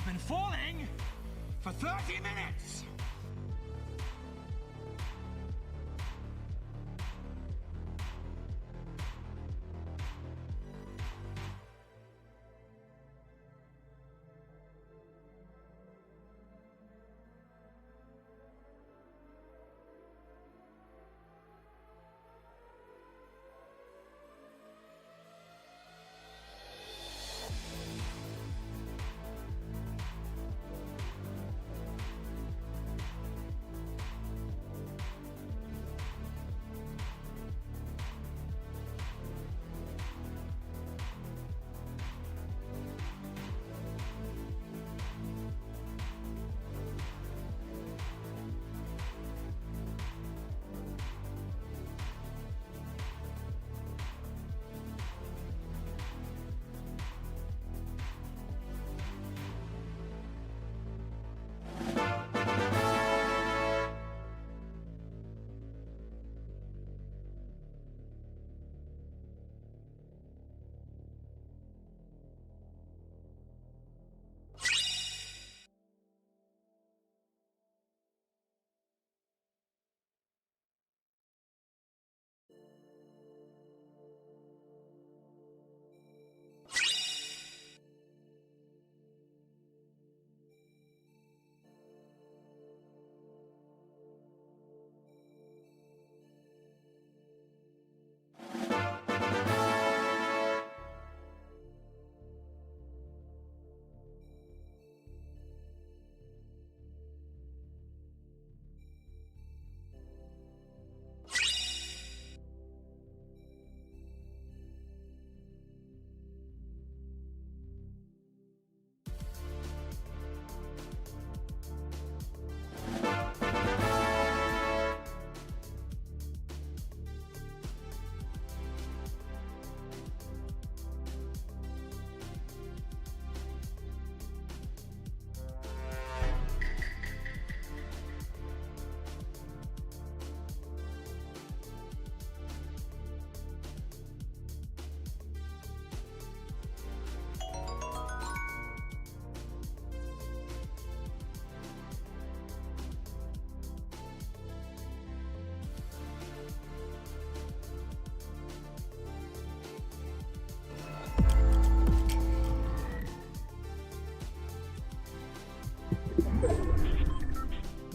been falling for 30 minutes!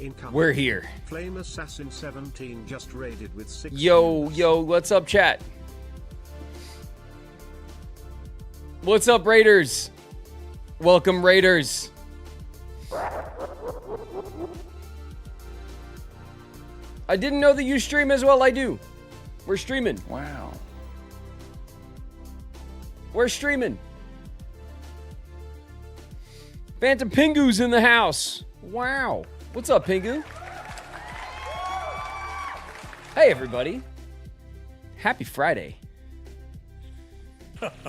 Incoming. We're here. Flame Assassin 17 just raided with 6. Yo, what's up, chat? What's up, Raiders? Welcome, Raiders. I didn't know that you stream as well. I do. We're streaming. Wow. We're streaming. Phantom Pingu's in the house. Wow. What's up, Pingu? Hey, everybody. Happy Friday.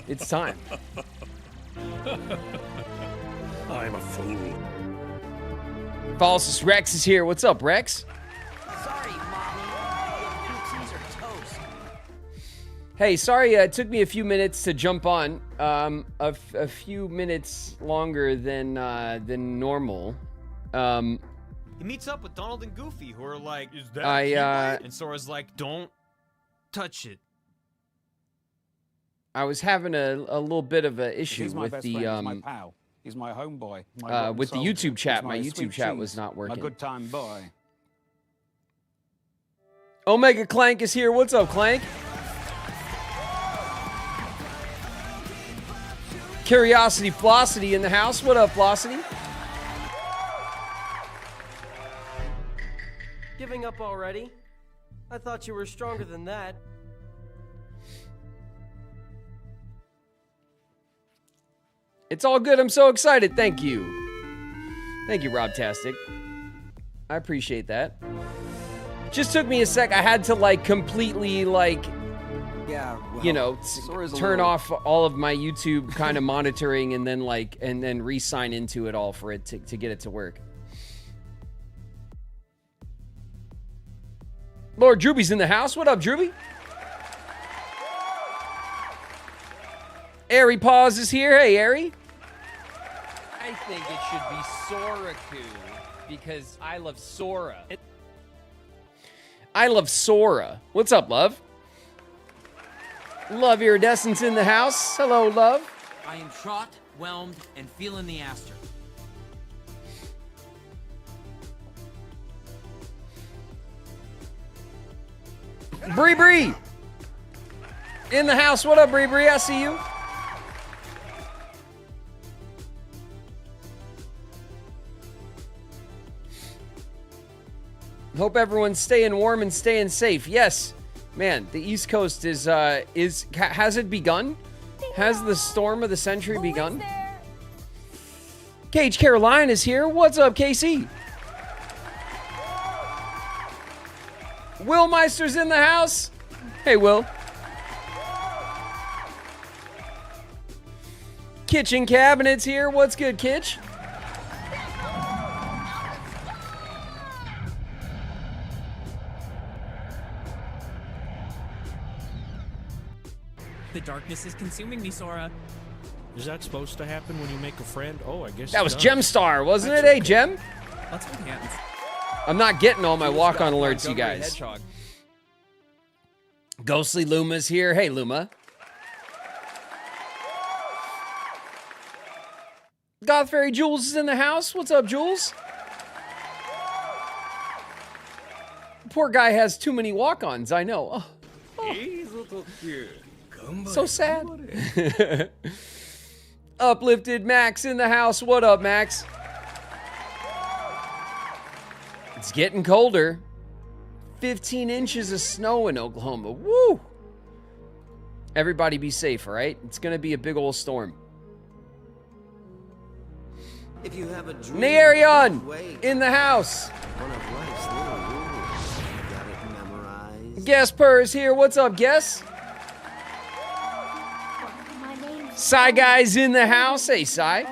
It's time. I'm a fool. Falsus Rex is here. What's up, Rex? Sorry, Mommy. Caesar toast. Hey, sorry, it took me a few minutes to jump on. A few minutes longer than normal. He meets up with Donald and Goofy, who are like, "Is that I and Sora's like, "Don't touch it." I was having a little bit of an issue He's my with best the friend. He's my pal. He's my homeboy. My with the soldier. YouTube chat. He's My sweet YouTube chat cheese, was not working. My good time boy. Omega Clank is here. What's up, Clank? Curiosity Flosity in the house. What up, Flosity? Giving up already? I thought you were stronger than that. It's all good. I'm so excited. Thank you. Thank you, Robtastic. I appreciate that. Just took me a sec. I had to like completely like, you know, turn off all of my YouTube kind of monitoring and then like, and then re-sign into it all for it to get it to work. Lord Drooby's in the house. What up, Drooby? Airy Paws is here. Hey, Airy. I think it should be Soraku because I love Sora. I love Sora. What's up, love? Love Iridescence in the house. Hello, love. I am shot, whelmed, and feeling the aster. Bree Bree in the house. What up, Bree Bree? I see you. Hope everyone's staying warm and staying safe. Yes, man. The East Coast is has it begun? Has the storm of the century begun? Cage Caroline is here. What's up, KC? Will Meister's in the house. Hey, Will. Kitchen Cabinet's here. What's good, Kitch? The darkness is consuming me, Sora. Is that supposed to happen when you make a friend? Oh, I guess That was it does. Gemstar, wasn't it? Hey, Gem? Let's hold hands. I'm not getting all my walk-on alerts, you guys. Hedgehog. Ghostly Luma's here. Hey, Luma. Goth Fairy Jules is in the house. What's up, Jules? Poor guy has too many walk-ons, I know. So sad. Uplifted Max in the house. What up, Max? It's getting colder. 15 inches of snow in Oklahoma. Woo! Everybody be safe, all right? It's going to be a big old storm. If you have a dream, Nearion in the house. one of life's little rules. You got it memorized. Guess Purr's here. What's up, Guess? My name's Psy Guy's in the house. Hey, Psy.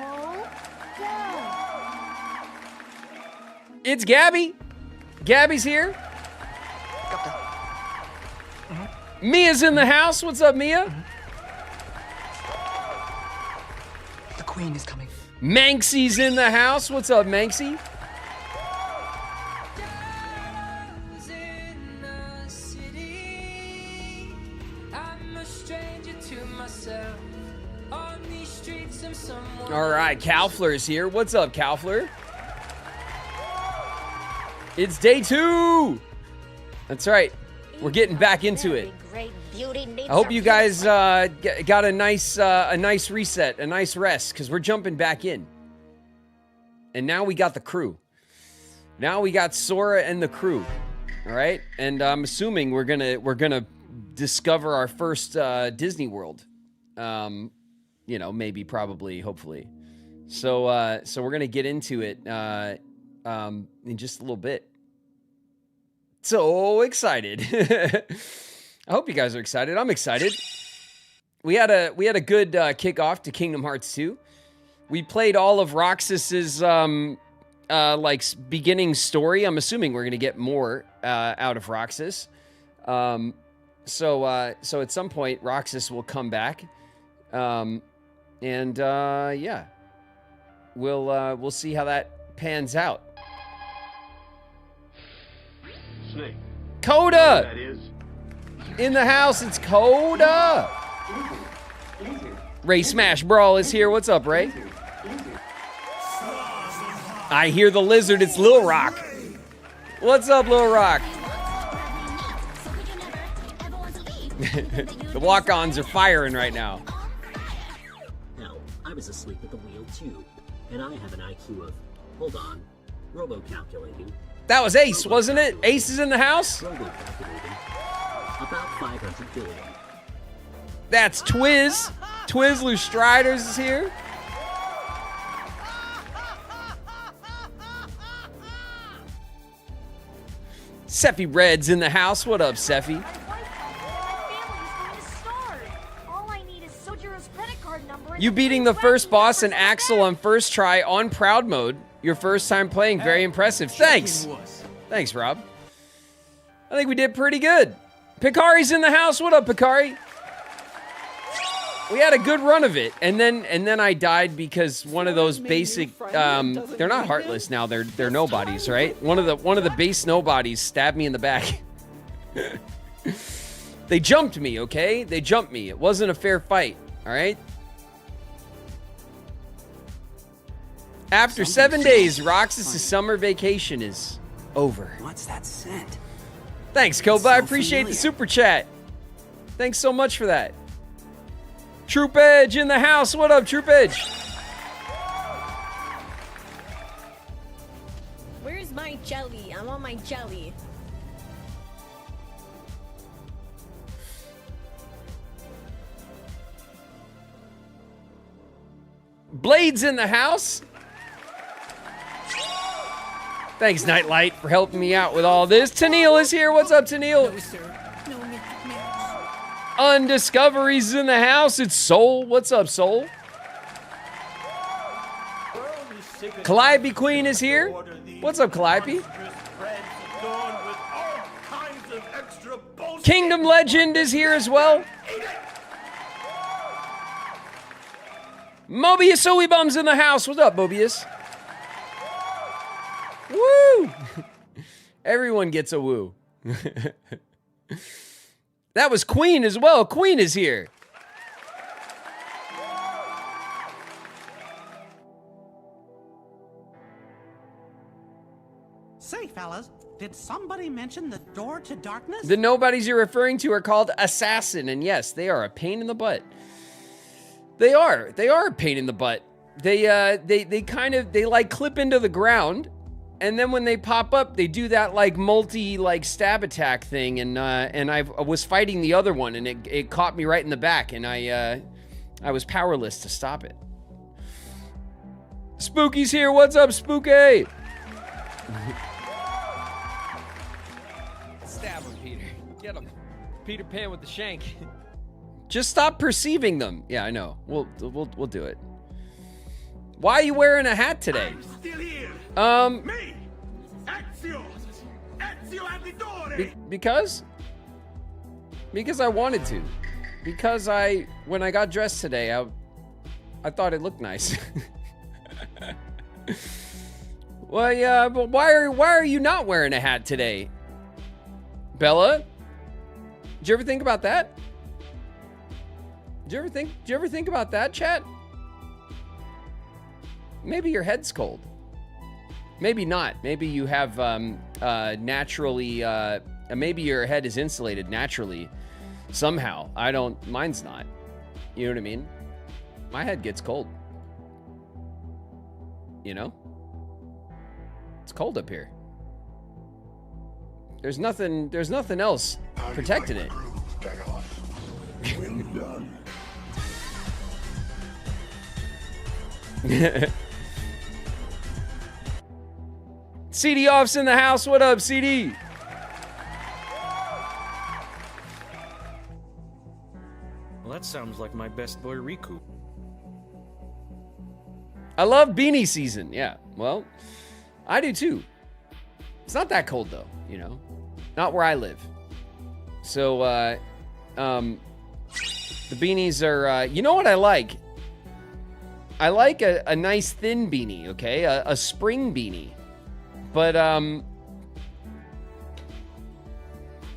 It's Gabby. Gabby's here. Mia's in the house. What's up, Mia? The queen is coming. Manksy's in the house. What's up, Manksy? All right, Calfler's here. What's up, Calfler? It's day 2. That's right. We're getting back into it. I hope you guys got a nice reset, a nice rest, because we're jumping back in. And now we got the crew. Now we got Sora and the crew. All right, and I'm assuming we're gonna discover our first Disney World. You know, maybe, probably, hopefully. So we're gonna get into it in just a little bit. So excited! I hope you guys are excited. I'm excited. We had a good kickoff to Kingdom Hearts 2. We played all of Roxas's like beginning story. I'm assuming we're gonna get more out of Roxas. So at some point Roxas will come back, and yeah, we'll see how that pans out. Snake. Coda That is. in the house. It's Coda. Ray Smash Brawl is here. What's up, Ray? I hear the lizard. It's Lil Rock. What's up, Lil Rock? The walk-ons are firing right now. Hell, I was asleep at the wheel too, and I have an IQ of, hold on, robo-calculating. That was Ace, wasn't it? Ace is in the house? Robo-calculating. About 500 billion. That's Twiz. Twizzler Striders is here. Seffi Red's in the house. What up, Seffi? You beating the first boss and Axel on first try on Proud Mode. Your first time playing. Very impressive. Thanks. Thanks, Rob. I think we did pretty good. Pikari's in the house. What up, Pikari? We had a good run of it, and then I died because one of those basic they're not heartless now, they're nobodies, right? One of the base nobodies stabbed me in the back. They jumped me, okay? They jumped me. It wasn't a fair fight, all right? After 7 days, Roxas' summer vacation is over. What's that scent? Thanks, Koba. I appreciate the super chat. Thanks so much for that. Troop Edge in the house. What up, Troop Edge? Where's my jelly? I want my jelly. Blade's in the house. Thanks, Nightlight, for helping me out with all this. Tennille is here. What's up, Tennille? No, sir. No, Undiscovery's in the house. It's Soul. What's up, Soul? Calliope Queen is here. What's up, Calliope? Kingdom Legend is here as well. Mobius Oibum's in the house. What's up, Mobius? Woo! Everyone gets a woo. That was Queen as well. Queen is here. Say, fellas, did somebody mention the door to darkness? The nobodies you're referring to are called Assassin, and yes, they are a pain in the butt. They are a pain in the butt. They like clip into the ground, and then when they pop up, they do that like stab attack thing, and I was fighting the other one, and it caught me right in the back, and I was powerless to stop it. Spooky's here. What's up, Spooky? Stab him, Peter. Get him. Peter Pan with the shank. Just stop perceiving them. Yeah, I know. We'll do it. Why are you wearing a hat today? I'm still here. Me, Ezio Auditore. Because I wanted to. Because when I got dressed today, I thought it looked nice. Well, yeah, but why are you not wearing a hat today, Bella? Did you ever think about that? Did you ever think about that, chat? Maybe your head's cold. Maybe not. Maybe you have naturally, maybe your head is insulated naturally somehow. Mine's not. You know what I mean? My head gets cold. You know? It's cold up here. There's nothing else protecting it. CD Off's in the house. What up, CD? Well, that sounds like my best boy Riku. I love beanie season. Yeah, well, I do too. It's not that cold though, you know? Not where I live. So, the beanies are, you know what I like? I like a nice thin beanie, okay? A spring beanie. But,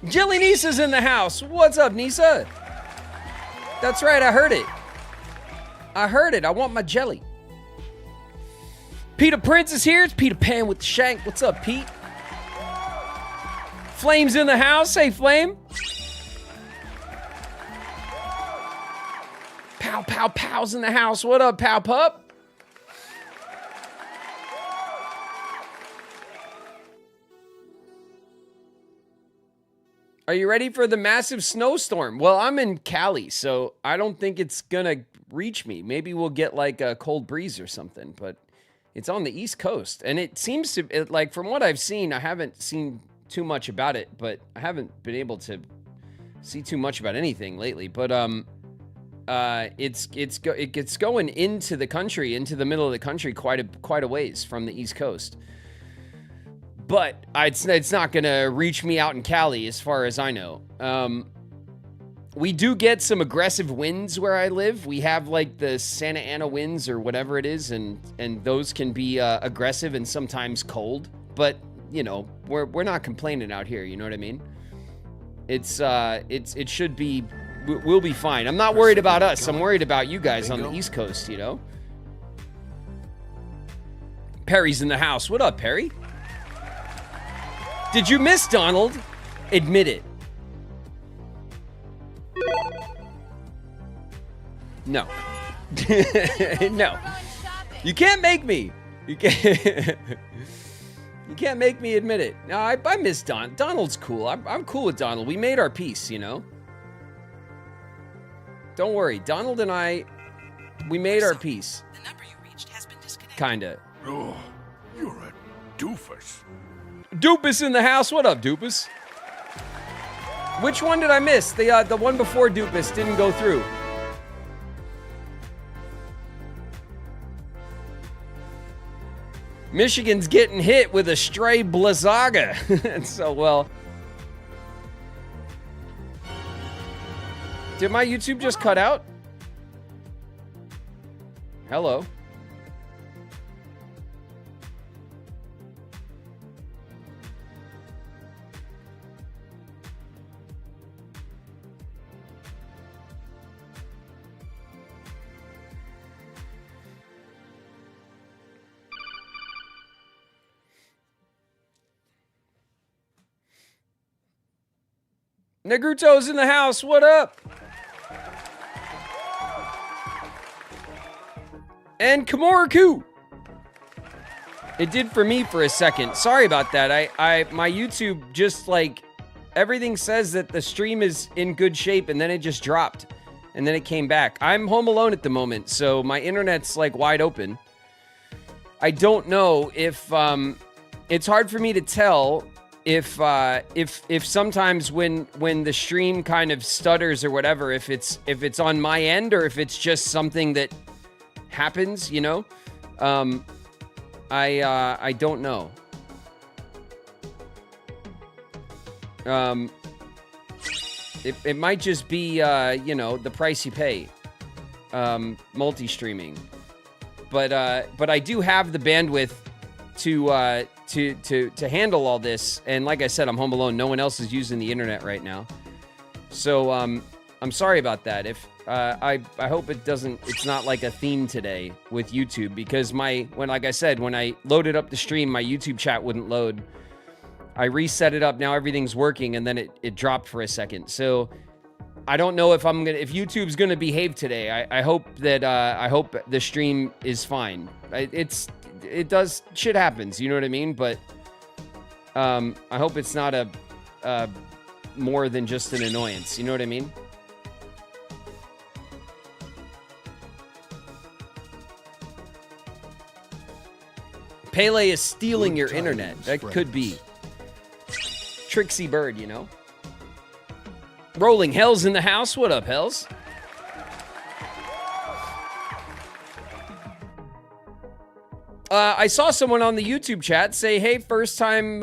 Jilly Nisa's in the house. What's up, Nisa? That's right, I heard it. I heard it. I want my jelly. Peter Prince is here. It's Peter Pan with the shank. What's up, Pete? Flame's in the house. Hey, Flame. Pow, pow, pow's in the house. What up, Pow Pup? Are you ready for the massive snowstorm? Well, I'm in Cali, so I don't think it's gonna reach me. Maybe we'll get like a cold breeze or something, but it's on the East Coast. And it seems to, like, from what I've seen, I haven't seen too much about it, but I haven't been able to see too much about anything lately. But it gets going into the country, into the middle of the country, quite a ways from the East Coast. But it's not gonna reach me out in Cali, as far as I know. We do get some aggressive winds where I live. We have like the Santa Ana winds or whatever it is, and those can be aggressive and sometimes cold. But you know, we're not complaining out here. You know what I mean? It should be. We'll be fine. I'm not worried about us. I'm worried about you guys on the East Coast. You know. Perry's in the house. What up, Perry? Did you miss Donald? Admit it. No. No. You can't make me. You can't make me admit it. No, I miss Don. Donald's cool. I'm cool with Donald. We made our peace, you know? Don't worry. Donald and I, we made our peace. The number you reached has been disconnected. Kinda. Oh, you're a doofus. Doopus in the house. What up, Doopus? Which one did I miss? The one before Doopus didn't go through. Michigan's getting hit with a stray blizzaga. So, well. Did my YouTube just cut out? Hello. Negruto's in the house. What up? And Kamoriku. It did for me for a second. Sorry about that. My YouTube just like everything says that the stream is in good shape, and then it just dropped, and then it came back. I'm home alone at the moment, so my internet's like wide open. I don't know if it's hard for me to tell if sometimes when the stream kind of stutters or whatever, if it's on my end or if it's just something that happens, you know. I don't know. It might just be you know, the price you pay, multi-streaming, but I do have the bandwidth to handle all this, and like I said, I'm home alone. No one else is using the internet right now, so I'm sorry about that. I hope it's not like a theme today with YouTube, because like I said, when I loaded up the stream, my YouTube chat wouldn't load. I reset it up, now everything's working, and then it dropped for a second. So I don't know if YouTube's gonna behave today. I hope that I hope the stream is fine. Shit happens, you know what I mean? But I hope it's not a more than just an annoyance, you know what I mean? Pele is stealing your internet. That could be. Trixie Bird, you know? Rolling Hell's in the house. What up, Hells? I saw someone on the YouTube chat say, "Hey, first-time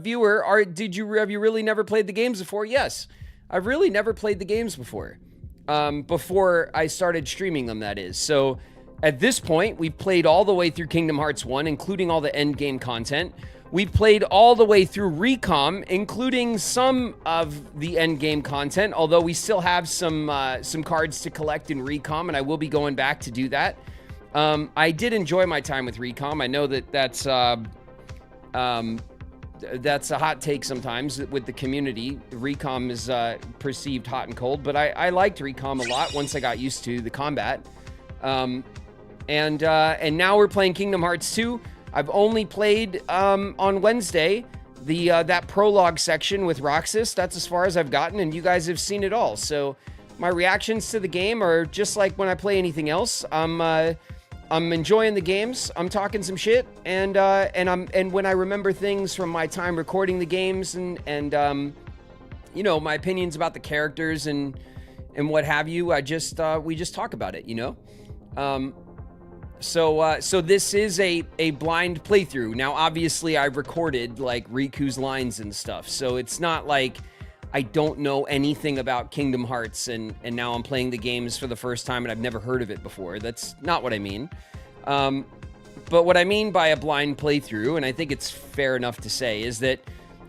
viewer, have you really never played the games before?" Yes, I've really never played the games before. Before I started streaming them, that is. So at this point, we've played all the way through Kingdom Hearts 1, including all the endgame content. We've played all the way through Recom, including some of the endgame content, although we still have some cards to collect in Recom, and I will be going back to do that. I did enjoy my time with Recom. I know that's a hot take sometimes with the community. Recom is perceived hot and cold, but I liked Recom a lot once I got used to the combat. And now we're playing Kingdom Hearts 2. I've only played on Wednesday that prologue section with Roxas. That's as far as I've gotten, and you guys have seen it all. So my reactions to the game are just like when I play anything else. I'm enjoying the games. I'm talking some shit, and when I remember things from my time recording the games and you know, my opinions about the characters and what have you, we just talk about it, you know. So this is a blind playthrough. Now, obviously, I've recorded like Riku's lines and stuff, so it's not like I don't know anything about Kingdom Hearts and now I'm playing the games for the first time and I've never heard of it before. That's not what I mean. But what I mean by a blind playthrough, and I think it's fair enough to say, is that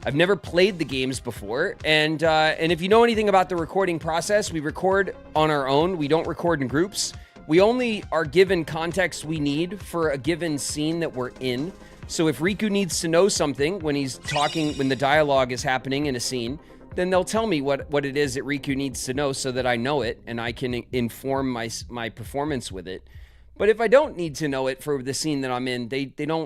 I've never played the games before, and if you know anything about the recording process, we record on our own. We don't record in groups. We only are given context we need for a given scene that we're in. So if Riku needs to know something when he's talking, when the dialogue is happening in a scene, then they'll tell me what it is that Riku needs to know so that I know it and I can inform my performance with it. But if I don't need to know it for the scene that I'm in,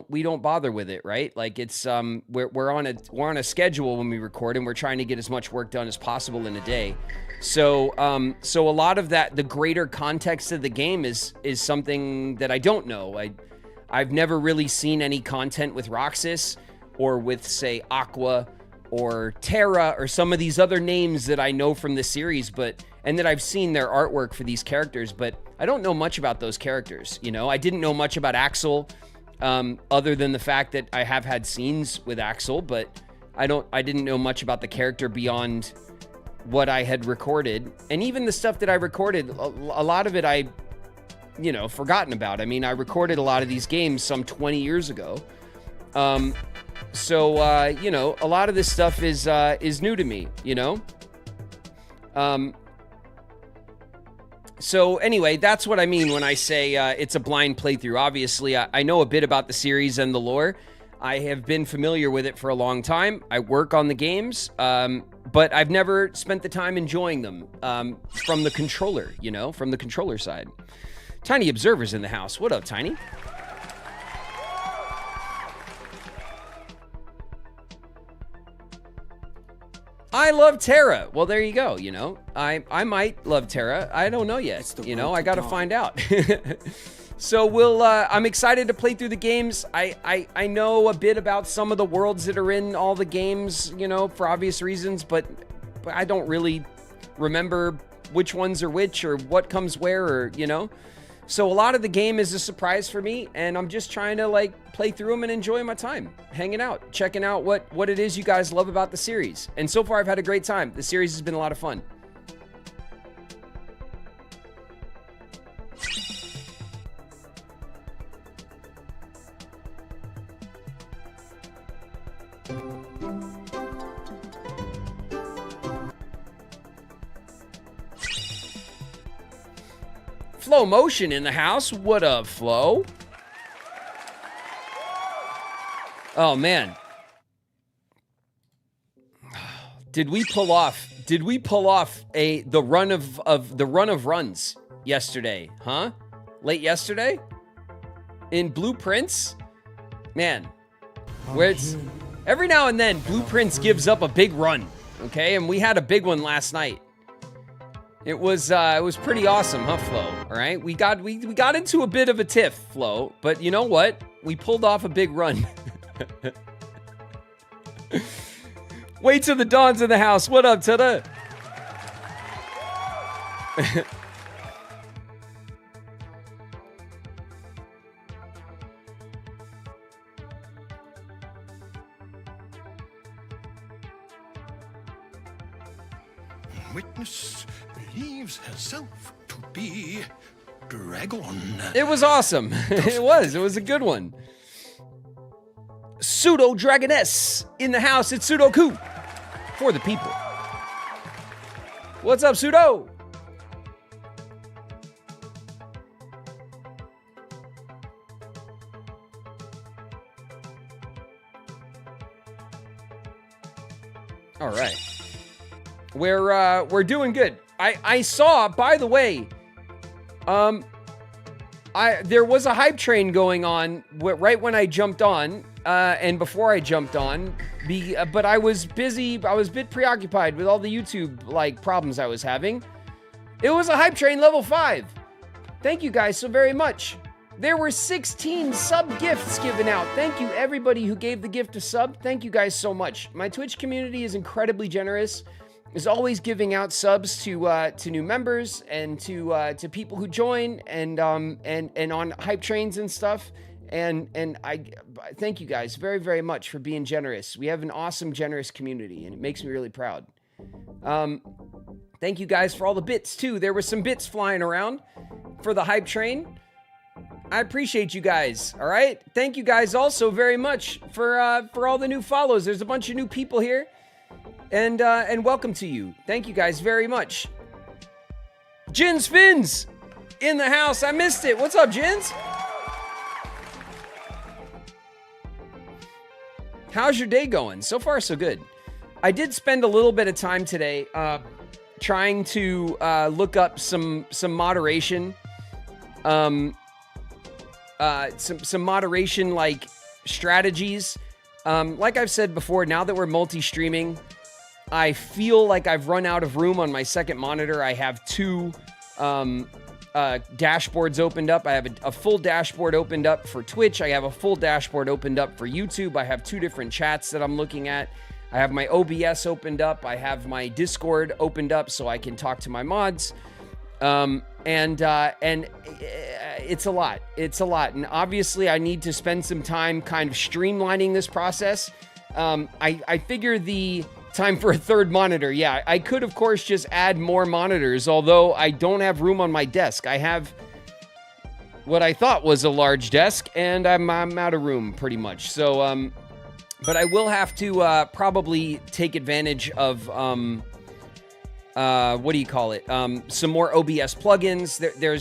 we don't bother with it, right? Like it's we're on a schedule when we record, and we're trying to get as much work done as possible in a day. So a lot of that, the greater context of the game is something that I don't know. I've never really seen any content with Roxas or with, say, Aqua or Terra or some of these other names that I know from the series, and that I've seen their artwork for these characters, but I don't know much about those characters, you know? I didn't know much about Axel, other than the fact that I have had scenes with Axel, but I didn't know much about the character beyond what I had recorded. And even the stuff that I recorded, a lot of it I, forgotten about. I mean, I recorded a lot of these games some 20 years ago. So a lot of this stuff is new to me, you know? So anyway, that's what I mean when I say it's a blind playthrough. Obviously, I know a bit about the series and the lore. I have been familiar with it for a long time. I work on the games, but I've never spent the time enjoying them from the controller, from the controller side. Tiny Observer's in the house. What up, Tiny? I love Terra. Well, there you go, I might love Terra. I don't know yet, I gotta find out. So I'm excited to play through the games. I know a bit about some of the worlds that are in all the games, for obvious reasons, but I don't really remember which ones are which or what comes where, or, So a lot of the game is a surprise for me, and I'm just trying to play through them and enjoy my time, hanging out, checking out what it is you guys love about the series. And so far I've had a great time. The series has been a lot of fun. Flow Motion in the house. What up, Flow? Oh man. Did we pull off the run of runs yesterday, huh? Late yesterday? In Blueprints? Man. Where it's every now and then Blueprints gives up a big run, okay? And we had a big one last night. It was pretty awesome, huh, Flo? All right, we got into a bit of a tiff, Flo, but you know what? We pulled off a big run. Wait till the dawn's in the house. What up, Tada? Witness believes herself to be dragon. It was awesome. It was a good one. Pseudo Dragoness in the house. It's Sudoku for the people. What's up, Pseudo? All right. We're doing good. I saw, by the way, there was a hype train going on right when I jumped on, and before I jumped on, but I was busy. I was a bit preoccupied with all the YouTube problems I was having. It was a hype train level 5. Thank you guys so very much. There were 16 sub gifts given out. Thank you everybody who gave the gift of sub. Thank you guys so much. My Twitch community is incredibly generous. Is always giving out subs to new members and to people who join and on hype trains and stuff. And I thank you guys very, very much for being generous. We have an awesome, generous community, and it makes me really proud. Thank you guys for all the bits too. There were some bits flying around for the hype train. I appreciate you guys. All right. Thank you guys also very much for all the new follows. There's a bunch of new people here. And welcome to you. Thank you guys very much. Jins Fins in the house. I missed it. What's up, Jins? How's your day going? So far, so good. I did spend a little bit of time today trying to look up some moderation. Some moderation strategies. Like I've said before, now that we're multi-streaming, I feel like I've run out of room on my second monitor. I have two dashboards opened up. I have a full dashboard opened up for Twitch. I have a full dashboard opened up for YouTube. I have two different chats that I'm looking at. I have my OBS opened up. I have my Discord opened up so I can talk to my mods. And it's a lot. It's a lot. And obviously I need to spend some time kind of streamlining this process. I figure the time for a third monitor. Yeah, I could, of course, just add more monitors, although I don't have room on my desk. I have what I thought was a large desk, and I'm out of room pretty much. So, but I will have to probably take advantage of, what do you call it? Some more OBS plugins.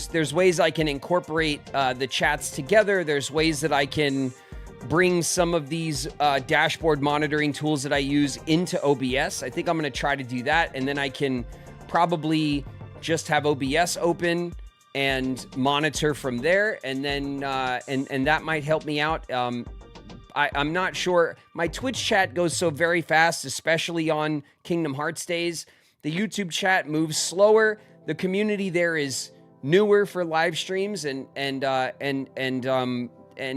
There's ways I can incorporate the chats together. There's ways that I can bring some of these dashboard monitoring tools that I use into OBS. I think I'm going to try to do that, and then I can probably just have OBS open and monitor from there, and then and that might help me out. I'm not sure. My Twitch chat goes so very fast, especially on Kingdom Hearts days. The YouTube chat moves slower. The community there is newer for live streams, and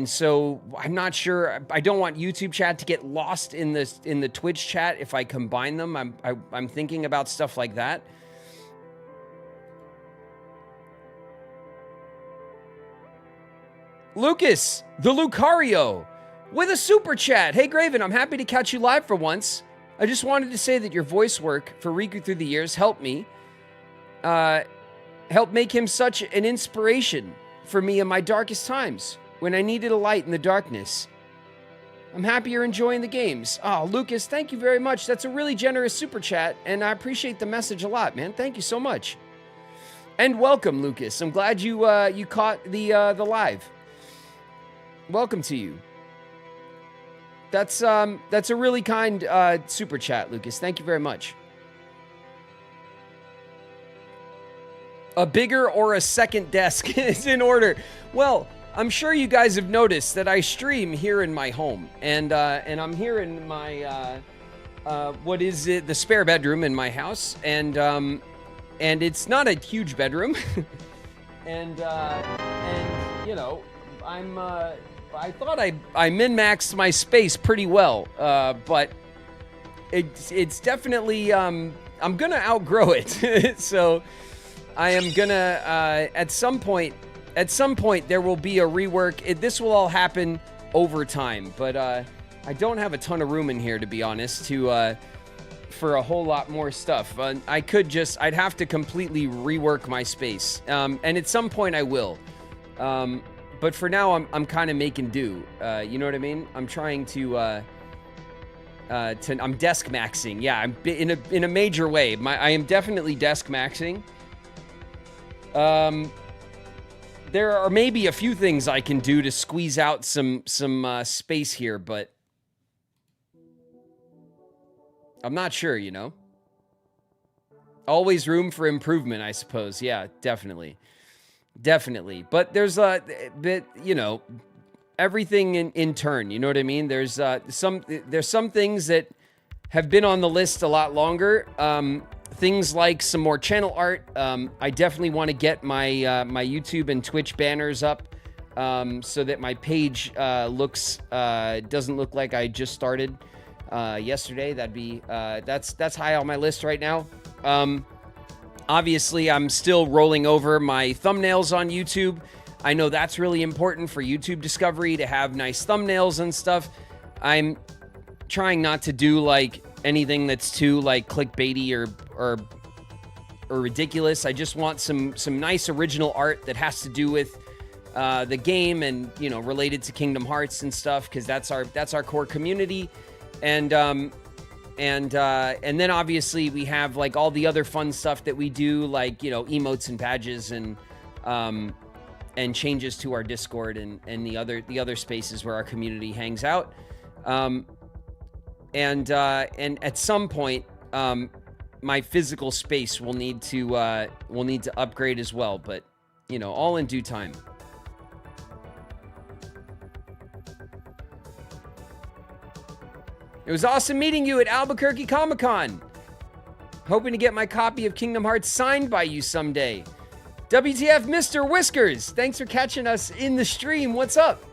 so I'm not sure. I don't want YouTube chat to get lost in the Twitch chat if I combine them. I'm thinking about stuff like that. Lucas, the Lucario, with a super chat. Hey Graven, I'm happy to catch you live for once. I just wanted to say that your voice work for Riku through the years helped me. Helped make him such an inspiration for me in my darkest times, when I needed a light in the darkness. I'm happy you're enjoying the games. Oh, Lucas, thank you very much. That's a really generous super chat, and I appreciate the message a lot, man. Thank you so much. And welcome, Lucas. I'm glad you you caught the live. Welcome to you. That's a really kind super chat, Lucas. Thank you very much. A bigger or a second desk is in order. Well, I'm sure you guys have noticed that I stream here in my home, and I'm here in my what is it, the spare bedroom in my house, and it's not a huge bedroom, and you know, I thought I min-maxed my space pretty well, but it's definitely I'm gonna outgrow it, so I am gonna at some point there will be a rework. This will all happen over time, but I don't have a ton of room in here, to be honest, for a whole lot more stuff. I'd have to completely rework my space, and at some point I will. But for now, I'm kind of making do. You know what I mean? I'm trying to I'm desk maxing. Yeah, I'm in a major way. I am definitely desk maxing. There are maybe a few things I can do to squeeze out some space here, but I'm not sure, you know? Always room for improvement, I suppose. Yeah, definitely. Definitely. But there's you know, everything in turn, you know what I mean? There's some things that have been on the list a lot longer. Things like some more channel art. I definitely want to get my my YouTube and Twitch banners up, so that my page doesn't look like I just started yesterday. That'd be that's high on my list right now. Obviously, I'm still rolling over my thumbnails on YouTube. I know that's really important for YouTube discovery, to have nice thumbnails and stuff. I'm trying not to do like anything that's too like clickbaity or ridiculous. I just want some nice original art that has to do with the game and, you know, related to Kingdom Hearts and stuff, because that's our core community. And then obviously we have like all the other fun stuff that we do, like, you know, emotes and badges and changes to our Discord and the other spaces where our community hangs out. And at some point, my physical space will need to upgrade as well, but, you know, all in due time. It was awesome meeting you at Albuquerque Comic-Con. Hoping to get my copy of Kingdom Hearts signed by you someday. WTF, Mr. Whiskers. Thanks for catching us in the stream. What's up?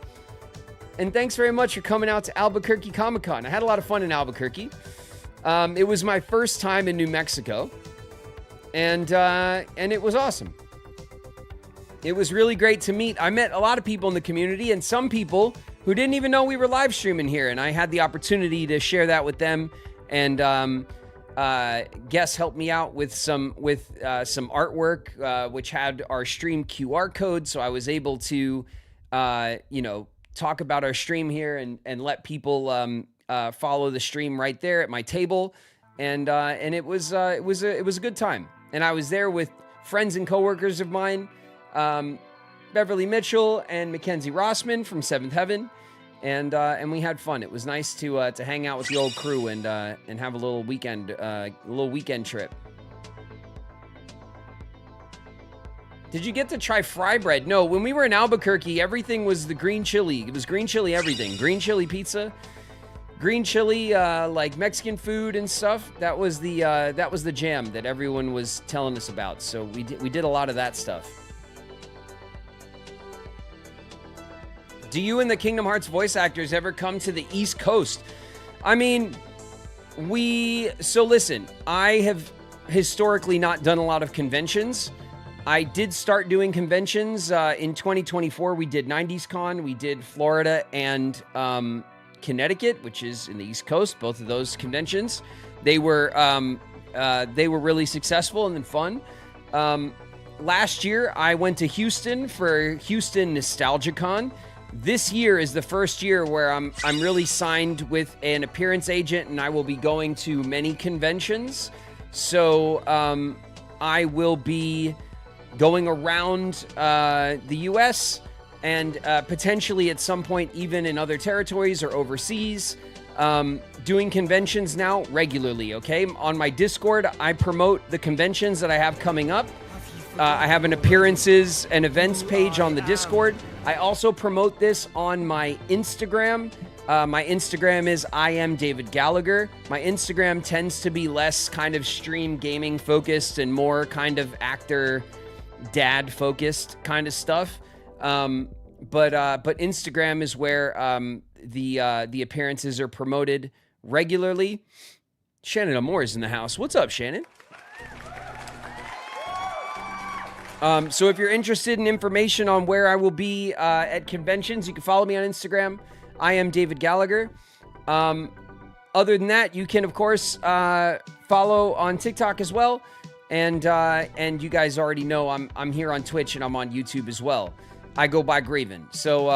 And thanks very much for coming out to Albuquerque Comic-Con. I had a lot of fun in Albuquerque. It was my first time in New Mexico. And it was awesome. It was really great to meet. I met a lot of people in the community and some people who didn't even know we were live streaming here, and I had the opportunity to share that with them. And Guess helped me out with some artwork, which had our stream QR code, so I was able to, you know, talk about our stream here and let people follow the stream right there at my table, and it was a good time. And I was there with friends and coworkers of mine. Beverly Mitchell and Mackenzie Rossman from Seventh Heaven, and we had fun. It was nice to hang out with the old crew and have a little weekend trip. Did you get to try fry bread? No, when we were in Albuquerque, everything was the green chili. It was green chili everything. Green chili pizza, green chili like Mexican food and stuff. That was the jam that everyone was telling us about. So we did a lot of that stuff. Do you and the Kingdom Hearts voice actors ever come to the East Coast? I mean, listen, I have historically not done a lot of conventions. I did start doing conventions in 2024. We did 90s Con, we did Florida and Connecticut, which is in the East Coast. Both of those conventions, they were really successful and then fun. Last year, I went to Houston for Houston Nostalgia Con. This year is the first year where I'm really signed with an appearance agent, and I will be going to many conventions. So I will be going around the U.S. and potentially at some point even in other territories or overseas, doing conventions now regularly, okay? On my Discord, I promote the conventions that I have coming up. I have an appearances and events page on the Discord. I also promote this on my Instagram. My Instagram is I am David Gallagher. My Instagram tends to be less kind of stream gaming focused and more kind of actor dad focused kind of stuff. But Instagram is where the appearances are promoted regularly. Shannon Amore is in the house. What's up, Shannon? So if you're interested in information on where I will be at conventions, you can follow me on Instagram. I am David Gallagher. Other than that, you can, of course, follow on TikTok as well. And you guys already know I'm here on Twitch and I'm on YouTube as well. I go by Graven. So,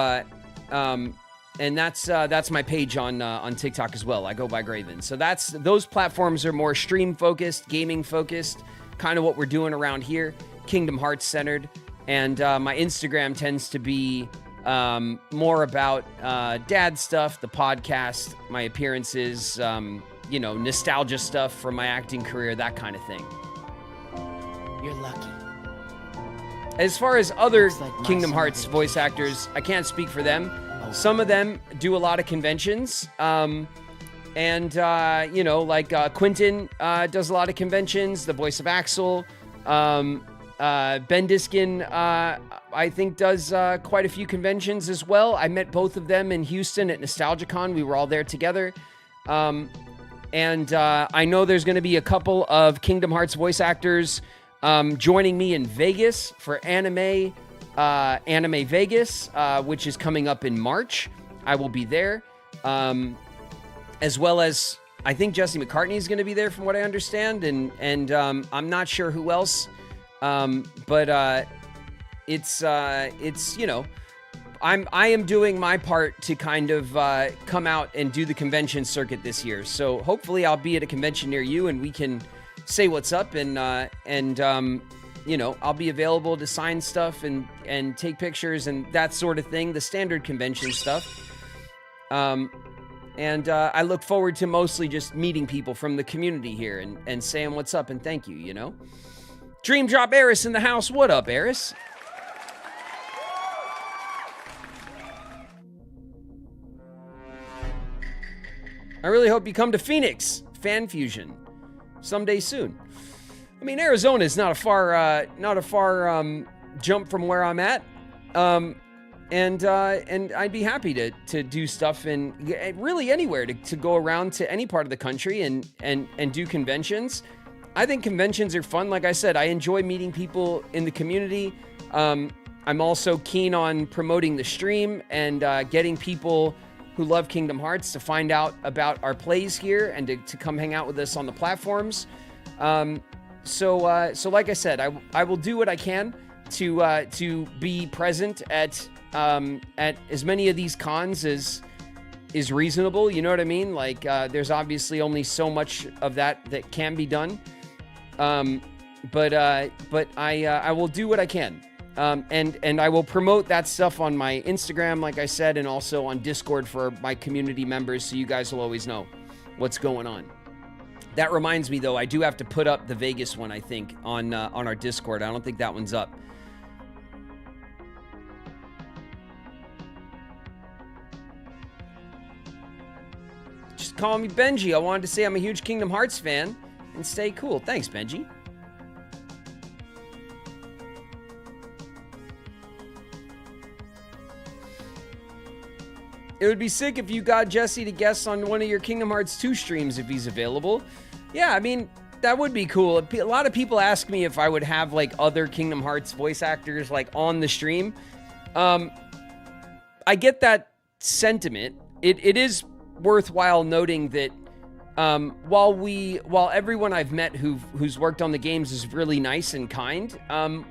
and that's my page on TikTok as well. I go by Graven. So those platforms are more stream focused, gaming focused, kind of what we're doing around here, Kingdom Hearts centered. And my Instagram tends to be more about dad stuff, the podcast, my appearances, nostalgia stuff from my acting career, that kind of thing. You're lucky. As far as other Kingdom Hearts voice actors, I can't speak for them. Some of them do a lot of conventions. Quentin does a lot of conventions, the voice of Axel. Bendiskin, I think, does quite a few conventions as well. I met both of them in Houston at NostalgiaCon. We were all there together. I know there's going to be a couple of Kingdom Hearts voice actors joining me in Vegas for Anime Vegas, which is coming up in March. I will be there. As well as, I think Jesse McCartney is going to be there from what I understand. And I'm not sure who else. It's I am doing my part to kind of come out and do the convention circuit this year. So hopefully I'll be at a convention near you and we can say what's up and I'll be available to sign stuff and take pictures and that sort of thing, the standard convention stuff. I look forward to mostly just meeting people from the community here and saying what's up and thank you, Dream Drop Eris in the house. What up, Eris? I really hope you come to Phoenix Fan Fusion someday soon. I mean, Arizona is not a far jump from where I'm at. And I'd be happy to do stuff in really anywhere to go around to any part of the country and do conventions. I think conventions are fun. Like I said, I enjoy meeting people in the community. I'm also keen on promoting the stream and getting people who love Kingdom Hearts to find out about our plays here and to come hang out with us on the platforms. So like I said, I will do what I can to be present at as many of these cons as is reasonable. You know what I mean? Like there's obviously only so much of that can be done. But I will do what I can. And I will promote that stuff on my Instagram, like I said, and also on Discord for my community members, so you guys will always know what's going on. That reminds me, though, I do have to put up the Vegas one, I think, on our Discord. I don't think that one's up. Just call me Benji. I wanted to say I'm a huge Kingdom Hearts fan and stay cool. Thanks, Benji. It would be sick if you got Jesse to guest on one of your Kingdom Hearts 2 streams if he's available. Yeah, I mean, that would be cool. A lot of people ask me if I would have, like, other Kingdom Hearts voice actors, like, on the stream. I get that sentiment. It is worthwhile noting that while everyone I've met who's worked on the games is really nice and kind,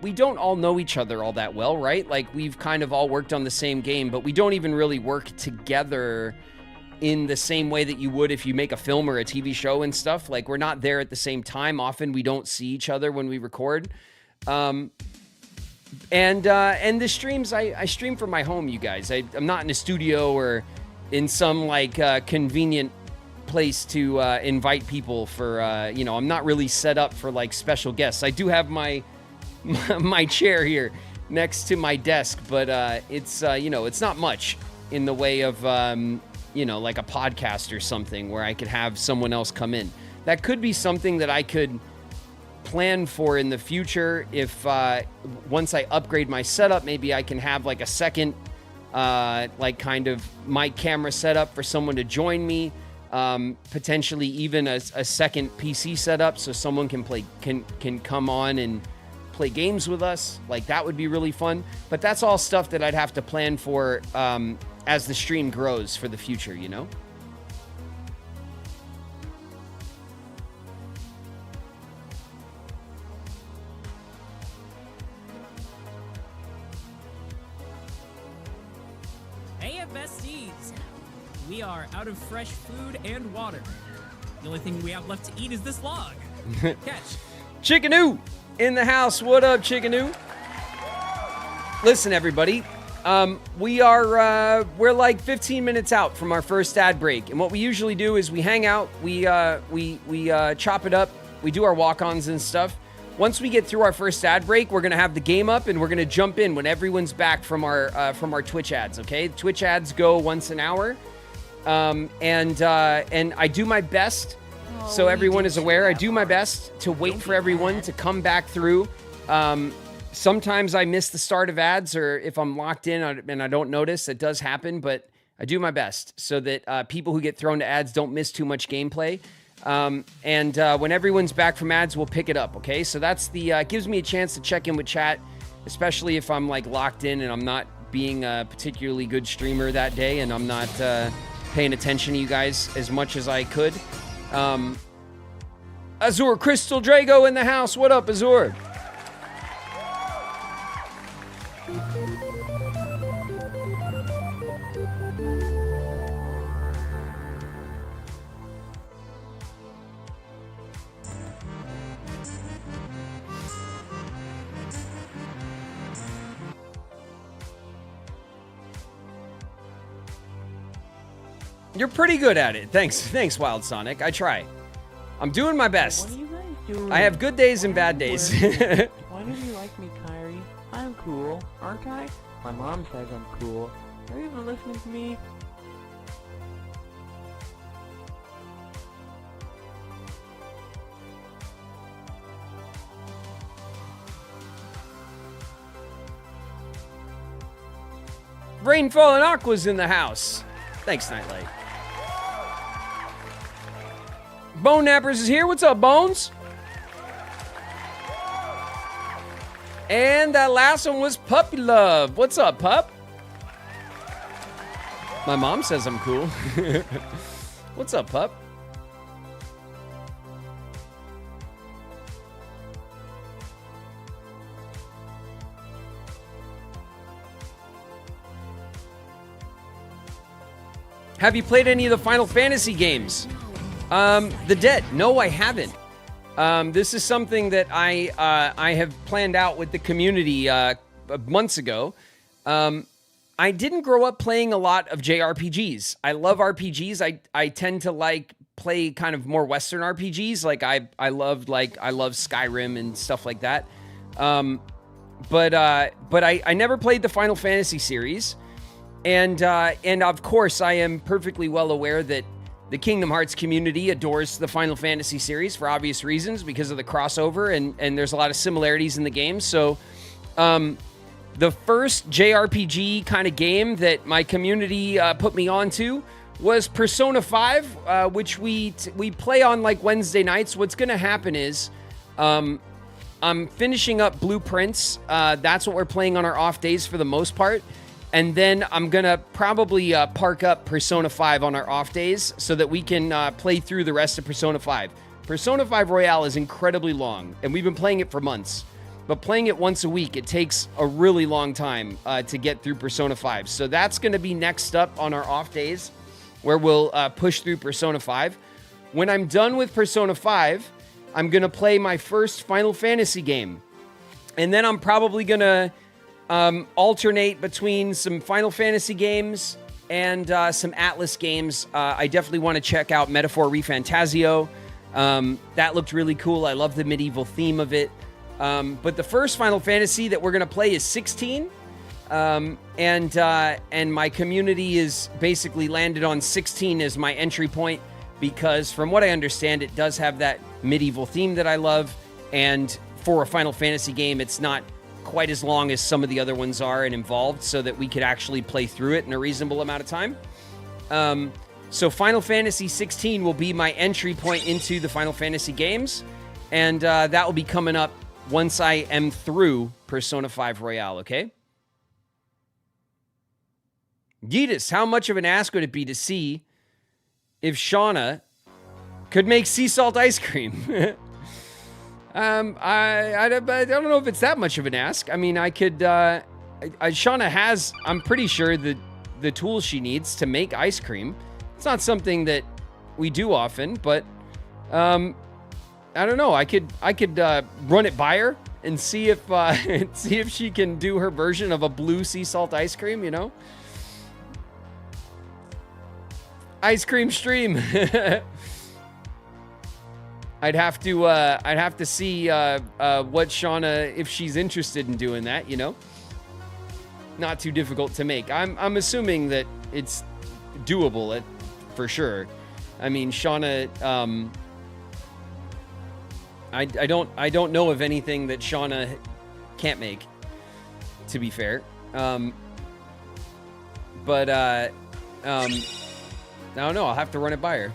we don't all know each other all that well, right? Like, we've kind of all worked on the same game, but we don't even really work together in the same way that you would if you make a film or a TV show and stuff. Like, we're not there at the same time. Often we don't see each other when we record. And the streams, I stream from my home, you guys. I'm not in a studio or in some like convenient place to invite people for, I'm not really set up for like special guests. I do have my chair here next to my desk, but it's not much in the way of, like a podcast or something where I could have someone else come in. That could be something that I could plan for in the future. If once I upgrade my setup, maybe I can have like a second like kind of mic camera setup for someone to join me, potentially even a second PC setup so someone can come on and play games with us. Like that would be really fun, but that's all stuff that I'd have to plan for as the stream grows for the future, Hey, besties! We are out of fresh food and water. The only thing we have left to eat is this log. Catch. Chickanoo in the house. What up, Chickanoo? Listen, everybody. We're like 15 minutes out from our first ad break, and what we usually do is we hang out, we chop it up, we do our walk-ons and stuff. Once we get through our first ad break, we're gonna have the game up, and we're gonna jump in when everyone's back from our Twitch ads. Okay, Twitch ads go once an hour, and I do my best, so everyone is aware. I do my best to wait for everyone to come back through. Sometimes I miss the start of ads, or if I'm locked in and I don't notice, it does happen, but I do my best so that people who get thrown to ads don't miss too much gameplay. And when everyone's back from ads, we'll pick it up, okay? So that's it gives me a chance to check in with chat, especially if I'm like locked in and I'm not being a particularly good streamer that day and I'm not paying attention to you guys as much as I could. Azure Crystal Drago in the house. What up, Azure? You're pretty good at it. Thanks, Wild Sonic. I try. I'm doing my best. What are you guys doing? I have good days and bad days. Why don't you like me, Kyrie? I'm cool, aren't I? My mom says I'm cool. Are you even listening to me? Rainfall and Aqua's in the house. Thanks, Nightlight. Bone Nappers is here. What's up, Bones? And that last one was Puppy Love. What's up, pup? My mom says I'm cool. What's up, pup? Have you played any of the Final Fantasy games? The Dead. No, I haven't. This is something that I have planned out with the community months ago. I didn't grow up playing a lot of JRPGs. I love RPGs. I tend to play kind of more Western RPGs. I love Skyrim and stuff like that. But I never played the Final Fantasy series. And of course, I am perfectly well aware that the Kingdom Hearts community adores the Final Fantasy series for obvious reasons because of the crossover, and there's a lot of similarities in the game. So, the first JRPG kind of game that my community put me onto was Persona 5, which we play on Wednesday nights. What's going to happen is, I'm finishing up Blueprints. That's what we're playing on our off days for the most part. And then I'm going to probably park up Persona 5 on our off days so that we can play through the rest of Persona 5. Persona 5 Royale is incredibly long, and we've been playing it for months. But playing it once a week, it takes a really long time to get through Persona 5. So that's going to be next up on our off days, where we'll push through Persona 5. When I'm done with Persona 5, I'm going to play my first Final Fantasy game. And then I'm probably going to alternate between some Final Fantasy games and some Atlas games. I definitely want to check out Metaphor ReFantazio. That looked really cool. I love the medieval theme of it. But the first Final Fantasy that we're going to play is 16. And my community is basically landed on 16 as my entry point because from what I understand, it does have that medieval theme that I love. And for a Final Fantasy game, it's not quite as long as some of the other ones are and involved so that we could actually play through it in a reasonable amount of time. So Final Fantasy 16 will be my entry point into the Final Fantasy games. And that will be coming up once I am through Persona 5 Royale, okay? Yeetus, how much of an ask would it be to see if Shauna could make sea salt ice cream? I don't know if it's that much of an ask. I mean, I could, Shauna has, I'm pretty sure, the tools she needs to make ice cream. It's not something that we do often, but, I don't know. I could run it by her and see if she can do her version of a blue sea salt ice cream, you know? Ice cream stream. I'd have to see what Shauna, if she's interested in doing that, you know? Not too difficult to make. I'm assuming that it's doable for sure. I mean, Shauna, I don't know of anything that Shauna can't make, to be fair. But I don't know. I'll have to run it by her.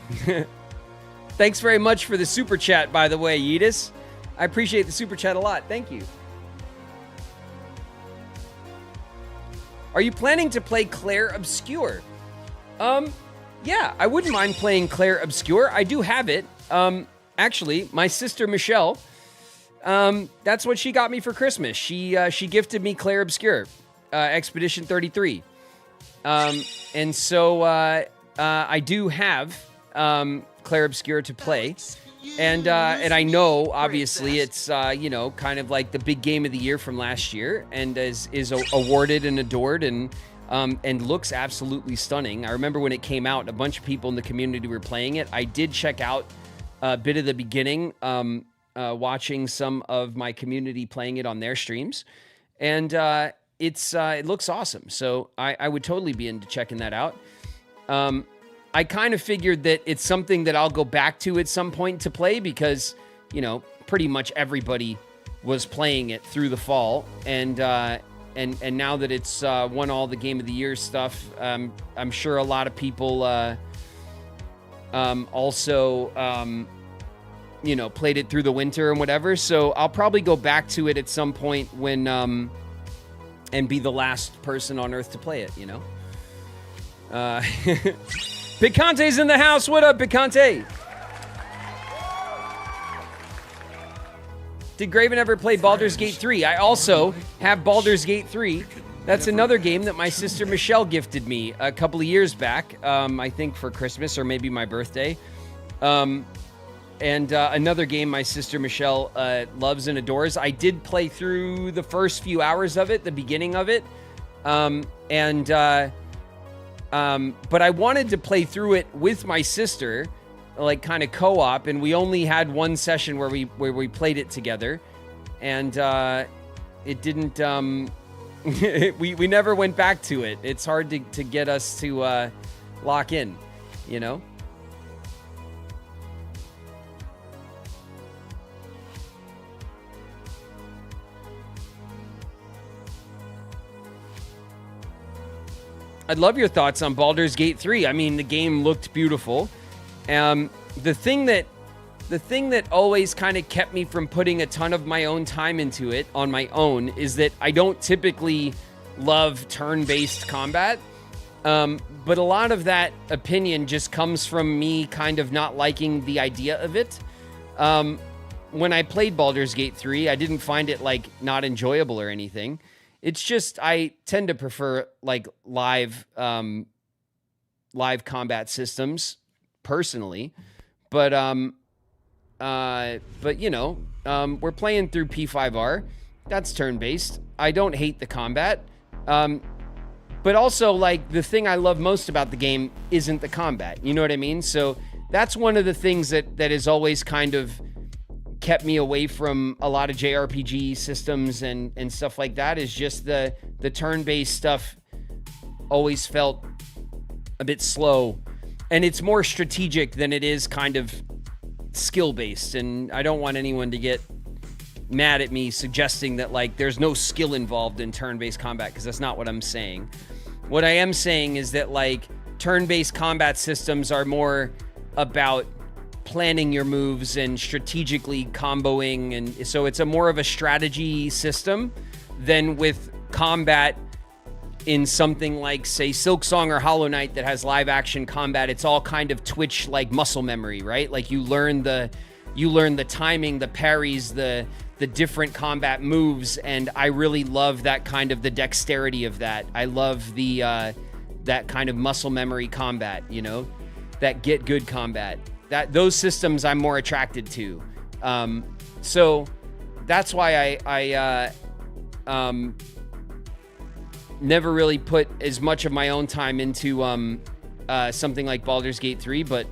Thanks very much for the super chat, by the way, Yeetus. I appreciate the super chat a lot. Thank you. Are you planning to play Claire Obscure? Yeah, I wouldn't mind playing Claire Obscure. I do have it. Actually, my sister Michelle, that's what she got me for Christmas. She gifted me Claire Obscure, Expedition 33. And so I do have Claire Obscure to play. And I know, obviously, it's, kind of like the big game of the year from last year and is awarded and adored and looks absolutely stunning. I remember when it came out, a bunch of people in the community were playing it. I did check out a bit of the beginning, watching some of my community playing it on their streams. And it looks awesome. So I would totally be into checking that out. I kind of figured that it's something that I'll go back to at some point to play because, pretty much everybody was playing it through the fall. And now that it's won all the Game of the Year stuff, I'm sure a lot of people also, played it through the winter and whatever. So I'll probably go back to it at some point when, and be the last person on Earth to play it, Picante's in the house. What up, Picante? Did Graven ever play Baldur's Gate 3? I also have Baldur's Gate 3. That's another game that my sister Michelle gifted me a couple of years back, I think for Christmas or maybe my birthday. And another game my sister Michelle loves and adores. I did play through the first few hours of it, the beginning of it. But I wanted to play through it with my sister, like kind of co-op, and we only had one session where we played it together, and it didn't. We never went back to it. It's hard to get us to lock in, I'd love your thoughts on Baldur's Gate 3. I mean, the game looked beautiful. The thing that always kind of kept me from putting a ton of my own time into it on my own is that I don't typically love turn-based combat. But a lot of that opinion just comes from me kind of not liking the idea of it. When I played Baldur's Gate 3, I didn't find it like not enjoyable or anything. It's just I tend to prefer like live combat systems personally, but we're playing through P5R, that's turn-based. I don't hate the combat. But also, like, the thing I love most about the game isn't the combat. You know what I mean? So that's one of the things that has always kind of kept me away from a lot of JRPG systems and stuff like that, is just the turn-based stuff always felt a bit slow. And it's more strategic than it is kind of skill-based. And I don't want anyone to get mad at me suggesting that, like, there's no skill involved in turn-based combat, because that's not what I'm saying. What I am saying is that, like, turn-based combat systems are more about planning your moves and strategically comboing, and so it's a more of a strategy system than with combat in something like, say, SilkSong or Hollow Knight that has live action combat. It's all kind of Twitch like muscle memory, right? Like you learn the timing, the parries, the different combat moves, and I really love that kind of the dexterity of that. I love the that kind of muscle memory combat, you know, that get good combat. Those systems I'm more attracted to. So that's why I never really put as much of my own time into something like Baldur's Gate 3, but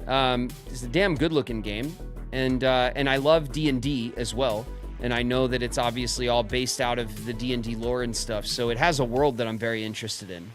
it's a damn good looking game. And I love D&D as well. And I know that it's obviously all based out of the D&D lore and stuff. So it has a world that I'm very interested in.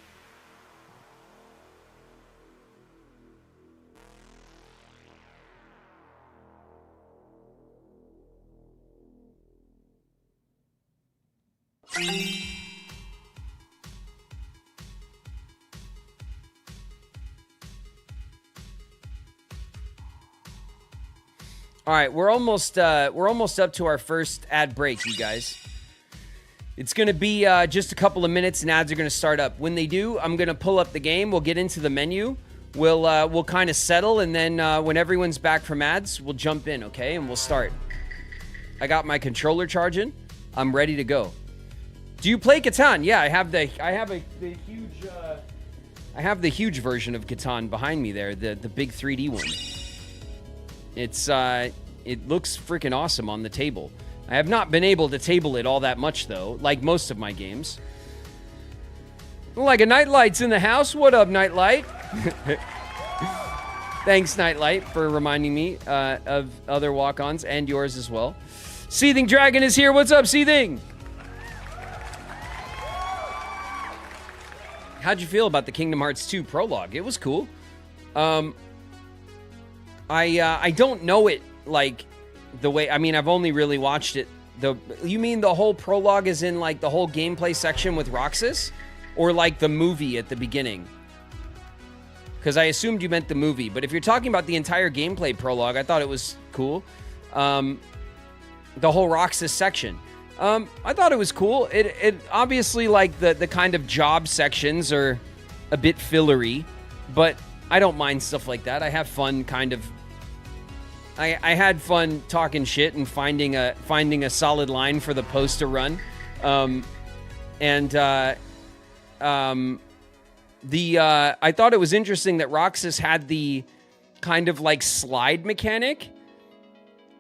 All right, we're almost up to our first ad break, you guys. It's going to be just a couple of minutes, and ads are going to start up. When they do, I'm going to pull up the game. We'll get into the menu. We'll kind of settle, and then when everyone's back from ads, we'll jump in, okay? And we'll start. I got my controller charging. I'm ready to go. Do you play Catan? Yeah, I have the huge version of Catan behind me there, the big 3D one. It looks freaking awesome on the table. I have not been able to table it all that much, though, like most of my games. Like a Nightlight's in the house. What up, Nightlight? Thanks, Nightlight, for reminding me of other walk-ons and yours as well. Seething Dragon is here. What's up, Seething? How'd you feel about the Kingdom Hearts 2 prologue? It was cool. I don't know it like the way, I mean, I've only really watched it. You mean the whole prologue is in like the whole gameplay section with Roxas, or like the movie at the beginning? Because I assumed you meant the movie, but if you're talking about the entire gameplay prologue, I thought it was cool. The whole Roxas section. I thought it was cool. It obviously, like, the kind of job sections are a bit fillery, but I don't mind stuff like that. I have fun kind of. I had fun talking shit and finding a solid line for the post to run. I thought it was interesting that Roxas had the kind of like slide mechanic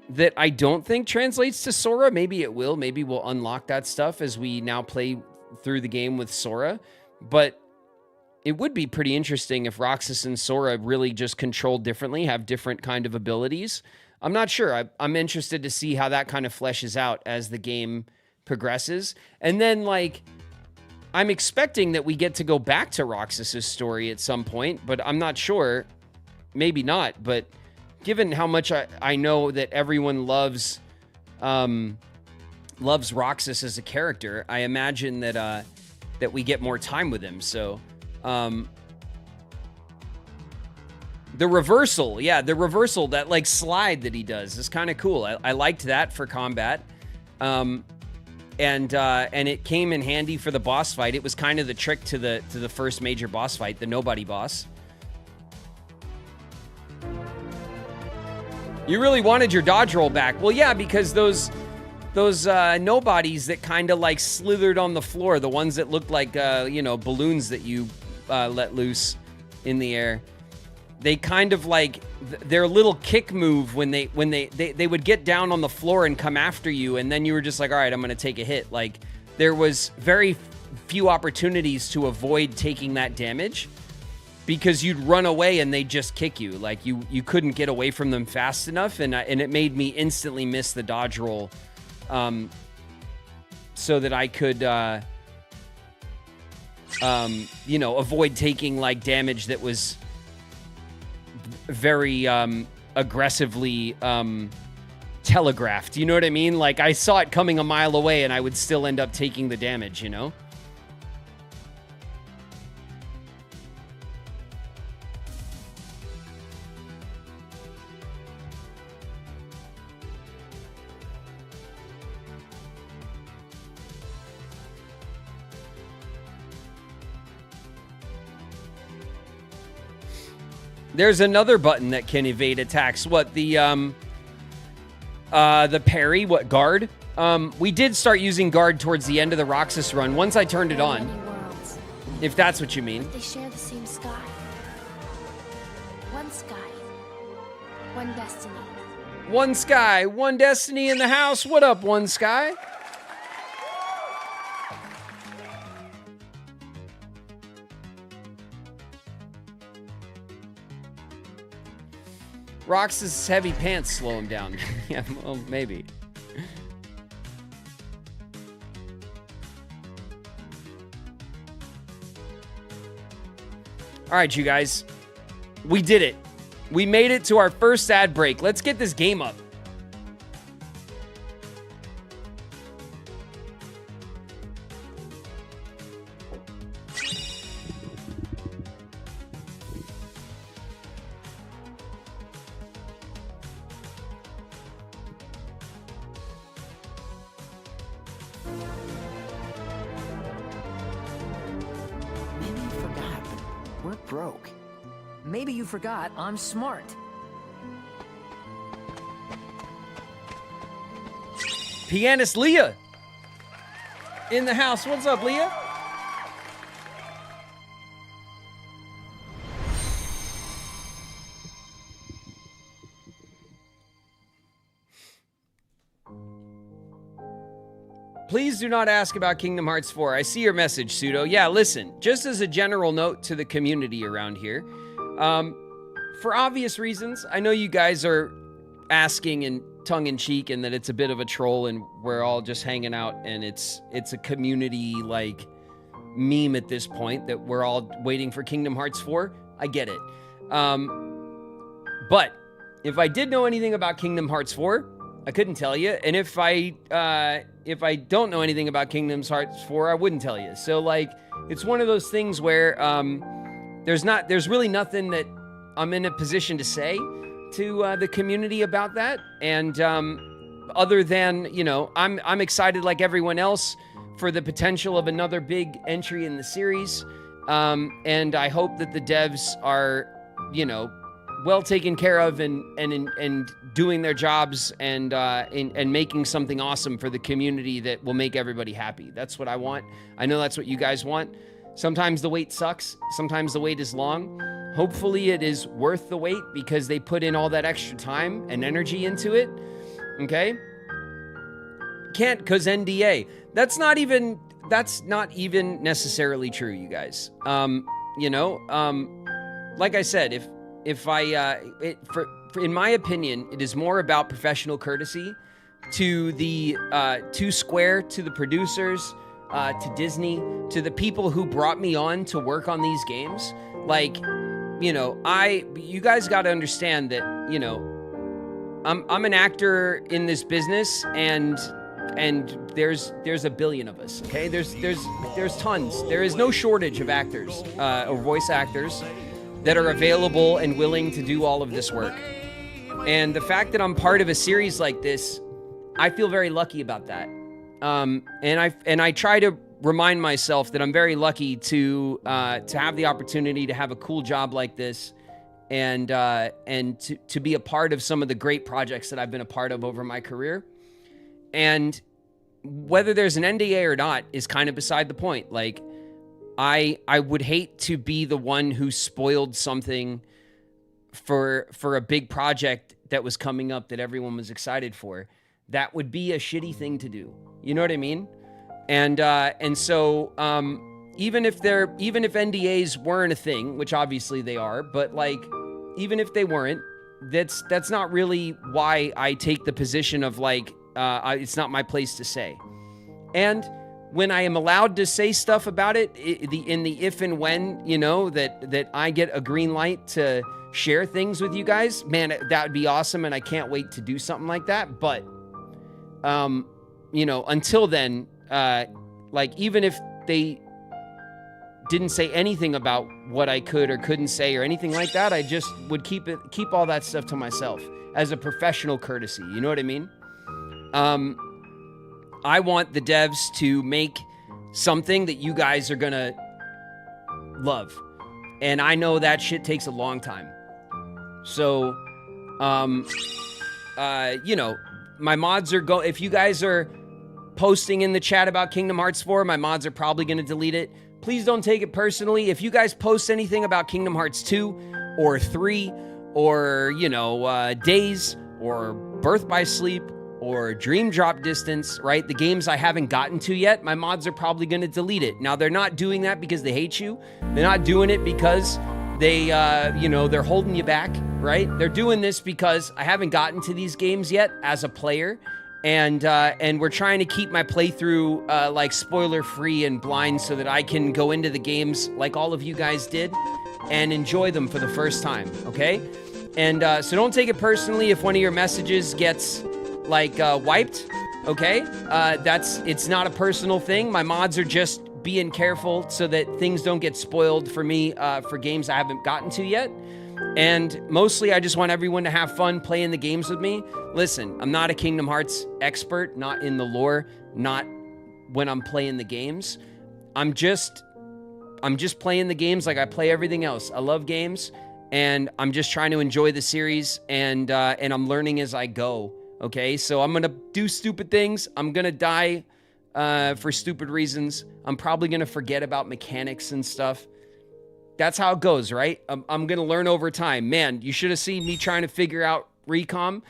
that I don't think translates to Sora. Maybe it will. Maybe we'll unlock that stuff as we now play through the game with Sora. But it would be pretty interesting if Roxas and Sora really just control differently, have different kind of abilities. I'm not sure. I'm interested to see how that kind of fleshes out as the game progresses. And then, like, I'm expecting that we get to go back to Roxas's story at some point, but I'm not sure. Maybe not, but given how much I know that everyone loves Roxas as a character, I imagine that we get more time with him. So the reversal, that like slide that he does is kind of cool. I liked that for combat. And it came in handy for the boss fight. It was kind of the trick to the first major boss fight, the nobody boss. You really wanted your dodge roll back. Well, yeah, because those nobodies that kind of like slithered on the floor, the ones that looked like balloons that you let loose in the air, they kind of like their little kick move when they would get down on the floor and come after you, and then you were just like, all right, I'm gonna take a hit. Like, there was very few opportunities to avoid taking that damage because you'd run away and they'd just kick you. Like, you couldn't get away from them fast enough, and it made me instantly miss the dodge roll, so that I could you know, avoid taking like damage that was very aggressively telegraphed. You know what I mean? Like, I saw it coming a mile away and I would still end up taking the damage, you know? There's another button that can evade attacks. What, the parry, what, guard? We did start using guard towards the end of the Roxas run, once I turned it on. If that's what you mean. They share the same sky. One sky, one destiny. One sky, one destiny in the house. What up, One Sky? Roxas' heavy pants slow him down. Yeah, well, maybe. All right, you guys. We did it. We made it to our first ad break. Let's get this game up. Broke. Maybe you forgot I'm smart. Pianist Leah in the house. What's up, Leah? Please do not ask about Kingdom Hearts 4. I see your message, Pseudo. Yeah, listen, just as a general note to the community around here, for obvious reasons, I know you guys are asking in tongue-in-cheek and that it's a bit of a troll and we're all just hanging out and it's a community, like, meme at this point that we're all waiting for Kingdom Hearts 4. I get it. But if I did know anything about Kingdom Hearts 4, I couldn't tell you. And if I don't know anything about Kingdom Hearts 4, I wouldn't tell you. So, like, it's one of those things where there's really nothing that I'm in a position to say to the community about that. And other than, you know, I'm excited like everyone else for the potential of another big entry in the series. And I hope that the devs are, you know, well taken care of and doing their jobs and making something awesome for the community that will make everybody happy. That's what I want. I know that's what you guys want. Sometimes the wait sucks. Sometimes the wait is long. Hopefully it is worth the wait because they put in all that extra time and energy into it. Okay? Can't because NDA. That's not even necessarily true, you guys. You know, like I said, in my opinion, it is more about professional courtesy to the to Square, to the producers, to Disney, to the people who brought me on to work on these games. Like, you know, you guys got to understand that, you know, I'm an actor in this business, and there's a billion of us. Okay, there's tons. There is no shortage of actors or voice actors that are available and willing to do all of this work. And the fact that I'm part of a series like this, I feel very lucky about that. And I try to remind myself that I'm very lucky to have the opportunity to have a cool job like this, and to be a part of some of the great projects that I've been a part of over my career. And whether there's an NDA or not is kind of beside the point. Like, I would hate to be the one who spoiled something for a big project that was coming up that everyone was excited for, that would be a shitty thing to do. You know what I mean? And so even if NDAs weren't a thing, which obviously they are, but like even if they weren't, that's not really why I take the position of like it's not my place to say. And when I am allowed to say stuff about it, in the if and when, you know, that I get a green light to share things with you guys, man, that would be awesome, and I can't wait to do something like that. But, you know, until then, like, even if they didn't say anything about what I could or couldn't say or anything like that, I just would keep all that stuff to myself as a professional courtesy. You know what I mean? I want the devs to make something that you guys are gonna love. And I know that shit takes a long time. So, you know, my mods are if you guys are posting in the chat about Kingdom Hearts 4, my mods are probably gonna delete it. Please don't take it personally. If you guys post anything about Kingdom Hearts 2 or 3 or, you know, Days or Birth by Sleep or Dream Drop Distance, right? The games I haven't gotten to yet, my mods are probably going to delete it. Now, they're not doing that because they hate you. They're not doing it because they, you know, they're holding you back, right? They're doing this because I haven't gotten to these games yet as a player. And we're trying to keep my playthrough, like, spoiler-free and blind so that I can go into the games like all of you guys did and enjoy them for the first time, okay? And so don't take it personally if one of your messages gets like wiped, okay? It's not a personal thing. My mods are just being careful so that things don't get spoiled for me for games I haven't gotten to yet. And mostly I just want everyone to have fun playing the games with me. Listen, I'm not a Kingdom Hearts expert, not in the lore, not when I'm playing the games. I'm just playing the games like I play everything else. I love games, and I'm just trying to enjoy the series, and I'm learning as I go. Okay, so I'm gonna do stupid things. I'm gonna die for stupid reasons. I'm probably gonna forget about mechanics and stuff. That's how it goes, right? I'm gonna learn over time. Man, you should have seen me trying to figure out Recom.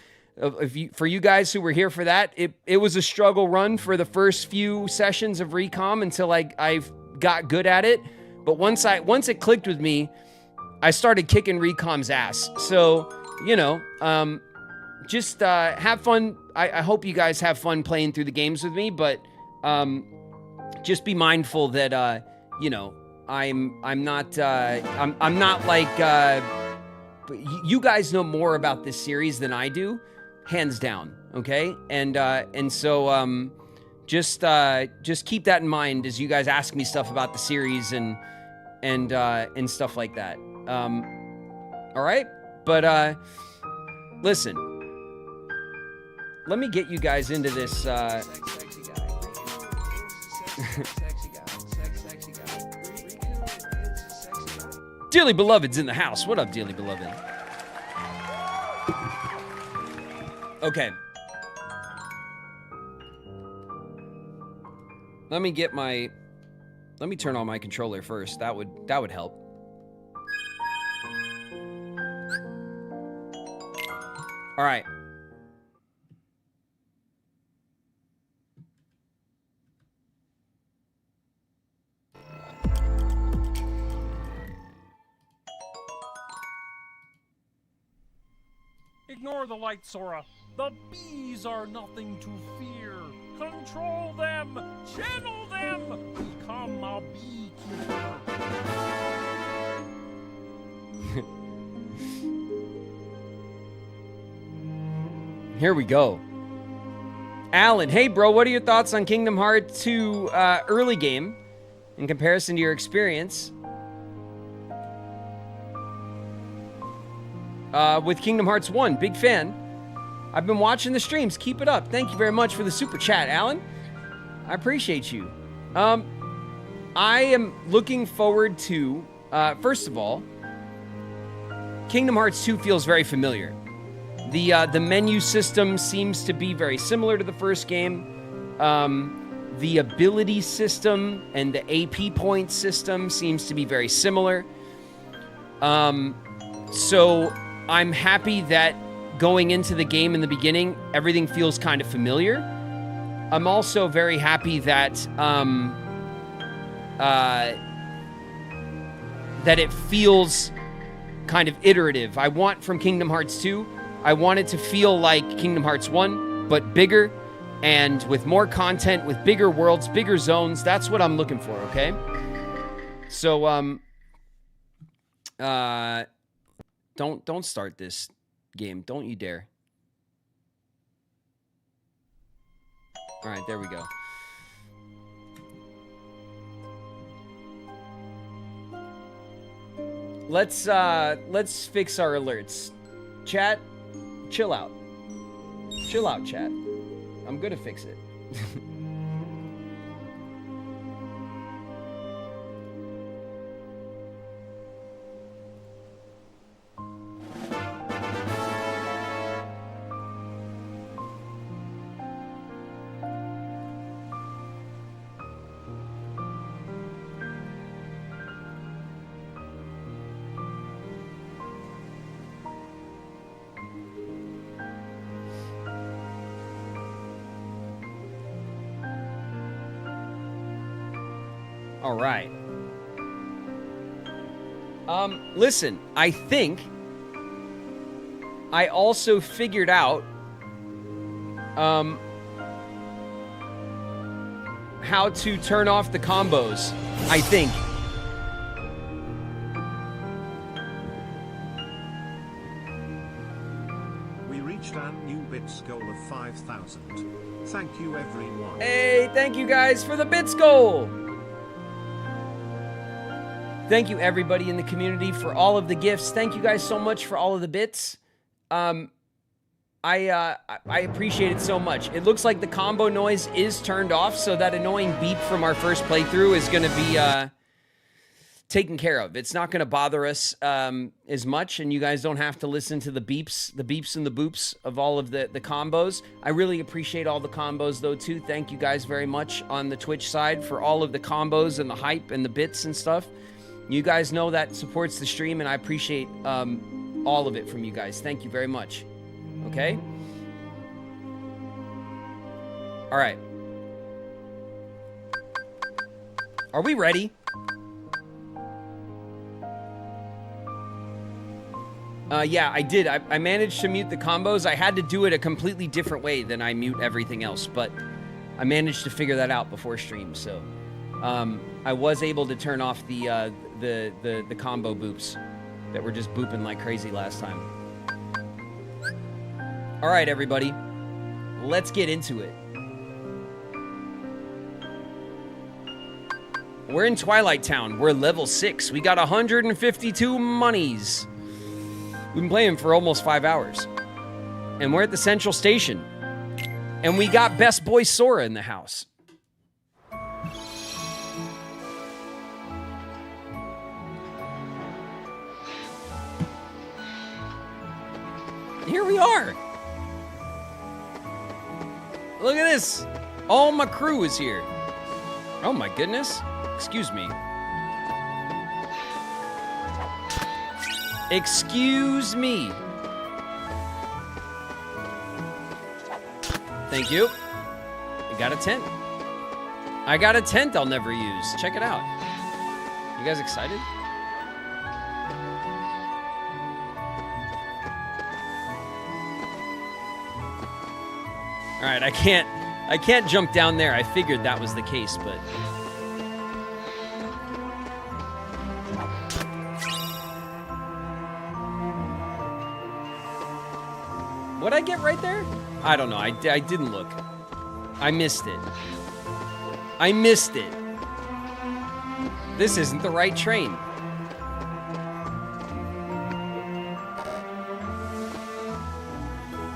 For you guys who were here for that, it was a struggle run for the first few sessions of Recom until I got good at it. But once it clicked with me, I started kicking Recom's ass. So, you know, just have fun. I hope you guys have fun playing through the games with me, but just be mindful that you know, I'm not like you guys know more about this series than I do, hands down, okay? And so just keep that in mind as you guys ask me stuff about the series and stuff like that. All right? But listen, let me get you guys into this Dearly Beloved's in the house. What up, Dearly Beloved? Okay. Let me turn on my controller first. That would help. All right. Ignore the light, Sora. The bees are nothing to fear. Control them! Channel them! Become a beekeeper. Here we go. Alan, hey bro, what are your thoughts on Kingdom Hearts 2 early game in comparison to your experience with Kingdom Hearts 1? Big fan. I've been watching the streams. Keep it up. Thank you very much for the super chat, Alan. I appreciate you. I am looking forward to, first of all, Kingdom Hearts 2 feels very familiar. The menu system seems to be very similar to the first game. The ability system and the AP point system seems to be very similar. So I'm happy that going into the game in the beginning, everything feels kind of familiar. I'm also very happy that that it feels kind of iterative. I want from Kingdom Hearts 2, I want it to feel like Kingdom Hearts 1, but bigger and with more content, with bigger worlds, bigger zones. That's what I'm looking for, okay? So, don't start this game. Don't you dare. All right, there we go. Let's fix our alerts. Chat, chill out. Chill out, chat. I'm gonna fix it. All right. Listen, I think I also figured out how to turn off the combos, I think. We reached our new bits goal of 5,000. Thank you, everyone. Hey, thank you guys for the bits goal. Thank you, everybody in the community, for all of the gifts. Thank you guys so much for all of the bits. I appreciate it so much. It looks like the combo noise is turned off, so that annoying beep from our first playthrough is going to be taken care of. It's not going to bother us as much, and you guys don't have to listen to the beeps and the boops of all of the combos. I really appreciate all the combos, though, too. Thank you guys very much on the Twitch side for all of the combos and the hype and the bits and stuff. You guys know that supports the stream, and I appreciate all of it from you guys. Thank you very much. Okay? All right. Are we ready? Yeah, I did. I managed to mute the combos. I had to do it a completely different way than I mute everything else, but I managed to figure that out before stream, so I was able to turn off the combo boops that were just booping like crazy last time. All right, everybody, let's get into it. We're in Twilight Town. We're level 6. We got 152 monies. We've been playing for almost 5 hours. And we're at the Central Station. And we got Best Boy Sora in the house. Here we are. Look at this. All my crew is here. Oh my goodness. Excuse me. Excuse me. Thank you. I got a tent. I got a tent I'll never use. Check it out. You guys excited? All right, I can't jump down there. I figured that was the case, but what'd I get right there? I don't know. I didn't look. I missed it. I missed it. This isn't the right train.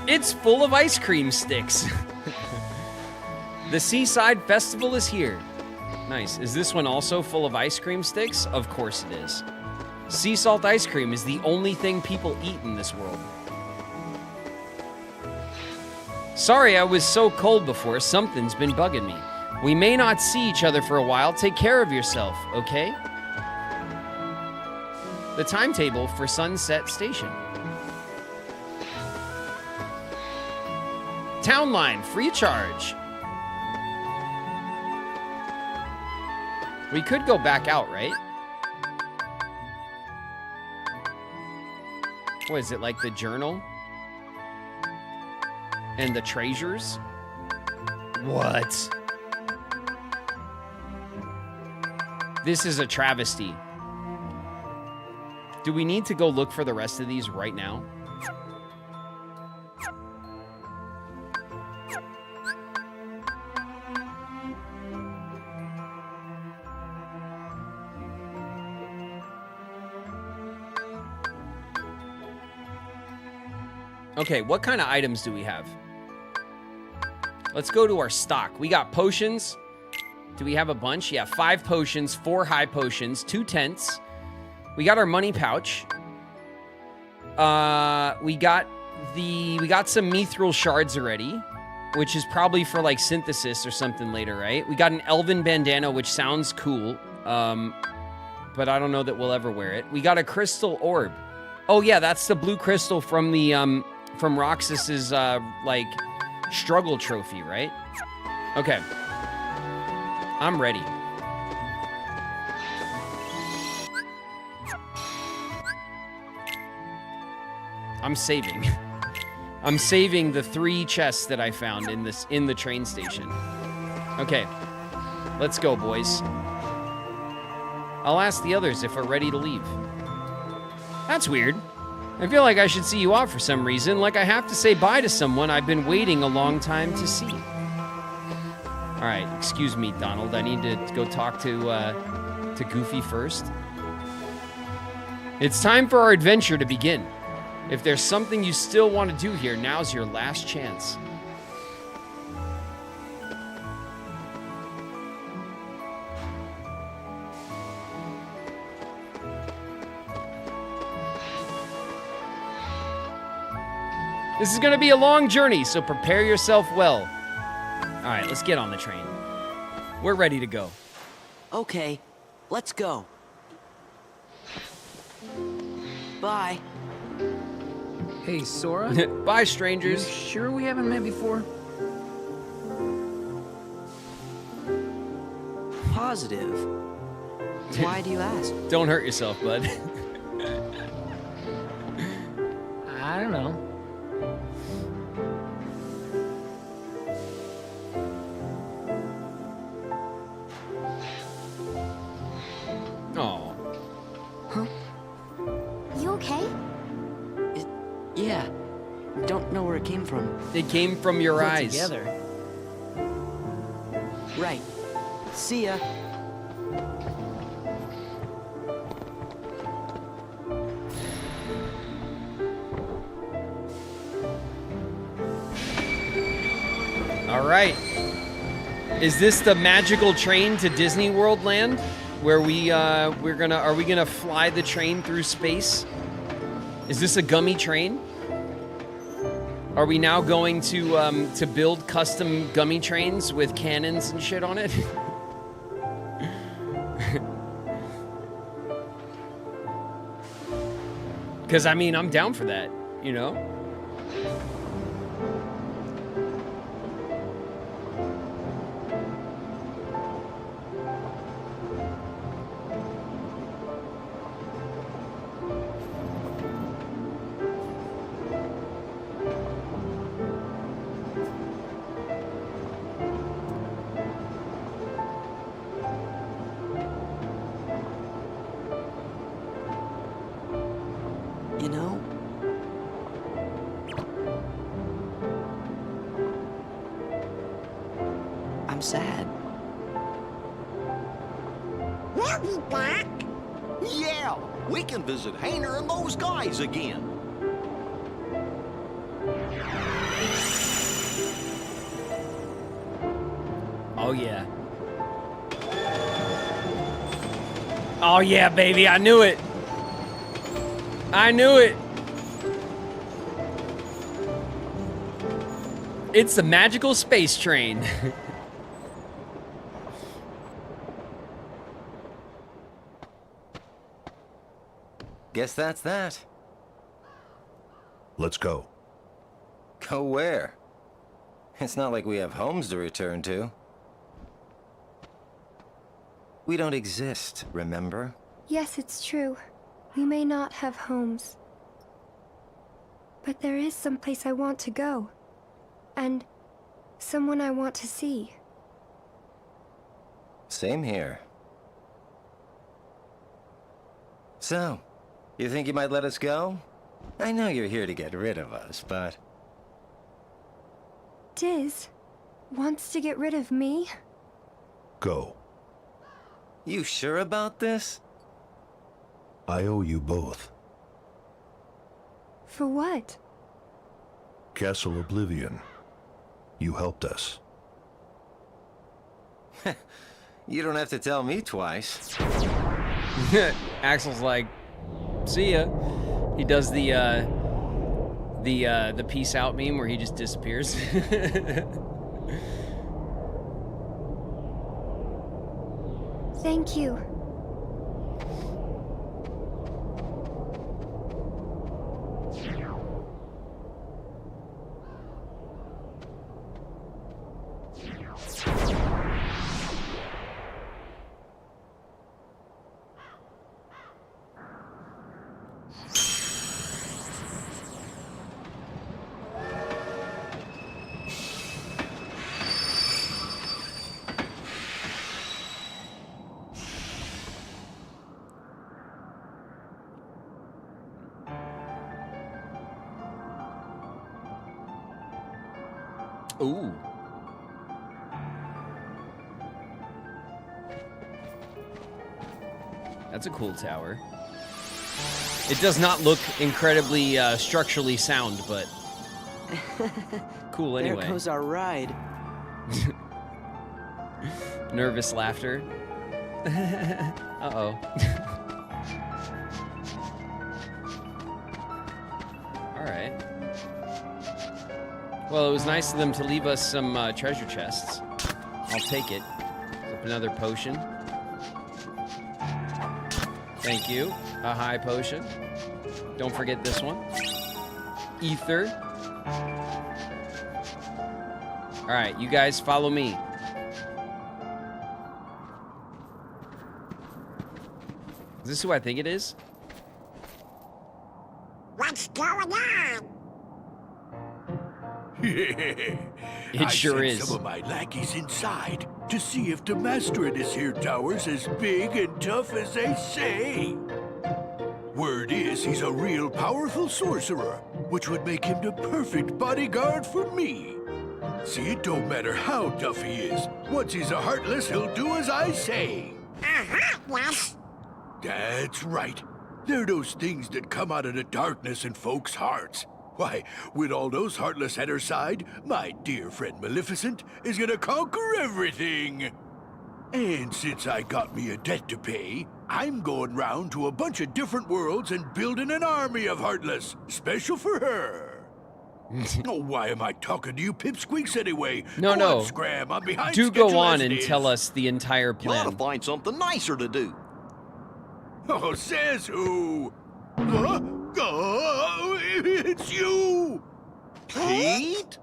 It's full of ice cream sticks. The Seaside Festival is here. Nice. Is this one also full of ice cream sticks? Of course it is. Sea salt ice cream is the only thing people eat in this world. Sorry I was so cold before. Something's been bugging me. We may not see each other for a while. Take care of yourself, okay? The timetable for Sunset Station. Town line, free charge. We could go back out, right? What is it, like the journal? And the treasures? What? This is a travesty. Do we need to go look for the rest of these right now? Okay, what kind of items do we have? Let's go to our stock. We got potions. Do we have a bunch? Yeah, 5 potions, 4 high potions, 2 tents. We got our money pouch. We got some mithril shards already, which is probably for like synthesis or something later, right? We got an elven bandana, which sounds cool, but I don't know that we'll ever wear it. We got a crystal orb. Oh yeah, that's the blue crystal from the from Roxas's like struggle trophy, right? Okay, I'm ready. I'm saving. I'm saving the 3 chests that I found in the train station. Okay, let's go, boys. I'll ask the others if we're ready to leave. That's weird. I feel like I should see you off for some reason, like I have to say bye to someone I've been waiting a long time to see. All right, excuse me, Donald. I need to go talk to Goofy first. It's time for our adventure to begin. If there's something you still want to do here, now's your last chance. This is going to be a long journey, so prepare yourself well. All right, let's get on the train. We're ready to go. Okay, let's go. Bye. Hey, Sora. Bye, strangers. You sure we haven't met before? Positive. Why do you ask? Don't hurt yourself, bud. I don't know. Oh. Huh? You okay? Yeah. Don't know where it came from. It came from your eyes. Together. Right. See ya. All right. Is this the magical train to Disney World Land, where are we gonna fly the train through space? Is this a gummy train? Are we now going to build custom gummy trains with cannons and shit on it? Because I mean, I'm down for that, you know? You know? I'm sad. We'll be back. Yeah, we can visit Hayner and those guys again. Oh yeah. Oh yeah, baby, I knew it. I knew it. It's the magical space train. Guess that's that. Let's go. Go where? It's not like we have homes to return to. We don't exist, remember? Yes, it's true. We may not have homes. But there is some place I want to go. And someone I want to see. Same here. So, you think you might let us go? I know you're here to get rid of us, but... Diz wants to get rid of me? Go. You sure about this? I owe you both. For what? Castle Oblivion. You helped us. You don't have to tell me twice. Axel's like, see ya. He does the peace out meme where he just disappears. Thank you. Ooh. That's a cool tower. It does not look incredibly structurally sound, but cool anyway. There goes our ride. Nervous laughter. Uh-oh. All right. Well, it was nice of them to leave us some treasure chests. I'll take it. Another potion. Thank you. A high potion. Don't forget this one. Ether. All right, you guys follow me. Is this who I think it is? What's going on? It sure is. Some of my lackeys inside to see if the master in this here tower's as big and tough as they say. Word is he's a real powerful sorcerer, which would make him the perfect bodyguard for me. See, it don't matter how tough he is. Once he's a heartless, he'll do as I say. Heartless? That's right. They're those things that come out of the darkness in folks' hearts. Why, with all those heartless at her side, my dear friend Maleficent is gonna conquer everything. And since I got me a debt to pay, I'm going round to a bunch of different worlds and building an army of heartless, special for her. Oh, why am I talking to you pipsqueaks anyway? No, Go no. on, Scram, I'm behind Do go schedule on as it and is. tell us the entire You ought plan. to find something nicer to do. Oh, says who? Huh? Oh, it's you! Pete?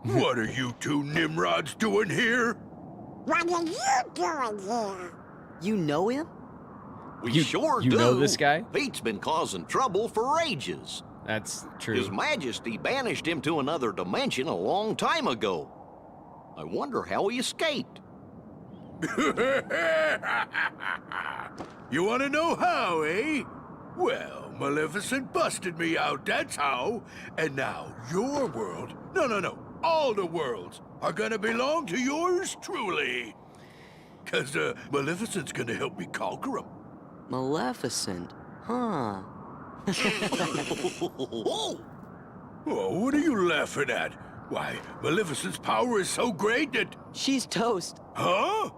What are you two Nimrods doing here? What are you doing here? You know him? We You- sure you do. know this guy? Pete's been causing trouble for ages. That's true. His Majesty banished him to another dimension a long time ago. I wonder how he escaped. You want to know how, eh? Well, Maleficent busted me out, that's how. And now your world, no, all the worlds are gonna belong to yours truly. 'Cause Maleficent's gonna help me conquer them. Maleficent, huh? Oh, what are you laughing at? Why, Maleficent's power is so great that... She's toast. Huh?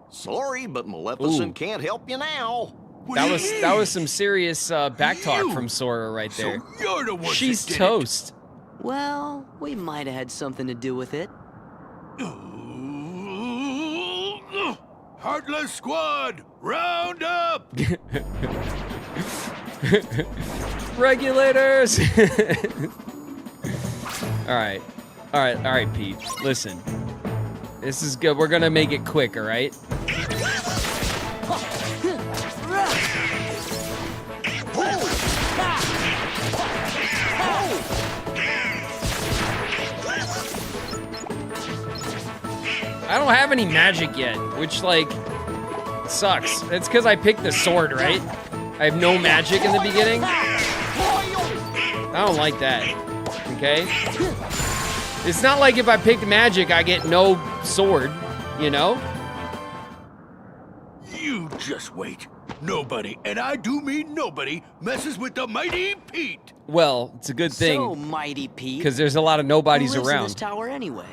Sorry, but Maleficent Ooh. can't help you now. That was some serious back talk from Sora right there. So you're the one She's that did toast. Well, we might have had something to do with it. Heartless Squad, round up! Regulators! Alright. All right, Pete. Listen. This is good. We're going to make it quick, all right? I don't have any magic yet, which, like, sucks. It's because I picked the sword, right? I have no magic in the beginning. I don't like that, okay? It's not like if I picked magic, I get no sword, you know? You just wait. Nobody, and I do mean nobody, messes with the mighty Pete. Well, it's a good thing. So, mighty Pete. Because there's a lot of nobodies Who lives around. in this tower anyway?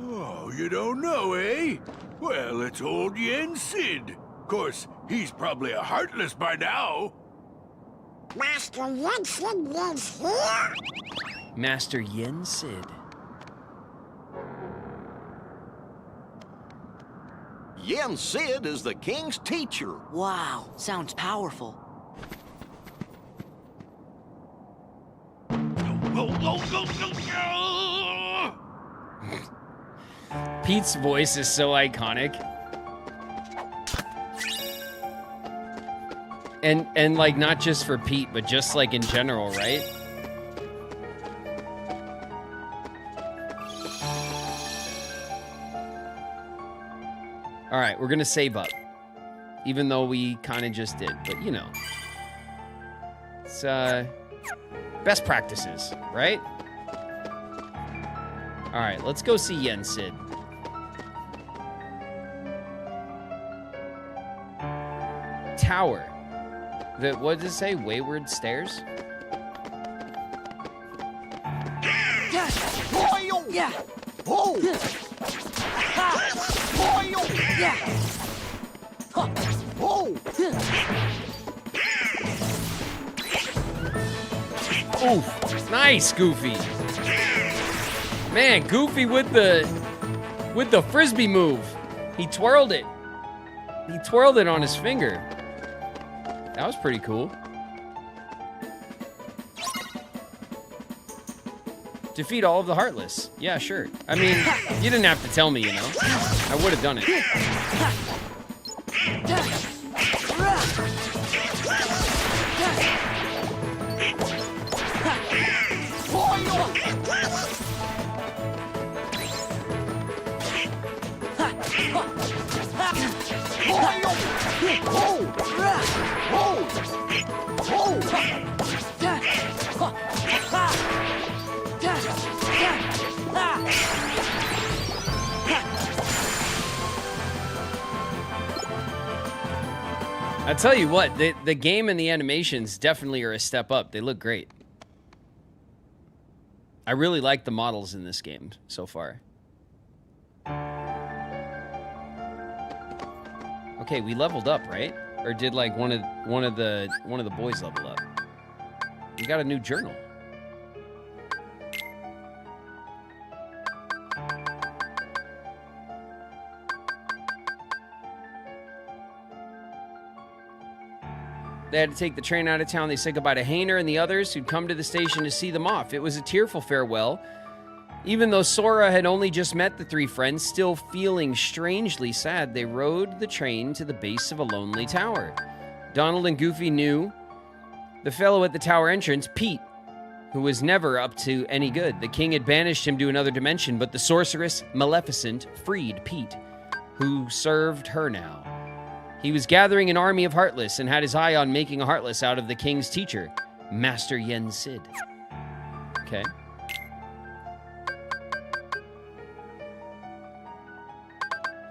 Oh, you don't know, eh? Well, it's old Yen Sid. Of course, he's probably a heartless by now. Master Yen Sid lives here? Master Yen Sid. Yen Sid is the king's teacher. Wow, sounds powerful. Pete's voice is so iconic. And like not just for Pete, but just like in general, right? All right, we're gonna save up. Even though we kind of just did, but you know. It's best practices, right? All right, let's go see Yen Sid. Tower. What does it say? Wayward Stairs? Yeah. Yeah. Oh. Yeah. Whoa! Oof. Nice, Goofy. Man, Goofy with the frisbee move. He twirled it. He twirled it on his finger. That was pretty cool. Defeat all of the Heartless. Yeah, sure. I mean, you didn't have to tell me, you know. I would have done it. I tell you what, the game and the animations definitely are a step up. They look great. I really like the models in this game so far. Okay, we leveled up, right? Or did like one of the boys level up? We got a new journal. They had to take the train out of town. They said goodbye to Hayner and the others who'd come to the station to see them off. It was a tearful farewell. Even though Sora had only just met the three friends, still feeling strangely sad, they rode the train to the base of a lonely tower. Donald and Goofy knew the fellow at the tower entrance, Pete, who was never up to any good. The king had banished him to another dimension, but the sorceress Maleficent freed Pete, who served her now. He was gathering an army of Heartless and had his eye on making a Heartless out of the king's teacher, Master Yen Sid. Okay.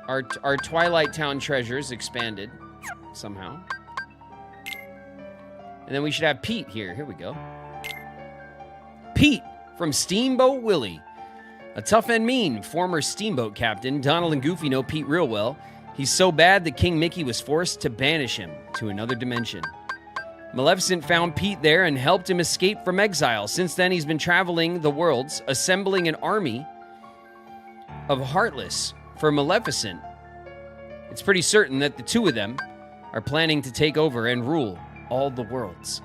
Our Twilight Town treasures expanded somehow. And then we should have Pete here. Here we go. Pete from Steamboat Willie. A tough and mean former steamboat captain. Donald and Goofy know Pete real well. He's so bad that King Mickey was forced to banish him to another dimension. Maleficent found Pete there and helped him escape from exile. Since then, he's been traveling the worlds, assembling an army of Heartless for Maleficent. It's pretty certain that the two of them are planning to take over and rule all the worlds.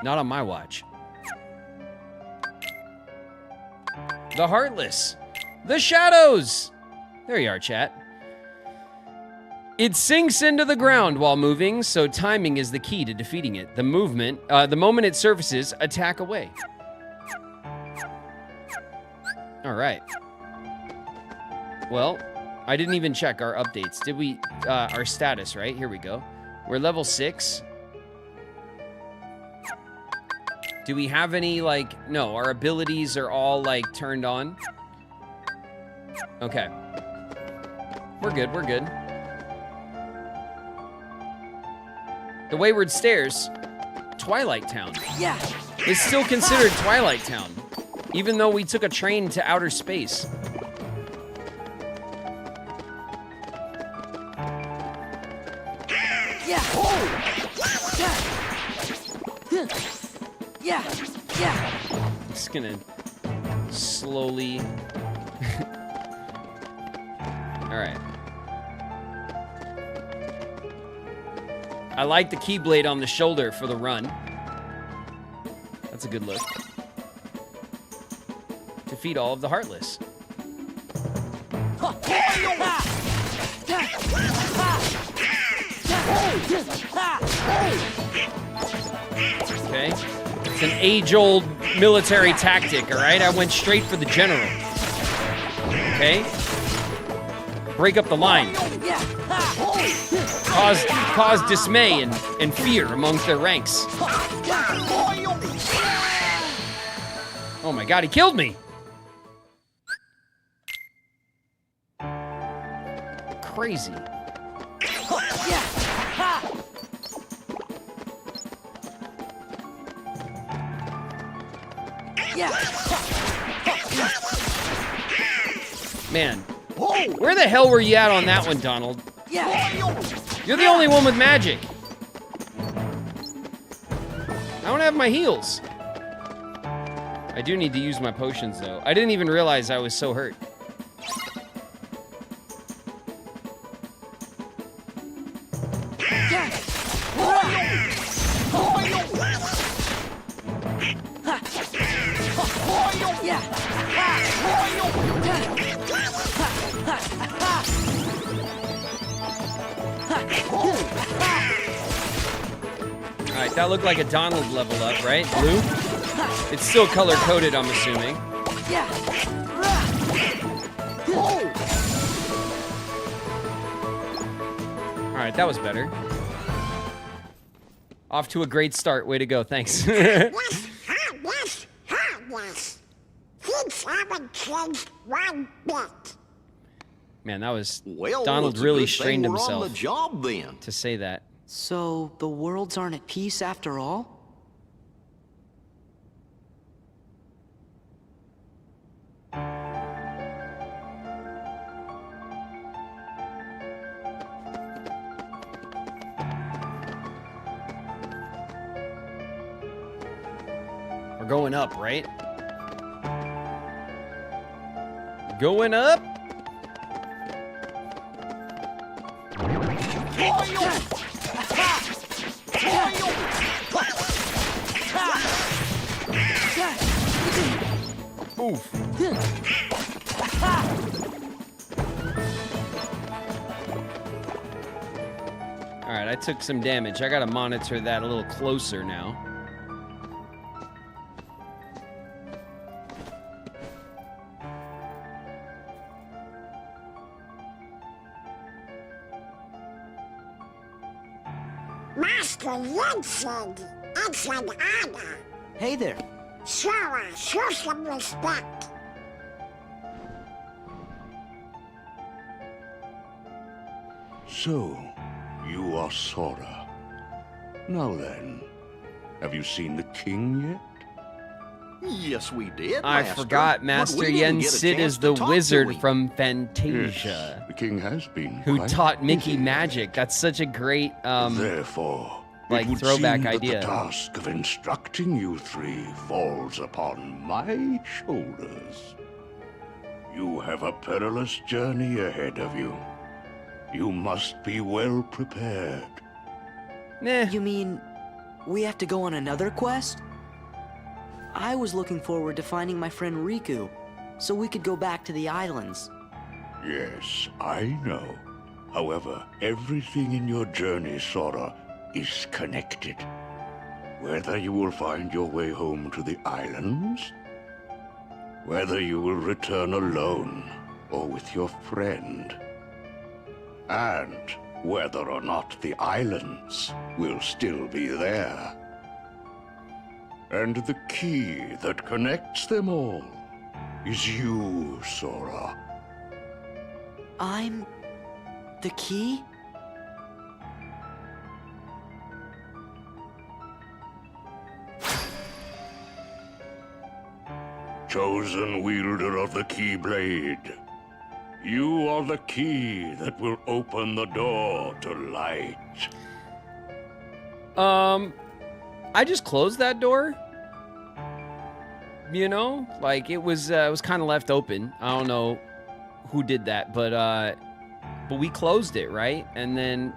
Not on my watch. The Heartless. The Shadows. There you are, chat. It sinks into the ground while moving, so timing is the key to defeating it. The moment it surfaces, attack away. All right. Well, I didn't even check our updates. Did we, our status, right? Here we go. We're level 6. Do we have any, like, no, our abilities are all, like, turned on. Okay. We're good, we're good. The Wayward Stairs, Twilight Town. Yeah. Is still considered Twilight Town, even though we took a train to outer space. Yeah. Yeah. Yeah. Just gonna slowly. All right. I like the Keyblade on the shoulder for the run. That's a good look. Defeat all of the Heartless. Okay. It's an age-old military tactic, all right? I went straight for the general. Okay? Break up the line. Cause dismay and fear amongst their ranks. Oh my god, he killed me! Crazy. Man, where the hell were you at on that one, Donald? You're the only one with magic. I don't have my heals. I do need to use my potions, though. I didn't even realize I was so hurt. Alright, that looked like a Donald level up, right? Blue? It's still color-coded, I'm assuming. Alright, that was better. Off to a great start. Way to go, thanks. Things haven't changed one bit. Man, that was... Well, Donald it's a really good strained thing we're himself on the job, then. to say that. So, the worlds aren't at peace after all? We're going up, right? Going up? Oof. Alright, I took some damage. I gotta monitor that a little closer now. Master Vincent, it's an honor. Hey there. Sora, show some respect. So, you are Sora. Now then, have you seen the king yet? Yes, we did, I Master. forgot But Master we didn't Yen get a Sid chance is to the talk to wizard him. from Fantasia. Yes, the king has been Who quite taught Mickey busy. magic. That's such a great, Therefore, like, it would throwback seem idea. that the task of instructing you three falls upon my shoulders. You have a perilous journey ahead of you. You must be well prepared. Nah. You mean we have to go on another quest? I was looking forward to finding my friend Riku. so we could go back to the islands. Yes, I know. However, everything in your journey, Sora, is connected. Whether you will find your way home to the islands, whether you will return alone or with your friend, and whether or not the islands will still be there. And the key that connects them all is you, Sora. I'm the key? Chosen wielder of the Keyblade, you are the key that will open the door to light. I just closed that door. You know, like it was kind of left open. I don't know who did that, but we closed it, right? And then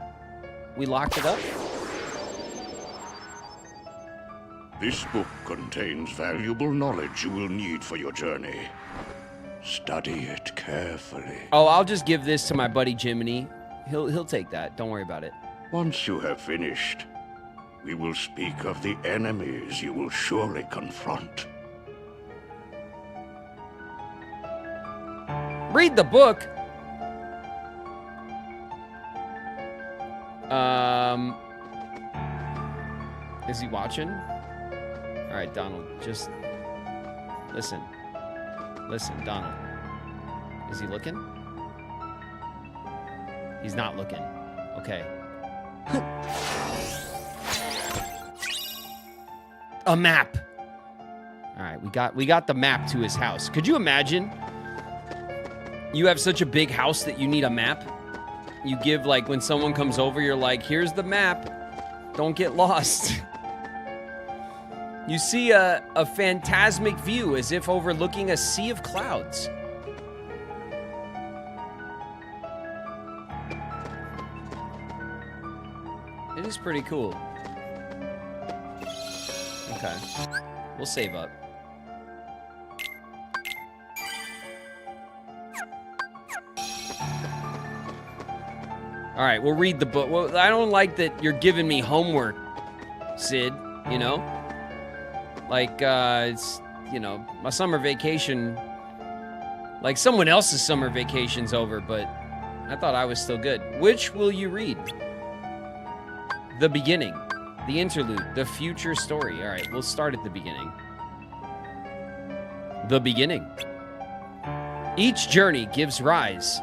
we locked it up. This book contains valuable knowledge you will need for your journey. Study it carefully. Oh, I'll just give this to my buddy Jiminy. He'll take that. Don't worry about it. Once you have finished, we will speak of the enemies you will surely confront. Read the book. Is he watching? All right, Donald, just listen. Listen, Donald. Is he looking? He's not looking. Okay. A map. All right, we got the map to his house. Could you imagine? You have such a big house that you need a map. You give, like, when someone comes over, you're like, here's the map. Don't get lost. You see a phantasmic view as if overlooking a sea of clouds. It is pretty cool. Okay. We'll save up. All right, we'll read the book. Well, I don't like that you're giving me homework, Sid, you know? Like, it's, you know, my summer vacation, like someone else's summer vacation's over, but I thought I was still good. Which will you read? The beginning, the interlude, the future story. All right, we'll start at the beginning. The beginning. Each journey gives rise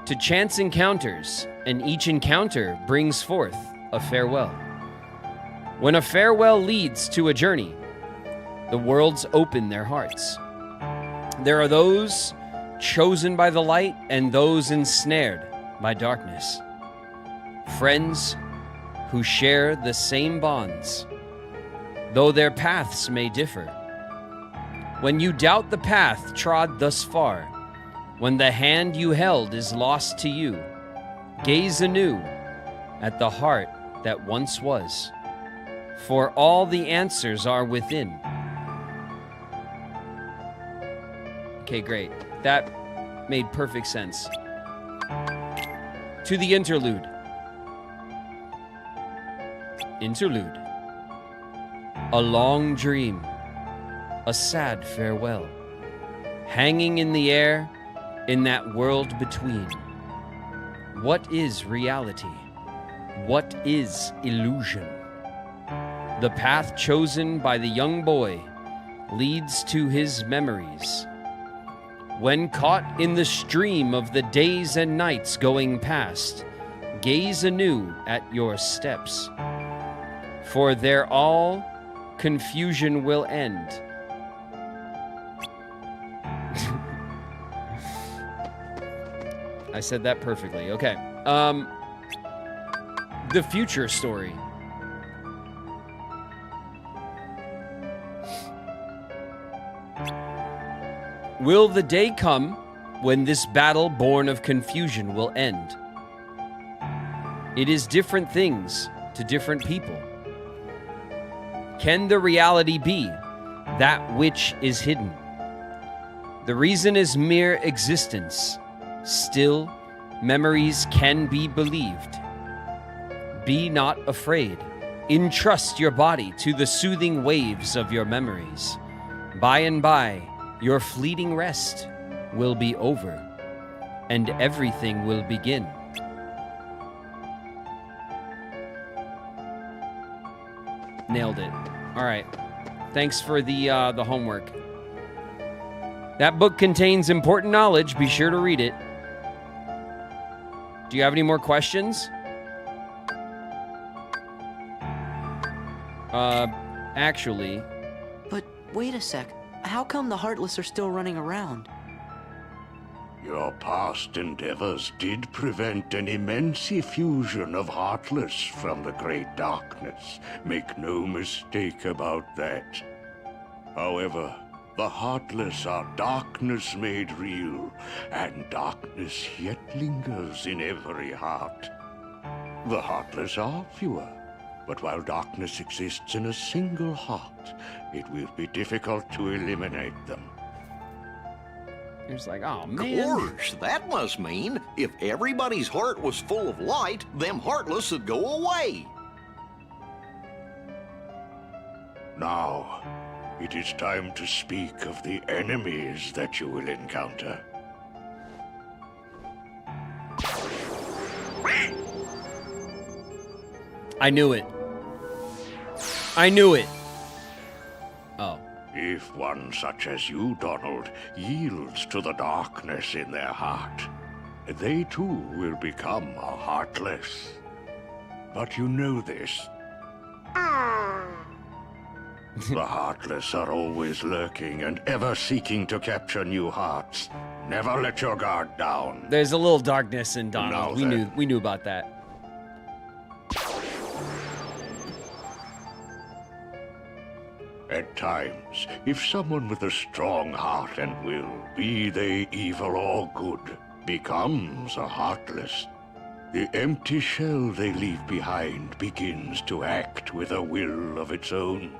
to chance encounters, and each encounter brings forth a farewell. When a farewell leads to a journey, the worlds open their hearts. There are those chosen by the light and those ensnared by darkness. Friends who share the same bonds, though their paths may differ. When you doubt the path trod thus far, when the hand you held is lost to you, gaze anew at the heart that once was, for all the answers are within. Okay, great. That made perfect sense. To the interlude. Interlude. A long dream. A sad farewell. Hanging in the air, in that world between. What is reality? What is illusion? The path chosen by the young boy leads to his memories. When caught in the stream of the days and nights going past, gaze anew at your steps. For there all confusion will end. I said that perfectly. Okay. The future story. Will the day come when this battle born of confusion will end? It is different things to different people. Can the reality be that which is hidden? The reason is mere existence. Still, memories can be believed. Be not afraid. Entrust your body to the soothing waves of your memories. By and by, your fleeting rest will be over, and everything will begin. Nailed it. All right. Thanks for the homework. That book contains important knowledge. Be sure to read it. Do you have any more questions? Actually... But wait a sec. How come the Heartless are still running around? Your past endeavors did prevent an immense effusion of Heartless from the Great Darkness. Make no mistake about that. However, the Heartless are darkness made real, and darkness yet lingers in every heart. The Heartless are fewer, but while darkness exists in a single heart, it will be difficult to eliminate them. It's like, oh man. Of course, that must mean if everybody's heart was full of light, them Heartless would go away. Now, it is time to speak of the enemies that you will encounter. I knew it. I knew it. Oh. If one such as you, Donald, yields to the darkness in their heart, they too will become a Heartless. But you know this. The Heartless are always lurking and ever seeking to capture new hearts. Never let your guard down. There's a little darkness in Donald. Now We knew about that. At times, if someone with a strong heart and will, be they evil or good, becomes a Heartless, the empty shell they leave behind begins to act with a will of its own.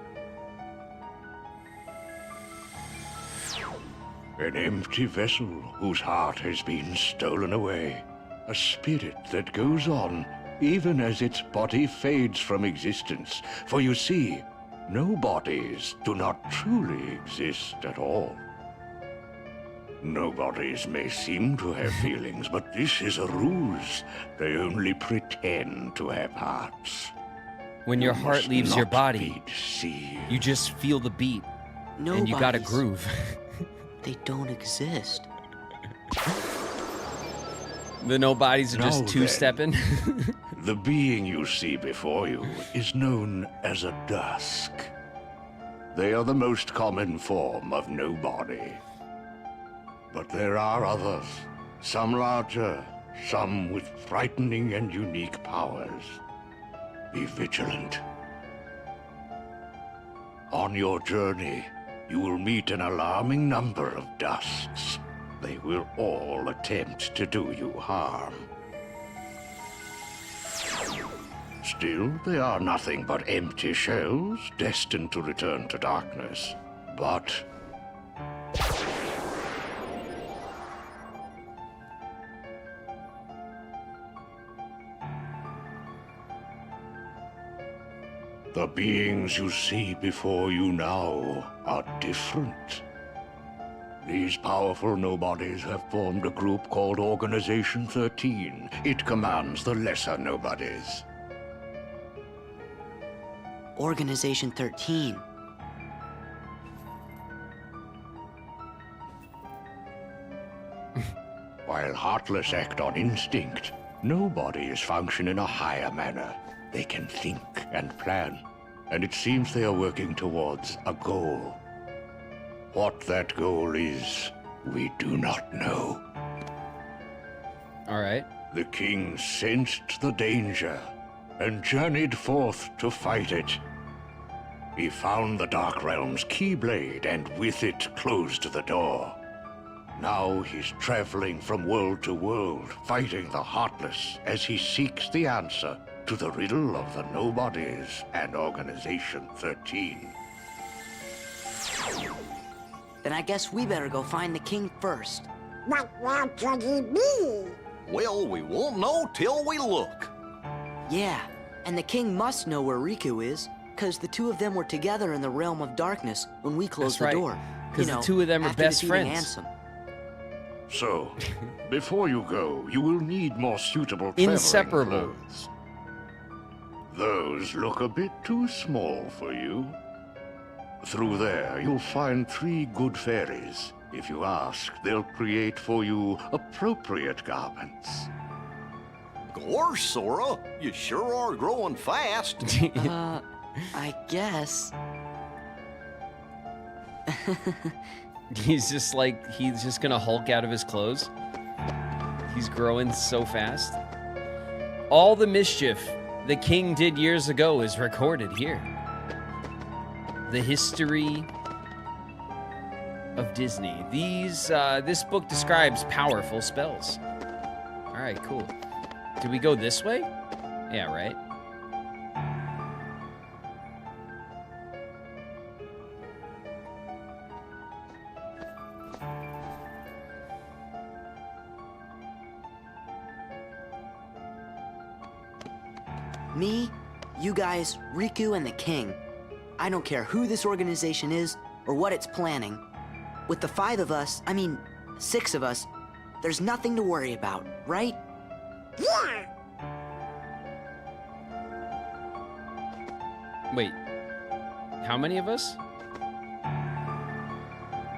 An empty vessel whose heart has been stolen away. A spirit that goes on even as its body fades from existence. For you see, no bodies do not truly exist at all. Nobodies may seem to have feelings, but this is a ruse. They only pretend to have hearts. When your heart leaves your body, be deceived. you just feel the beat, and you gotta groove. They don't exist. The nobodies are just Now two-stepping. The being you see before you is known as a dusk. They are the most common form of nobody. But there are others, some larger, some with frightening and unique powers. Be vigilant. On your journey, you will meet an alarming number of dusks. They will all attempt to do you harm. Still, they are nothing but empty shells, destined to return to darkness. But the beings you see before you now are different. These powerful nobodies have formed a group called Organization 13. It commands the lesser nobodies. Organization 13. While Heartless act on instinct, nobodies function in a higher manner. They can think and plan, and it seems they are working towards a goal. What that goal is, we do not know. All right. The king sensed the danger and journeyed forth to fight it. He found the Dark Realm's Keyblade and with it closed the door. Now he's traveling from world to world, fighting the Heartless as he seeks the answer to the riddle of the Nobodies and Organization 13. Then I guess we better go find the king first. But where could he be? Well, we won't know till we look. Yeah, and the king must know where Riku is, because the two of them were together in the realm of darkness when we closed That's the right, door. because the two of them are after best defeating friends. Ansem. So, before you go, you will need more suitable traveling Inseparable. clothes. Those look a bit too small for you. Through there, you'll find 3 good fairies. If you ask, they'll create for you appropriate garments. Gorge, Sora, you sure are growing fast. I guess. He's just gonna Hulk out of his clothes. He's growing so fast. All the mischief the king did years ago is recorded here. The history of Disney. This book describes powerful spells. All right, cool. Do we go this way? Yeah, right. Me, you guys, Riku, and the king. I don't care who this organization is or what it's planning. With the 5 of us, 6 of us, there's nothing to worry about, right? Yeah. Wait, how many of us?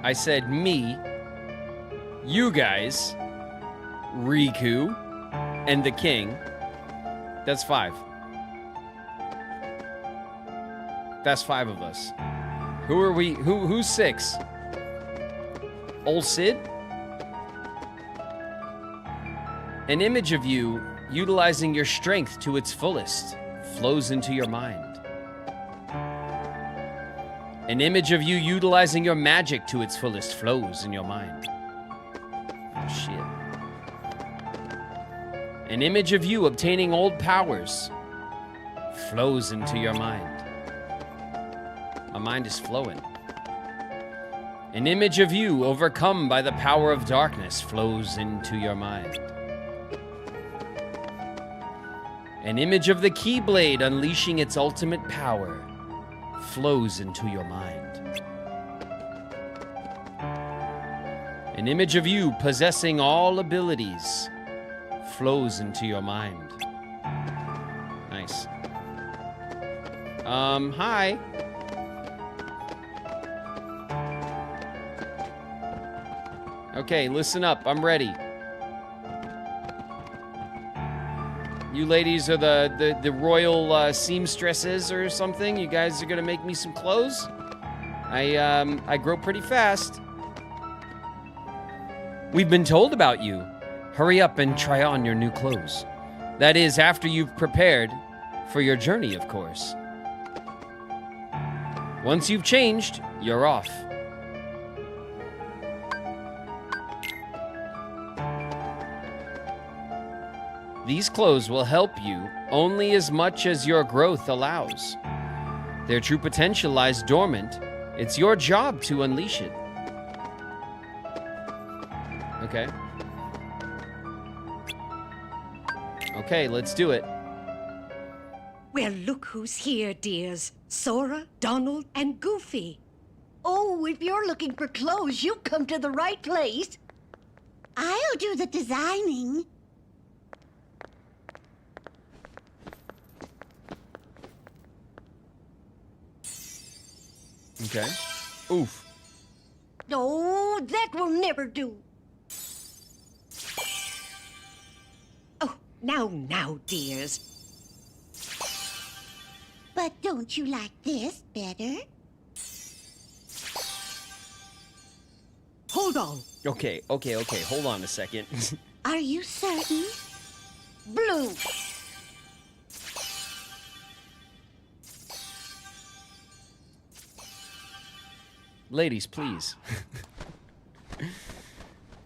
I said me, you guys, Riku, and the king. That's 5. That's 5 of us. Who are we? Who's 6? Old Sid? An image of you utilizing your strength to its fullest flows into your mind. An image of you utilizing your magic to its fullest flows in your mind. Oh, shit. An image of you obtaining old powers flows into your mind. My mind is flowing. An image of you overcome by the power of darkness flows into your mind. An image of the Keyblade unleashing its ultimate power flows into your mind. An image of you possessing all abilities flows into your mind. Nice. Hi. Okay, listen up. I'm ready. You ladies are the royal seamstresses or something. You guys are gonna make me some clothes. I grow pretty fast. We've been told about you. Hurry up and try on your new clothes. That is, after you've prepared for your journey, of course. Once you've changed, you're off. These clothes will help you only as much as your growth allows. Their true potential lies dormant. It's your job to unleash it. Okay. Okay, let's do it. Well, look who's here, dears. Sora, Donald, and Goofy. Oh, if you're looking for clothes, you've come to the right place. I'll do the designing. Okay. Oof. Oh, that will never do. Oh, now, dears. But don't you like this better? Hold on. Okay. Hold on a second. Are you certain? Blue. Ladies, please.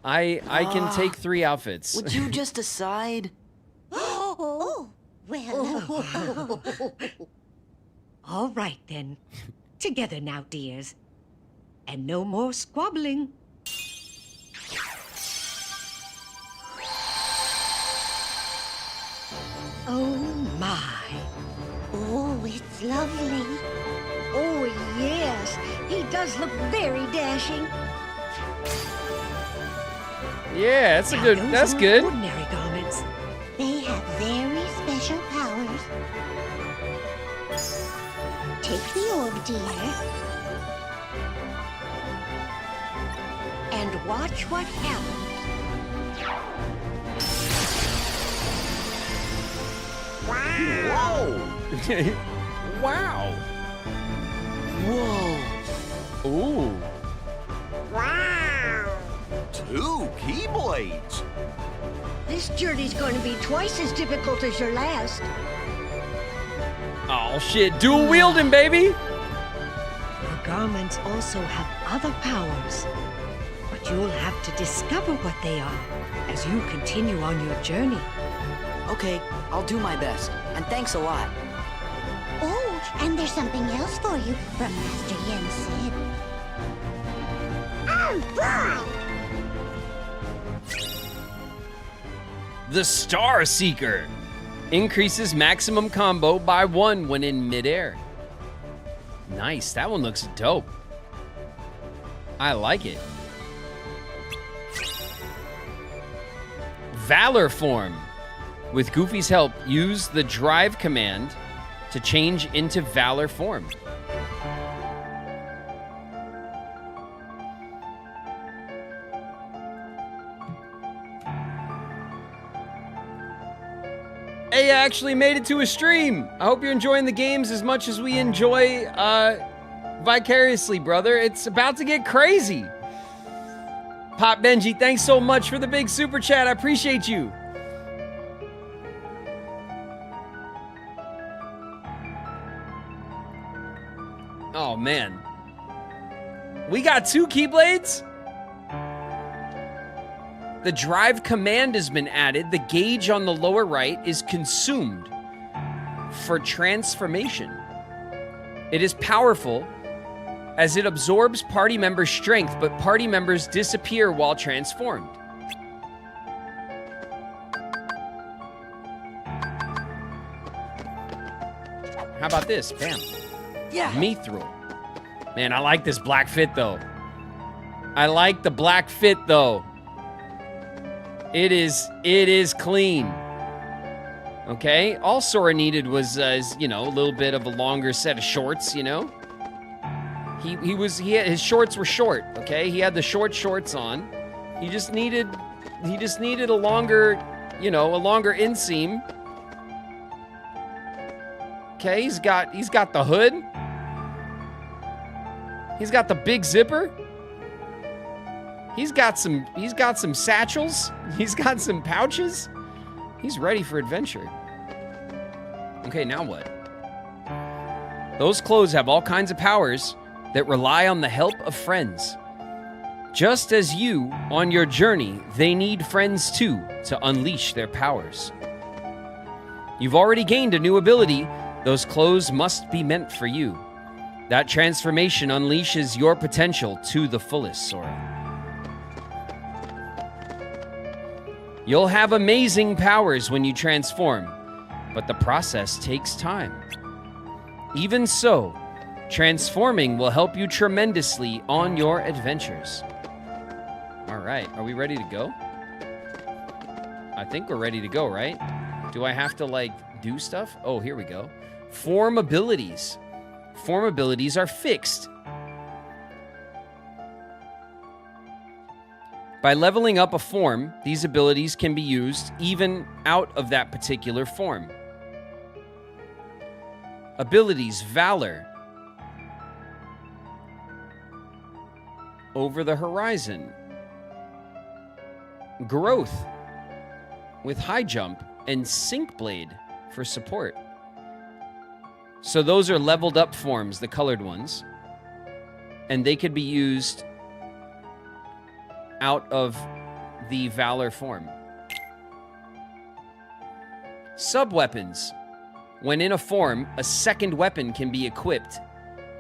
I can take 3 outfits. Would you just decide? Oh, well. All right, then. Together now, dears. And no more squabbling. Oh my. Oh, it's lovely. Oh yes, he does look very dashing. Yeah, that's a good. Now, those That's aren't good. Ordinary garments. They have very special powers. Take the orb, dear. And watch what happens. Whoa! Wow. Whoa! Ooh. Wow! 2 Keyblades! This journey's going to be twice as difficult as your last. Oh shit! Dual wielding, baby. Your garments also have other powers, but you'll have to discover what they are as you continue on your journey. Okay, I'll do my best. And thanks a lot. Oh, and there's something else for you from Master Yensid. Oh, boy! The Star Seeker increases maximum combo by 1 when in midair. Nice, that one looks dope. I like it. Valor form. With Goofy's help, use the drive command to change into Valor form. Hey, I actually made it to a stream. I hope you're enjoying the games as much as we enjoy vicariously, brother. It's about to get crazy. Pop Benji, thanks so much for the big super chat. I appreciate you. Oh, man. We got 2 Keyblades? The drive command has been added. The gauge on the lower right is consumed for transformation. It is powerful as it absorbs party members' strength, but party members disappear while transformed. How about this? Bam. Yeah. Mithril. Man, I like this black fit, though. I like the black fit, though. It is clean. Okay? All Sora needed was, you know, a little bit of a longer set of shorts, you know? His shorts were short, okay? He had the short shorts on. He just needed a longer, you know, a longer inseam. Okay, he's got the hood. He's got the big zipper. He's got some satchels. He's got some pouches. He's ready for adventure. Okay, now what? Those clothes have all kinds of powers that rely on the help of friends. Just as you, on your journey, they need friends too to unleash their powers. You've already gained a new ability. Those clothes must be meant for you. That transformation unleashes your potential to the fullest, Sora. You'll have amazing powers when you transform, but the process takes time. Even so, transforming will help you tremendously on your adventures. All right, are we ready to go? I think we're ready to go, right? Do I have to, like, do stuff? Oh, here we go. Form abilities. Form abilities are fixed. By leveling up a form, these abilities can be used even out of that particular form. Abilities: Valor. Over the horizon. Growth with high jump and Sync Blade for support. So those are leveled up forms, the colored ones. And they could be used out of the Valor form. Sub-weapons. When in a form, a second weapon can be equipped.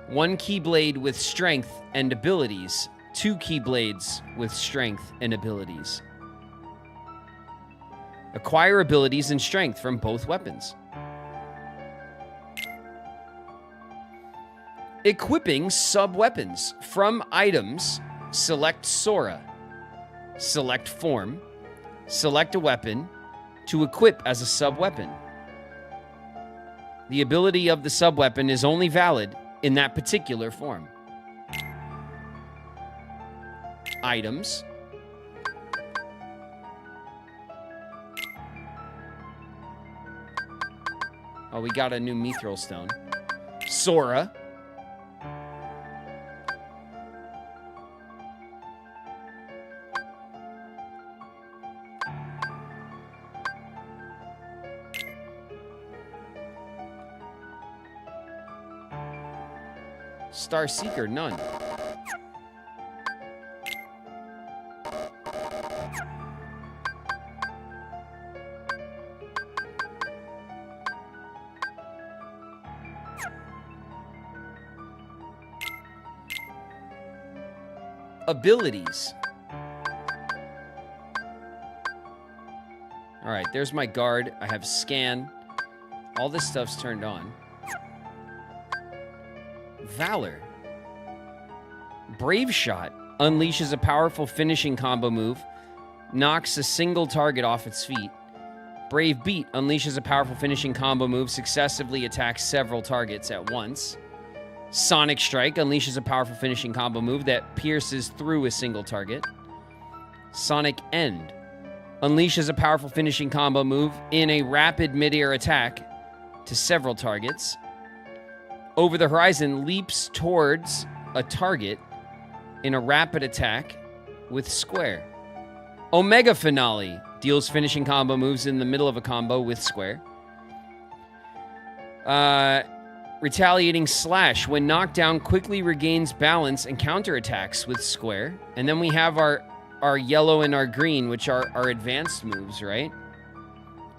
1 Keyblade with strength and abilities. 2 Keyblades with strength and abilities. Acquire abilities and strength from both weapons. Equipping sub-weapons. From items, select Sora. Select form. Select a weapon to equip as a sub-weapon. The ability of the sub-weapon is only valid in that particular form. Items. Oh, we got a new Mithril Stone. Sora. Star Seeker, none. Abilities. All right, there's my guard. I have scan. All this stuff's turned on. Valor. Brave Shot unleashes a powerful finishing combo move, knocks a single target off its feet. Brave Beat unleashes a powerful finishing combo move, successively attacks several targets at once. Sonic Strike unleashes a powerful finishing combo move that pierces through a single target. Sonic End unleashes a powerful finishing combo move in a rapid mid-air attack to several targets. Over the Horizon leaps towards a target in a rapid attack with Square. Omega Finale deals finishing combo moves in the middle of a combo with Square. Retaliating Slash, when knocked down, quickly regains balance and counterattacks with Square. And then we have our yellow and our green, which are our advanced moves, right?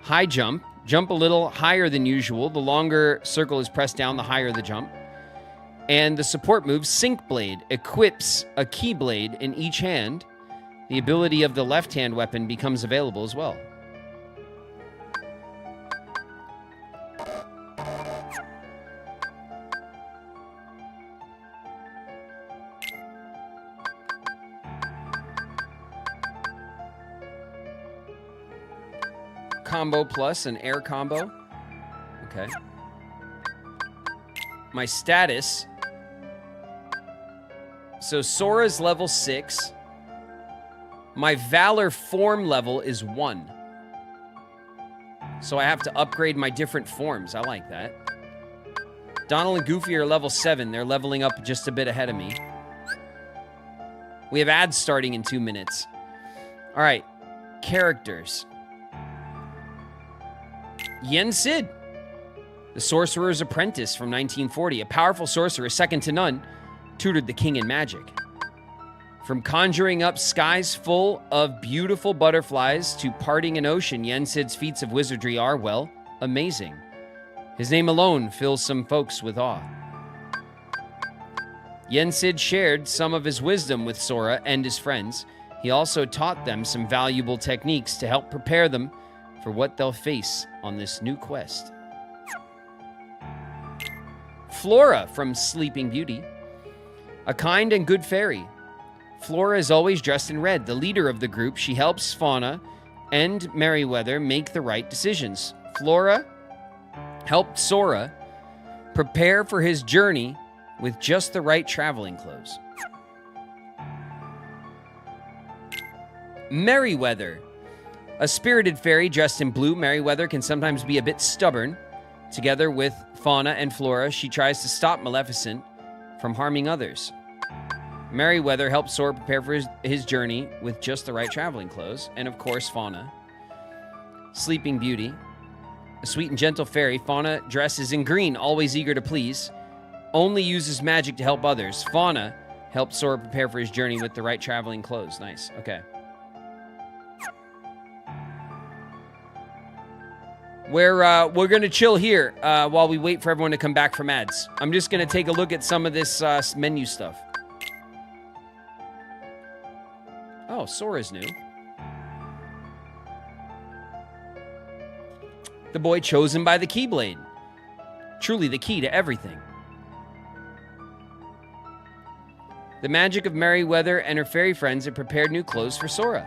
High Jump. Jump a little higher than usual. The longer circle is pressed down, the higher the jump. And the support move, Sync Blade, equips a Keyblade in each hand. The ability of the left-hand weapon becomes available as well. Combo plus an air combo. Okay. My status. So Sora's level 6. My Valor form level is 1. So I have to upgrade my different forms. I like that. Donald and Goofy are level 7. They're leveling up just a bit ahead of me. We have ads starting in 2 minutes. All right. Characters. Yen Sid, the Sorcerer's Apprentice from 1940. A powerful sorcerer, second to none, tutored the king in magic. From conjuring up skies full of beautiful butterflies to parting an ocean, Yen Sid's feats of wizardry are, well, amazing. His name alone fills some folks with awe. Yen Sid shared some of his wisdom with Sora and his friends. He also taught them some valuable techniques to help prepare them for what they'll face on this new quest. Flora from Sleeping Beauty. A kind and good fairy. Flora is always dressed in red. The leader of the group, she helps Fauna and Merryweather make the right decisions. Flora helped Sora prepare for his journey with just the right traveling clothes. Merryweather. A spirited fairy dressed in blue, Merryweather can sometimes be a bit stubborn. Together with Fauna and Flora, she tries to stop Maleficent from harming others. Merryweather helps Sora prepare for his journey with just the right traveling clothes. And of course, Fauna. Sleeping Beauty. A sweet and gentle fairy, Fauna dresses in green, always eager to please. Only uses magic to help others. Fauna helps Sora prepare for his journey with the right traveling clothes. Nice, okay. We're gonna chill here while we wait for everyone to come back from ads. I'm just gonna take a look at some of this menu stuff. Oh, Sora's new. The boy chosen by the Keyblade. Truly the key to everything. The magic of Merryweather and her fairy friends have prepared new clothes for Sora.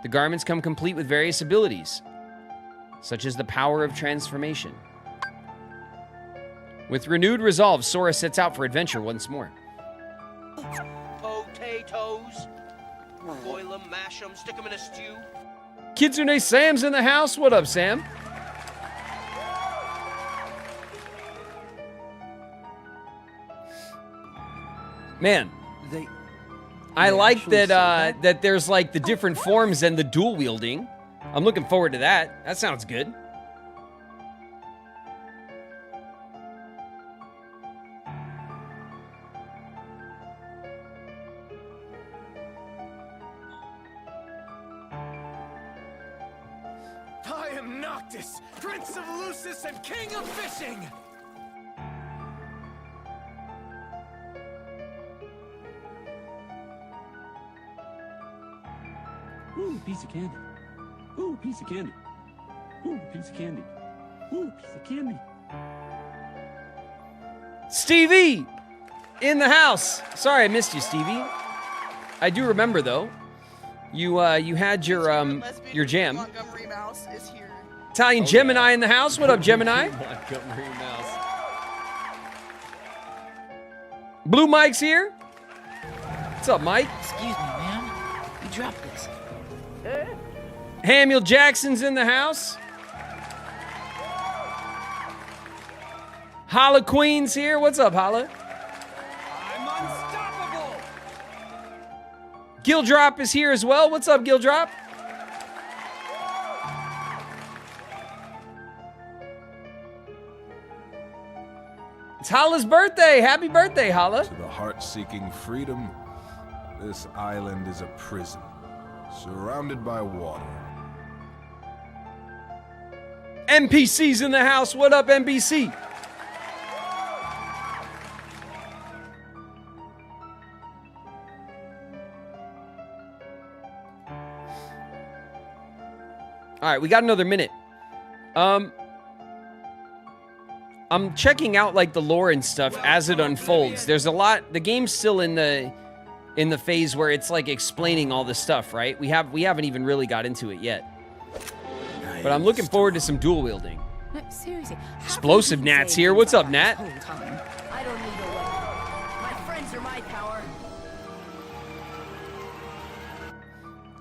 The garments come complete with various abilities, such as the power of transformation. With renewed resolve, Sora sets out for adventure once more. Potatoes. Boil them, mash them, stick them in a stew. Kitsune Sam's in the house. What up, Sam? Man, I like that that there's like the different forms and the dual wielding. I'm looking forward to that. That sounds good. I am Noctis, Prince of Lucis and King of Fishing! Ooh, piece of candy. Ooh, piece of candy. Ooh, piece of candy. Ooh, piece of candy. Stevie in the house. Sorry, I missed you, Stevie. I do remember though. You had your jam. Montgomery Mouse is here. Italian Gemini in the house. What up, Gemini? Montgomery Mouse. Blue Mike's here. What's up, Mike? Excuse me, ma'am. You dropped this. Samuel Jackson's in the house. Holla Queen's here. What's up, Holla? I'm unstoppable! Gildrop is here as well. What's up, Gildrop? It's Holla's birthday. Happy birthday, Holla. To the heart-seeking freedom, this island is a prison, surrounded by water. NPC's in the house. What up, NBC? All right, we got another minute. I'm checking out like the lore and stuff as it unfolds. There's a lot. The game's still in the phase where it's like explaining all the stuff, right? We haven't even really got into it yet. But I'm looking forward to some dual wielding. No, seriously. Explosive Nat's here. What's up, Nat? I don't need a weapon. My friends are my power.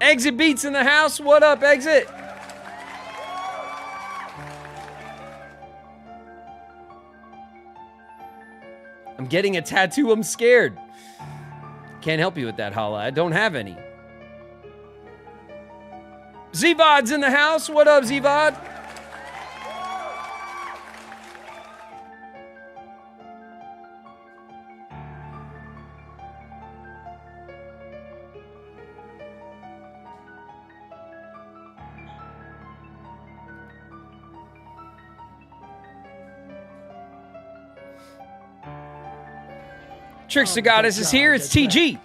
Exit Beats in the house. What up, Exit? I'm getting a tattoo. I'm scared. Can't help you with that, Holla. I don't have any. Zvod's in the house. What up, Zvod? Trickster Goddess is here. It's TG.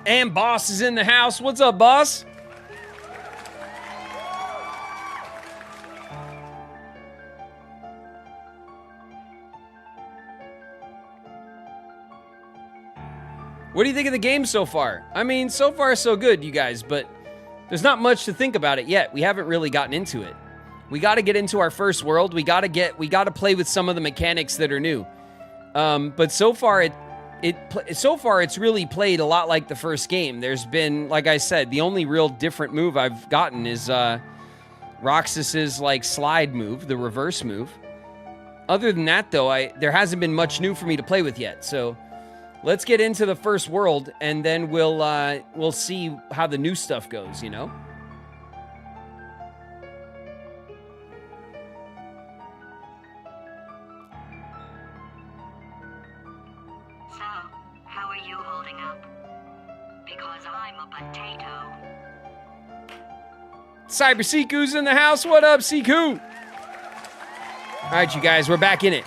And Boss is in the house. What's up, Boss? What do you think of the game so far? I mean, so far so good, you guys, but there's not much to think about it yet. We haven't really gotten into it. We got to get into our first world. We got to play with some of the mechanics that are new. But so far it's really played a lot like the first game. There's been, like I said, the only real different move I've gotten is Roxas's like slide move, the reverse move. Other than that though, there hasn't been much new for me to play with yet. So let's get into the first world and then we'll see how the new stuff goes, you know? because I'm a potato. Cyber Siku's in the house. What up, Siku? All right, you guys, we're back in it.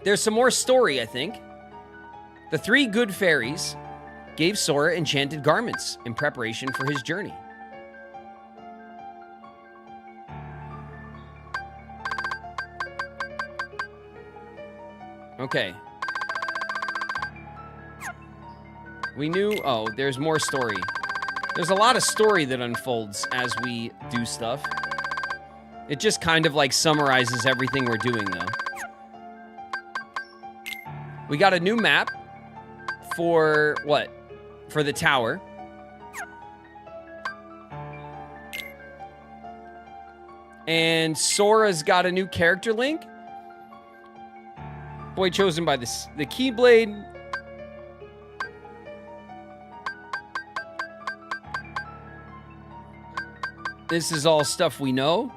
There's some more story, I think. The 3 good fairies gave Sora enchanted garments in preparation for his journey. Okay. We knew... Oh, there's more story. There's a lot of story that unfolds as we do stuff. It just kind of like summarizes everything we're doing, though. We got a new map for what? For the tower. And Sora's got a new character link. Boy chosen by the Keyblade. This is all stuff we know.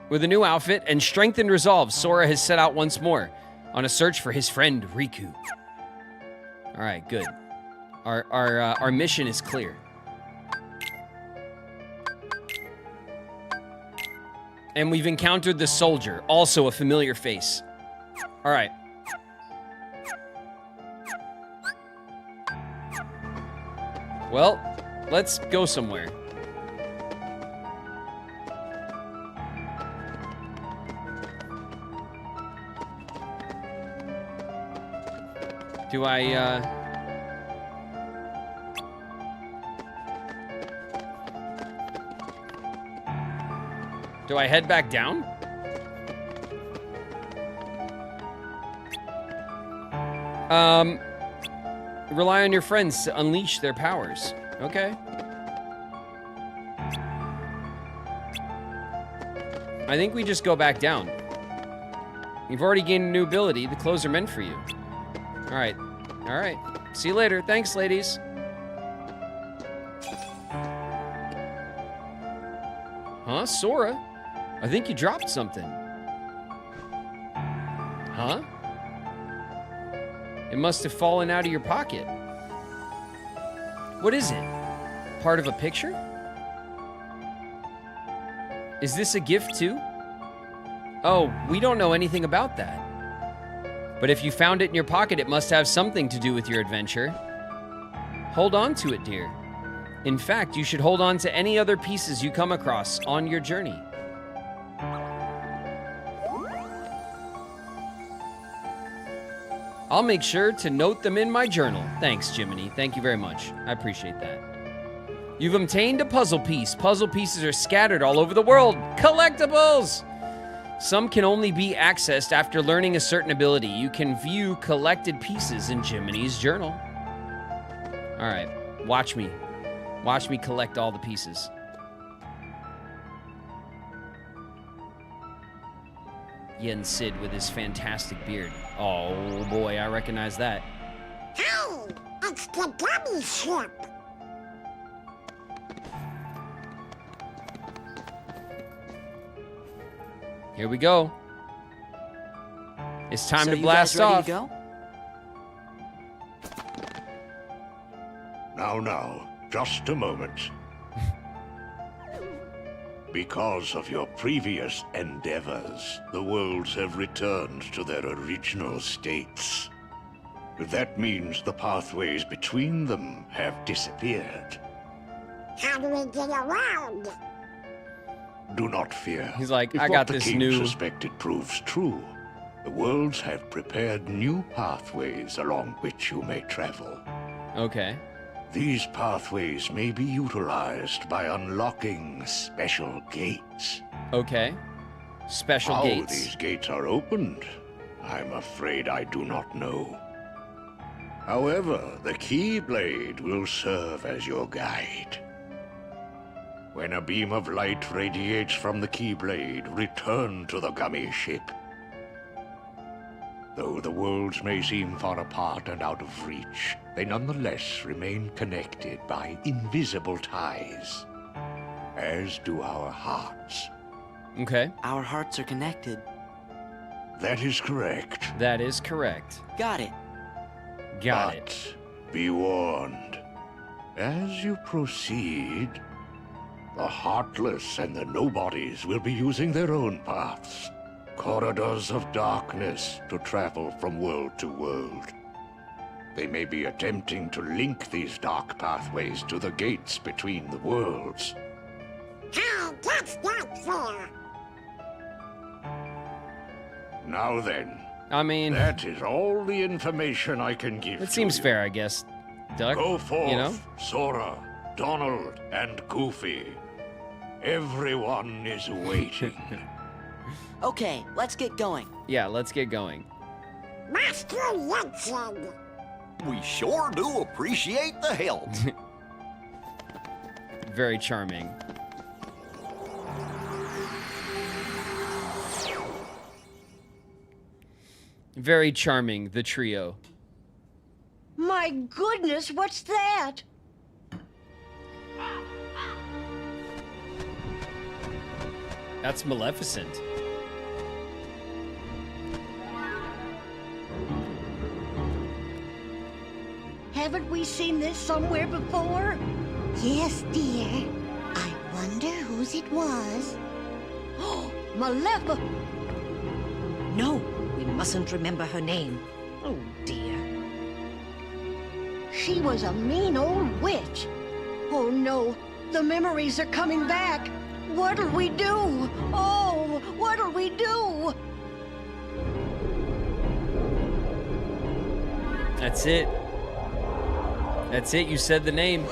With a new outfit and strengthened resolve, Sora has set out once more on a search for his friend Riku. All right, good. Our mission is clear. And we've encountered the soldier, also a familiar face. All right. Well, let's go somewhere. Do I head back down? Rely on your friends to unleash their powers. Okay. I think we just go back down. You've already gained a new ability. The clothes are meant for you. All right. All right. See you later. Thanks, ladies. Huh, Sora? I think you dropped something. Huh? It must have fallen out of your pocket. What is it? Part of a picture? Is this a gift too? Oh, we don't know anything about that. But if you found it in your pocket, it must have something to do with your adventure. Hold on to it, dear. In fact, you should hold on to any other pieces you come across on your journey. I'll make sure to note them in my journal. Thanks, Jiminy. Thank you very much. I appreciate that. You've obtained a puzzle piece. Puzzle pieces are scattered all over the world. Collectibles! Some can only be accessed after learning a certain ability. You can view collected pieces in Jiminy's journal. All right, watch me. Watch me collect all the pieces. Yen Sid with his fantastic beard. Oh boy, I recognize that. Hi, it's the gummy ship. Here we go. It's time So to you blast guys ready off. to go? Now, just a moment. Because of your previous endeavors, the worlds have returned to their original states. That means the pathways between them have disappeared. How do we get around? Do not fear. He's like, If I what got the this king new... suspected proves true, the worlds have prepared new pathways along which you may travel. Okay. These pathways may be utilized by unlocking special gates. Okay. Special How gates. these gates are opened, I'm afraid I do not know. However, the Keyblade will serve as your guide. When a beam of light radiates from the Keyblade, return to the gummy ship. Though the worlds may seem far apart and out of reach, they nonetheless remain connected by invisible ties, as do our hearts. Okay. Our hearts are connected. That is correct. That is correct. Got it. Got it. Be warned. As you proceed, the Heartless and the Nobodies will be using their own paths. Corridors of darkness to travel from world to world. They may be attempting to link these dark pathways to the gates between the worlds. That's not fair. Now then, I mean, that is all the information I can give. It seems you. fair, I guess. Duck, Go forth, you know? Sora, Donald, and Goofy. Everyone is waiting. Okay, let's get going. Yeah, let's get going. Master Yensen. We sure do appreciate the help. Very charming. Very charming, the trio. My goodness, what's that? That's Maleficent. Haven't we seen this somewhere before? Yes, dear. I wonder whose it was. Oh, Maleficent! No, we mustn't remember her name. Oh, dear. She was a mean old witch. Oh, no. The memories are coming back. What'll we do? Oh, what'll we do? That's it. That's it, you said the name.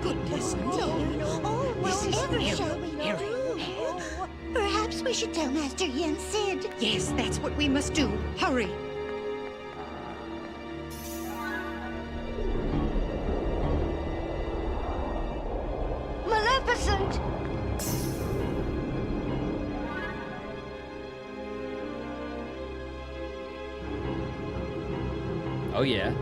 Goodness me. Oh, This is whatever Harry. shall we Harry. do? Perhaps we should tell Master Yensid. Yes, that's what we must do. Hurry. Maleficent! Oh, yeah.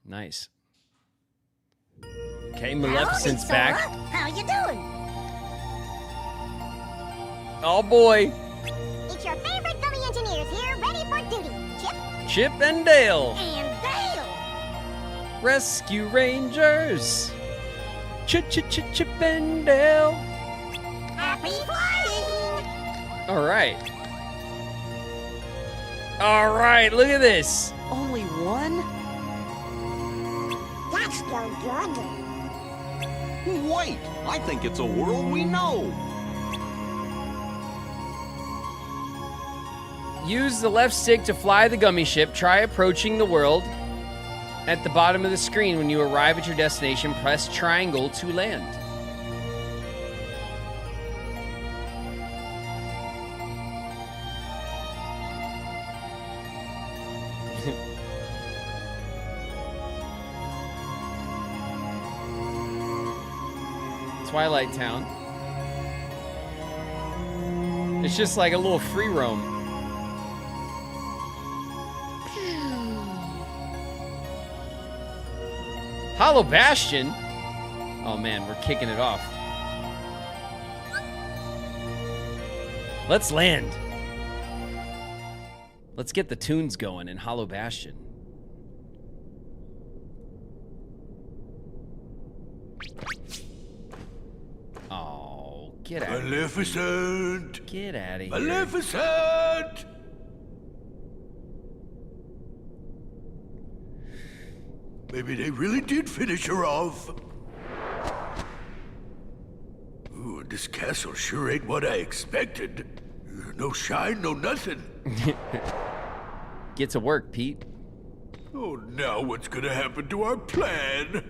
Nice. Okay, Maleficent's back. How you doing? Oh boy. It's your favorite gummy engineers here, ready for duty. Chip and Dale. And Dale. Rescue Rangers. Chip and Dale. Happy flying. All right. All right, look at this. Only one? That's no good. Wait, I think it's a world we know. Use the left stick to fly the gummy ship. Try approaching the world. At the bottom of the screen, when you arrive at your destination, press triangle to land. Twilight Town. It's just like a little free roam. Hollow Bastion? Oh man, we're kicking it off. Let's land. Let's get the tunes going in Hollow Bastion. Oh, get out of here. Maleficent! Get out of here. Maleficent! Maybe they really did finish her off. Ooh, this castle sure ain't what I expected. No shine, no nothing. Get to work, Pete. Oh, now what's gonna happen to our plan?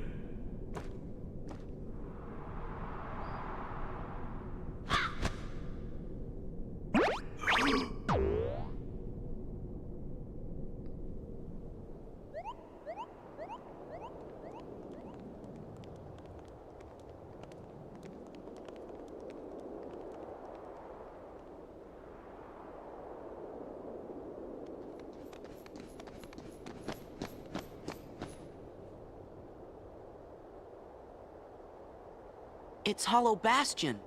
It's Hollow Bastion.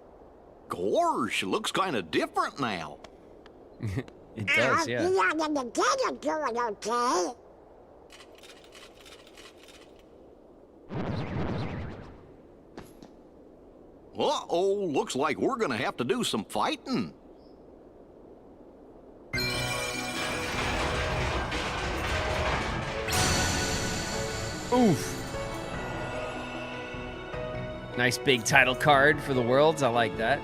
Gosh, looks kind of different now. It does, yeah. Uh-oh, looks like we're gonna have to do some fighting. Oof. Nice big title card for the Worlds. I like that.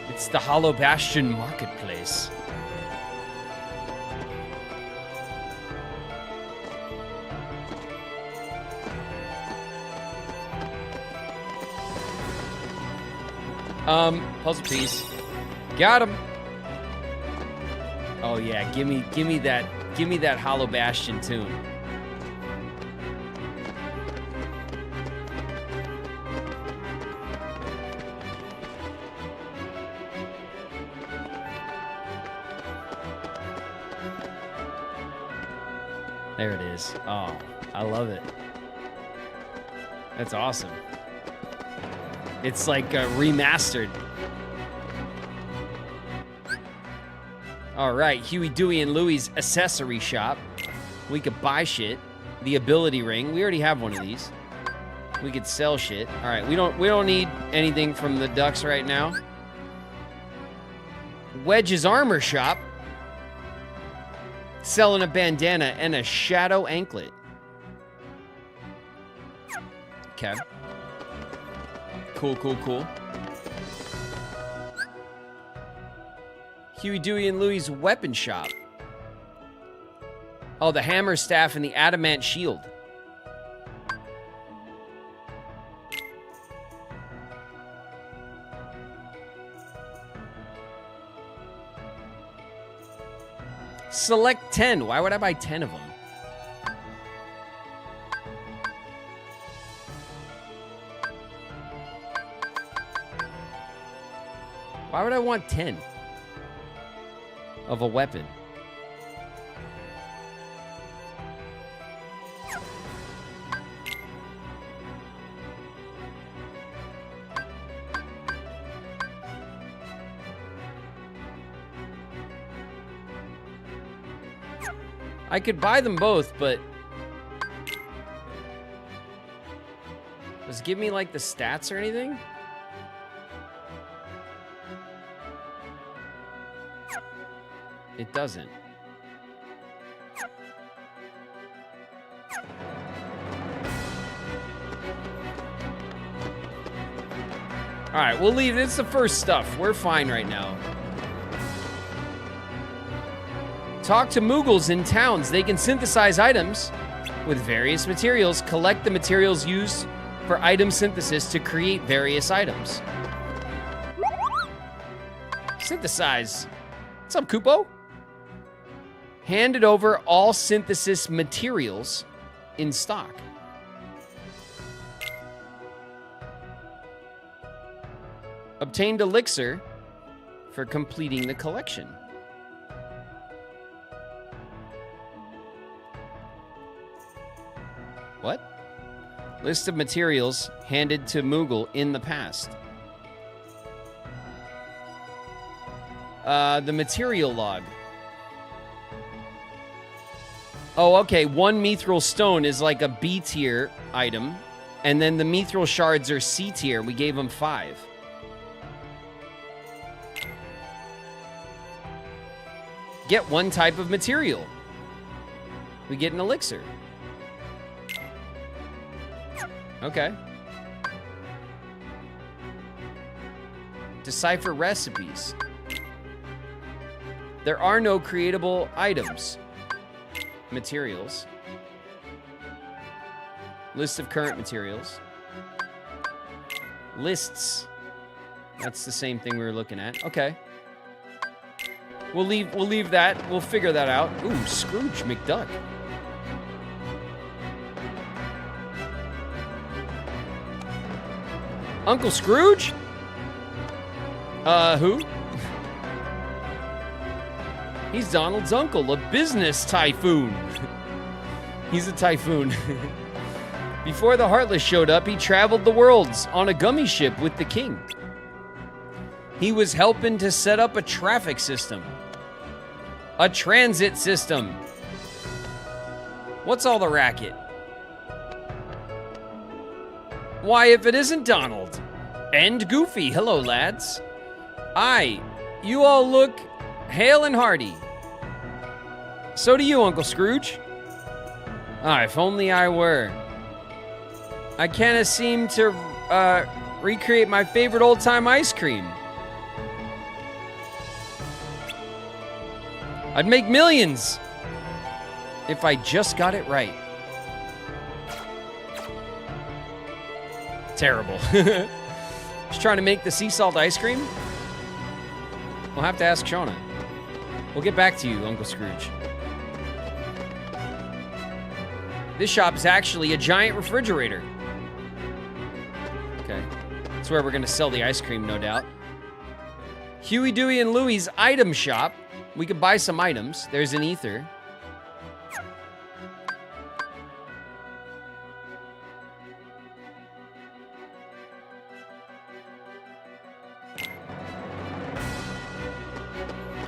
It's the Hollow Bastion Marketplace. Puzzle piece. Got him. Oh yeah, give me that Hollow Bastion tune. There it is. Oh, I love it. That's awesome. It's like remastered. All right, Huey, Dewey, and Louie's accessory shop. We could buy shit. The ability ring. We already have one of these. We could sell shit. All right, we don't need anything from the ducks right now. Wedge's armor shop. Selling a bandana and a shadow anklet. Okay. Cool, cool, cool. Huey, Dewey, and Louie's weapon shop. Oh, the hammer staff and the adamant shield. Select 10. Why would I buy 10 of them? Why would I want 10 of a weapon? I could buy them both, but does it give me like the stats or anything? It doesn't. All right, we'll leave. It's the first stuff. We're fine right now. Talk to Moogles in towns. They can synthesize items with various materials. Collect the materials used for item synthesis to create various items. Synthesize. What's up, Kupo? Handed over all synthesis materials in stock. Obtained elixir for completing the collection. What? List of materials handed to Moogle in the past. The material log. Oh, okay. One mithril stone is like a B tier item, and then the mithril shards are C tier. We gave them 5. Get one type of material. We get an elixir. Okay. Decipher recipes. There are no creatable items. Materials. List of current materials. Lists. That's the same thing we were looking at. Okay. We'll leave that. We'll figure that out. Ooh, Scrooge McDuck. Uncle Scrooge? Who? He's Donald's uncle, a business typhoon. He's a typhoon. Before the Heartless showed up, he traveled the worlds on a gummy ship with the king. He was helping to set up a traffic system. A transit system. What's all the racket? Why, if it isn't Donald and Goofy. Hello, lads. You all look hale and hearty. So do you, Uncle Scrooge. If only I were. I can't seem to recreate my favorite old-time ice cream. I'd make millions if I just got it right. Terrible. Just trying to make the sea salt ice cream? We'll have to ask Shauna. We'll get back to you, Uncle Scrooge. This shop is actually a giant refrigerator. Okay. That's where we're going to sell the ice cream, no doubt. Huey, Dewey, and Louie's item shop. We could buy some items. There's an ether.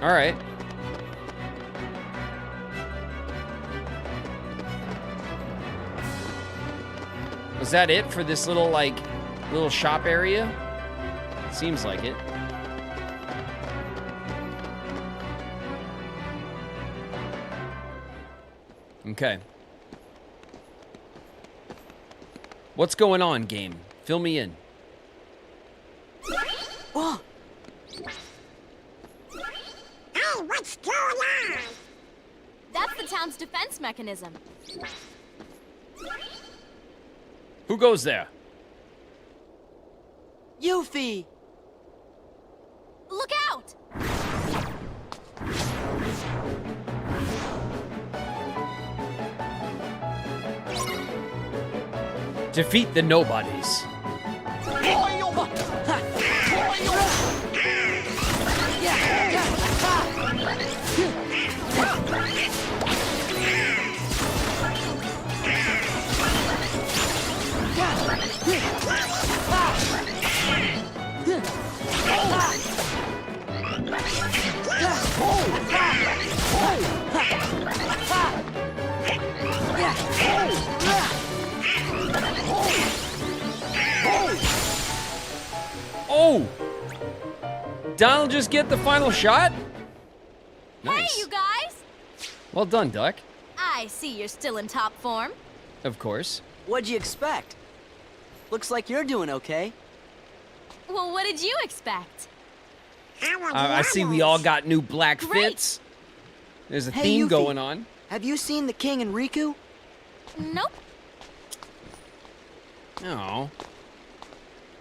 All right. Was that it for this little shop area? Seems like it. Okay. What's going on, game? Fill me in. Oh. Hey, what's going on? That's the town's defense mechanism. Who goes there? Yuffie! Look out! Defeat the nobodies. Oh! Donald just get the final shot? Nice. Hey, you guys! Well done, Duck. I see you're still in top form. Of course. What'd you expect? Looks like you're doing okay. Well, what did you expect? I see we all got new black Great. fits. There's a Hey, theme Yuffie, going on. Have you seen the King and Riku? Nope. Oh.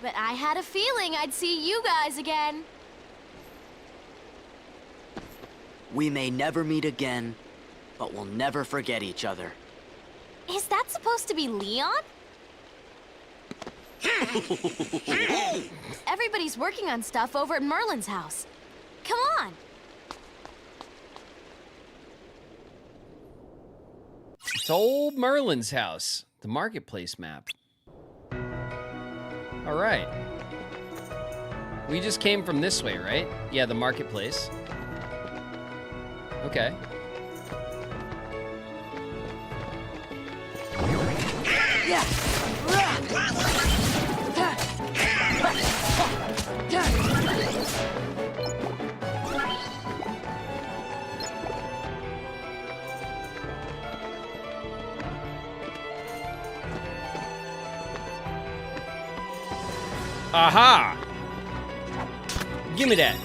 But I had a feeling I'd see you guys again. We may never meet again, but we'll never forget each other. Is that supposed to be Leon? Everybody's working on stuff over at Merlin's house. Come on. It's old Merlin's house. The marketplace map. All right. We just came from this way, right? Yeah, the marketplace. Okay. Aha! Give me that.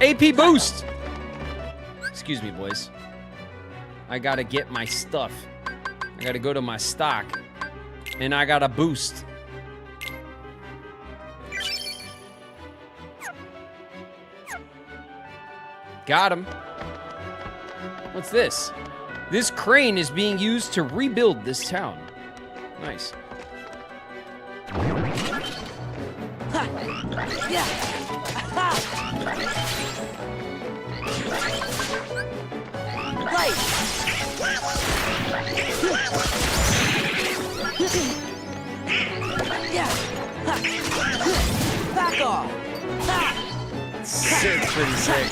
AP boost! Excuse me, boys. I gotta get my stuff. I gotta go to my stock. And I gotta boost. Got him. What's this? This crane is being used to rebuild this town. Nice. It's pretty sick.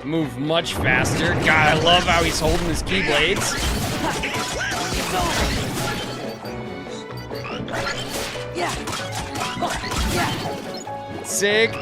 Move much faster. God, I love how he's holding his keyblades. Yeah. Sick.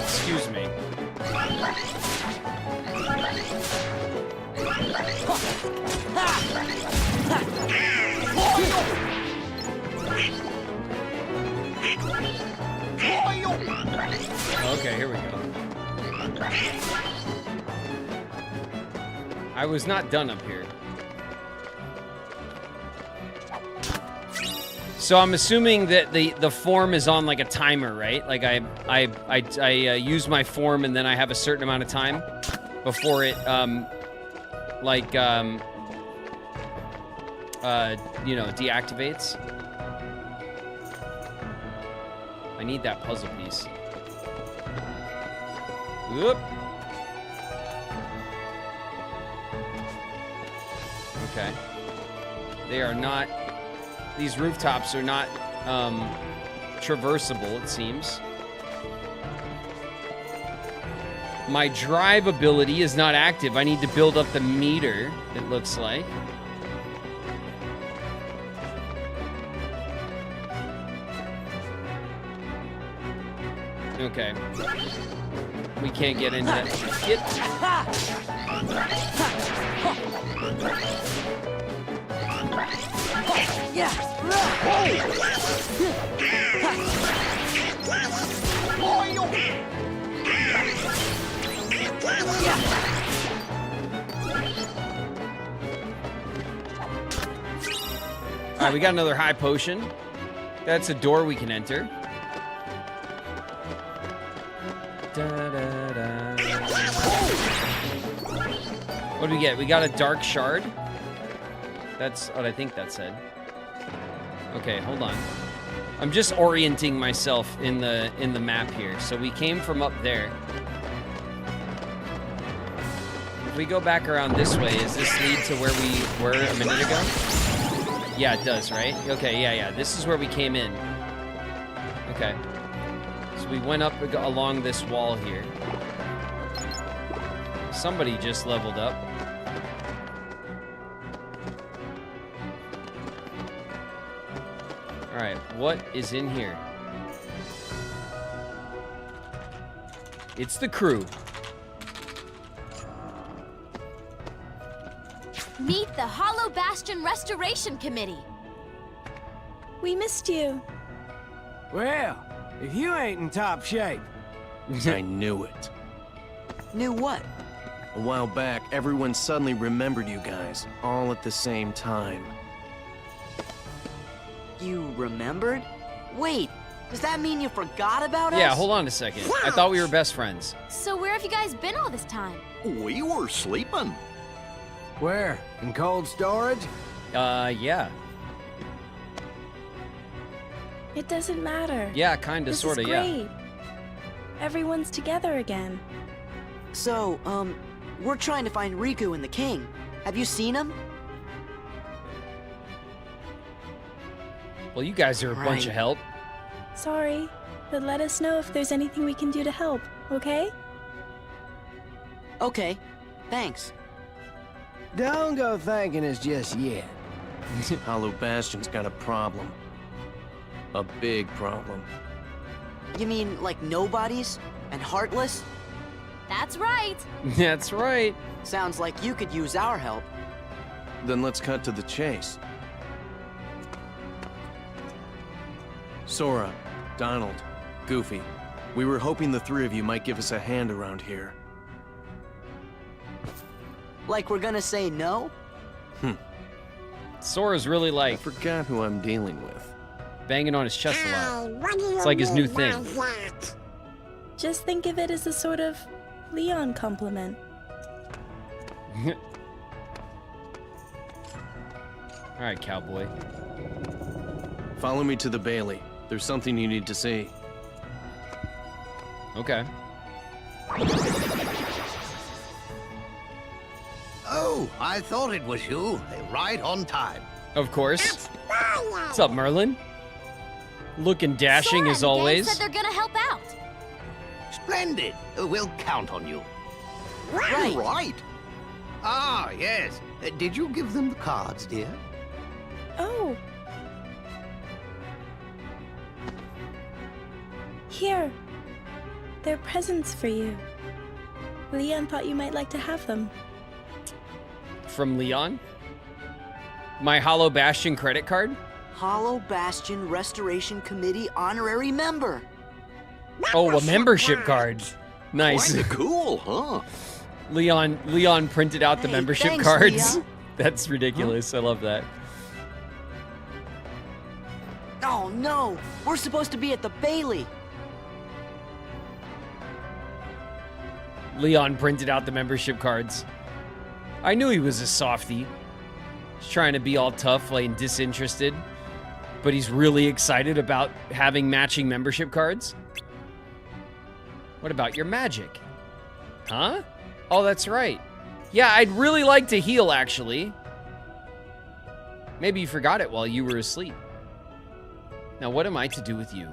Excuse me. Okay, here we go. I was not done up here. So I'm assuming that the form is on like a timer, right? Like I use my form and then I have a certain amount of time before it you know, deactivates. I need that puzzle piece. Whoop. Okay. They are not. These rooftops are not traversable, it seems. My drive ability is not active. I need to build up the meter, it looks like. Okay. We can't get into that. All right, we got another high potion. That's a door we can enter. What do we get? We got a dark shard. That's what I think that said. Okay, hold on. I'm just orienting myself in the map here. So we came from up there. If we go back around this way, does this lead to where we were a minute ago? Yeah, it does, right? Okay, yeah. This is where we came in. Okay. So we went up along this wall here. Somebody just leveled up. All right, what is in here? It's the crew. Meet the Hollow Bastion Restoration Committee. We missed you. Well, if you ain't in top shape. I knew it. Knew what? A while back, everyone suddenly remembered you guys, all at the same time. You remembered? Wait, does that mean you forgot about us? Yeah, hold on a second. I thought we were best friends. So where have you guys been all this time? We were sleeping. Where? In cold storage? Yeah. It doesn't matter. Yeah, kinda, sorta, yeah. Great. Everyone's together again. So, we're trying to find Riku and the king. Have you seen him? Well, you guys are a bunch of help. Sorry, but let us know if there's anything we can do to help, okay? Okay, thanks. Don't go thanking us just yet. Hollow Bastion's got a problem. A big problem. You mean like nobodies and heartless? That's right. That's right. Sounds like you could use our help. Then let's cut to the chase. Sora, Donald, Goofy, we were hoping the three of you might give us a hand around here. Like we're gonna say no? Sora's really like... I forgot who I'm dealing with. Banging on his chest a lot. It's like his new thing. Just think of it as a sort of Leon compliment. All right, cowboy. Follow me to the Bailey. There's something you need to see. Okay. Oh, I thought it was you. Right on time. Of course. What's up, Merlin? Looking dashing as Sora and the gang always. said they're gonna help out. Splendid. We'll count on you. Right. Ah, yes. Did you give them the cards, dear? Oh. Here. They're presents for you. Leon thought you might like to have them. From Leon? My Hollow Bastion credit card? Hollow Bastion Restoration Committee honorary member. Oh, a membership card. Nice. Kinda cool, huh? Leon printed out the Hey, membership thanks, cards. Leah. That's ridiculous. I love that. Oh no, we're supposed to be at the Bailey. Leon printed out the membership cards. I knew he was a softie. He's trying to be all tough, like disinterested. But he's really excited about having matching membership cards. What about your magic? Huh? Oh, that's right. Yeah, I'd really like to heal, actually. Maybe you forgot it while you were asleep. Now, what am I to do with you?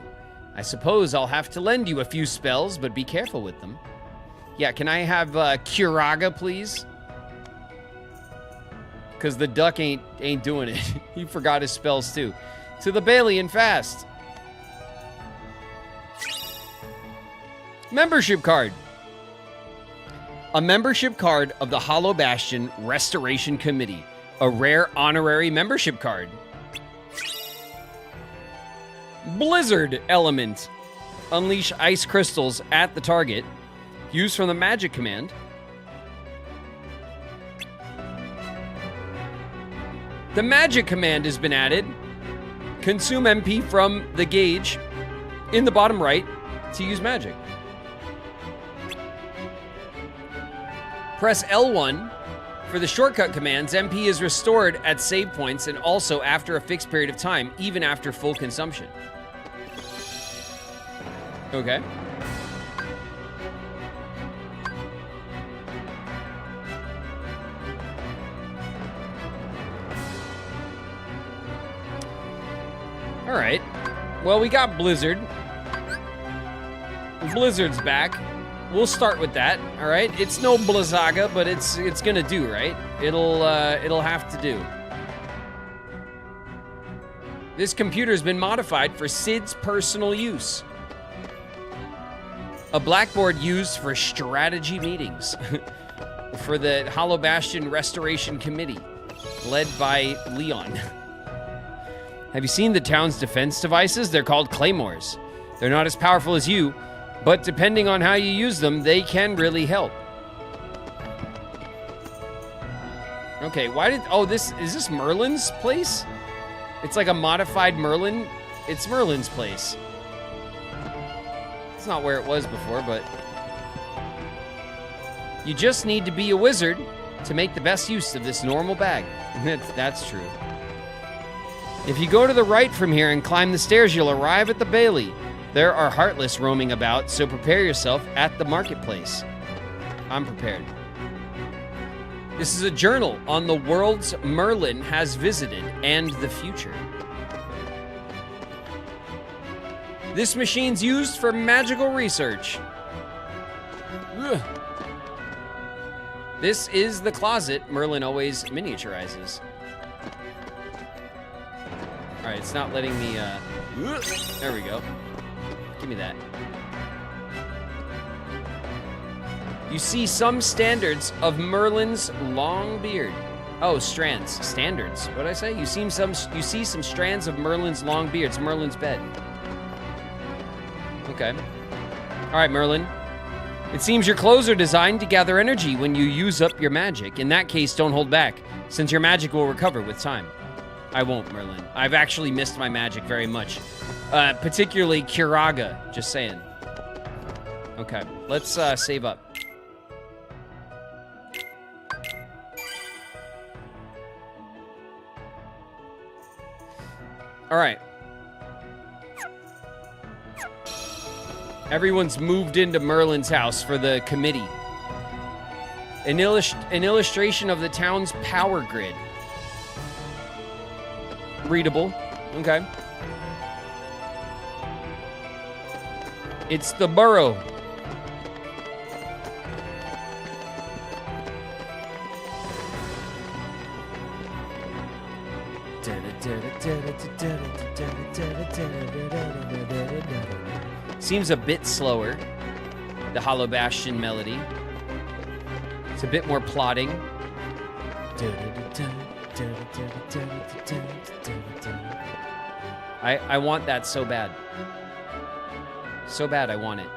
I suppose I'll have to lend you a few spells, but be careful with them. Yeah, can I have Curaga, please? Because the duck ain't doing it. He forgot his spells, too. To the Bailey and fast. Membership card. A membership card of the Hollow Bastion Restoration Committee. A rare honorary membership card. Blizzard element. Unleash ice crystals at the target. Use from the magic command. The magic command has been added. Consume MP from the gauge in the bottom right to use magic. Press L1 for the shortcut commands. MP is restored at save points and also after a fixed period of time, even after full consumption. Okay. All right. Well, we got Blizzard. Blizzard's back. We'll start with that. All right. It's no Blizzaga, but it's gonna do, right? It'll have to do. This computer's been modified for Sid's personal use. A blackboard used for strategy meetings for the Hollow Bastion Restoration Committee, led by Leon. Have you seen the town's defense devices? They're called claymores. They're not as powerful as you, but depending on how you use them, they can really help. Okay, is this Merlin's place? It's like a modified Merlin. It's Merlin's place. It's not where it was before, but you just need to be a wizard to make the best use of this normal bag. That's true. If you go to the right from here and climb the stairs, you'll arrive at the Bailey. There are Heartless roaming about, so prepare yourself at the marketplace. I'm prepared. This is a journal on the worlds Merlin has visited and the future. This machine's used for magical research. Ugh. This is the closet Merlin always miniaturizes. All right, it's not letting me, there we go. Give me that. You see some standards of Merlin's long beard. Oh, strands. Standards. What did I say? You see some strands of Merlin's long beard. It's Merlin's bed. Okay. All right, Merlin. It seems your clothes are designed to gather energy when you use up your magic. In that case, don't hold back, since your magic will recover with time. I won't, Merlin. I've actually missed my magic very much. Particularly Curaga, just saying. Okay, let's save up. All right. Everyone's moved into Merlin's house for the committee. An illustration of the town's power grid. Readable. Okay. It's the borough. Seems a bit slower, the Hollow Bastion melody. It's a bit more plodding. I want that so bad. So bad I want it.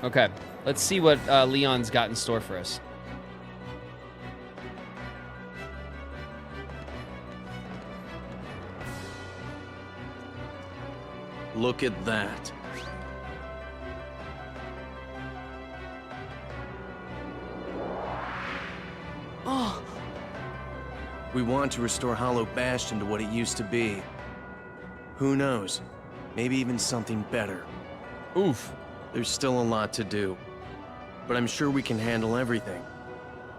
Okay, let's see what Leon's got in store for us. Look at that. Oh. We want to restore Hollow Bastion to what it used to be. Who knows? Maybe even something better. Oof. There's still a lot to do. But I'm sure we can handle everything.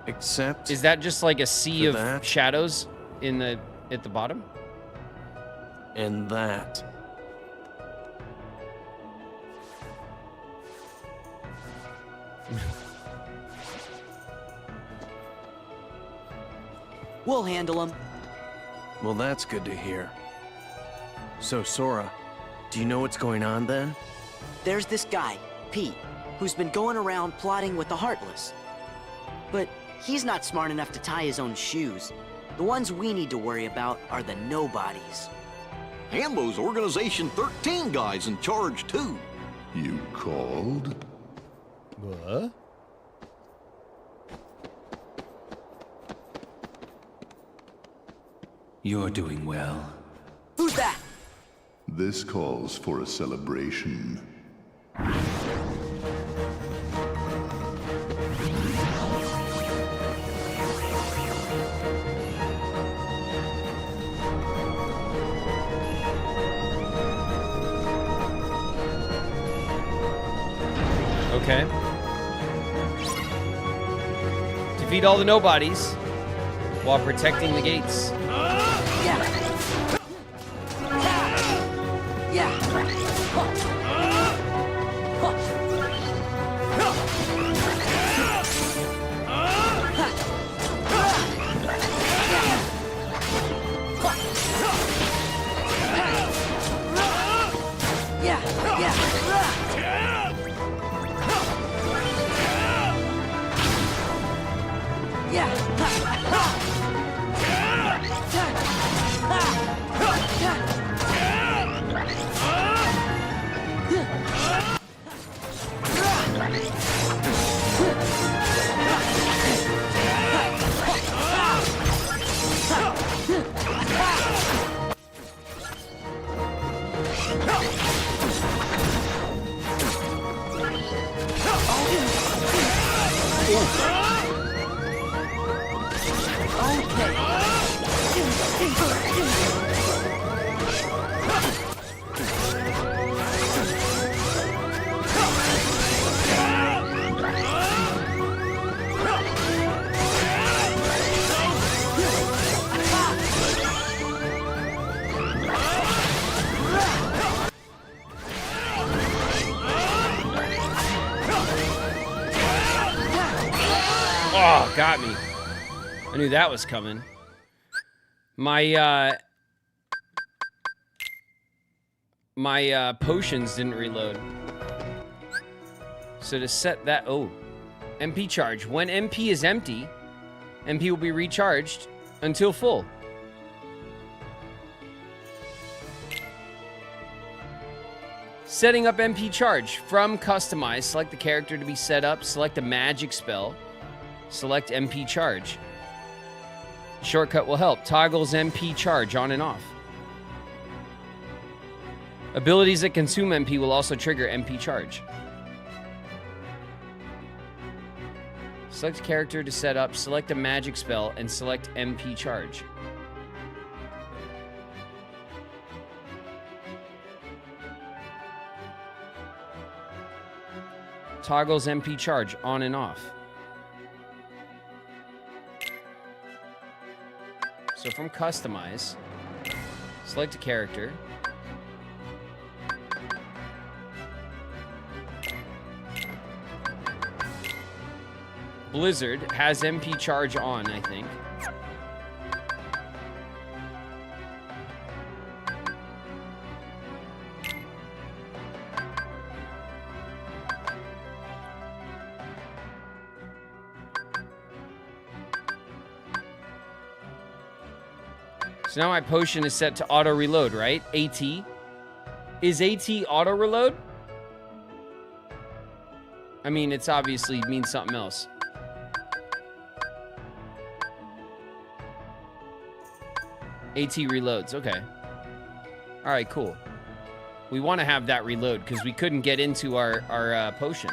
Except... Is that just like a sea of shadows at the bottom? And that. We'll handle him. Well, that's good to hear. So, Sora, do you know what's going on then? There's this guy, Pete, who's been going around plotting with the Heartless. But he's not smart enough to tie his own shoes. The ones we need to worry about are the nobodies. And those Organization 13 guys in charge, too. You called? What? You're doing well. Who's that? This calls for a celebration. Okay. Defeat all the nobodies while protecting the gates. Oh, got me. I knew that was coming. My potions didn't reload. So to set that, MP charge. When MP is empty, MP will be recharged until full. Setting up MP charge. From customize, select the character to be set up, select a magic spell, select MP charge. Shortcut will help. Toggles MP charge on and off. Abilities that consume MP will also trigger MP charge. Select character to set up, select a magic spell, and select MP charge. Toggles MP charge on and off. So from customize, select a character. Blizzard has MP charge on, I think. So now my potion is set to auto reload, right? AT. Is AT auto reload? I mean, it's obviously means something else. AT reloads, okay. All right, cool. We want to have that reload because we couldn't get into our potion.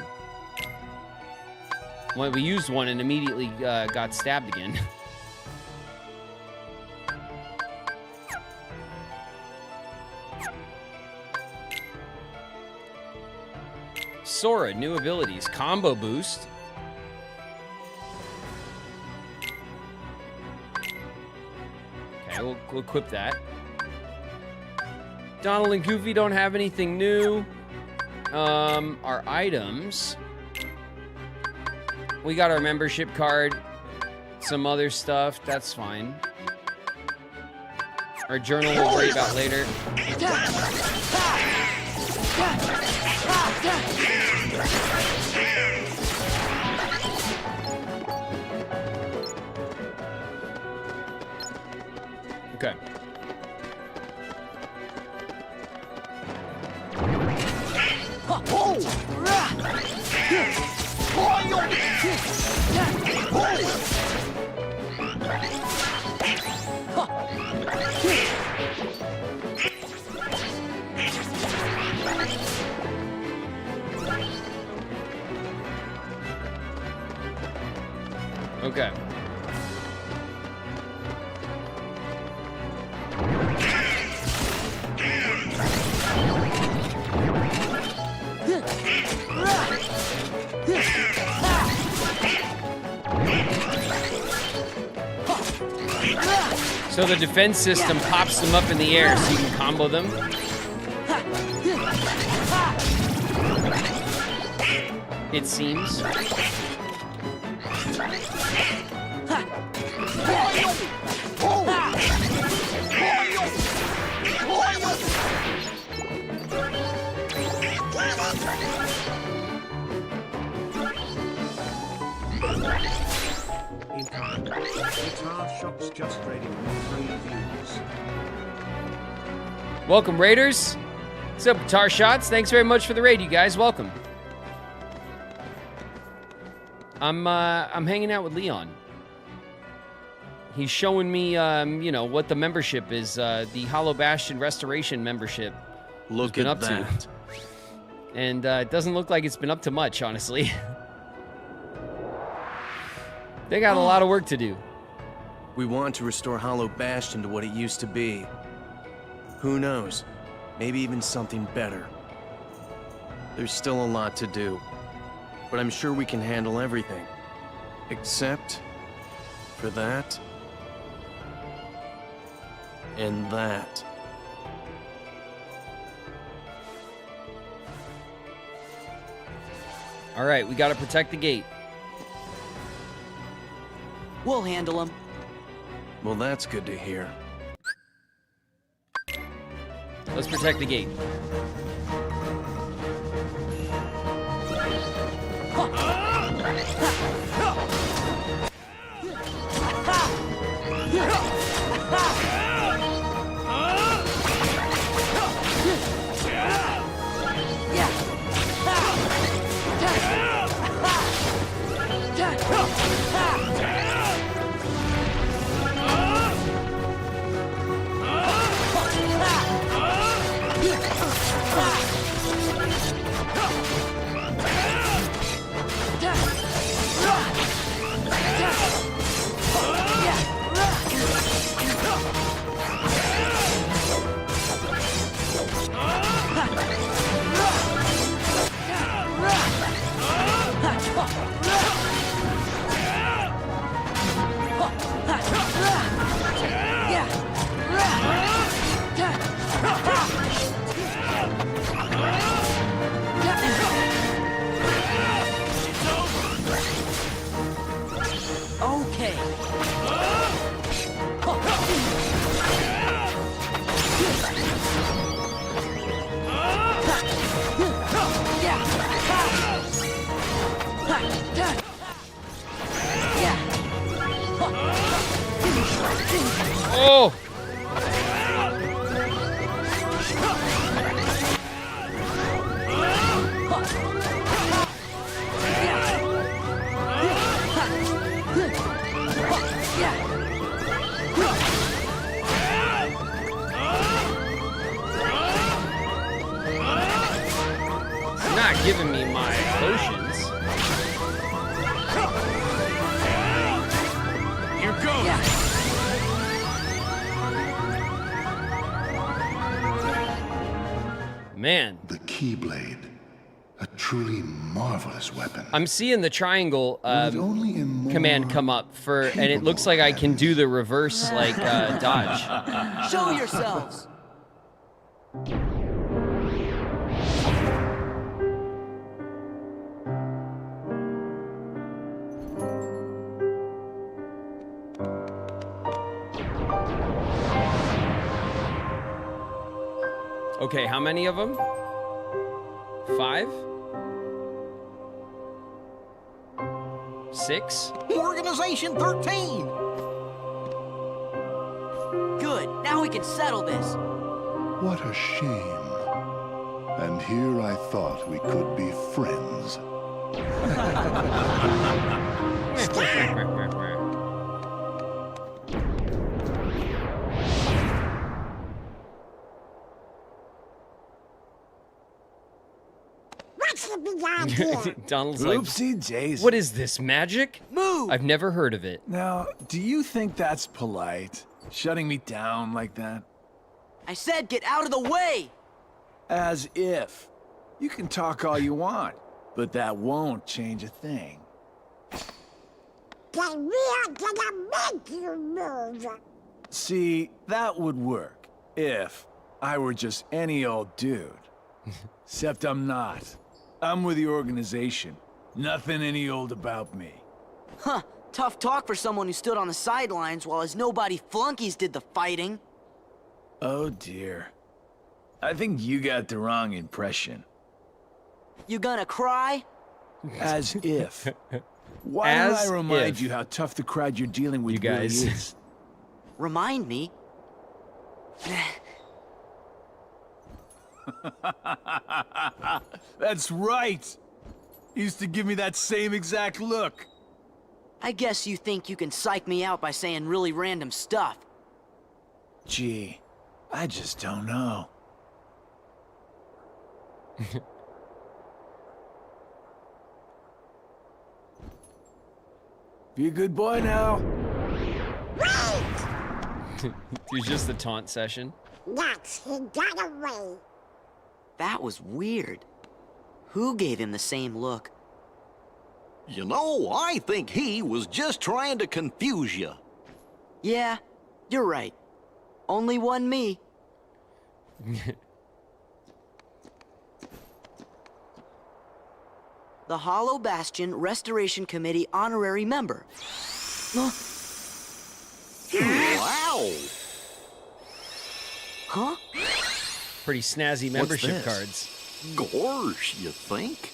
Well, we used one and immediately got stabbed again. Sora, new abilities. Combo boost. Okay, we'll equip that. Donald and Goofy don't have anything new. Our items. We got our membership card. Some other stuff. That's fine. Our journal we'll worry about later. Okay. Okay. So the defense system pops them up in the air so you can combo them. It seems. Just ready for 3 views. Welcome, Raiders. What's up, Guitar Shots? Thanks very much for the raid, you guys. Welcome. I'm hanging out with Leon. He's showing me, you know, what the membership is. The Hollow Bastion Restoration membership. Look at that. And it doesn't look like it's been up to much, honestly. They got a lot of work to do. We want to restore Hollow Bastion to what it used to be. Who knows? Maybe even something better. There's still a lot to do, but I'm sure we can handle everything. Except for that and that. All right, we got to protect the gate. We'll handle him. Well, that's good to hear. Let's protect the gate. Okay. Oh! Not giving me my potions. Here goes. Man. The Keyblade. A truly marvelous weapon. I'm seeing the triangle command come up and it looks like I can do the reverse, like, dodge. Show yourselves! Okay, how many of them? 5? 6? Organization 13! Good, now we can settle this. What a shame. And here I thought we could be friends. What's the big idea? Donald's Oopsie like, daisy. what is this, magic? Move! I've never heard of it. Now, do you think that's polite? Shutting me down like that? I said get out of the way! As if. You can talk all you want, but that won't change a thing. Then we are gonna make you move. See, that would work if I were just any old dude. Except I'm not. I'm with the organization. Nothing any old about me. Huh, tough talk for someone who stood on the sidelines while his nobody flunkies did the fighting. Oh dear. I think you got the wrong impression. You gonna cry? As if. Why don't I remind you how tough the crowd you're dealing with you guys really is? Remind me? That's right! Used to give me that same exact look. I guess you think you can psych me out by saying really random stuff. Gee, I just don't know. Be a good boy now. It's just the taunt session. That's he got away. That was weird. Who gave him the same look? You know, I think he was just trying to confuse you. Yeah, you're right. Only one me. The Hollow Bastion Restoration Committee honorary member. Wow! Huh? Pretty snazzy membership cards. Gorge, you think?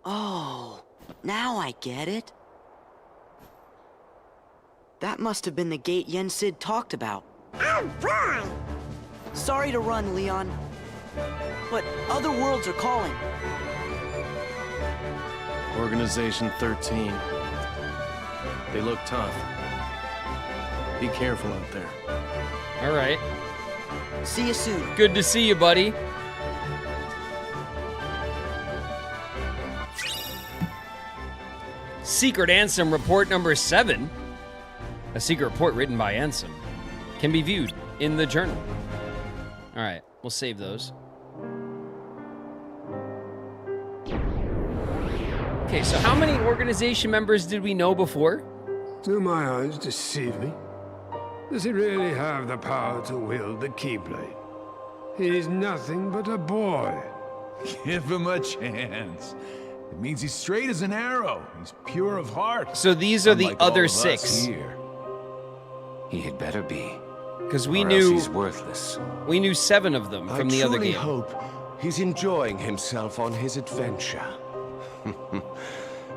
Oh, now I get it. That must have been the gate Yen Sid talked about. Oh boy! Sorry to run, Leon. But other worlds are calling. Organization 13. They look tough. Be careful out there. All right. See you soon. Good to see you, buddy. Secret Ansem report number 7. A secret report written by Ansem can be viewed in the journal. All right, we'll save those. Okay, so how many organization members did we know before? Do my eyes deceive me? Does he really have the power to wield the Keyblade? He's nothing but a boy. Give him a chance. It means he's straight as an arrow. He's pure of heart. So these are the Unlike all other of us 6. here. He had better be. Because we or knew else he's worthless. We knew 7 of them from the other game. I truly hope he's enjoying himself on his adventure.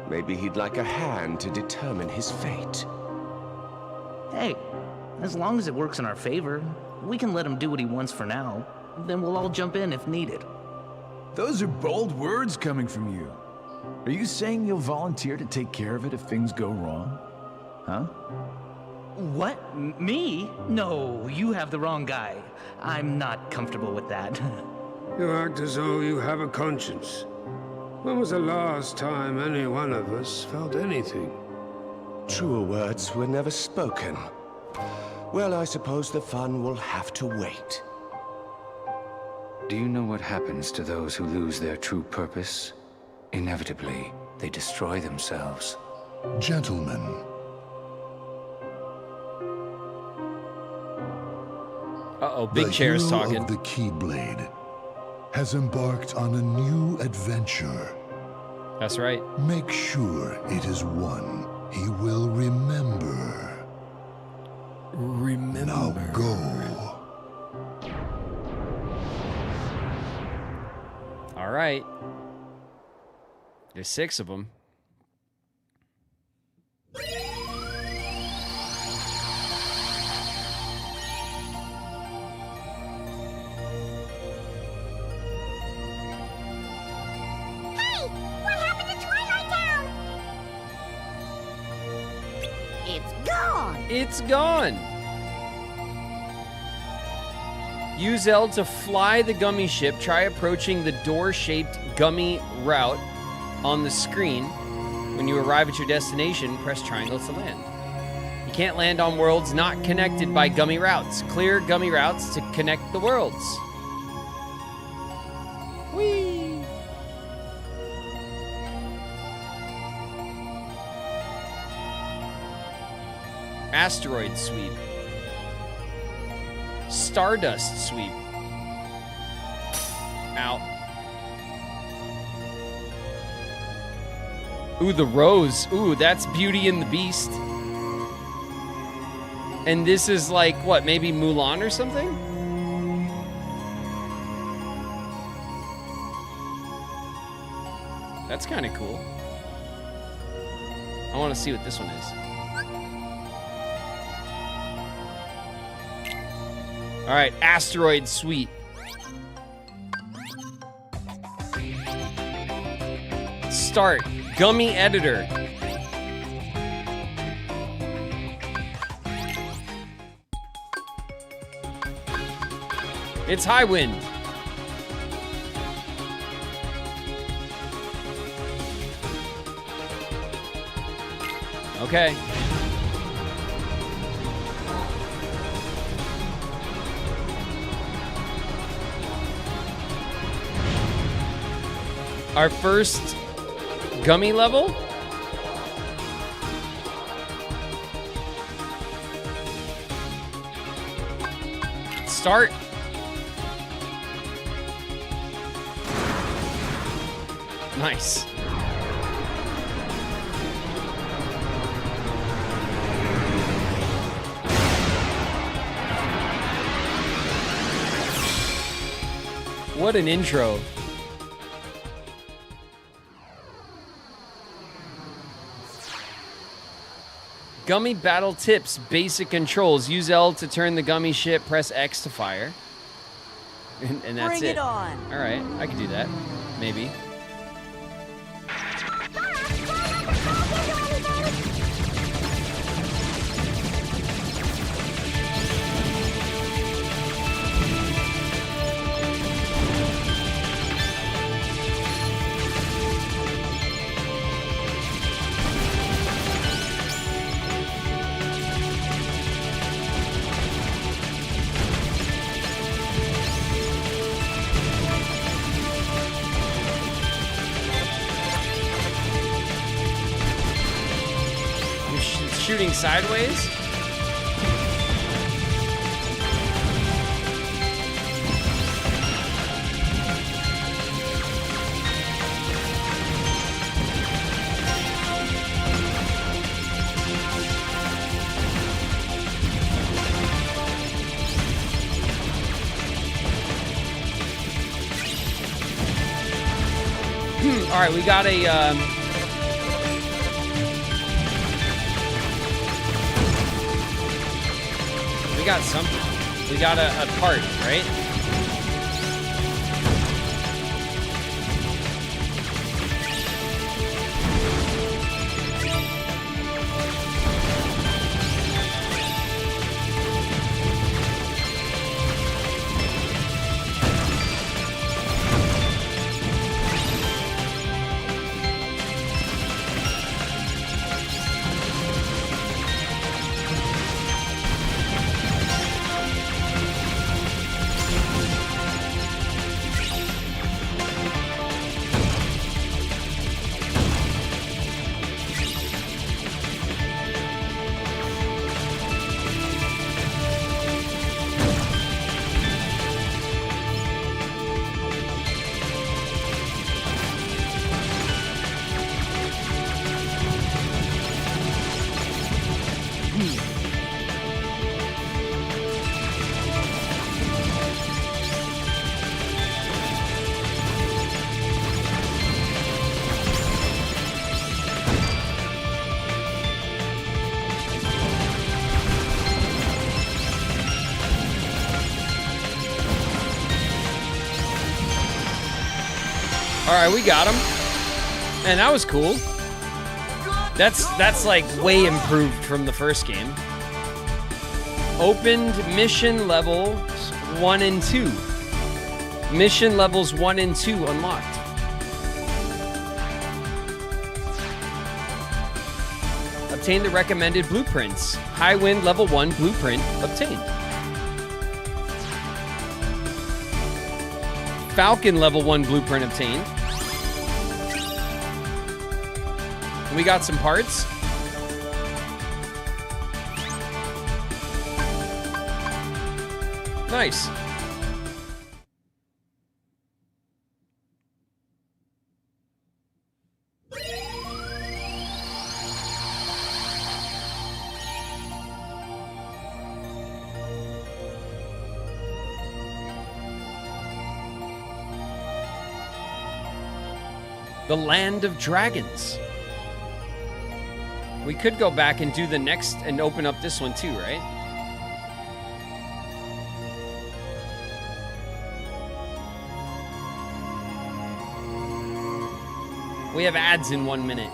Maybe he'd like a hand to determine his fate. Hey, as long as it works in our favor, we can let him do what he wants for now. Then we'll all jump in if needed. Those are bold words coming from you. Are you saying you'll volunteer to take care of it if things go wrong? Huh? What? Me? No, you have the wrong guy. I'm not comfortable with that. You act as though you have a conscience. When was the last time any one of us felt anything? Truer words were never spoken. Well, I suppose the fun will have to wait. Do you know what happens to those who lose their true purpose? Inevitably, they destroy themselves. Gentlemen. Uh-oh, Big Chair's talking. The hero of the Keyblade has embarked on a new adventure. That's right. Make sure it is one he will remember. Remember. Now go. All right. There's 6 of them. It's gone! Use L to fly the gummy ship. Try approaching the door-shaped gummy route on the screen. When you arrive at your destination, press triangle to land. You can't land on worlds not connected by gummy routes. Clear gummy routes to connect the worlds. Whee! Asteroid sweep. Stardust sweep. Ow. Ooh, the rose. Ooh, that's Beauty and the Beast. And this is like, what, maybe Mulan or something? That's kind of cool. I want to see what this one is. All right, Asteroid Suite. Start. Gummy Editor. It's High Wind. Okay. Our first gummy level? Start. Nice. What an intro. Gummy battle tips, basic controls. Use L to turn the gummy ship, press X to fire. And that's Bring it on. All right, I can do that. Maybe. shooting sideways. All right, we got a we got something. We got a part, right? All right, we got him. And that was cool. That's like way improved from the first game. Opened mission levels 1 and 2. Mission levels 1 and 2 unlocked. Obtain the recommended blueprints. High wind level 1 blueprint obtained. Falcon level 1 blueprint obtained. We got some parts. Nice. The Land of Dragons. We could go back and do the next and open up this one too, right? We have ads in 1 minute.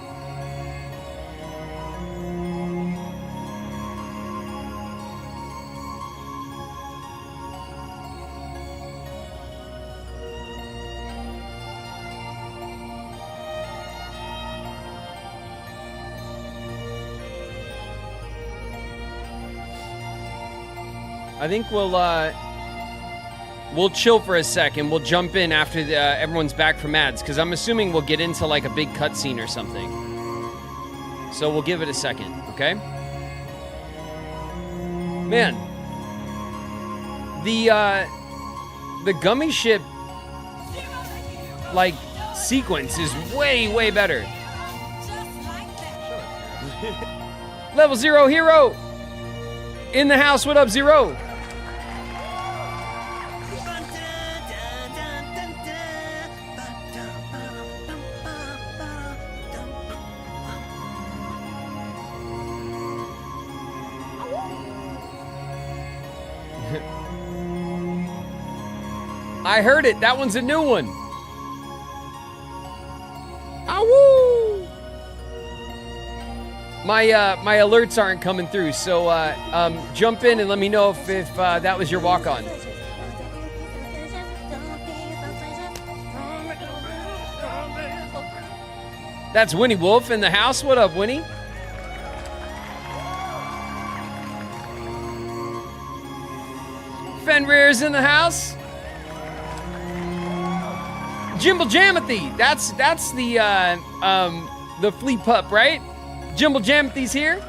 I think we'll chill for a second. We'll jump in after everyone's back from ads, because I'm assuming we'll get into like a big cutscene or something. So we'll give it a second, okay? Man, the gummy ship like sequence is way better. Level 0 hero in the house. What up, Zero? I heard it. That one's a new one. Ow! My alerts aren't coming through, so jump in and let me know if that was your walk-on. That's Winnie Wolf in the house. What up, Winnie? Fenrir's in the house. Jimble Jamothy. That's the flea pup, right? Jimble Jamothy's here.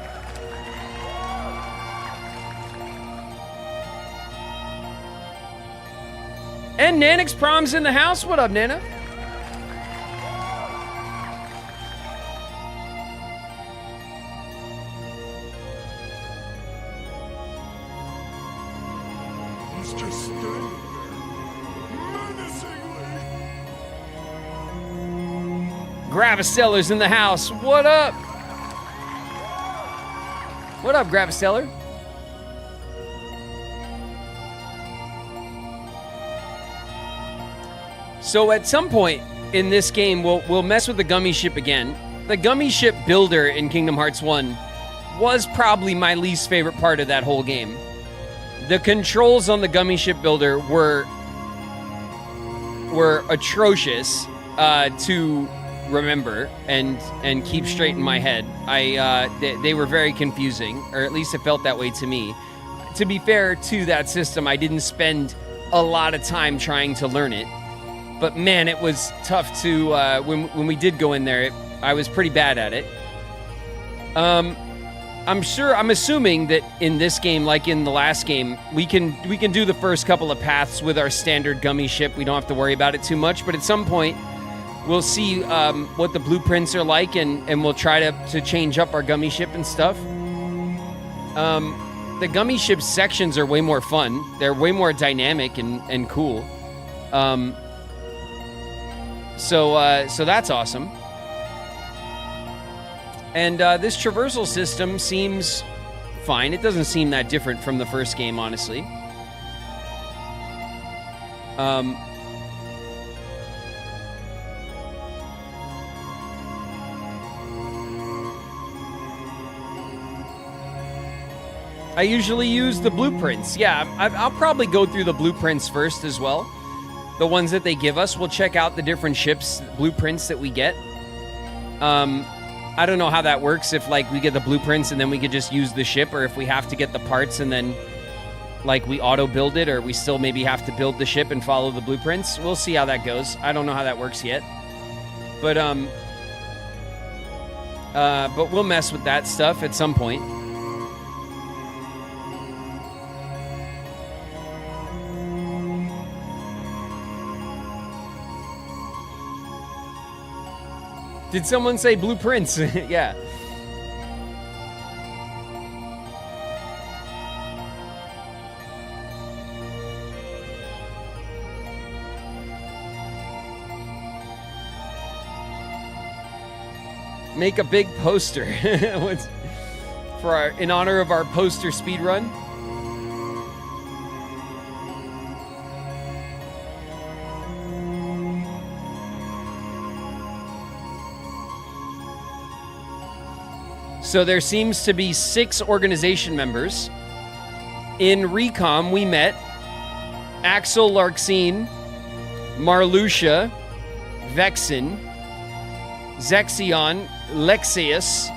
And Nanix Prom's in the house. What up, Nana? He's just standing there, menacingly. Gravistellar's in the house. What up? What up, Gravistellar? So at some point in this game, we'll mess with the gummy ship again. The gummy ship builder in Kingdom Hearts 1 was probably my least favorite part of that whole game. The controls on the gummy ship builder were atrocious to remember and keep straight in my head. They were very confusing, or at least it felt that way to me. To be fair to that system, I didn't spend a lot of time trying to learn it. But man, it was tough to, when we did go in there, I was pretty bad at it. I'm assuming that in this game, like in the last game, we can do the first couple of paths with our standard gummy ship. We don't have to worry about it too much, but at some point, we'll see what the blueprints are like, and we'll try to change up our gummy ship and stuff. The gummy ship sections are way more fun. They're way more dynamic and cool. So that's awesome. And this traversal system seems fine. It doesn't seem that different from the first game, honestly. I usually use the blueprints. Yeah, I'll probably go through the blueprints first as well. The ones that they give us. We'll check out the different ships, blueprints that we get. I don't know how that works, if like we get the blueprints and then we could just use the ship, or if we have to get the parts and then like we auto build it, or we still maybe have to build the ship and follow the blueprints. We'll see how that goes. I don't know how that works yet. But we'll mess with that stuff at some point. Did someone say blueprints? Yeah. Make a big poster. In honor of our poster speed run. So there seems to be 6 organization members. In Recom, we met Axel Larxene, Marluxia, Vexen, Zexion, Lexius.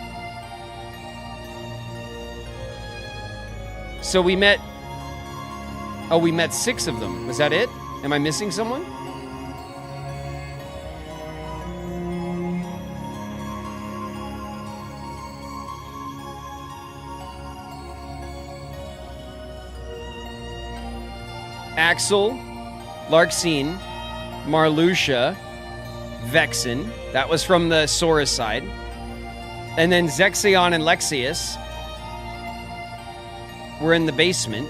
So we met 6 of them. Was that it? Am I missing someone? Axel, Larxene, Marluxia, Vexen. That was from the Sora side. And then Zexion and Lexius were in the basement.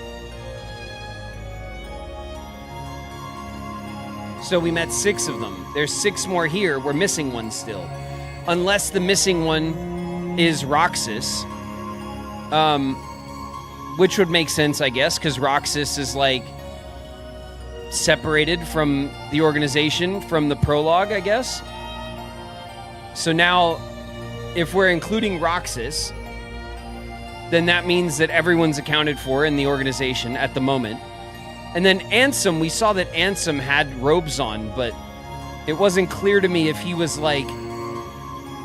So we met 6 of them. There's 6 more here. We're missing one still. Unless the missing one is Roxas. Which would make sense, I guess, because Roxas is like separated from the organization from the prologue, I guess. So now, if we're including Roxas, then that means that everyone's accounted for in the organization at the moment. And then Ansem, we saw that Ansem had robes on, but it wasn't clear to me if he was like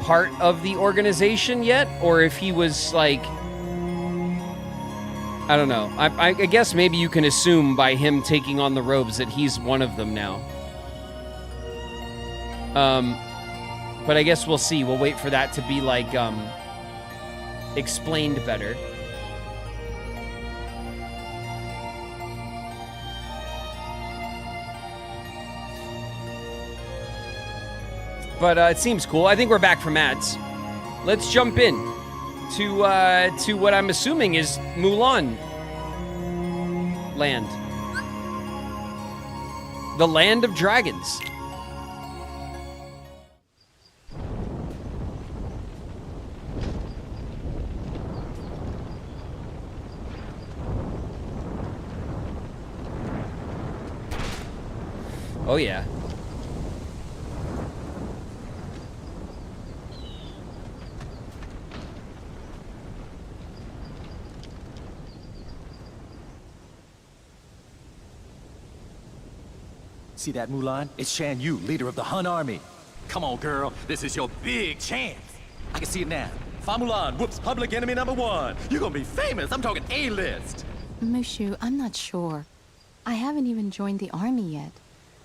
part of the organization yet, or if he was like, I don't know. I guess maybe you can assume by him taking on the robes that he's one of them now. But I guess we'll see. We'll wait for that to be like explained better. But it seems cool. I think we're back from ads. Let's jump in to what I'm assuming is Mulan land. The land of dragons. Oh yeah. See that, Mulan? It's Shan Yu, leader of the Hun army. Come on, girl. This is your big chance. I can see it now. Fa Mulan whoops public enemy #1. You're gonna be famous. I'm talking A-list. Mushu, I'm not sure. I haven't even joined the army yet.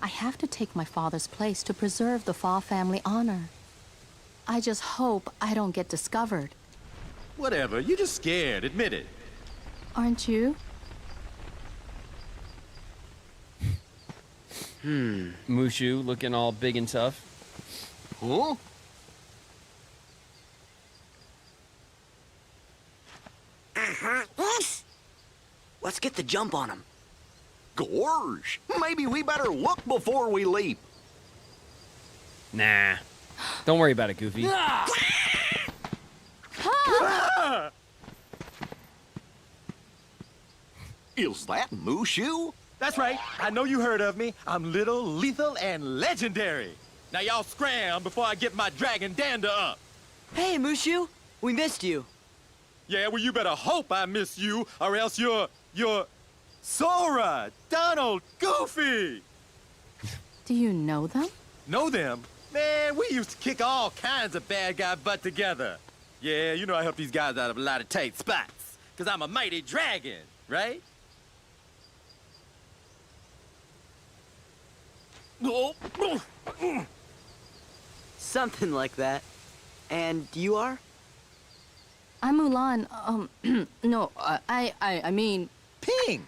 I have to take my father's place to preserve the Fa family honor. I just hope I don't get discovered. Whatever. You're just scared. Admit it. Aren't you? Mushu looking all big and tough. Huh? Let's get the jump on him. Gorge, maybe we better look before we leap. Nah. Don't worry about it, Goofy. Is that Mushu? That's right. I know you heard of me. I'm little, lethal, and legendary. Now y'all scram before I get my dragon dander up. Hey, Mushu. We missed you. Yeah, well, you better hope I miss you, or else you're Sora, Donald, Goofy. Do you know them? Know them? Man, we used to kick all kinds of bad guy butt together. Yeah, you know I help these guys out of a lot of tight spots, because I'm a mighty dragon, right? Something like that. And you are? I'm Mulan. No, I mean... Ping!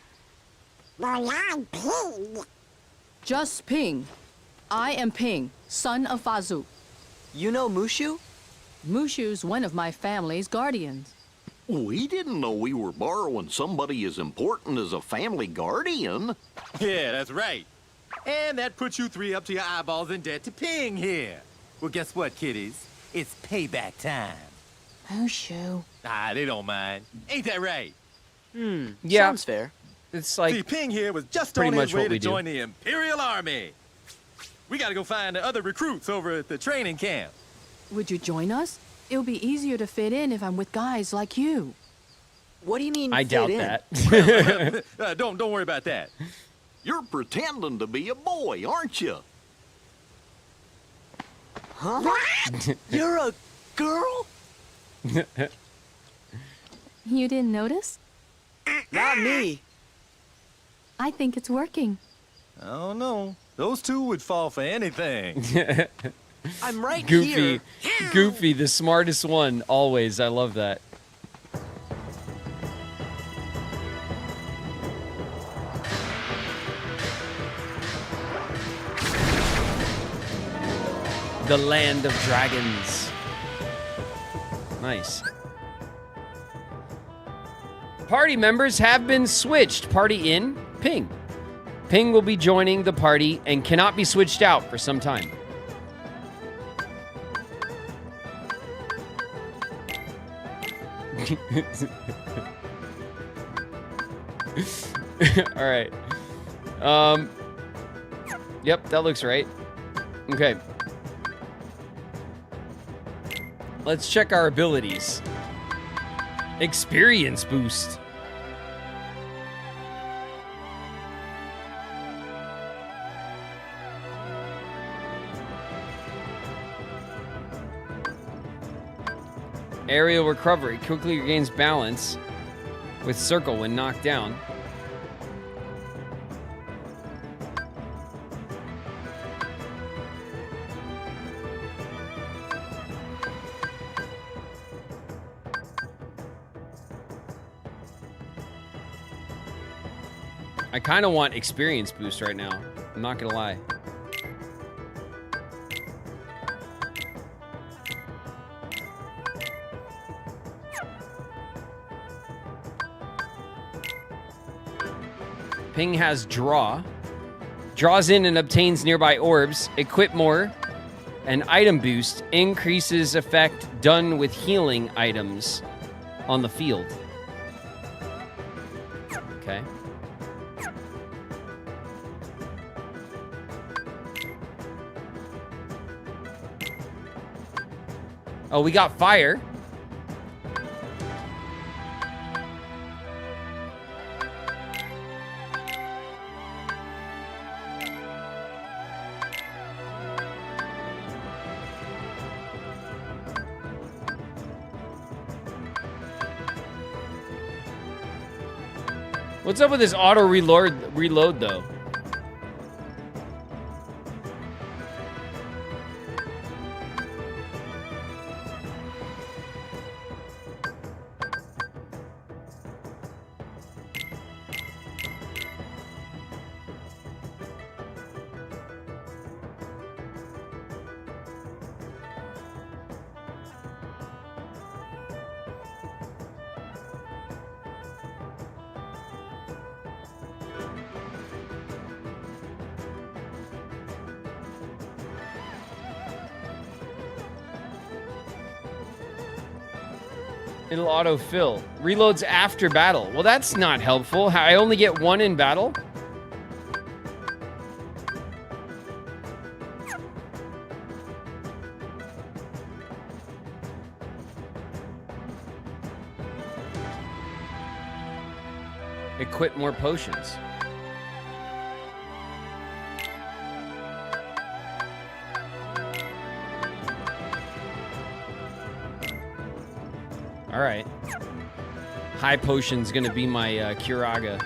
Mulan Ping. Just Ping. I am Ping, son of Fazu. You know Mushu? Mushu's one of my family's guardians. We didn't know we were borrowing somebody as important as a family guardian. Yeah, that's right. And that puts you three up to your eyeballs in debt to Ping here. Well, guess what, kiddies? It's payback time. Mushu. Ah, they don't mind. Ain't that right? Yeah. Sounds fair. It's like See, Ping here was just pretty on much his way what to we do. join the Imperial Army. We gotta go find the other recruits over at the training camp. Would you join us? It'll be easier to fit in if I'm with guys like you. What do you mean I fit doubt in? that. Don't worry about that. You're pretending to be a boy, aren't you? Huh? You're a girl? You didn't notice? Not me. I think it's working. I don't know. Those two would fall for anything. I'm right Goofy. here. Goofy, the smartest one, always. I love that. The land of dragons. Nice. Party members have been switched. Party in, Ping. Ping will be joining the party and cannot be switched out for some time. All right. Yep, that looks right. Okay. Let's check our abilities. Experience boost. Aerial recovery quickly regains balance with circle when knocked down. I kind of want experience boost right now. I'm not gonna lie. Ping has draw. Draws in and obtains nearby orbs. Equip more. And item boost increases effect done with healing items on the field. Okay. Oh, we got fire. What's up with this auto reload though? It'll autofill. Reloads after battle. Well, that's not helpful. I only get one in battle? Equip more potions. All right. High potion's gonna be my Curaga.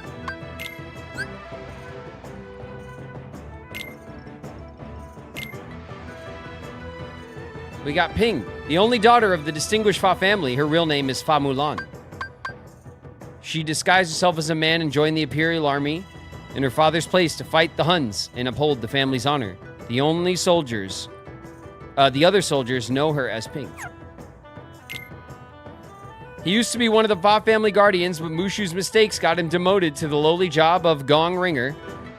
We got Ping, the only daughter of the distinguished Fa family. Her real name is Fa Mulan. She disguised herself as a man and joined the Imperial Army in her father's place to fight the Huns and uphold the family's honor. The other soldiers know her as Ping. He used to be one of the Fa family guardians, but Mushu's mistakes got him demoted to the lowly job of gong ringer.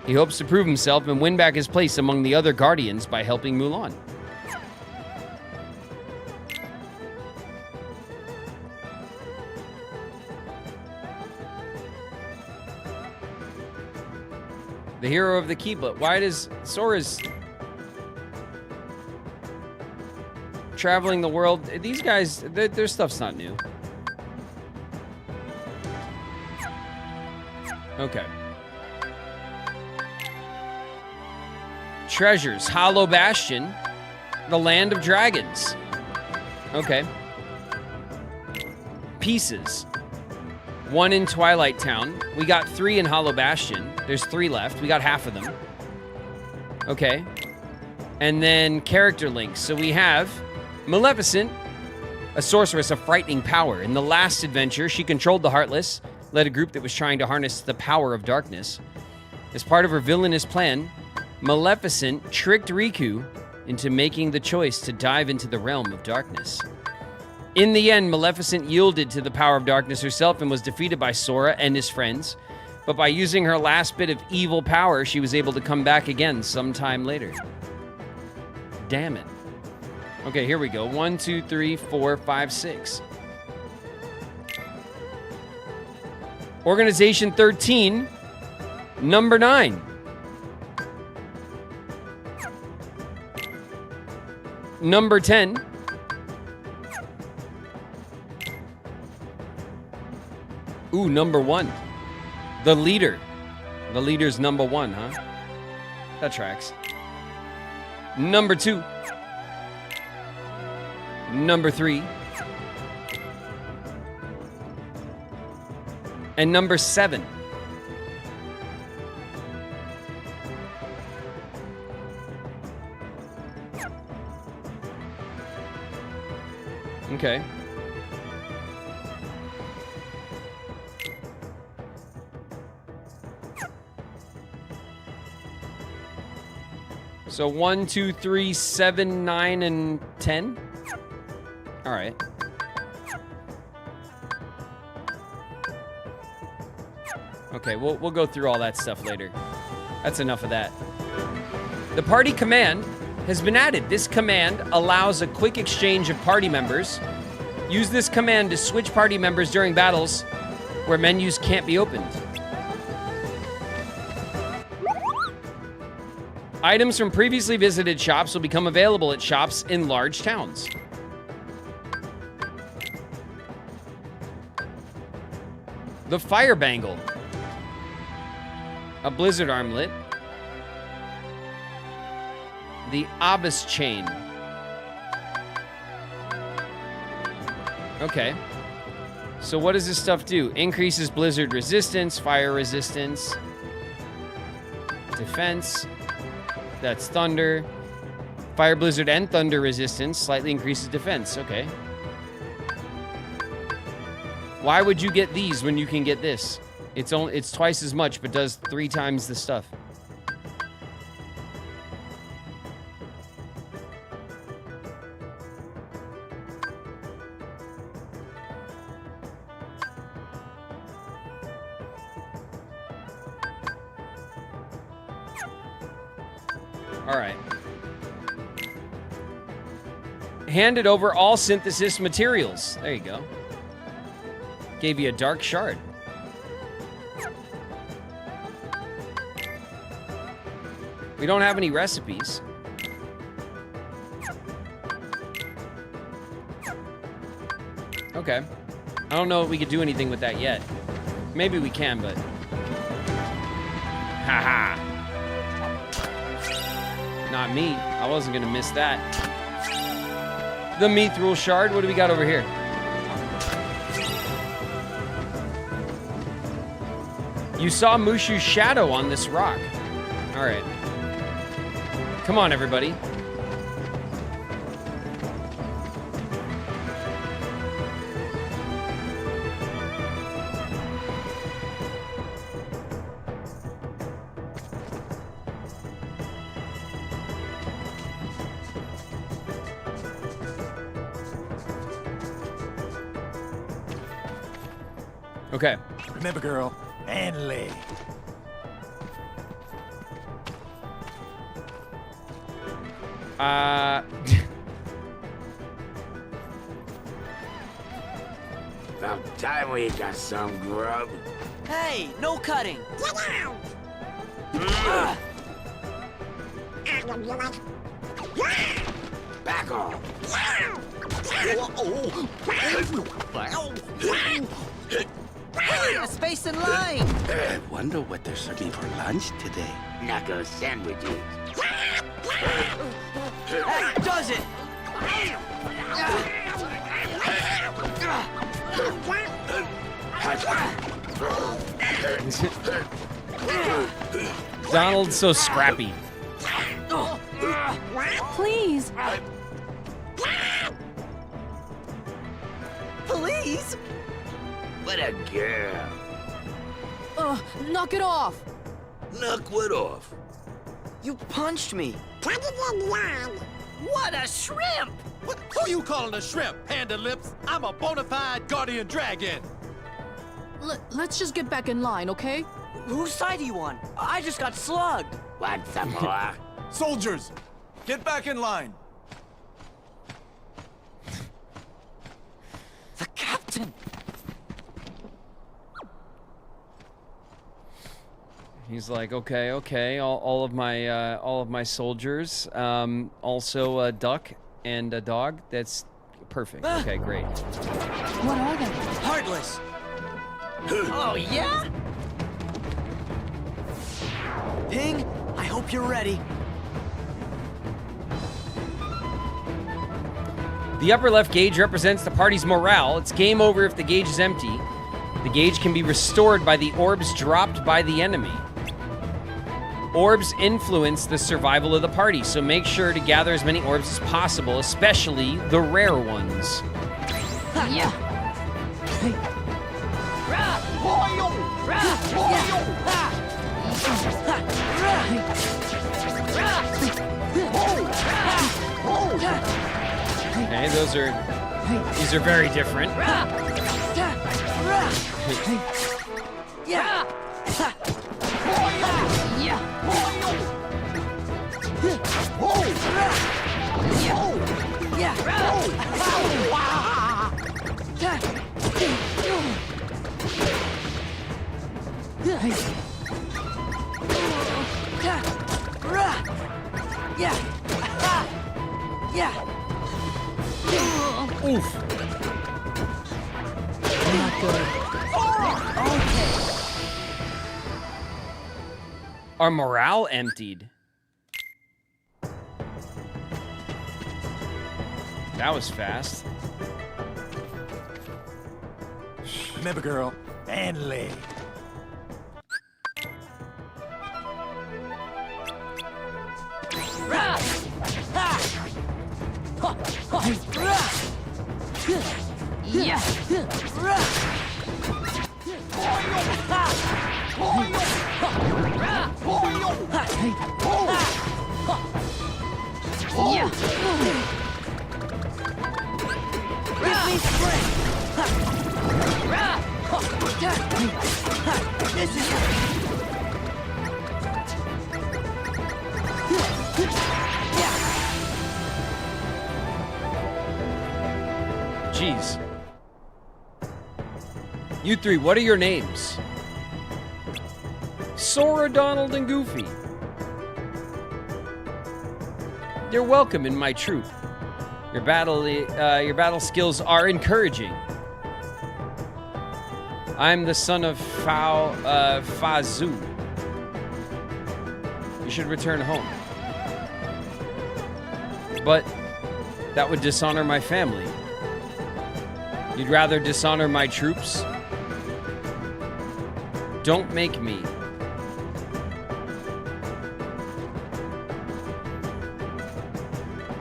He hopes to prove himself and win back his place among the other guardians by helping Mulan. The hero of the Keeplet. Why does Sora's traveling the world? These guys, their stuff's not new. Okay. Treasures. Hollow Bastion. The Land of Dragons. Okay. Pieces. 1 in Twilight Town. We got 3 in Hollow Bastion. There's 3 left. We got half of them. Okay. And then character links. So we have Maleficent, a sorceress of frightening power. In the last adventure, she controlled the Heartless, led a group that was trying to harness the power of darkness. As part of her villainous plan, Maleficent tricked Riku into making the choice to dive into the realm of darkness. In the end, Maleficent yielded to the power of darkness herself and was defeated by Sora and his friends. But by using her last bit of evil power, she was able to come back again sometime later. Damn it. Okay, here we go. 1, 2, 3, 4, 5, 6. Organization 13, number 9. Number 10. Ooh, number 1. The leader. The leader's number 1, huh? That tracks. Number 2. Number 3. And number 7. Okay. So 1, 2, 3, 7, 9, and 10? All right. Okay, we'll go through all that stuff later. That's enough of that. The party command has been added. This command allows a quick exchange of party members. Use this command to switch party members during battles where menus can't be opened. Items from previously visited shops will become available at shops in large towns. The Fire Bangle. A Blizzard Armlet. The Abyss Chain. Okay. So what does this stuff do? Increases blizzard resistance, fire resistance, defense. That's thunder. Fire, blizzard, and thunder resistance slightly increases defense. Okay. Why would you get these when you can get this? It's twice as much, but does 3 times the stuff. All right. Handed over all synthesis materials. There you go. Gave you a dark shard. We don't have any recipes. Okay. I don't know if we could do anything with that yet. Maybe we can, but... Haha. Not me. I wasn't gonna miss that. The Mithril Shard. What do we got over here? You saw Mushu's shadow on this rock. All right. Come on, everybody. Okay. Remember, girl, and lay. About time we got some grub. Hey, no cutting. Back off. A space in line. I wonder what they're serving for lunch today. Knuckle sandwiches. That does it. Donald's so scrappy. Please. Please? What a girl. Knock it off. Knock what off? You punched me. What a shrimp! Who you calling a shrimp, Panda Lips? I'm a bona fide guardian dragon. Let's just get back in line, okay? Whose side are you on? I just got slugged. Want some more? Soldiers, get back in line. The captain. He's like, okay, all of my soldiers, also a duck and a dog. That's perfect. Okay, great. What are they? Heartless. Oh, yeah? Ping, I hope you're ready. The upper left gauge represents the party's morale. It's game over if the gauge is empty. The gauge can be restored by the orbs dropped by the enemy. Orbs influence the survival of the party, so make sure to gather as many orbs as possible, especially the rare ones. Yeah. Okay, these are very different. Oof. Not good. Okay. Our morale emptied. That was fast. Remember, girl, and lay. Yeah. Yeah. Give me strength. This is Jeez. You three, what are your names? Sora, Donald, and Goofy. You're welcome in my troop. Your battle skills are encouraging. I'm the son of Fazu. You should return home. But that would dishonor my family. You'd rather dishonor my troops? Don't make me.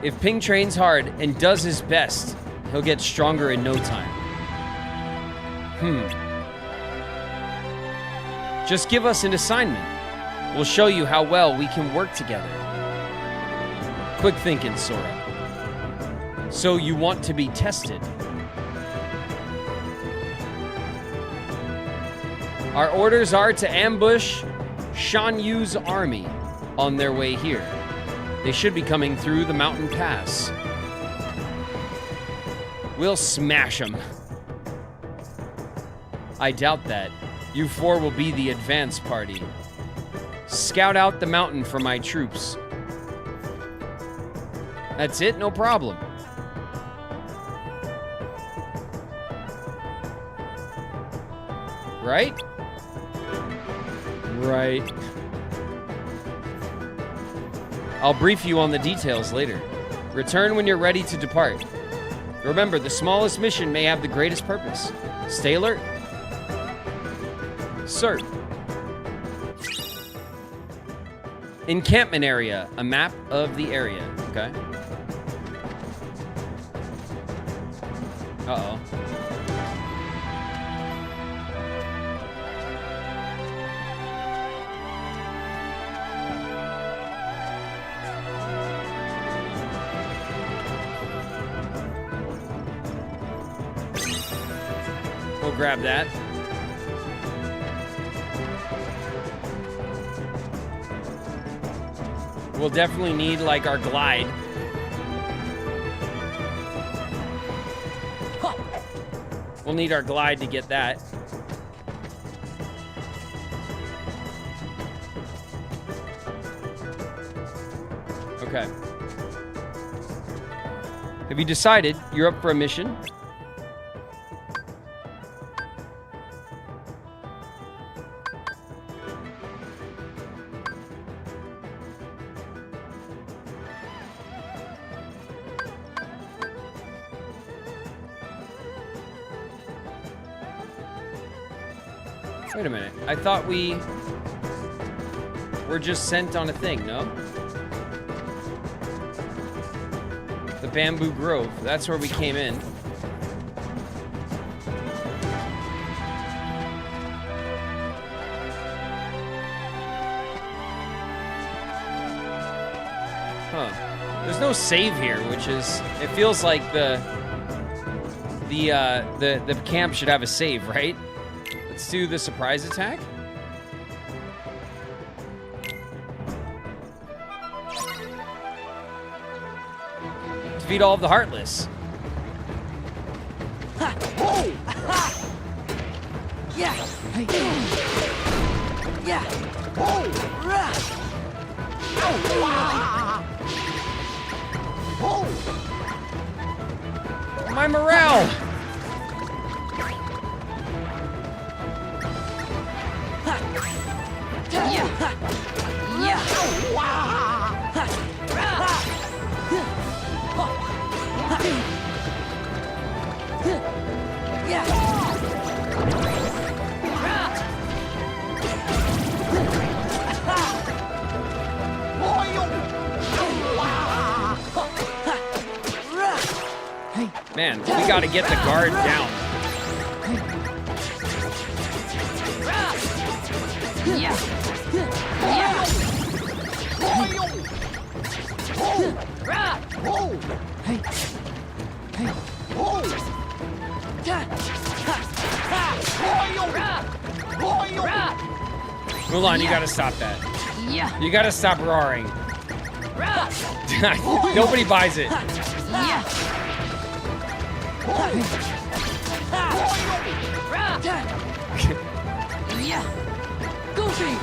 If Ping trains hard and does his best, he'll get stronger in no time. Just give us an assignment. We'll show you how well we can work together. Quick thinking, Sora. So you want to be tested? Our orders are to ambush Shan Yu's army on their way here. They should be coming through the mountain pass. We'll smash them. I doubt that. You four will be the advance party. Scout out the mountain for my troops. That's it? No problem. Right? Right. I'll brief you on the details later. Return when you're ready to depart. Remember, the smallest mission may have the greatest purpose. Stay alert. Sir. Encampment area. A map of the area. Okay. Uh-oh. We'll grab that. We'll definitely need, like, our glide. We'll need our glide to get that. Okay. Have you decided you're up for a mission? Wait a minute. I thought we were just sent on a thing, no? The Bamboo Grove. That's where we came in. Huh. There's no save here, which is... It feels like the camp should have a save, right? Let's do the surprise attack. defeat all of the Heartless. My morale! Man, we gotta get the guard down. Mulan, you gotta stop that. You gotta stop roaring. Nobody buys it. Goofy!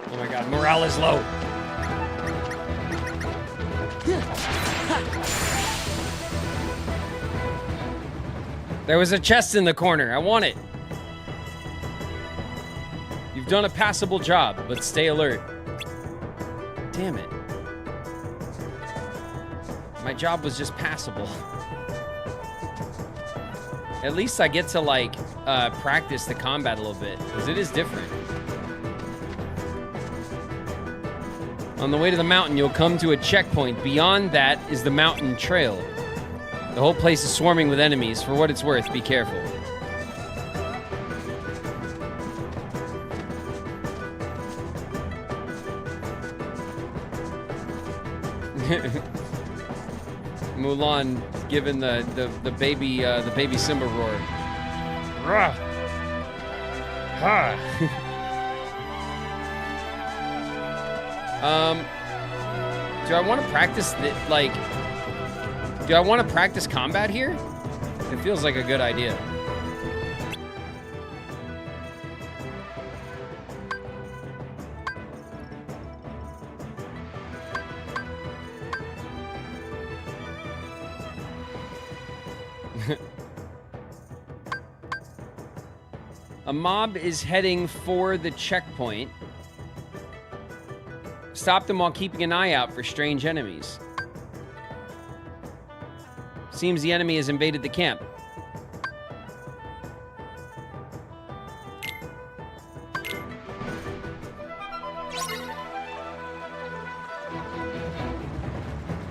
Oh my god, morale is low. There was a chest in the corner. I want it. You've done a passable job, but stay alert. Damn it. My job was just passable. At least I get to, like, practice the combat a little bit, because it is different. On the way to the mountain, you'll come to a checkpoint. Beyond that is the mountain trail. The whole place is swarming with enemies. For what it's worth, be careful. Mulan giving the baby Simba roar. Rah! Ha! Do I want to practice do I want to practice combat here? It feels like a good idea. A mob is heading for the checkpoint. Stop them while keeping an eye out for strange enemies. Seems the enemy has invaded the camp.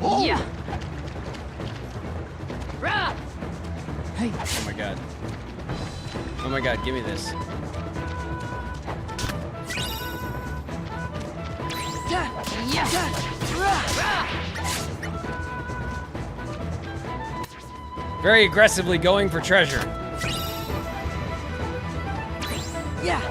Yeah. Hey. Oh my god. Oh my god, give me this. Very aggressively going for treasure. Yeah.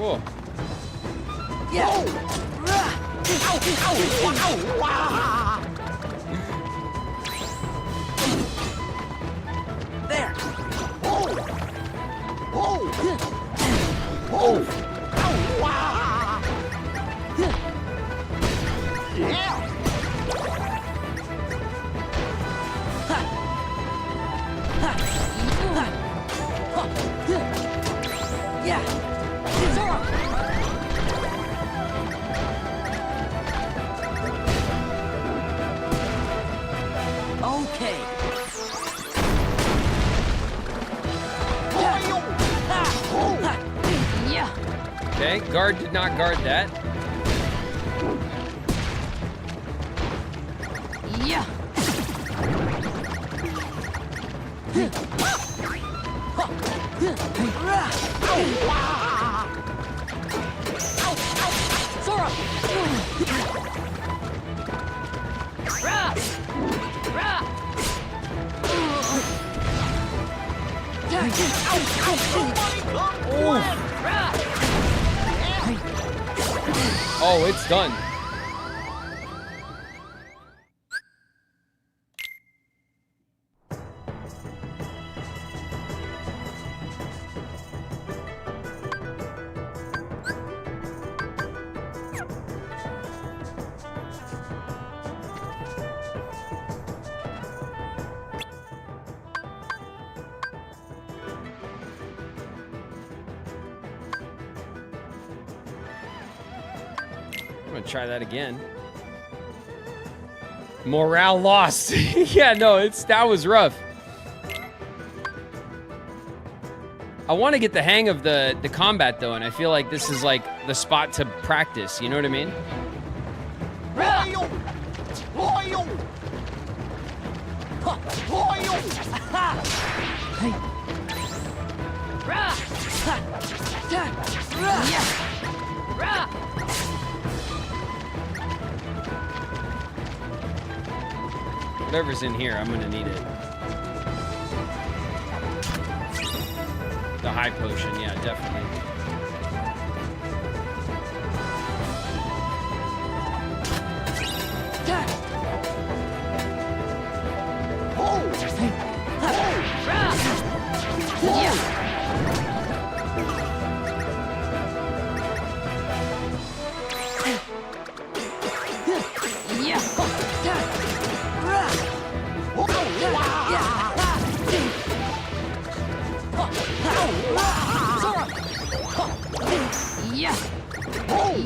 Whoa. There. Yeah. Okay, guard did not guard that. Yeah. Sora. Oh, it's done. I'm gonna try that again. Morale lost. Yeah, no, that was rough. I want to get the hang of the combat though, and I feel like this is like the spot to practice. You know what I mean? Whatever's in here, I'm gonna need it. The high potion, yeah, definitely.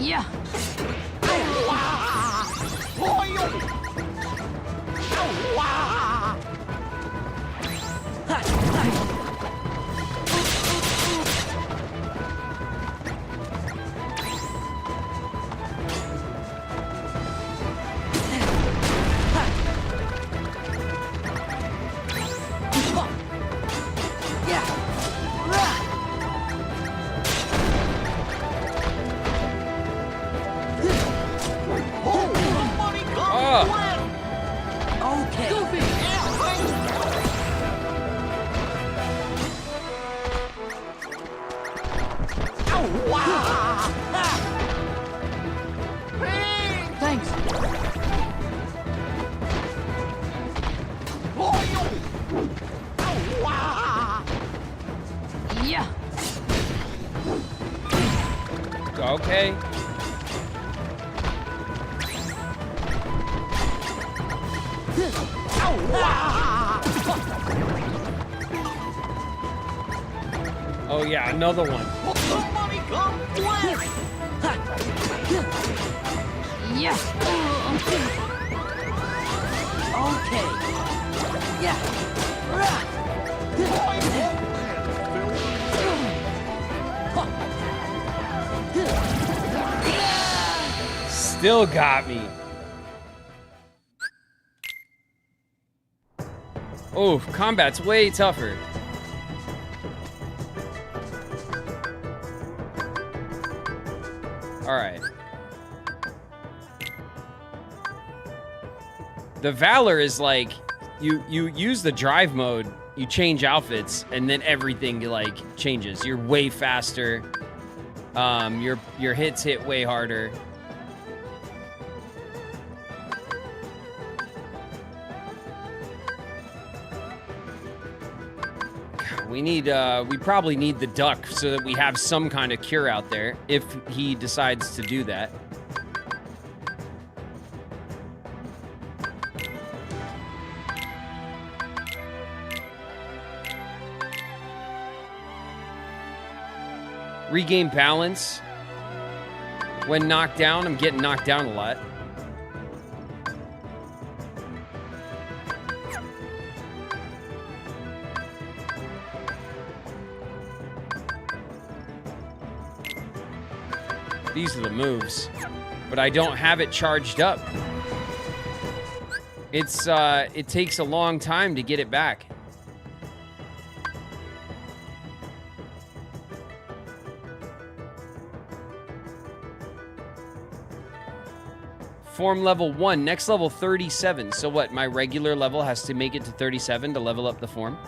Yeah. Thanks. Yeah. Okay. Oh yeah, another one. Yeah. Okay. Yeah. Still got me. Oh, combat's way tougher. All right. The Valor is like, you use the drive mode, you change outfits, and then everything like changes. You're way faster. Your hits hit way harder. We probably need the duck so that we have some kind of cure out there if he decides to do that. Regain balance. When knocked down, I'm getting knocked down a lot. These are the moves. But I don't have it charged up. It takes a long time to get it back. Form level 1, next level 37. So what, my regular level has to make it to 37 to level up the form?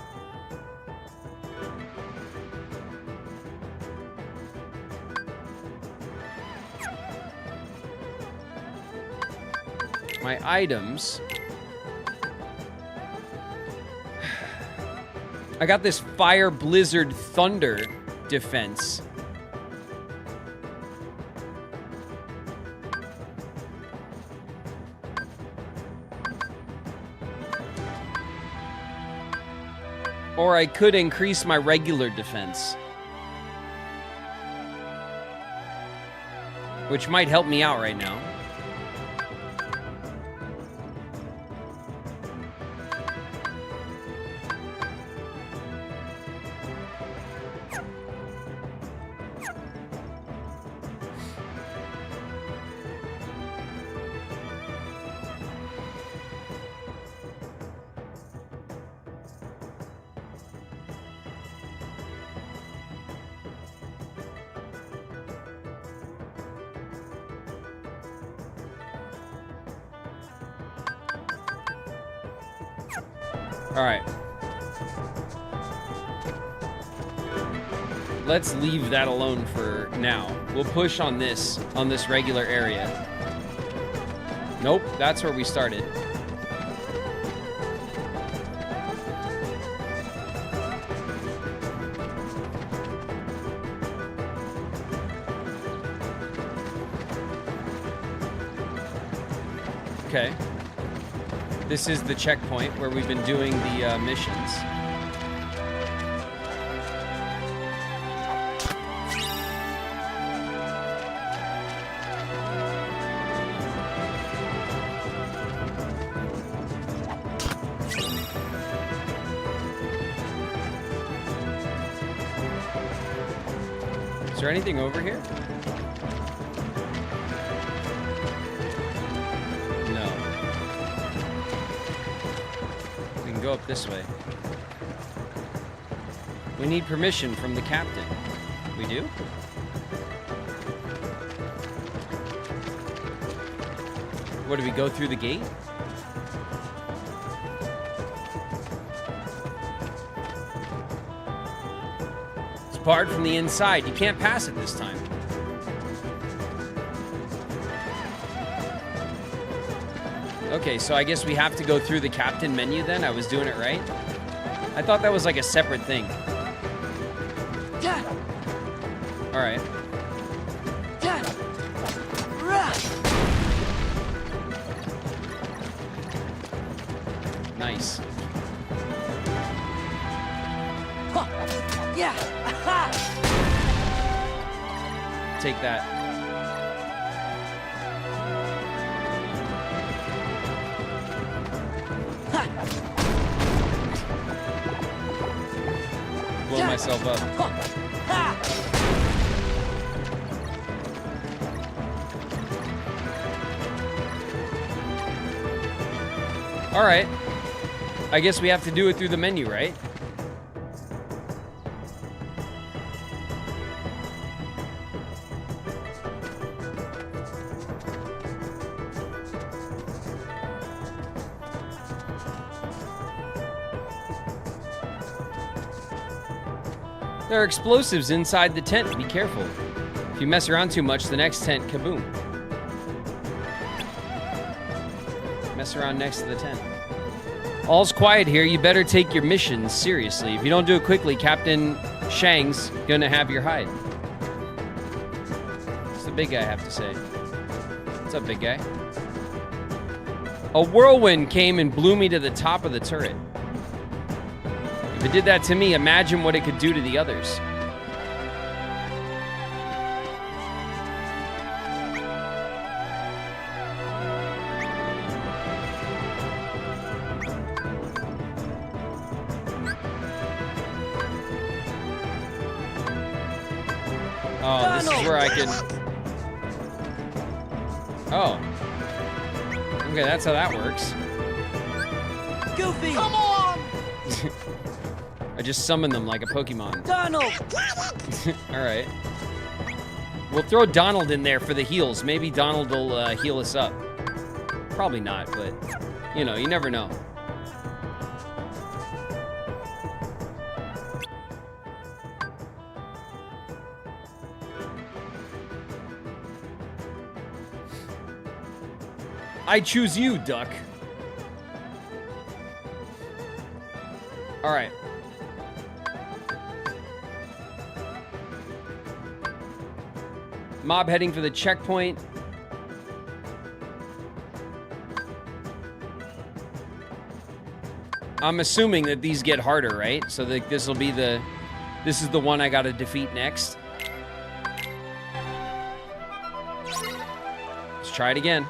My items. I got this Fire Blizzard Thunder defense. Or I could increase my regular defense. Which might help me out right now. All right. Let's leave that alone for now. We'll push on this regular area. Nope, that's where we started. Okay. This is the checkpoint where we've been doing the missions. Is there anything over here? Go up this way. We need permission from the captain. We do? What, do we go through the gate? It's barred from the inside. You can't pass it this time. Okay, so I guess we have to go through the captain menu then? I was doing it right? I thought that was like a separate thing. Alright. Nice. Take that. Blow myself up. All right. I guess we have to do it through the menu, right? There are explosives inside the tent. Be careful. If you mess around too much, the next tent, kaboom. Mess around next to the tent. All's quiet here. You better take your missions seriously. If you don't do it quickly, Captain Shang's gonna have your hide. What's the big guy have to say? What's up, big guy? A whirlwind came and blew me to the top of the turret. If it did that to me, imagine what it could do to the others. Oh, this is where I can... Oh. Okay, that's how that works. Goofy! Come on! I just summon them like a Pokemon. Donald! Alright. We'll throw Donald in there for the heals. Maybe Donald will heal us up. Probably not, but, you know, you never know. I choose you, Duck. All right. Mob heading for the checkpoint. I'm assuming that these get harder, right? So this will be the... This is the one I gotta defeat next. Let's try it again.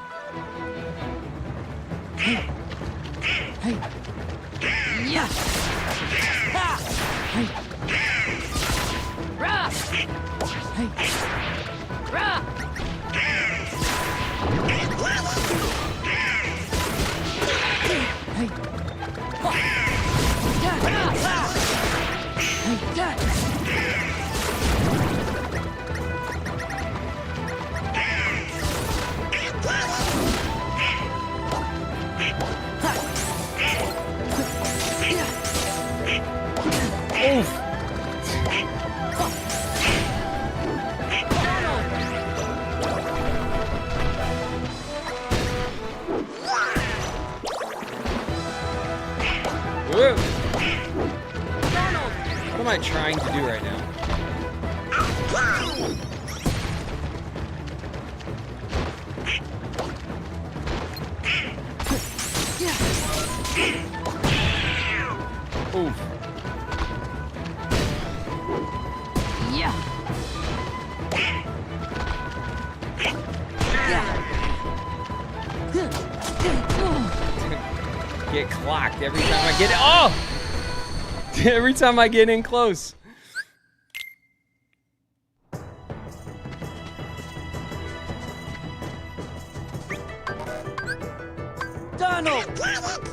Hey. Yeah. Hey. Rah. Hey. Rah. Hey. Oof. Whoa. What am I trying to do right now? Oof. Yeah. Get clocked every time I get it. Oh! Every time I get in close.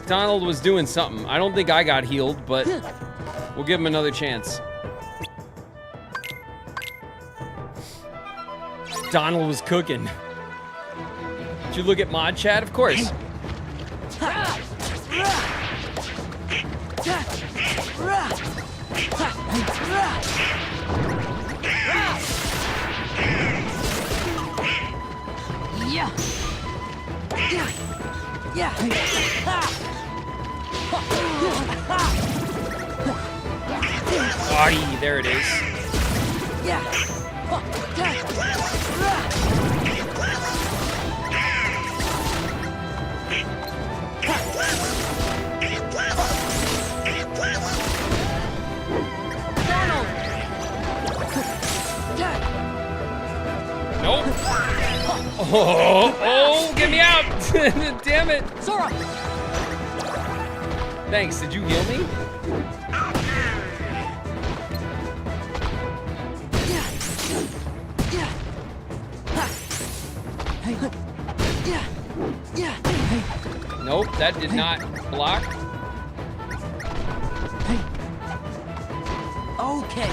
Donald was doing something. I don't think I got healed, but we'll give him another chance. Donald was cooking. Did you look at mod chat? Of course. Yeah. Yeah. Aye, there it is. Yeah. Nope. Oh, get me out! Damn it. Sora. Thanks, did you heal me? Nope, that did not block. Okay.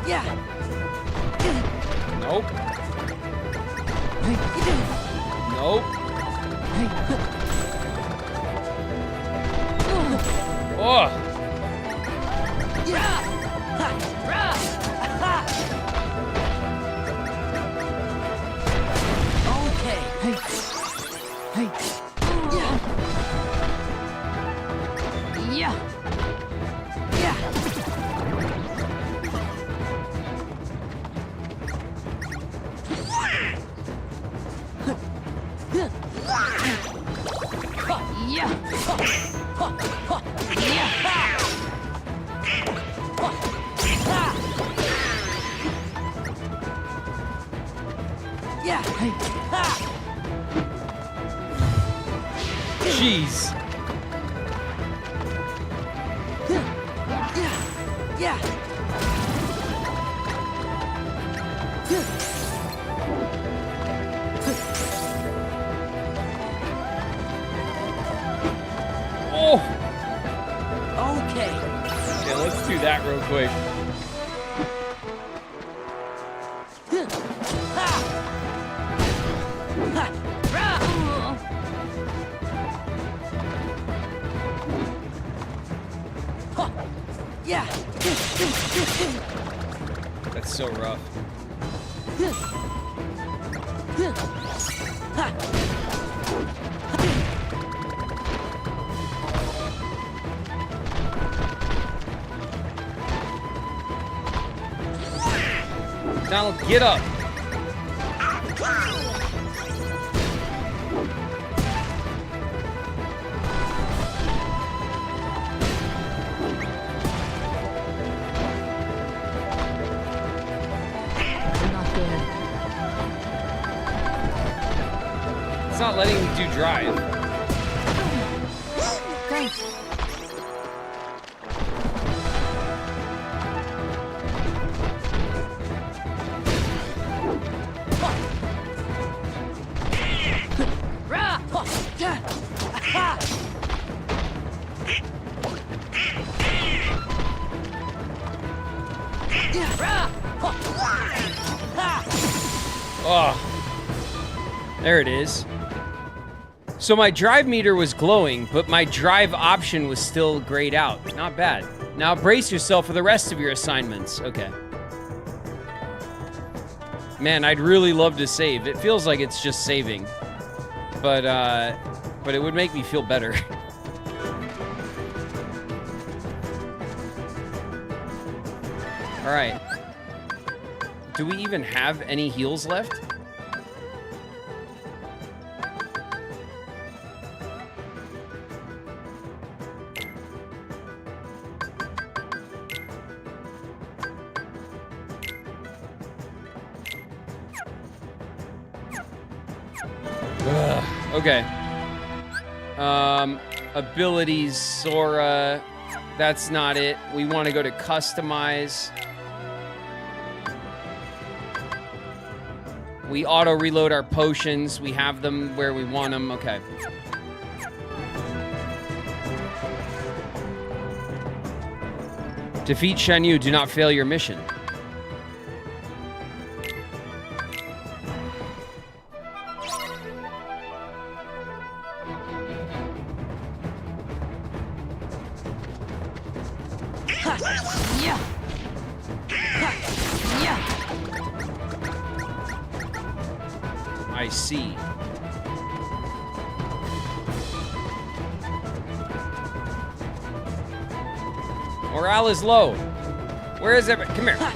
Yeah. Nope. Nope. Oh. Okay. Hey. Yeah. Yeah. Yeah. Yeah. Jeez. Yeah. Oh. Okay. Okay, let's do that real quick. Yeah. That's so rough. Donald, get up. It's not letting me do drive. Thanks. Oh, there it is. So my drive meter was glowing, but my drive option was still grayed out. Not bad. Now brace yourself for the rest of your assignments. Okay. Man, I'd really love to save. It feels like it's just saving. But it would make me feel better. All right. Do we even have any heals left? Ugh, okay. Abilities, Sora. That's not it. We want to go to customize. We auto-reload our potions. We have them where we want them. Okay. Defeat Shan Yu. Do not fail your mission. Yeah. Yeah. I see. Morale is low. Where is it? Come here. Yeah.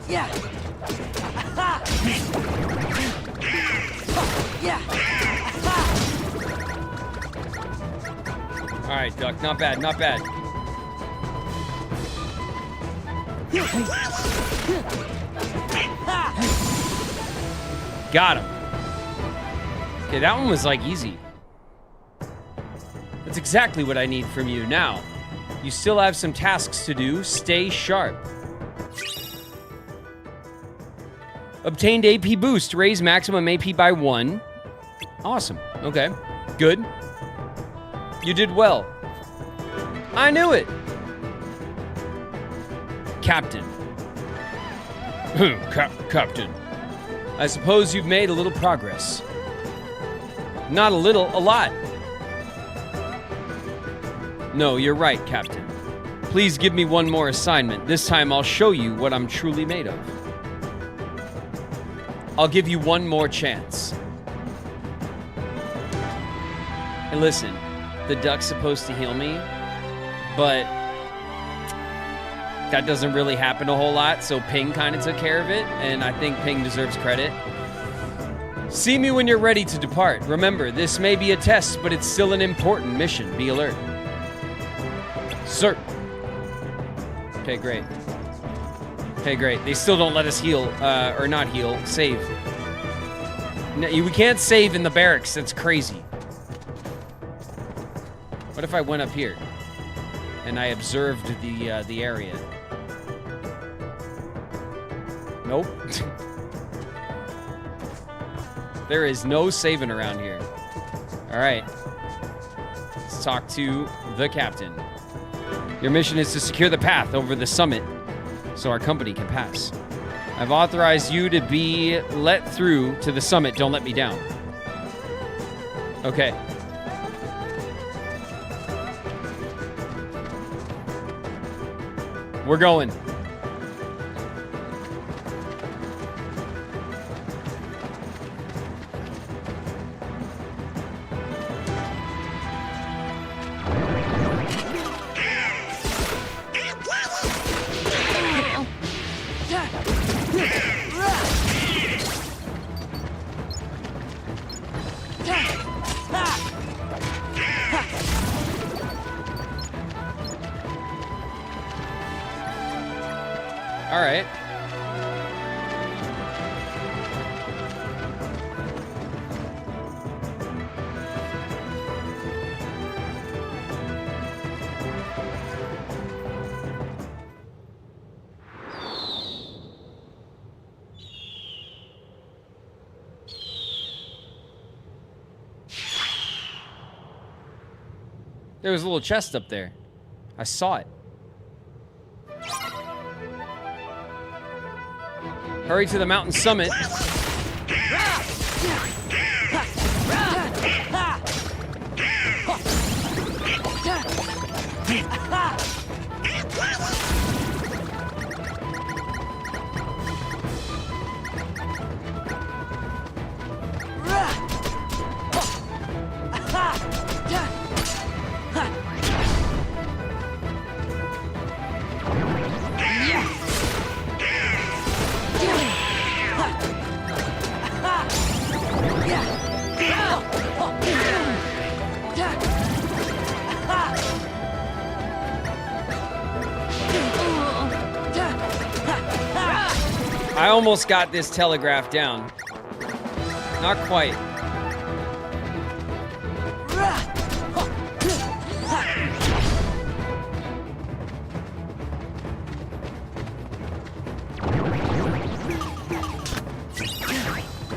Yeah. Yeah. All right, Duck. Not bad. Not bad. Got him. Okay, that one was like easy. That's exactly what I need from you. Now, you still have some tasks to do. Stay sharp. Obtained AP boost. Raise maximum AP by 1. Awesome. Okay. Good. You did well. I knew it. Captain. Captain. I suppose you've made a little progress. Not a little, a lot. No, you're right, Captain. Please give me one more assignment. This time I'll show you what I'm truly made of. I'll give you one more chance. And listen, the duck's supposed to heal me, but that doesn't really happen a whole lot, so Ping kind of took care of it, and I think Ping deserves credit. See me when you're ready to depart. Remember, this may be a test, but it's still an important mission. Be alert. Sir. Okay, great. Okay, great. They still don't let us heal, or not heal, save. No, we can't save in the barracks. That's crazy. What if I went up here and I observed the area? Nope. There is no saving around here. All right. Let's talk to the captain. Your mission is to secure the path over the summit so our company can pass. I've authorized you to be let through to the summit. Don't let me down. Okay. We're going. All right. There was a little chest up there. I saw it. Hurry to the mountain summit. I almost got this telegraph down. Not quite.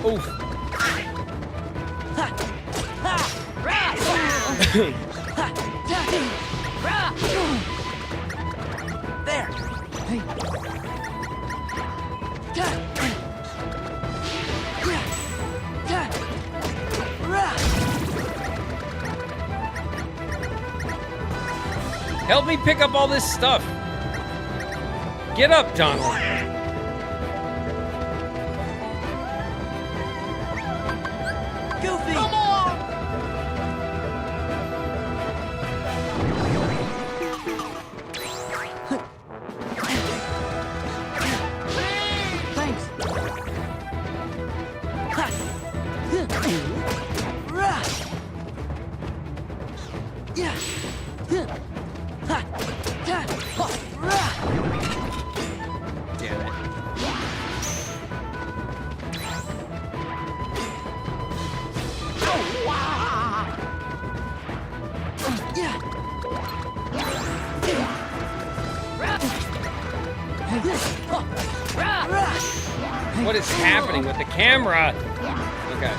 Oof. There. Help me pick up all this stuff. Get up, Donald. Goofy! Come on! Thanks. Damn it. What is happening with the camera? Okay.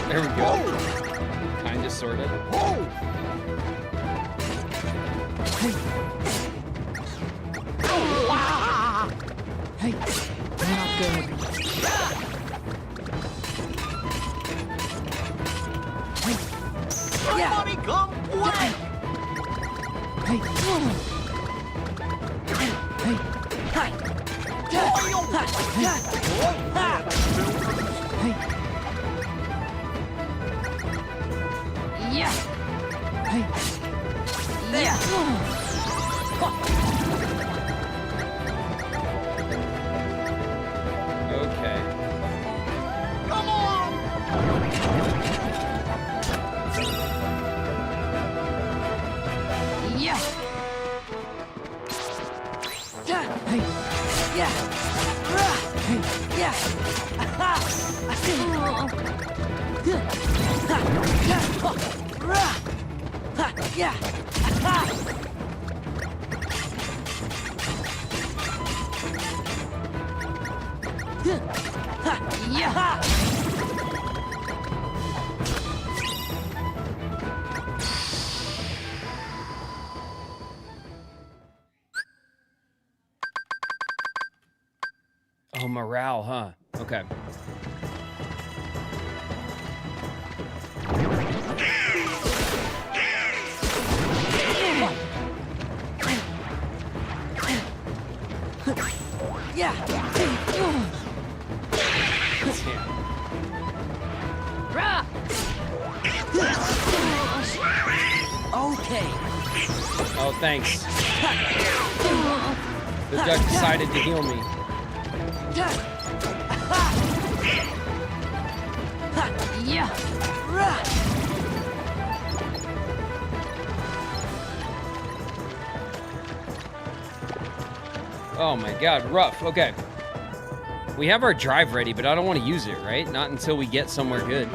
There we go. Kinda, sorta. Hey, not good. Okay. Come on! Yeah. Hey. Yeah. Hey. Yeah. Aha. Yeah. Aha. Yeah. Oh, morale, huh? Okay. Yeah. Okay. Oh, thanks. The duck decided to heal me. Yeah. Oh my god, rough. Okay. We have our drive ready, but I don't want to use it, right? Not until we get somewhere good.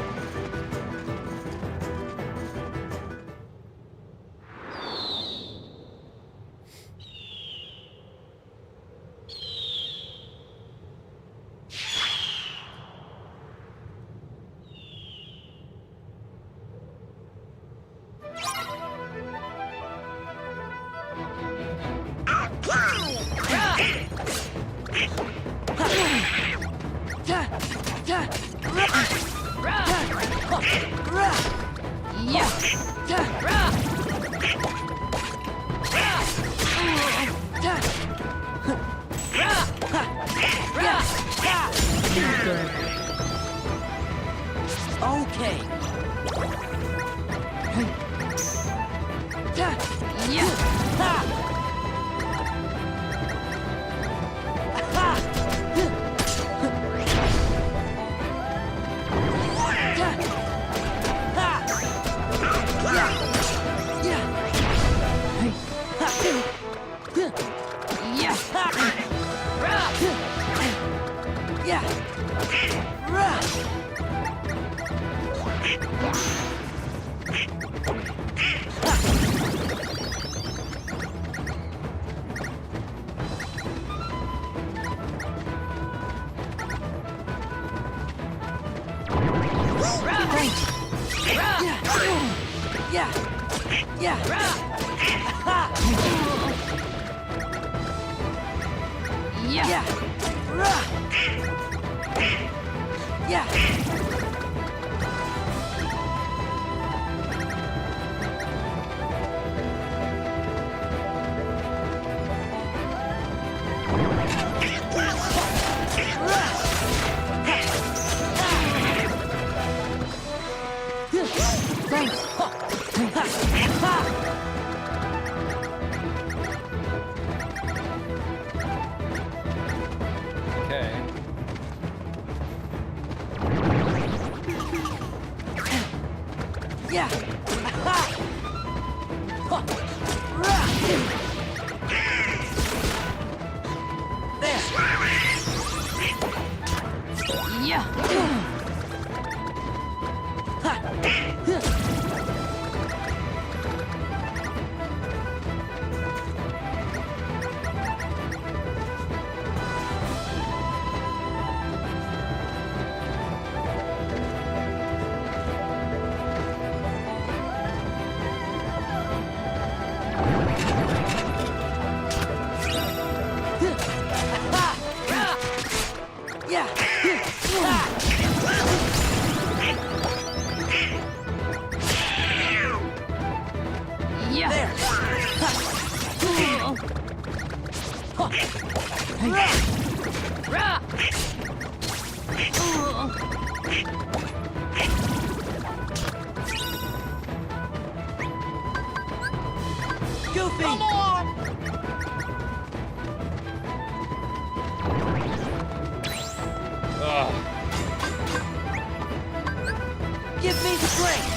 Goofy! Come on! Give me the strength!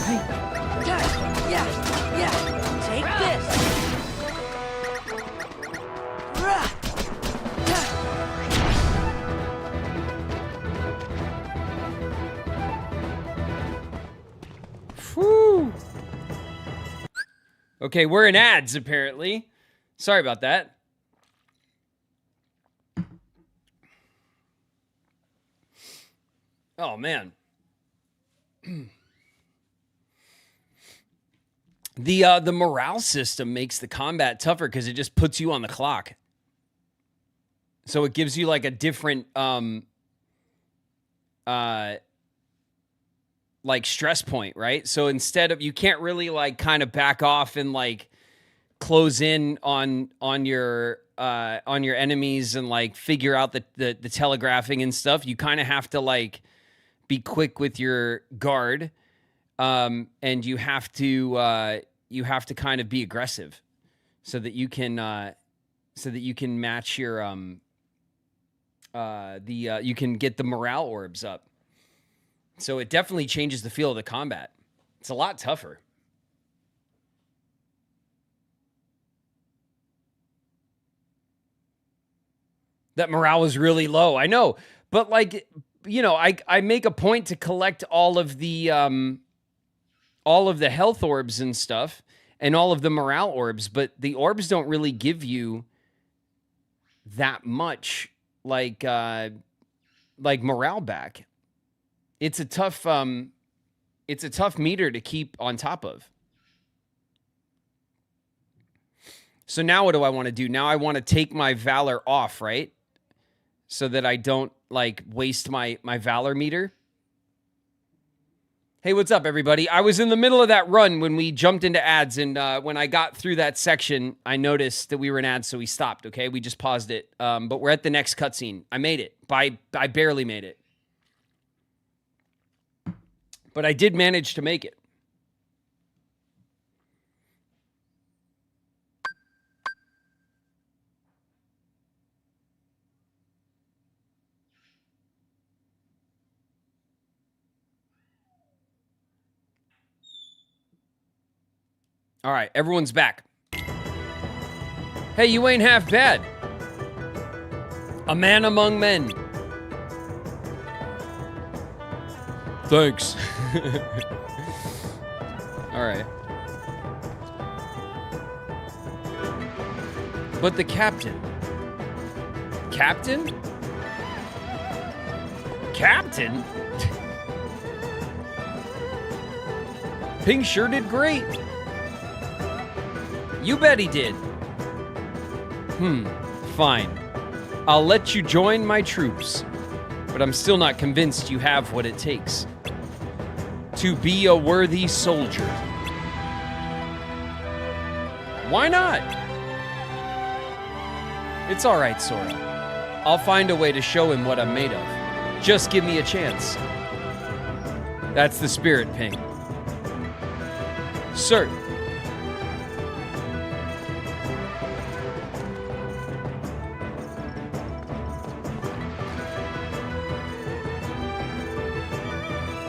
Take this! Yeah! Take this! Whew. Okay, we're in ads, apparently. Sorry about that. Oh, man. The morale system makes the combat tougher because it just puts you on the clock. So it gives you like a different like stress point, right? So instead of, you can't really like kind of back off and like close in on your enemies and like figure out the telegraphing and stuff. You kind of have to like be quick with your guard, and you have to kind of be aggressive so that you can match your you can get the morale orbs up. So it definitely changes the feel of the combat. It's a lot tougher. That morale was really low. I know, but like, you know, I make a point to collect all of the health orbs and stuff and all of the morale orbs, but the orbs don't really give you that much like morale back. It's a tough meter to keep on top of. So now what do I want to do? Now I want to take my valor off, right? So that I don't like waste my valor meter. Hey, what's up, everybody? I was in the middle of that run when we jumped into ads, and when I got through that section, I noticed that we were in ads, so we stopped, okay? We just paused it, but we're at the next cutscene. I made it. I barely made it. But I did manage to make it. All right, everyone's back. Hey, you ain't half bad. A man among men. Thanks. All right. But the captain. Captain? Captain? Ping sure did great. You bet he did. Fine. I'll let you join my troops, but I'm still not convinced you have what it takes to be a worthy soldier. Why not? It's all right, Sora. I'll find a way to show him what I'm made of. Just give me a chance. That's the spirit, Ping. Sir.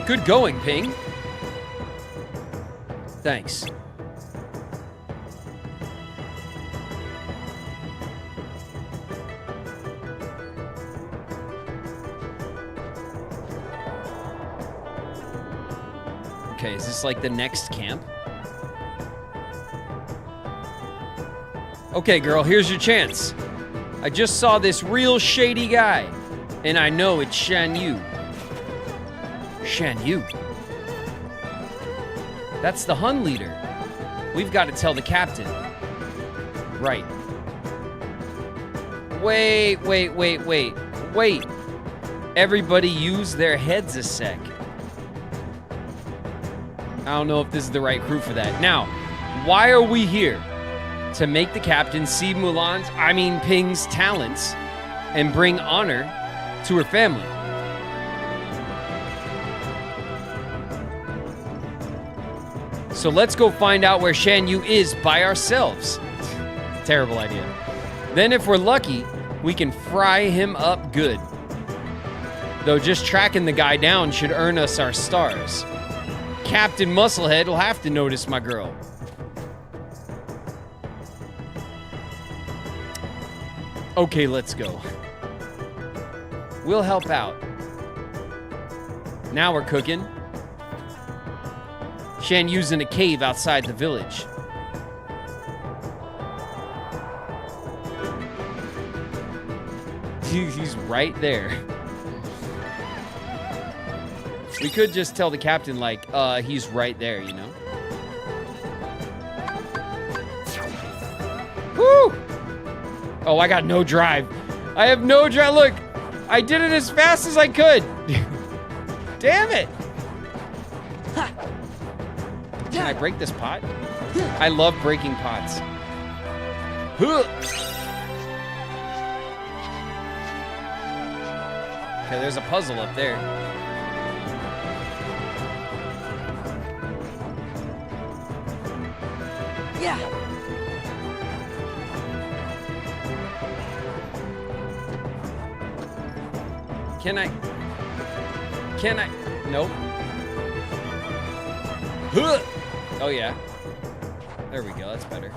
Good going, Ping. Thanks. Okay, is this like the next camp? Okay, girl, here's your chance. I just saw this real shady guy, and I know it's Shan Yu. Shan Yu? That's the Hun leader. We've got to tell the captain. Right. Wait. Everybody use their heads a sec. I don't know if this is the right crew for that. Now, why are we here? To make the captain see Ping's talents and bring honor to her family. So let's go find out where Shan Yu is by ourselves. Terrible idea. Then if we're lucky, we can fry him up good. Though just tracking the guy down should earn us our stars. Captain Musclehead will have to notice my girl. Okay, let's go. We'll help out. Now we're cooking. Shan Yu's in a cave outside the village. He's right there. We could just tell the captain, like, he's right there, you know? Woo! Oh, I got no drive. I have no drive. Look, I did it as fast as I could. Damn it. Can I break this pot? I love breaking pots. Okay, there's a puzzle up there. Yeah. Can I? Nope. Oh, yeah. There we go. That's better.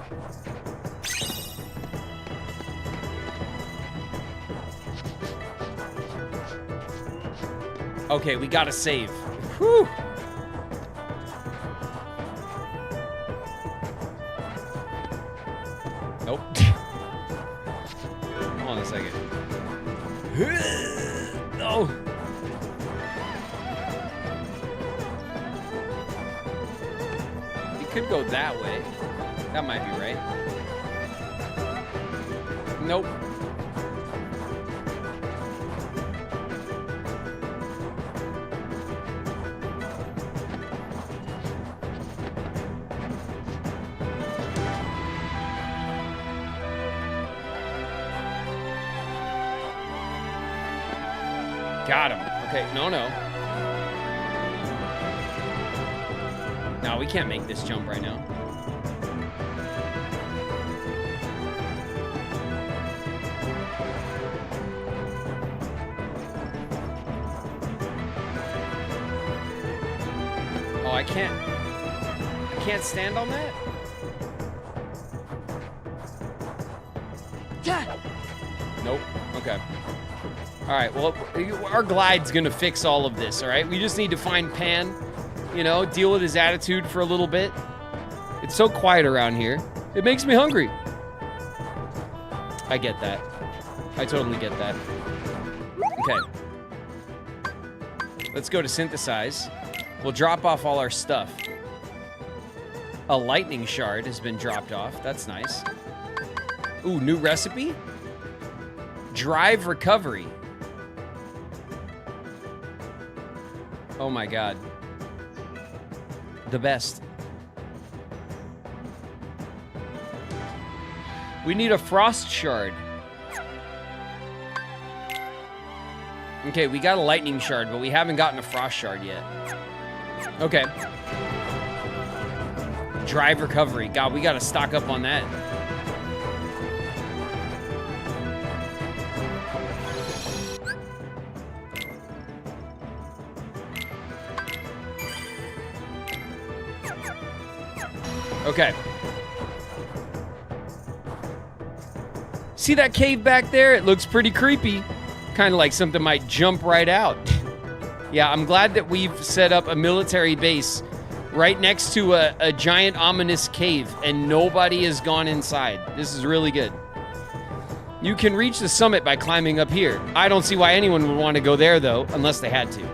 Okay, we gotta save. Whew. Nope. Hold on a second. No. You could go that way. That might be right. Nope. Got him. Okay, no. No, we can't make this jump right now. Oh, I can't stand on that? Nope. Okay. All right, well, our glide's gonna fix all of this, all right? We just need to find Pan, you know, deal with his attitude for a little bit. It's so quiet around here. It makes me hungry. I get that. I totally get that. Okay. Let's go to synthesize. We'll drop off all our stuff. A lightning shard has been dropped off. That's nice. Ooh, new recipe? Drive recovery. Oh my god. The best. We need a frost shard. Okay, we got a lightning shard, but we haven't gotten a frost shard yet. Okay. Drive recovery. God, we gotta stock up on that. Okay. See that cave back there? It looks pretty creepy. Kind of like something might jump right out. Yeah, I'm glad that we've set up a military base right next to a giant ominous cave and nobody has gone inside. This is really good. You can reach the summit by climbing up here. I don't see why anyone would want to go there though, unless they had to.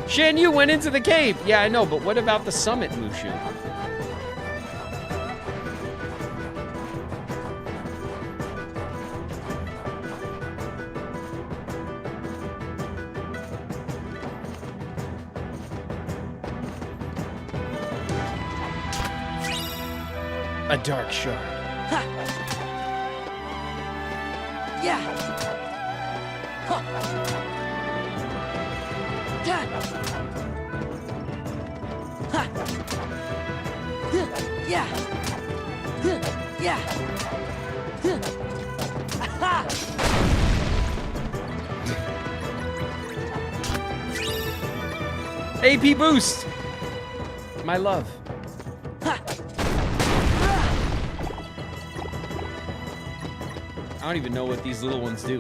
Shan Yu went into the cave. Yeah, I know, but what about the summit, Mushu? A dark shard. Ha. Yeah. Huh. Yeah. Ha. Yeah. Yeah. Aha. AP boost. My love. I don't even know what these little ones do.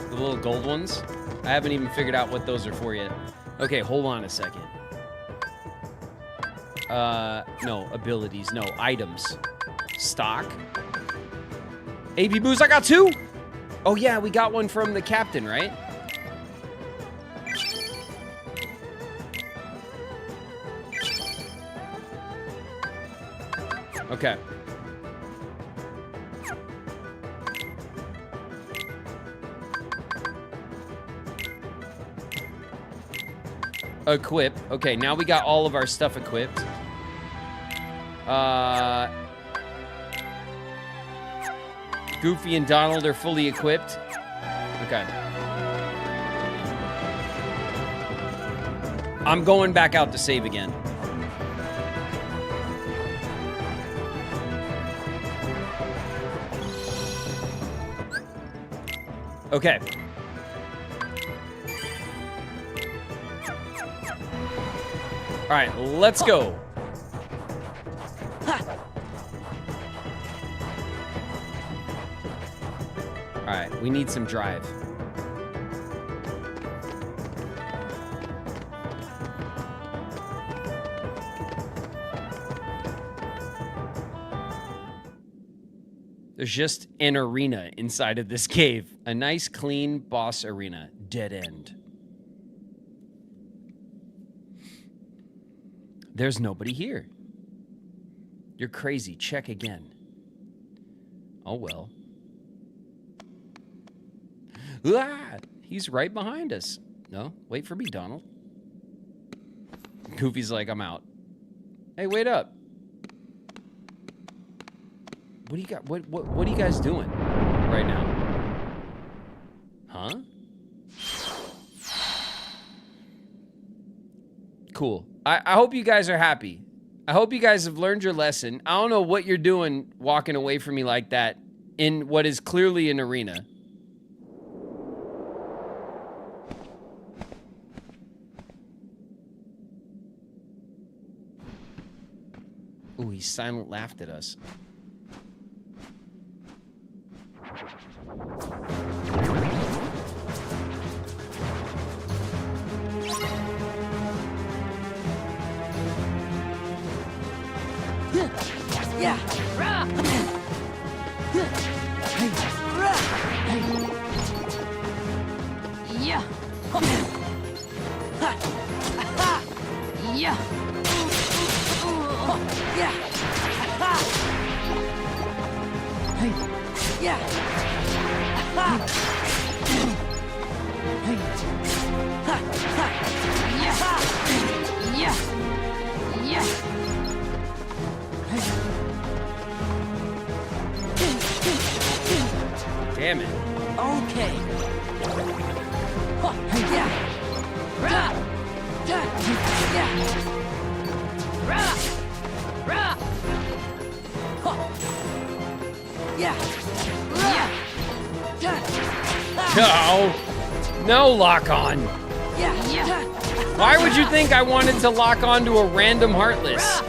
The little gold ones? I haven't even figured out what those are for yet. Okay, hold on a second. No, abilities, no, items. Stock. AP boost, I got 2! Oh yeah, we got one from the captain, right? Okay. Equip. Okay, now we got all of our stuff equipped. Goofy and Donald are fully equipped. Okay. I'm going back out to save again. Okay. All right, let's go. All right, we need some drive. There's just an arena inside of this cave. A nice, clean boss arena. Dead end. There's nobody here. You're crazy. Check again. Oh, well. Ah, he's right behind us. No, wait for me, Donald. Goofy's like, I'm out. Hey, wait up. What do you got? What are you guys doing right now? Huh? Cool. I hope you guys are happy. I hope you guys have learned your lesson. I don't know what you're doing walking away from me like that in what is clearly an arena. Ooh, he silent laughed at us. Yeah. Yeah. Yeah. Yeah. Yeah. Yeah. Damn it. Okay. Yeah. No. No lock on. Yeah. Why would you think I wanted to lock on to a random Heartless?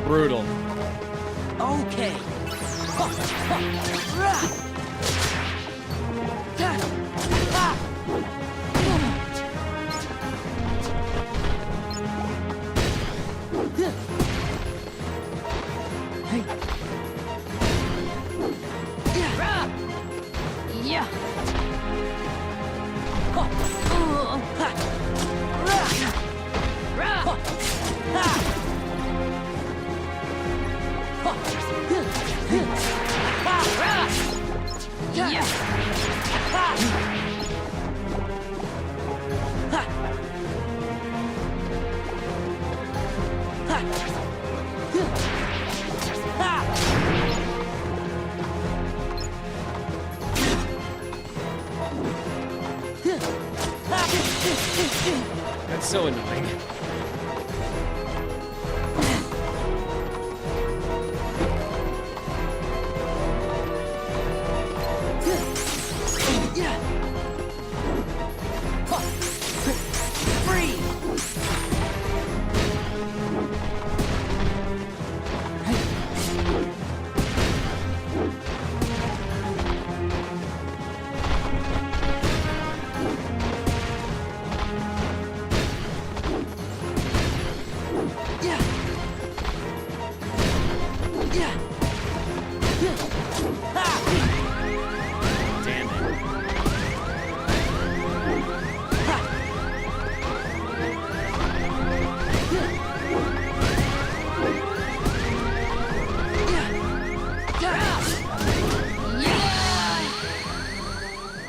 Brutal. Okay. Yeah. That's so annoying.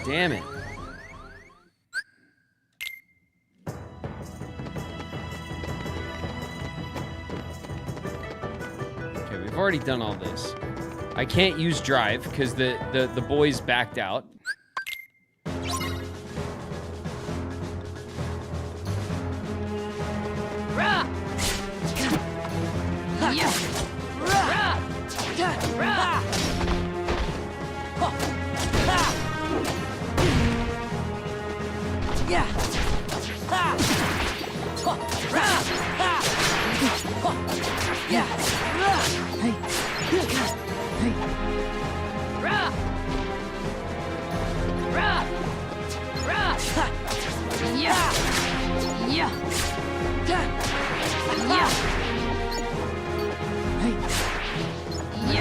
Damn it. Okay, we've already done all this. I can't use drive because the boys backed out.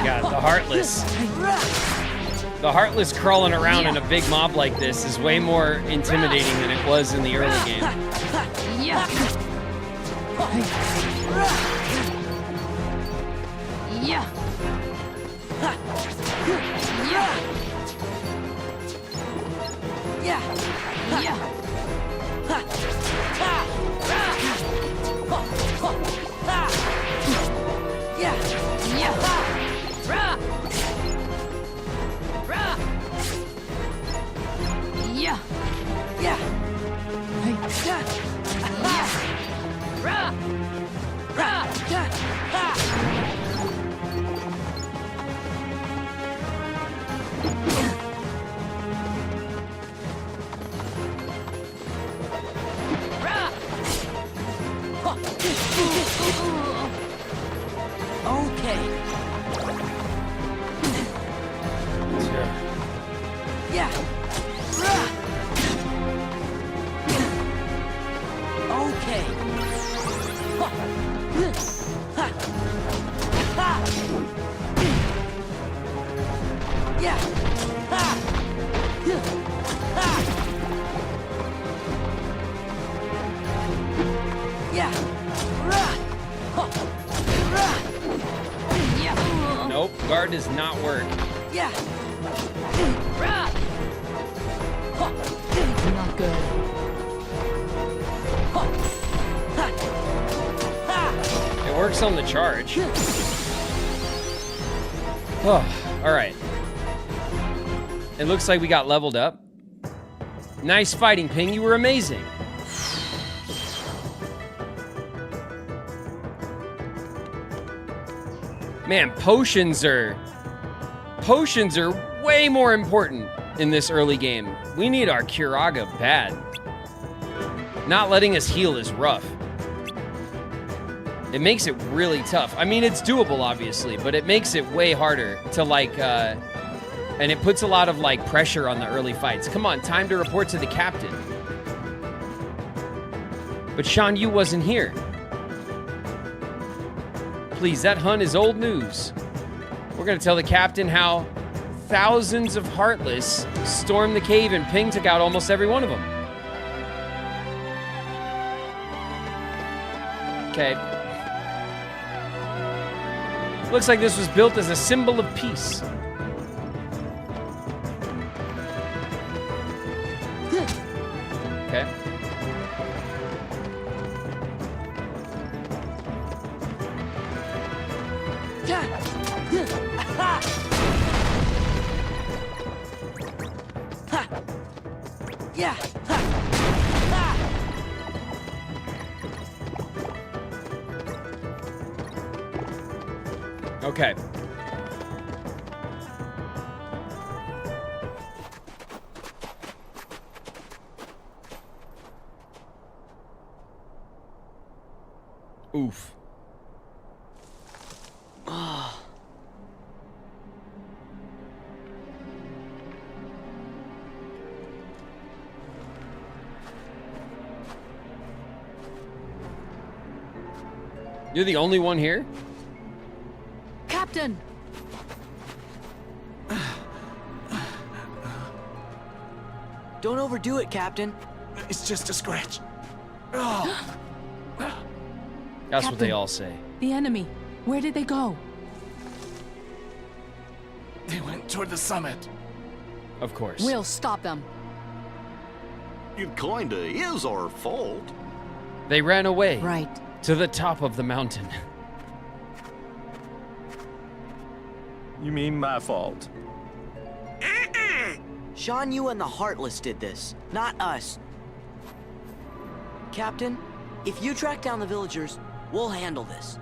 God, the Heartless. The Heartless crawling around in a big mob like this is way more intimidating than it was in the early game. Nope, guard does not work. Not good. It works on the charge. Oh, all right. It looks like we got leveled up. Nice fighting, Ping. You were amazing. Man, potions are way more important in this early game. We need our Curaga bad. Not letting us heal is rough. It makes it really tough. I mean, it's doable, obviously, but it makes it way harder to, like, and it puts a lot of, like, pressure on the early fights. Come on, time to report to the captain. But Shan Yu wasn't here. Please, that Hun is old news. We're gonna tell the captain how thousands of Heartless stormed the cave and Ping took out almost every one of them. Okay. Looks like this was built as a symbol of peace. Okay. Okay. Oof. Ah. You're the only one here? Captain! Don't overdo it, Captain. It's just a scratch. That's what they all say. The enemy. Where did they go? They went toward the summit. Of course. We'll stop them. It kinda is our fault. They ran away. Right. To the top of the mountain. You mean my fault? Shan Yu and the Heartless did this, not us. Captain, if you track down the villagers, we'll handle this.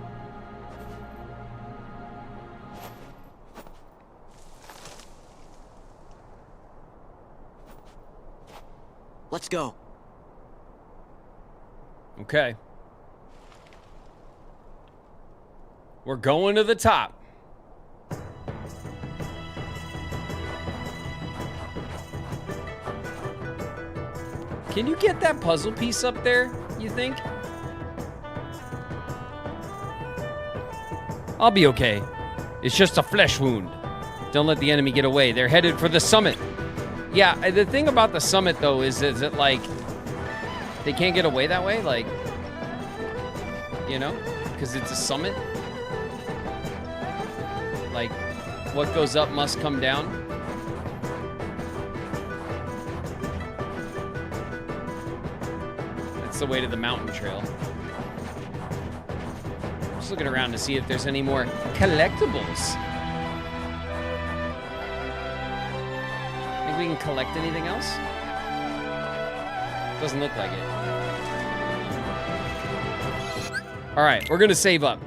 Let's go. Okay. We're going to the top. Can you get that puzzle piece up there, you think? I'll be okay. It's just a flesh wound. Don't let the enemy get away. They're headed for the summit. Yeah, the thing about the summit, though, is it like... They can't get away that way? Like... You know? Because it's a summit? Like, what goes up must come down? That's the way to the mountain trail. Just looking around to see if there's any more collectibles. Think we can collect anything else? Doesn't look like it. All right, we're gonna save up.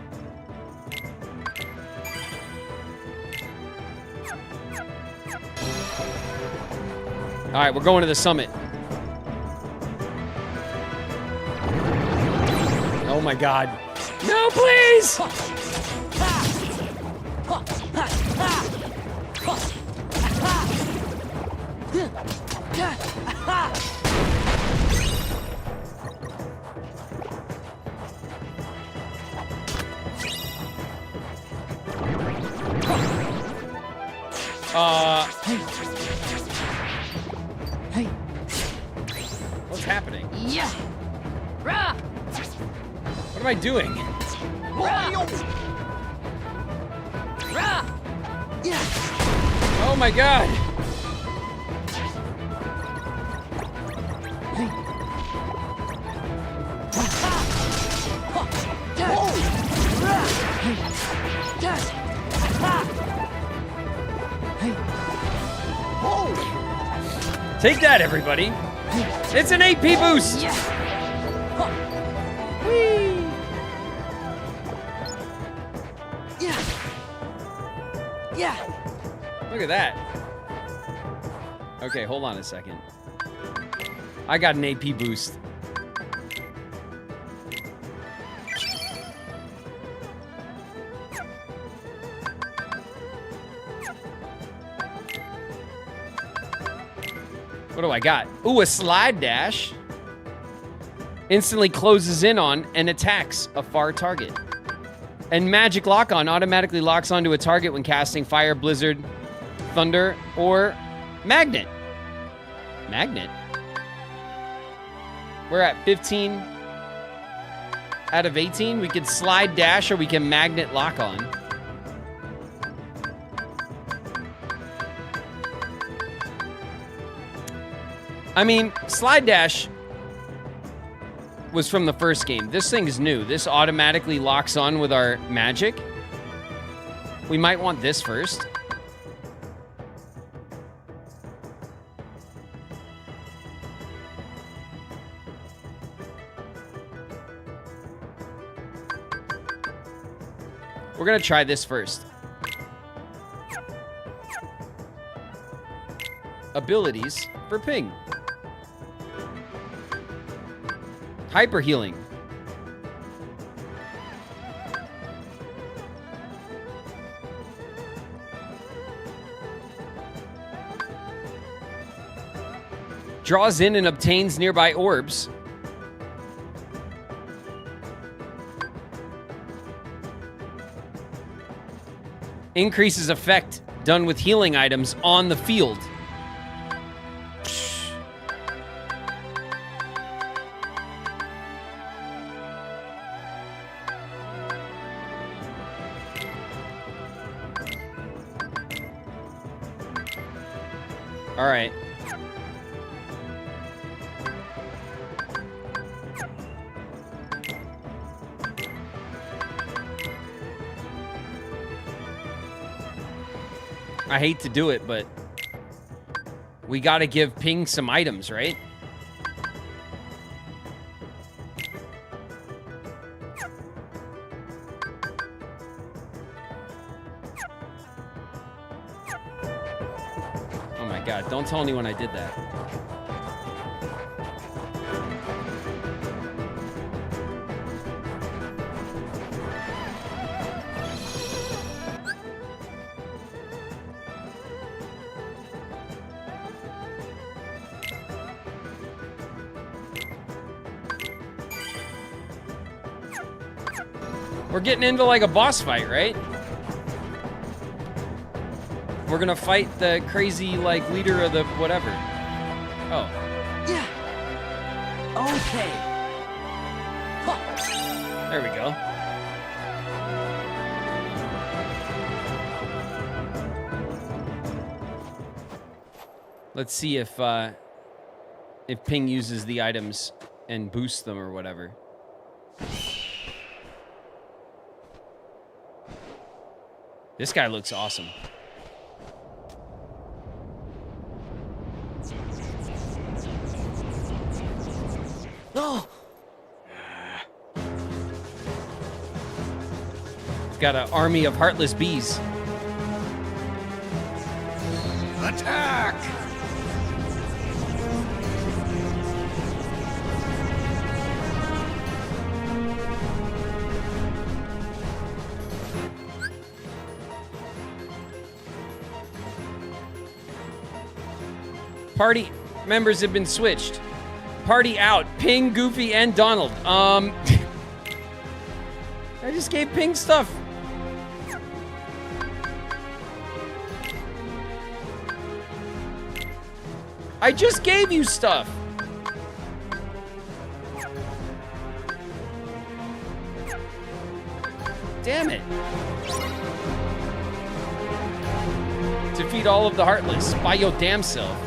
All right, we're going to the summit. Oh my God. No, please! Hey. What's happening? Yeah. Rah. What am I doing? Rah. Rah. Oh my God. Take that, everybody. It's an AP boost. Whee. Yeah. Look at that. Okay, hold on a second. I got an AP boost. What do I got? Ooh, a slide dash. Instantly closes in on and attacks a far target. And magic lock-on automatically locks onto a target when casting fire, blizzard, thunder, or magnet. Magnet? We're at 15 out of 18. We could slide dash or we can magnet lock on. I mean, slide dash was from the first game. This thing is new. This automatically locks on with our magic. We might want this first. We're gonna try this first. abilities for Ping. Hyper healing. Draws in and obtains nearby orbs. Increases effect done with healing items on the field. All right. I hate to do it, but we gotta give Ping some items, right? Oh my god, don't tell anyone I did that. We're getting into like a boss fight, right? We're gonna fight the crazy like leader of the whatever. Oh. Yeah. Okay. There we go. Let's see if Ping uses the items and boosts them or whatever. This guy looks awesome. Oh. He's got an army of heartless bees. Attack! Party members have been switched. Party out. Ping, Goofy, and Donald. I just gave Ping stuff. I just gave you stuff. Damn it. Defeat all of the Heartless by your damn self.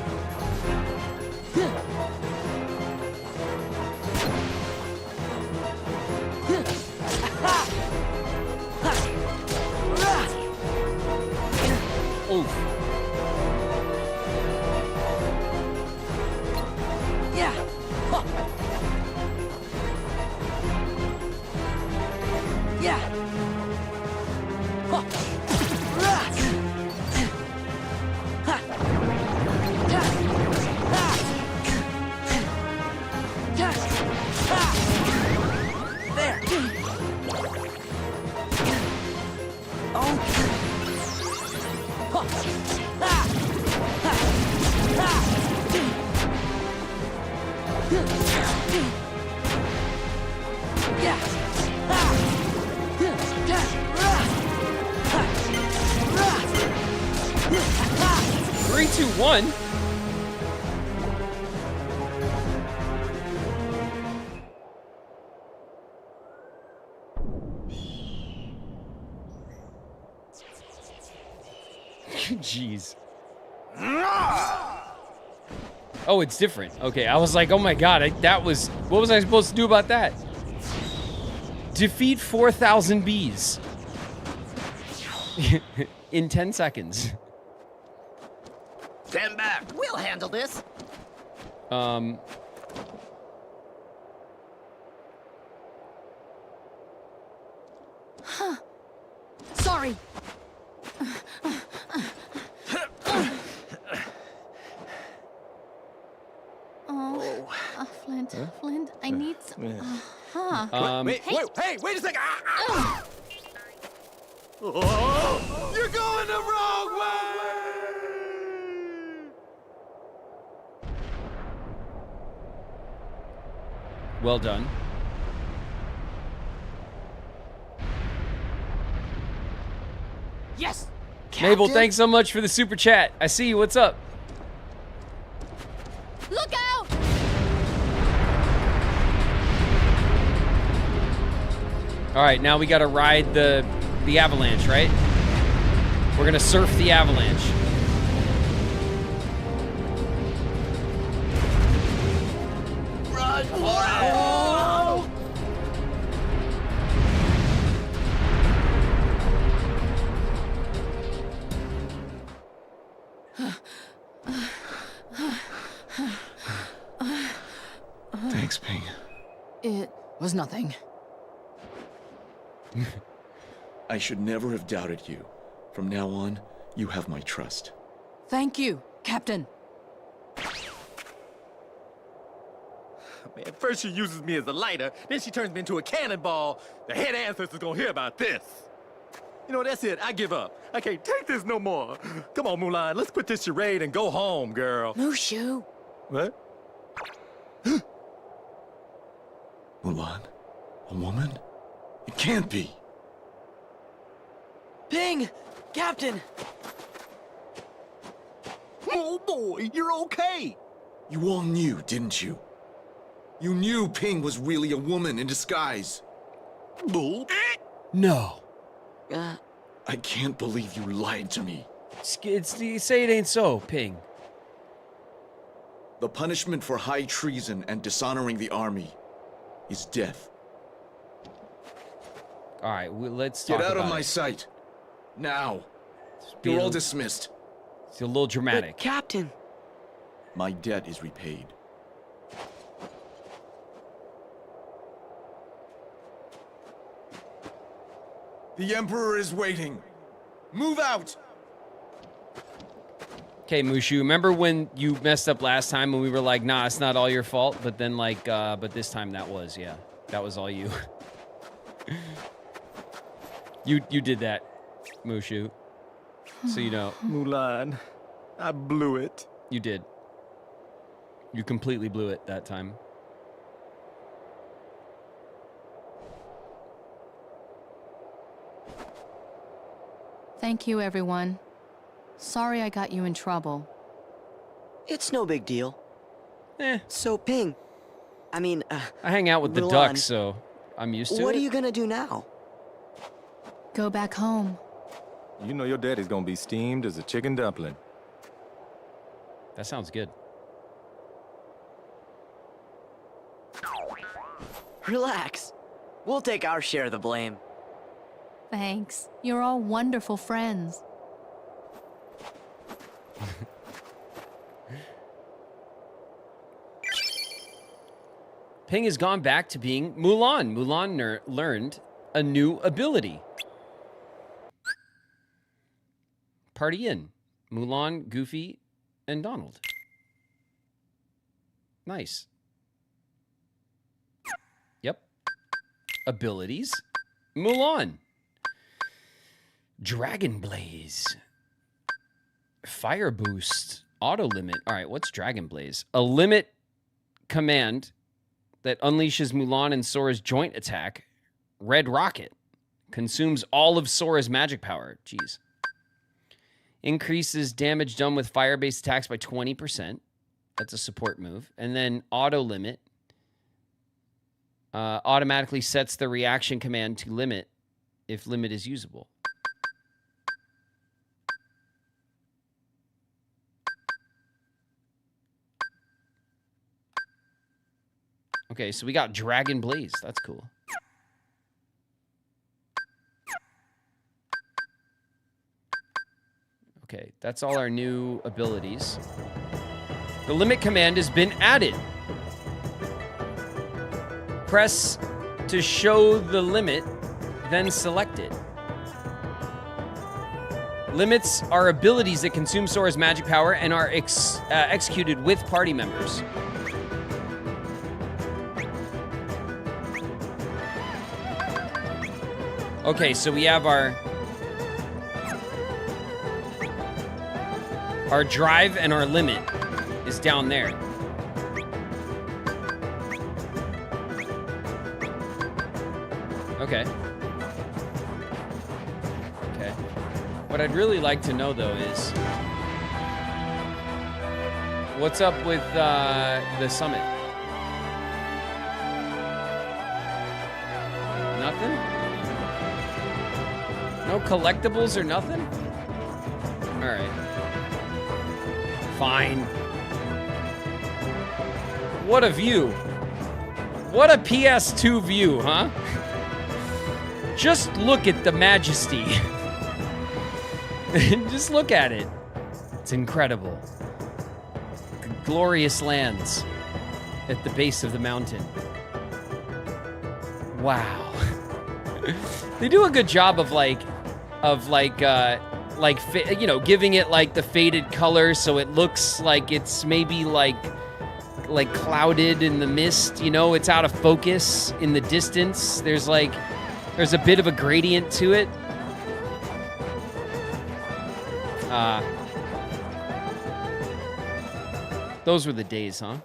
Jeez. Oh, it's different. Okay, I was like, oh my god, that was... What was I supposed to do about that? Defeat 4,000 bees. In 10 seconds. Stand back. We'll handle this. Huh. Sorry. Flint, Flint, I need some... Wait a second! Oh, you're going the wrong way! Well done. Yes! Mabel, thanks so much for the super chat. I see you. What's up? Look out! All right, now we got to ride the avalanche, right? We're going to surf the avalanche. Run for it! Thanks, Ping. It was nothing. I should never have doubted you. From now on, you have my trust. Thank you, Captain. Man, first she uses me as a lighter, then she turns me into a cannonball. The head ancestor's gonna hear about this. You know, that's it. I give up. I can't take this no more. Come on, Mulan. Let's quit this charade and go home, girl. Mushu. What? Mulan? A woman? It can't be. Ping! Captain! Oh boy, you're okay. You all knew, didn't you? You knew Ping was really a woman in disguise. Bull. No. I can't believe you lied to me. Say it ain't so, Ping. The punishment for high treason and dishonoring the army is death. All right, let's talk Get out about of my it. sight. Now. You're all dismissed. It's a little dramatic. But, Captain. My debt is repaid. The Emperor is waiting. Move out! Okay, Mushu, remember when you messed up last time when we were like, nah, it's not all your fault, but then like, but this time that was, yeah. That was all you. You did that, Mushu. So you know. Mulan, I blew it. You did. You completely blew it that time. Thank you, everyone. Sorry I got you in trouble. It's no big deal. So, Ping, I hang out with the Mulan, ducks, so I'm used to it. What are you gonna do now? Go back home. You know your daddy's gonna be steamed as a chicken dumpling. That sounds good. Relax. We'll take our share of the blame. Thanks. You're all wonderful friends. Ping has gone back to being Mulan. Mulan learned a new ability. Party in. Mulan, Goofy, and Donald. Nice. Yep. Abilities. Mulan. Dragon Blaze. Fire Boost. Auto Limit. All right, what's Dragon Blaze? A limit command that unleashes Mulan and Sora's joint attack. Red Rocket. Consumes all of Sora's magic power. Jeez. Increases damage done with fire-based attacks by 20%. That's a support move. And then Auto Limit. Automatically sets the reaction command to limit if limit is usable. Okay, so we got Dragon Blaze. That's cool. Okay, that's all our new abilities. The limit command has been added. Press to show the limit, then select it. Limits are abilities that consume Sora's magic power and are executed with party members. Okay, so we have our drive and our limit is down there. Okay. Okay. What I'd really like to know, though, is what's up with the summit? Nothing? No collectibles or nothing? All right. Fine. What a view. What a PS2 view, huh? Just look at the majesty. Just look at it. It's incredible. Glorious lands at the base of the mountain. Wow. They do a good job of giving it like the faded color so it looks like it's maybe like clouded in the mist, you know, it's out of focus in the distance. There's a bit of a gradient to it. Those were the days, huh?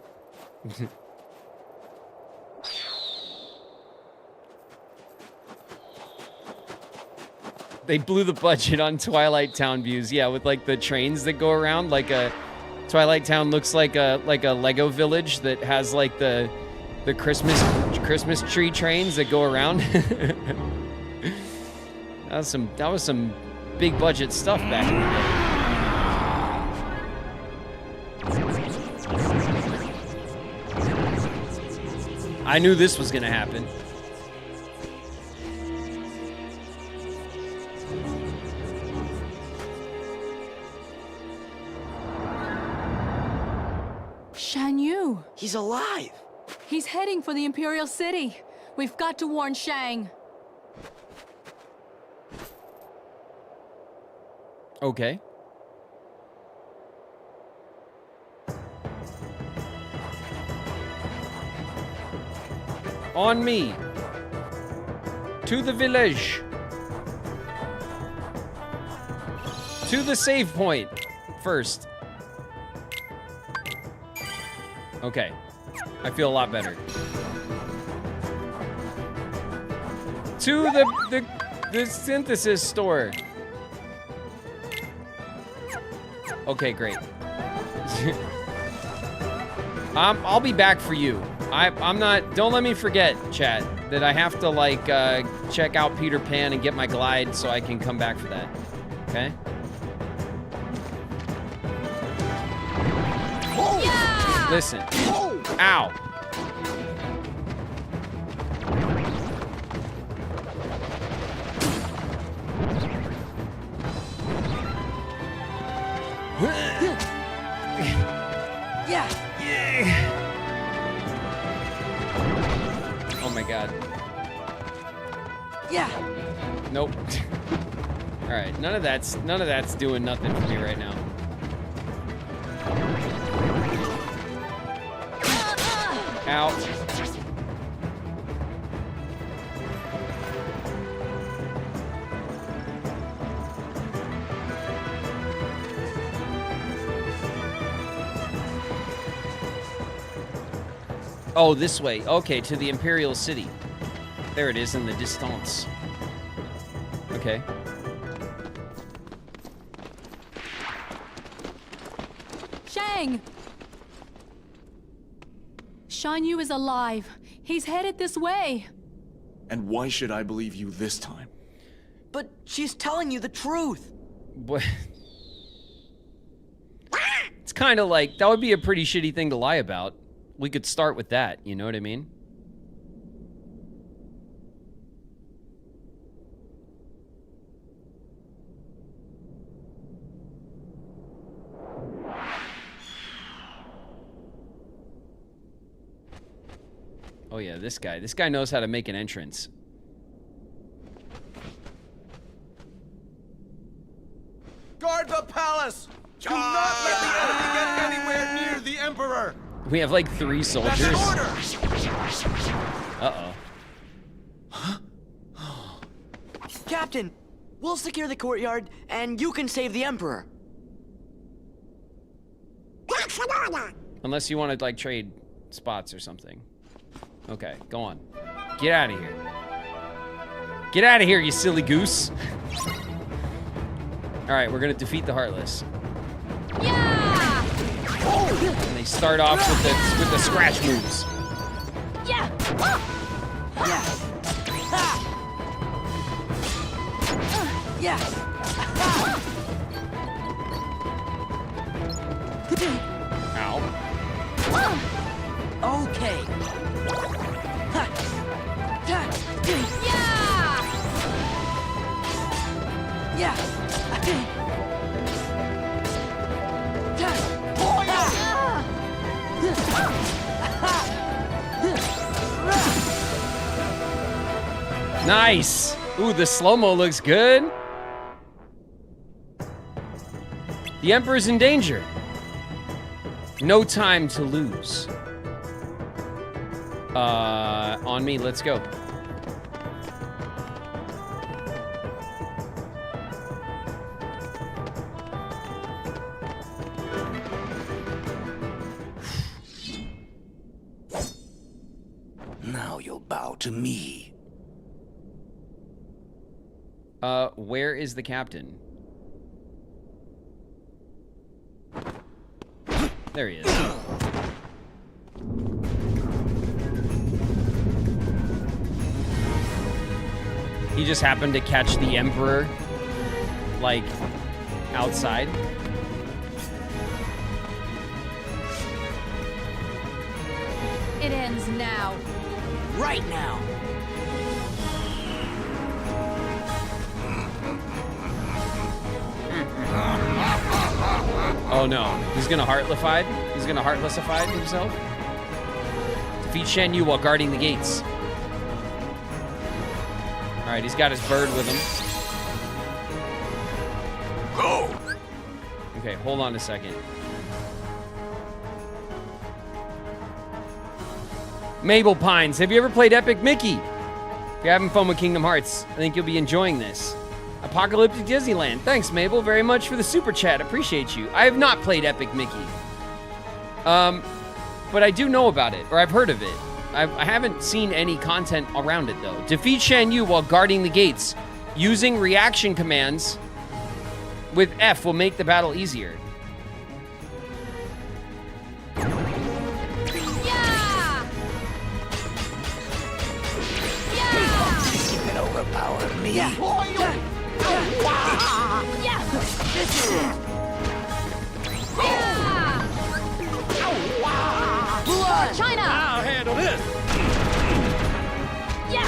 They blew the budget on Twilight Town views, yeah, with like the trains that go around. Like a Twilight Town looks like a Lego village that has like the Christmas tree trains that go around. That was some big budget stuff back in the day. I knew this was gonna happen. Shan Yu. He's alive. He's heading for the Imperial City. We've got to warn Shang. Okay. On me. To the village. To the save point. First. Okay. I feel a lot better. To the synthesis store. Okay, great. I'll be back for you. I'm not, don't let me forget, chat, that I have to like check out Peter Pan and get my glide so I can come back for that. Okay? Yeah! Listen. Ow. Yeah. Oh my god. Yeah. Nope. All right, none of that's doing nothing for me right now. Ow. Oh, this way. Okay, to the Imperial City. There it is in the distance. Okay. Shang! Shan Yu is alive. He's headed this way. And why should I believe you this time? But she's telling you the truth. What? It's kind of like, that would be a pretty shitty thing to lie about. We could start with that, you know what I mean? Oh yeah, this guy knows how to make an entrance. Guard the palace! Do not let the enemy get anywhere near the Emperor! We have like 3 soldiers. That's an order! Uh-oh. Captain, we'll secure the courtyard, and you can save the Emperor. Unless you want to, like, trade spots or something. Okay, go on. Get out of here. Get out of here, you silly goose. Alright, we're gonna defeat the Heartless. Yeah! And they start off with the scratch moves. Yeah! Yeah! Yeah! Ow. Okay. Yeah! Yeah! Nice! Ooh, the slow-mo looks good. The Emperor's in danger. No time to lose. On me, let's go. Now you'll bow to me. Where is the captain? There he is. He just happened to catch the Emperor, like, outside. It ends now. Right now. Oh no, he's gonna heartlify? He's gonna heartlessify himself? Defeat Shan Yu while guarding the gates. Alright, he's got his bird with him. Go! Okay, hold on a second. Mabel Pines, have you ever played Epic Mickey? If you're having fun with Kingdom Hearts, I think you'll be enjoying this. Apocalyptic Disneyland. Thanks, Mabel, very much for the super chat. Appreciate you. I have not played Epic Mickey. But I do know about it, or I've heard of it. I haven't seen any content around it, though. Defeat Shan Yu while guarding the gates. Using reaction commands with F will make the battle easier. You can overpower me. Yeah! China! I'll handle this. Yeah!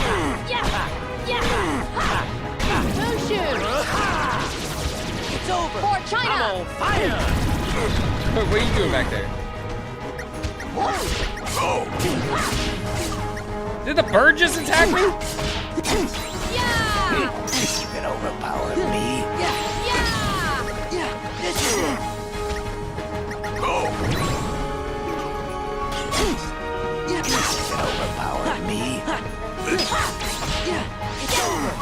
Mushu! It's over! For China! I'm on fire! What are you doing back there? Did the bird just attack me? Yeah! You can overpower me. Yeah! Go! You can overpower me. It's over!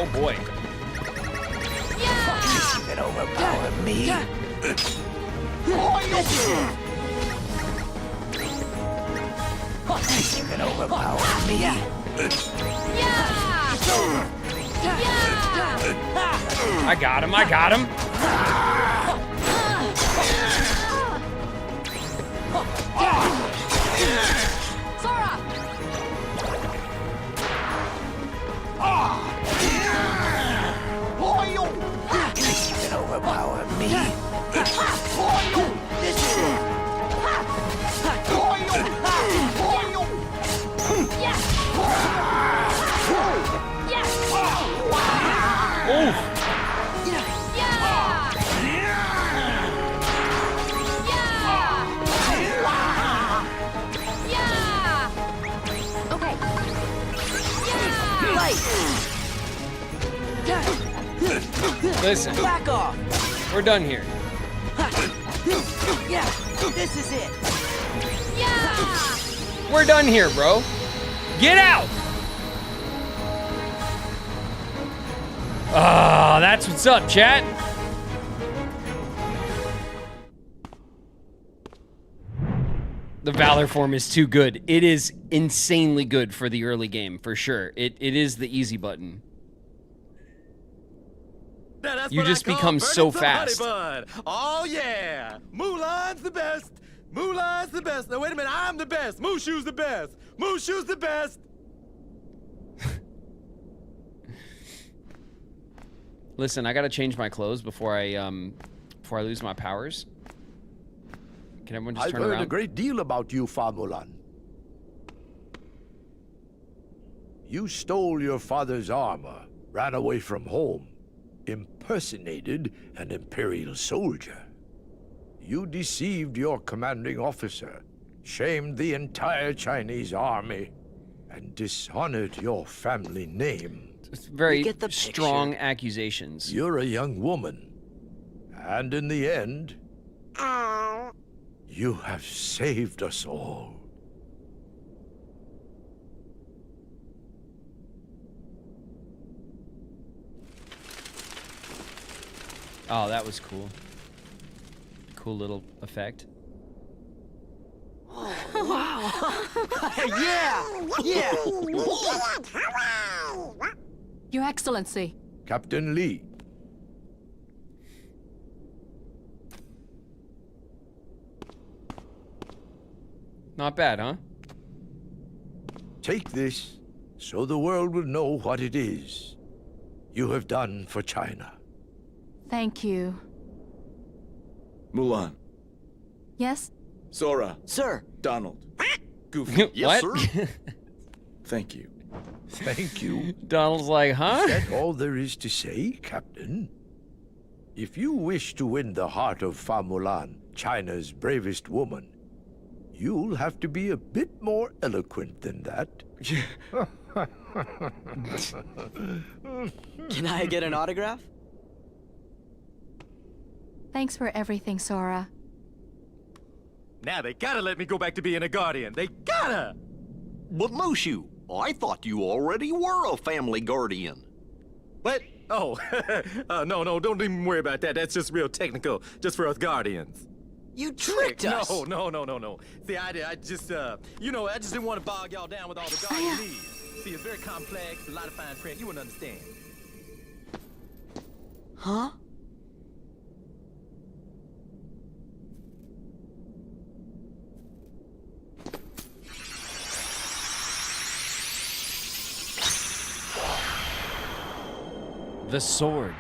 Oh boy. You can overpower me. You can overpower me. I got him. Sora! You can overpower me. Okay. Listen. Back off. We're done here. Yeah, this is it. Yeah! We're done here, bro. Get out! Ah, that's what's up, chat. The Valor form is too good. It is insanely good for the early game, for sure. It is the easy button. You just become so fast. Oh yeah, Mulan's the best. Mulan's the best. Now wait a minute, I'm the best. Mushu's the best. Mushu's the best. Listen, I gotta change my clothes before I lose my powers. Can everyone just turn around? I've heard a great deal about you, Fa Mulan. You stole your father's armor, ran away from home, impersonated an Imperial soldier. You deceived your commanding officer, shamed the entire Chinese army, and dishonored your family name. It's very strong accusations. You're a young woman, and in the end, you have saved us all. Oh, that was cool. Cool little effect. Oh, wow. Yeah. Your Excellency. Captain Lee. Not bad, huh? Take this, so the world will know what it is you have done for China. Thank you. Mulan. Yes? Sora. Sir. Donald. Goofy. Yes, sir. Thank you. Thank you. Donald's like, huh? Is that all there is to say, Captain? If you wish to win the heart of Fa Mulan, China's bravest woman, you'll have to be a bit more eloquent than that. Can I get an autograph? Thanks for everything, Sora. Now they gotta let me go back to being a guardian. They gotta! But Mushu, I thought you already were a family guardian. What? Oh, no, don't even worry about that. That's just real technical, just for us guardians. You tricked us! No. See, I just, I just didn't want to bog y'all down with all the guardian needs. See, it's very complex, a lot of fine print, you wouldn't understand. Huh? The sword.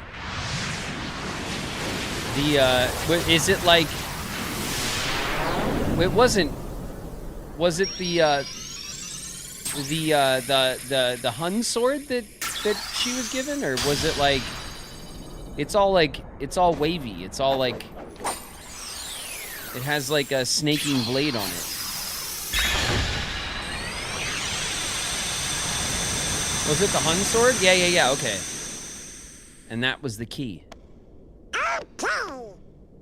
Is it like... It wasn't... Was it the Hun sword that she was given? Or was it like... It's all wavy. It's all like... It has like a snaking blade on it. Was it the Hun sword? Yeah, okay. And that was the key.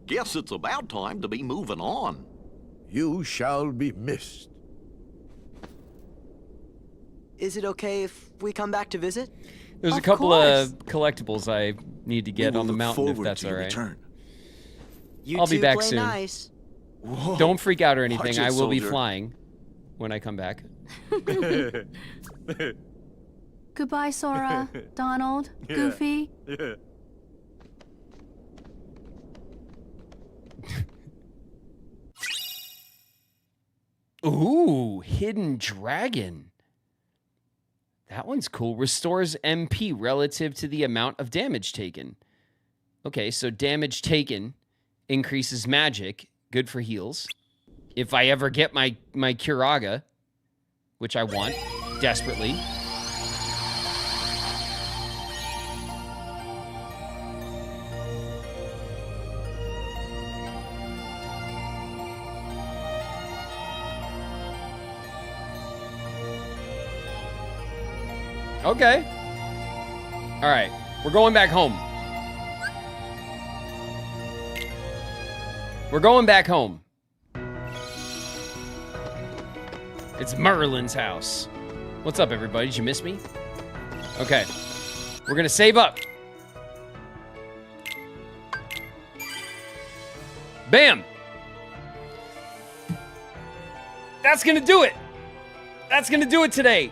Guess it's about time to be moving on. You shall be missed. Is it okay if we come back to visit? There's a couple of collectibles I need to get on the mountain, if that's all right. I'll be back soon. Nice. Whoa. Don't freak out or anything. Watch it, I will be soldier. flying when I come back. Goodbye, Sora, Donald, Goofy. Yeah. Ooh, Hidden Dragon. That one's cool. Restores MP relative to the amount of damage taken. Okay, so damage taken increases magic. Good for heals. If I ever get my Curaga, which I want desperately. Okay. All right. We're going back home. We're going back home. It's Merlin's house. What's up, everybody? Did you miss me? Okay. We're gonna save up. Bam! That's gonna do it. That's gonna do it today.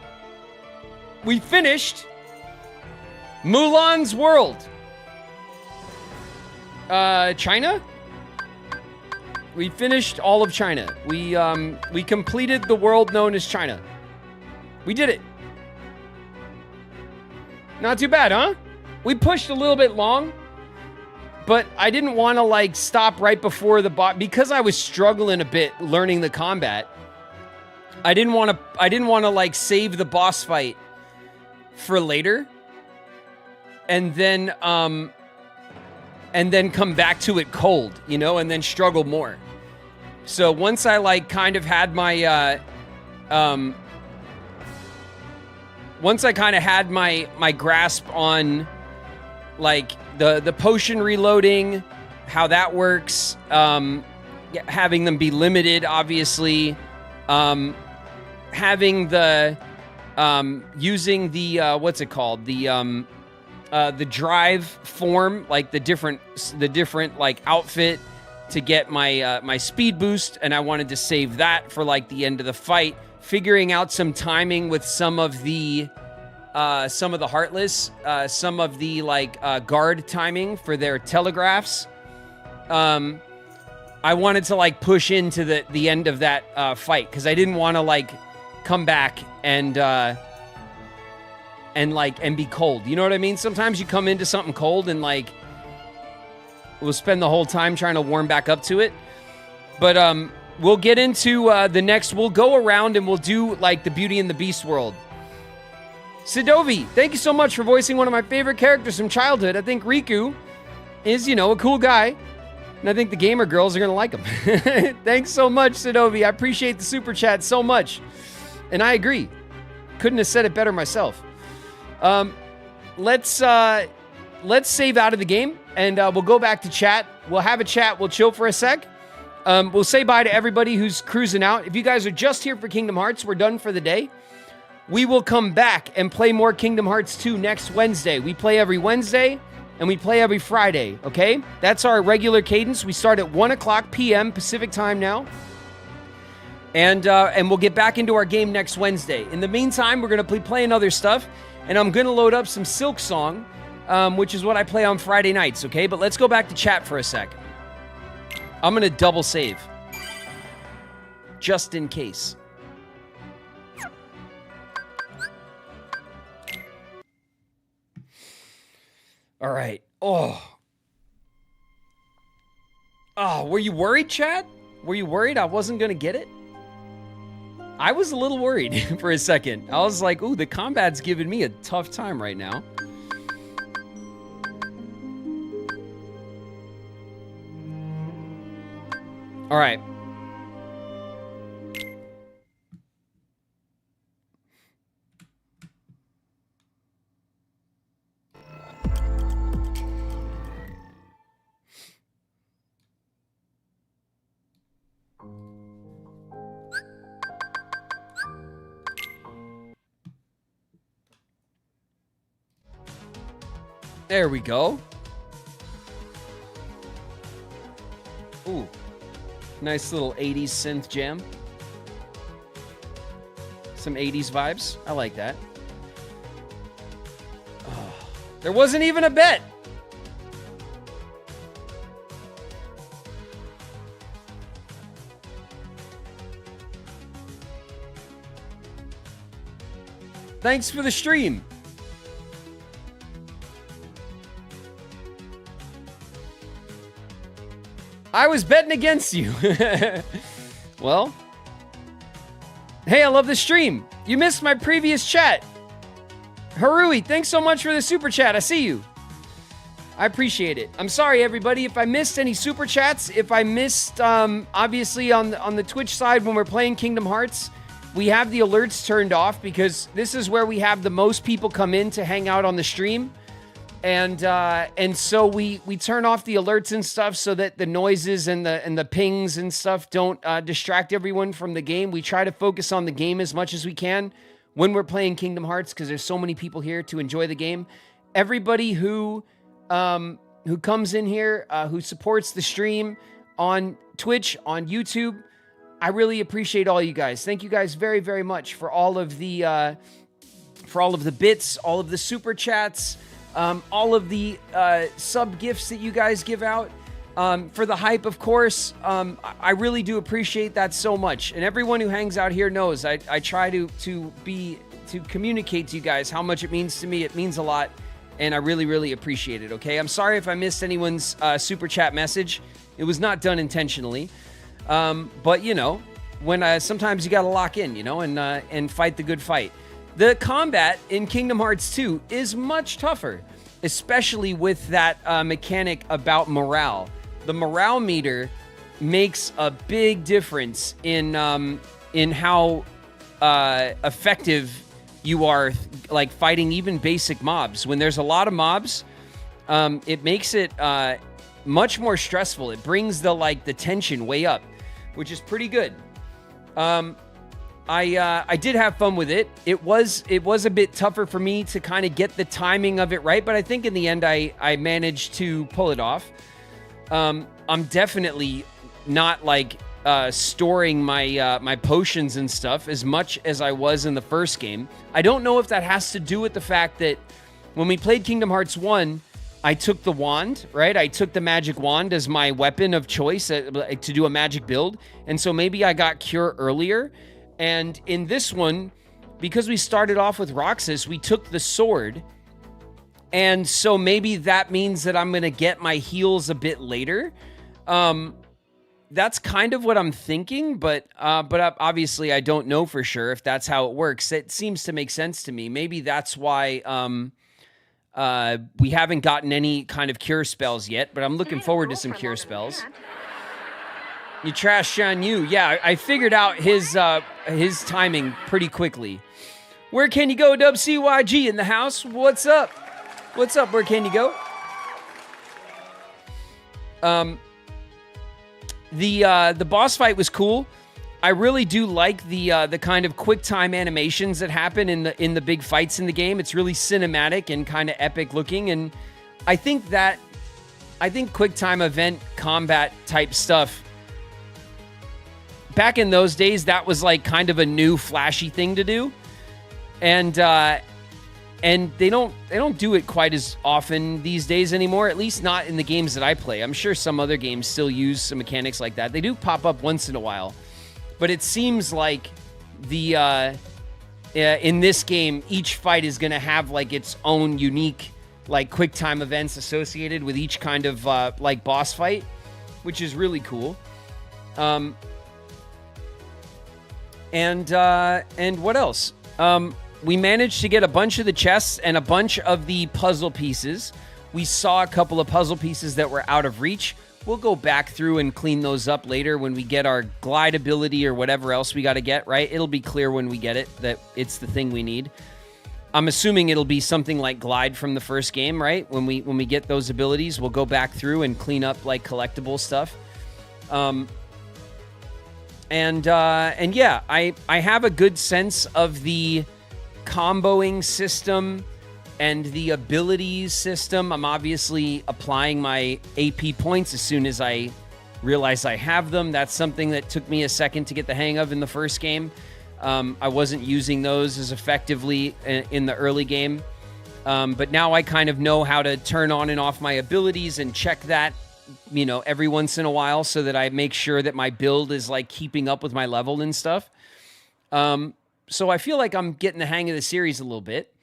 We finished Mulan's World. China? We finished all of China. We completed the world known as China. We did it. Not too bad, huh? We pushed a little bit long, but I didn't want to like stop right before the boss because I was struggling a bit learning the combat. I didn't want to like save the boss fight for later and then come back to it cold, you know, and then struggle more. So once I like kind of had my once I kind of had my grasp on like the potion reloading, how that works, having them be limited, obviously, having the using the what's it called, the drive form, like the different like outfit to get my my speed boost, and I wanted to save that for like the end of the fight. Figuring out some timing with some of the Heartless, some of the like guard timing for their telegraphs. I wanted to like push into the end of that fight because I didn't want to like come back and be cold. You know what I mean? Sometimes you come into something cold and like we'll spend the whole time trying to warm back up to it. But we'll get into the next. We'll go around and we'll do like the Beauty and the Beast world. Sidovi, thank you so much for voicing one of my favorite characters from childhood. I think Riku is, you know, a cool guy. And I think the gamer girls are going to like him. Thanks so much, Sidovi. I appreciate the super chat so much. And I agree. Couldn't have said it better myself. Let's save out of the game and we'll go back to chat. We'll have a chat. We'll chill for a sec. We'll say bye to everybody who's cruising out. If you guys are just here for Kingdom Hearts, we're done for the day. We will come back and play more Kingdom Hearts 2 next Wednesday. We play every Wednesday and we play every Friday, okay? That's our regular cadence. We start at 1 o'clock p.m. Pacific time now. And we'll get back into our game next Wednesday. In the meantime, we're going to be playing other stuff. And I'm going to load up some SilkSong, which is what I play on Friday nights, okay? But let's go back to chat for a sec. I'm going to double save. Just in case. All right. Oh, were you worried, chat? Were you worried I wasn't going to get it? I was a little worried for a second. I was like, ooh, the combat's giving me a tough time right now. All right. There we go. Ooh. Nice little 80s synth jam. Some 80s vibes. I like that. Oh, there wasn't even a bet. Thanks for the stream. I was betting against you. Well. Hey, I love the stream. You missed my previous chat. Harui, thanks so much for the super chat. I see you. I appreciate it. I'm sorry, everybody, if I missed any super chats. If I missed, obviously, on the Twitch side when we're playing Kingdom Hearts, we have the alerts turned off because this is where we have the most people come in to hang out on the stream. And so we turn off the alerts and stuff so that the noises and the pings and stuff don't distract everyone from the game. We try to focus on the game as much as we can when we're playing Kingdom Hearts because there's so many people here to enjoy the game. Everybody who comes in here, who supports the stream on Twitch, on YouTube, I really appreciate all you guys. Thank you guys very, very much for all of the bits, all of the super chats, all of the sub gifts that you guys give out, for the hype, of course. I really do appreciate that so much. And everyone who hangs out here knows I try to communicate to you guys how much it means to me. It means a lot, and I really, really appreciate it. Okay, I'm sorry if I missed anyone's super chat message. It was not done intentionally, but you know, when sometimes you got to lock in, you know, and fight the good fight. The combat in Kingdom Hearts 2 is much tougher, especially with that mechanic about morale. The morale meter makes a big difference in how effective you are, like fighting even basic mobs. When there's a lot of mobs, it makes it much more stressful. It brings the tension way up, which is pretty good. I did have fun with it. It was a bit tougher for me to kind of get the timing of it right, but I think in the end I managed to pull it off. I'm definitely not storing my potions and stuff as much as I was in the first game. I don't know if that has to do with the fact that when we played Kingdom Hearts 1, I took the wand, right? I took the magic wand as my weapon of choice to do a magic build, and so maybe I got Cure earlier. And in this one, because we started off with Roxas, we took the sword. And so maybe that means that I'm going to get my heals a bit later. That's kind of what I'm thinking, but obviously I don't know for sure if that's how it works. It seems to make sense to me. Maybe that's why we haven't gotten any kind of cure spells yet, but I'm looking forward to some cure spells. You trash Shan Yu. Yeah, I figured out his timing pretty quickly. Where can you go? WCYG in the house. What's up? What's up? Where can you go? The boss fight was cool. I really do like the kind of quick time animations that happen in the big fights in the game. It's really cinematic and kind of epic looking, and I think quick time event combat type stuff, back in those days, that was like kind of a new flashy thing to do. And they don't do it quite as often these days anymore, at least not in the games that I play. I'm sure some other games still use some mechanics like that. They do pop up once in a while. But it seems like in this game, each fight is going to have like its own unique like quick time events associated with each kind of like boss fight, which is really cool. And what else? We managed to get a bunch of the chests and a bunch of the puzzle pieces. We saw a couple of puzzle pieces that were out of reach. We'll go back through and clean those up later when we get our glide ability or whatever else we got to get, right? It'll be clear when we get it that it's the thing we need. I'm assuming it'll be something like glide from the first game, right? When we get those abilities, we'll go back through and clean up like collectible stuff. And yeah, I have a good sense of the comboing system and the abilities system. I'm obviously applying my AP points as soon as I realize I have them. That's something that took me a second to get the hang of in the first game. I wasn't using those as effectively in the early game. But now I kind of know how to turn on and off my abilities and check that, you know, every once in a while so that I make sure that my build is like keeping up with my level and stuff. So I feel like I'm getting the hang of the series a little bit.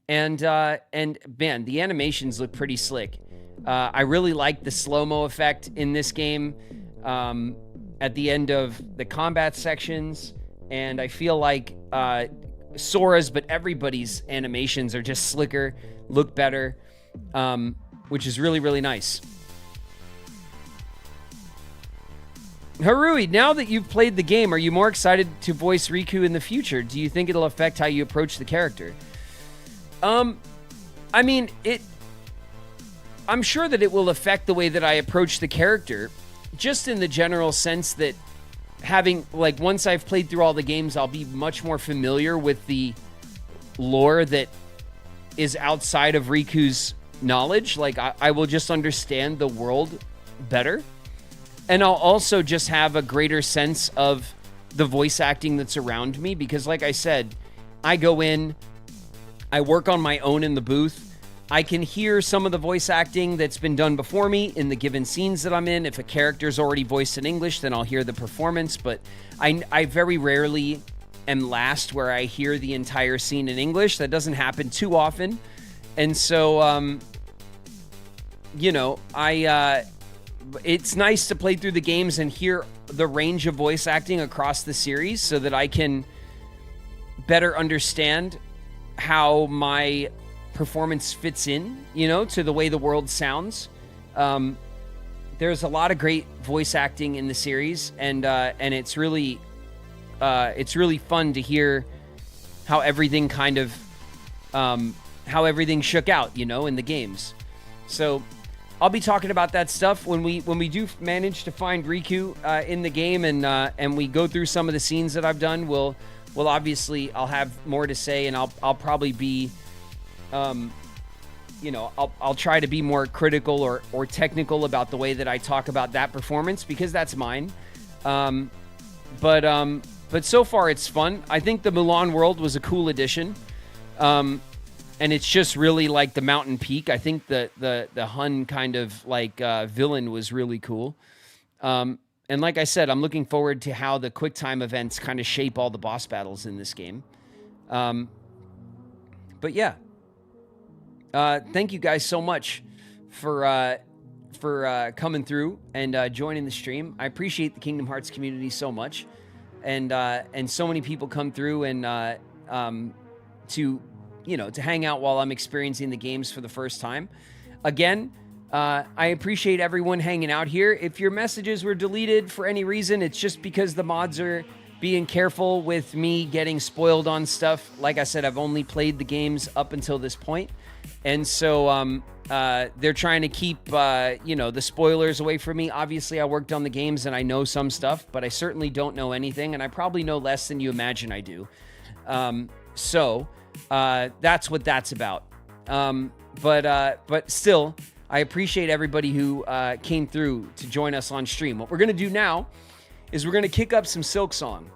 And man, the animations look pretty slick. I really like the slow-mo effect in this game at the end of the combat sections. And I feel like Sora's, but everybody's animations are just slicker, look better, which is really, really nice. Harui, now that you've played the game, are you more excited to voice Riku in the future? Do you think it'll affect how you approach the character? I mean, I'm sure that it will affect the way that I approach the character, just in the general sense that having, like, once I've played through all the games, I'll be much more familiar with the lore that is outside of Riku's knowledge. Like, I will just understand the world better. And I'll also just have a greater sense of the voice acting that's around me, because like I said, I go in, I work on my own in the booth. I can hear some of the voice acting that's been done before me in the given scenes that I'm in. If a character's already voiced in English, then I'll hear the performance, but I very rarely am last where I hear the entire scene in English. That doesn't happen too often. And so, you know, it's nice to play through the games and hear the range of voice acting across the series so that I can better understand how my performance fits in, you know, to the way the world sounds. There's a lot of great voice acting in the series, and it's really fun to hear how everything kind of how everything shook out, you know, in the games. So I'll be talking about that stuff when we do manage to find Riku in the game, and we go through some of the scenes that I've done. We'll obviously, I'll have more to say, and I'll probably be, you know, I'll try to be more critical or technical about the way that I talk about that performance, because that's mine. But so far it's fun. I think the Mulan world was a cool addition. And it's just really like the mountain peak. I think the Hun kind of like villain was really cool. And like I said, I'm looking forward to how the quick time events kind of shape all the boss battles in this game. But yeah, thank you guys so much for coming through and joining the stream. I appreciate the Kingdom Hearts community so much, and so many people come through and to hang out while I'm experiencing the games for the first time. Again, I appreciate everyone hanging out here. If your messages were deleted for any reason, it's just because the mods are being careful with me getting spoiled on stuff. Like I said, I've only played the games up until this point. And so they're trying to keep, the spoilers away from me. Obviously, I worked on the games and I know some stuff, but I certainly don't know anything. And I probably know less than you imagine I do. So that's what that's about. But still, I appreciate everybody who came through to join us on stream. What we're going to do now is we're going to kick up some SilkSong.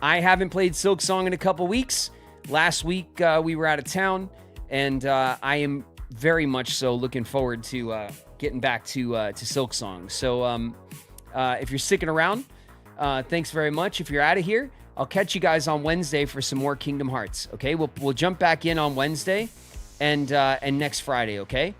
I haven't played SilkSong in a couple weeks. Last week, we were out of town, and I am very much so looking forward to getting back to SilkSong. So if you're sticking around, thanks very much. If you're out of here, I'll catch you guys on Wednesday for some more Kingdom Hearts. Okay, we'll jump back in on Wednesday and next Friday. Okay,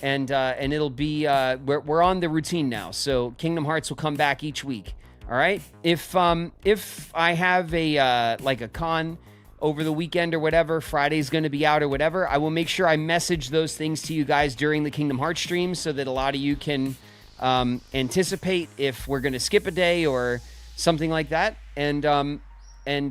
and it'll be we're on the routine now. So Kingdom Hearts will come back each week. All right. If I have a con over the weekend or whatever, Friday's going to be out or whatever, I will make sure I message those things to you guys during the Kingdom Hearts stream so that a lot of you can anticipate if we're going to skip a day or something like that. And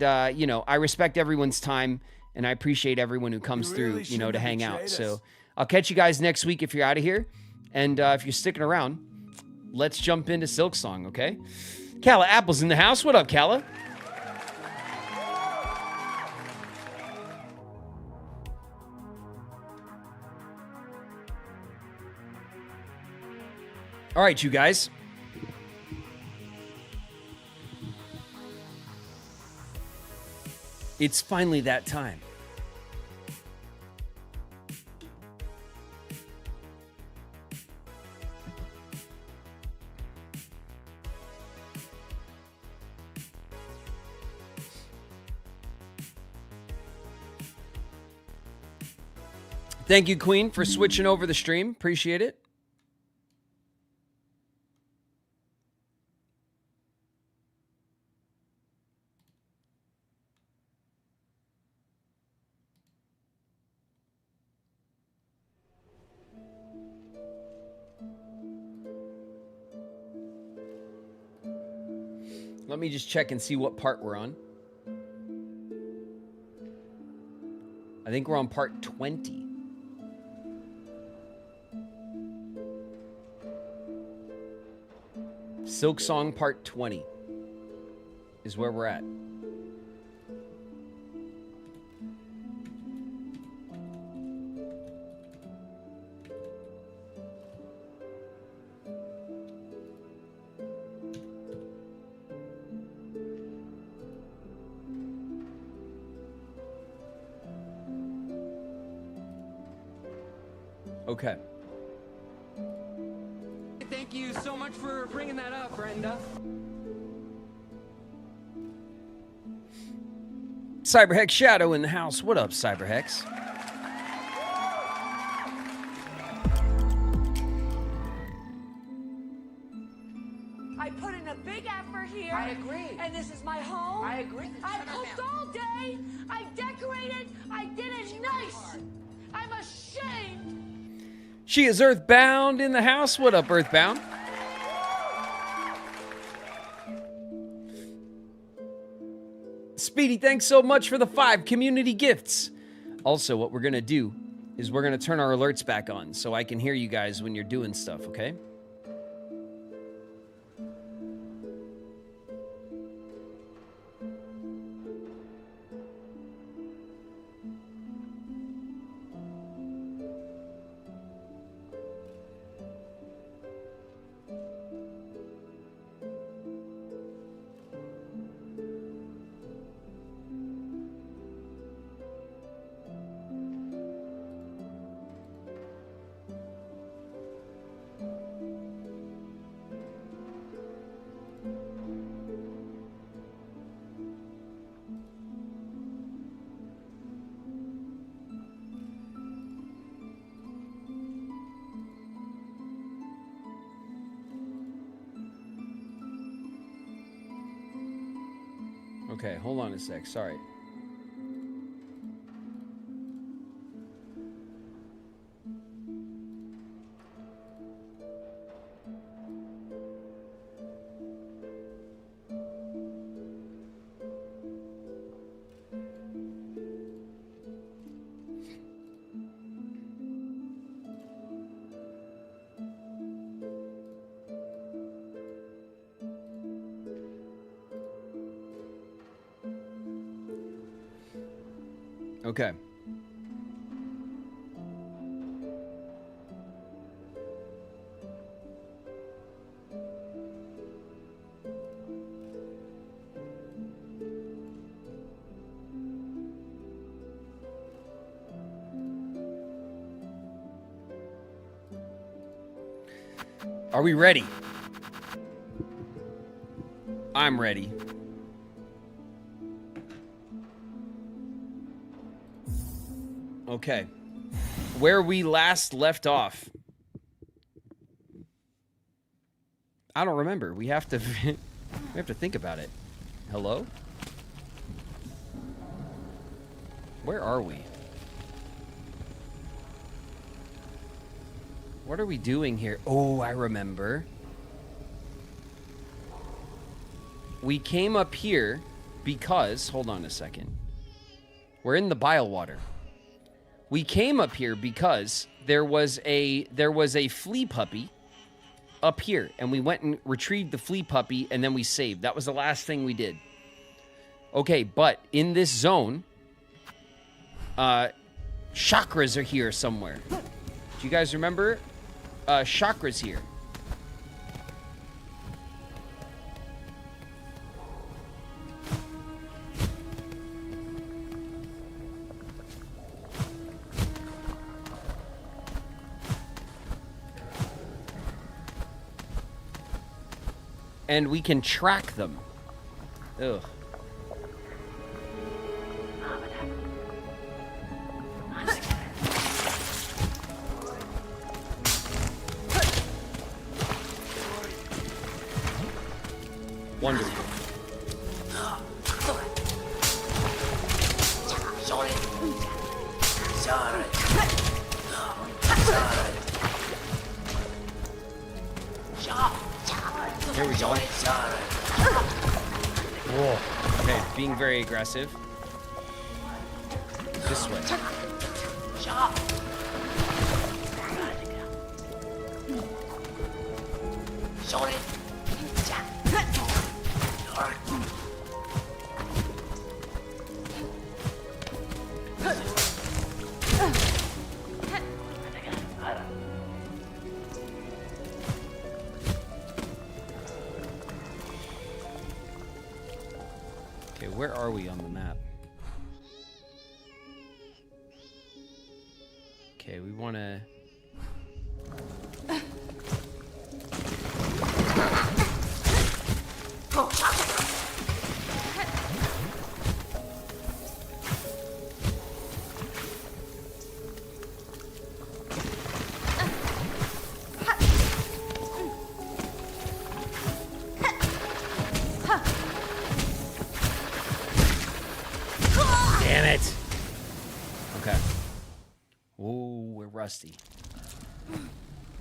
I respect everyone's time, and I appreciate everyone who comes through, to hang out. So I'll catch you guys next week if you're out of here. And if you're sticking around, let's jump into SilkSong, okay? Calla Apple's in the house. What up, Calla? All right, you guys. It's finally that time. Thank you, Queen, for switching over the stream. Appreciate it. Let me just check and see what part we're on. I think we're on part 20. SilkSong Part 20 is where we're at. Okay. Thank you so much for bringing that up, Brenda. Cyberhex Shadow in the house. What up, Cyberhex? I put in a big effort here. I agree. And this is my home. I agree. I cooked all day. I decorated. I did it nice. I'm ashamed. She is Earthbound in the house. What up, Earthbound? Speedy, thanks so much for the 5 community gifts. Also, what we're going to do is we're going to turn our alerts back on so I can hear you guys when you're doing stuff, okay? Okay, hold on a sec. Sorry. Okay. Are we ready? I'm ready. Okay. Where we last left off. I don't remember. We have to think about it. Hello? Where are we? What are we doing here? Oh, I remember. We came up here because, hold on a second. We're in the bile water. We came up here because there was a flea puppy up here, and we went and retrieved the flea puppy, and then we saved. That was the last thing we did. Okay, but in this zone, chakras are here somewhere. Do you guys remember? Chakras here. And we can track them. Ugh. Wonderful. Here we go. Whoa. Okay, being very aggressive. This way. are we on the map? Okay, we want to... Damn it! Okay. Ooh, we're rusty.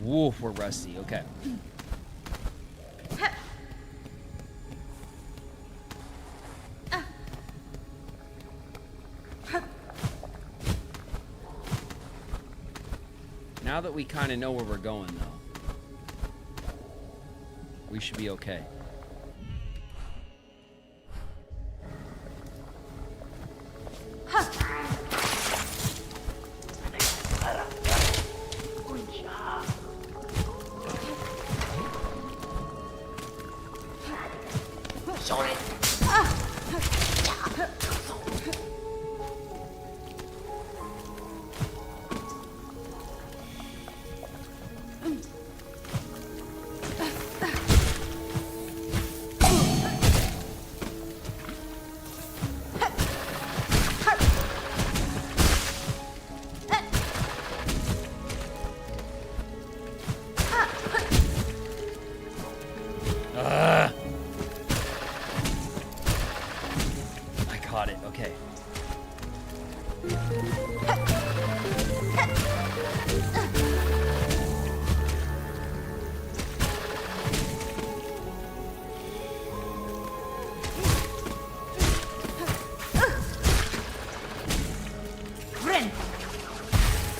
Ooh, we're rusty. Okay. Now that we kind of know where we're going, though, we should be okay.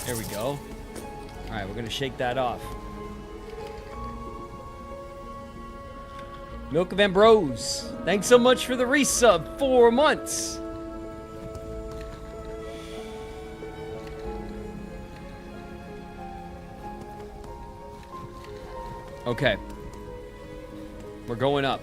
There we go. Alright, we're gonna shake that off. Milk of Ambrose, thanks so much for the resub. 4 months. Okay. We're going up.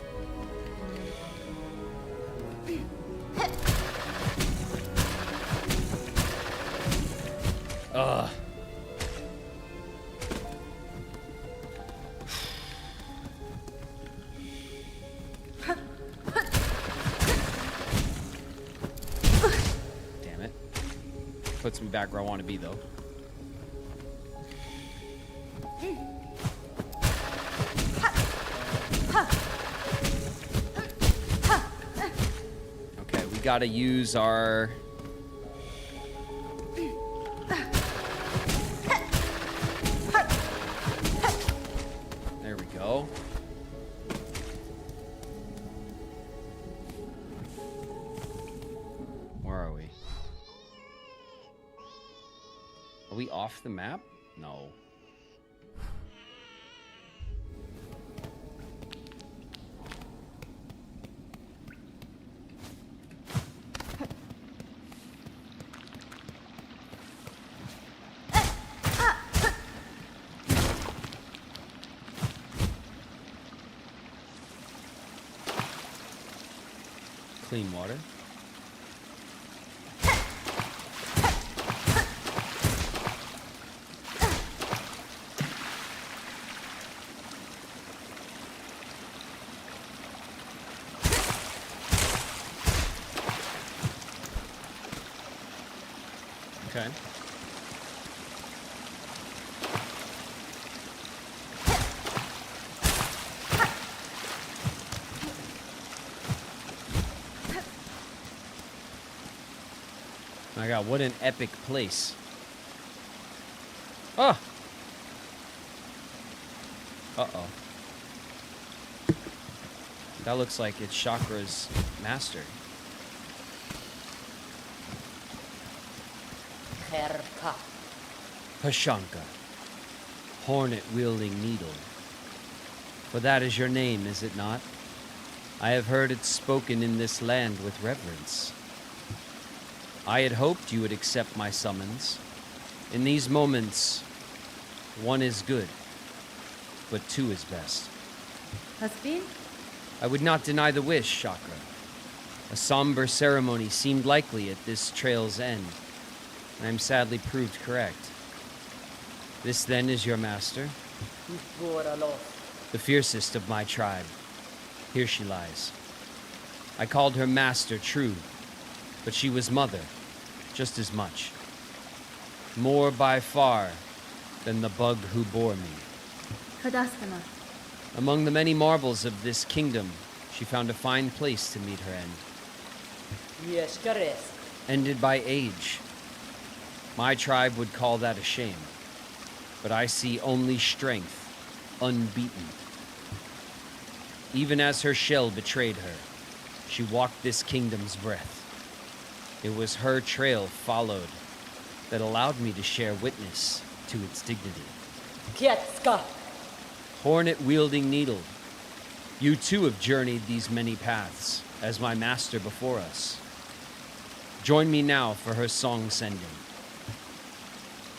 Damn it. Puts me back where I want to be, though. Okay, we gotta use our... There we go. Where are we? Are we off the map? No. Clean water. Okay. My God, what an epic place. Oh! Uh-oh. That looks like it's Chakra's master. Pashanka, hornet-wielding needle. For that is your name, is it not? I have heard it spoken in this land with reverence. I had hoped you would accept my summons. In these moments, one is good, but two is best. Has been? I would not deny the wish, Chakra. A somber ceremony seemed likely at this trail's end, and I'm sadly proved correct. This then is your master? The fiercest of my tribe. Here she lies. I called her master, true, but she was mother, just as much. More by far than the bug who bore me. Among the many marvels of this kingdom, she found a fine place to meet her end. Ended by age. My tribe would call that a shame, but I see only strength, unbeaten. Even as her shell betrayed her, she walked this kingdom's breath. It was her trail followed that allowed me to share witness to its dignity. Hornet-wielding needle, you too have journeyed these many paths, as my master before us. Join me now for her song sending.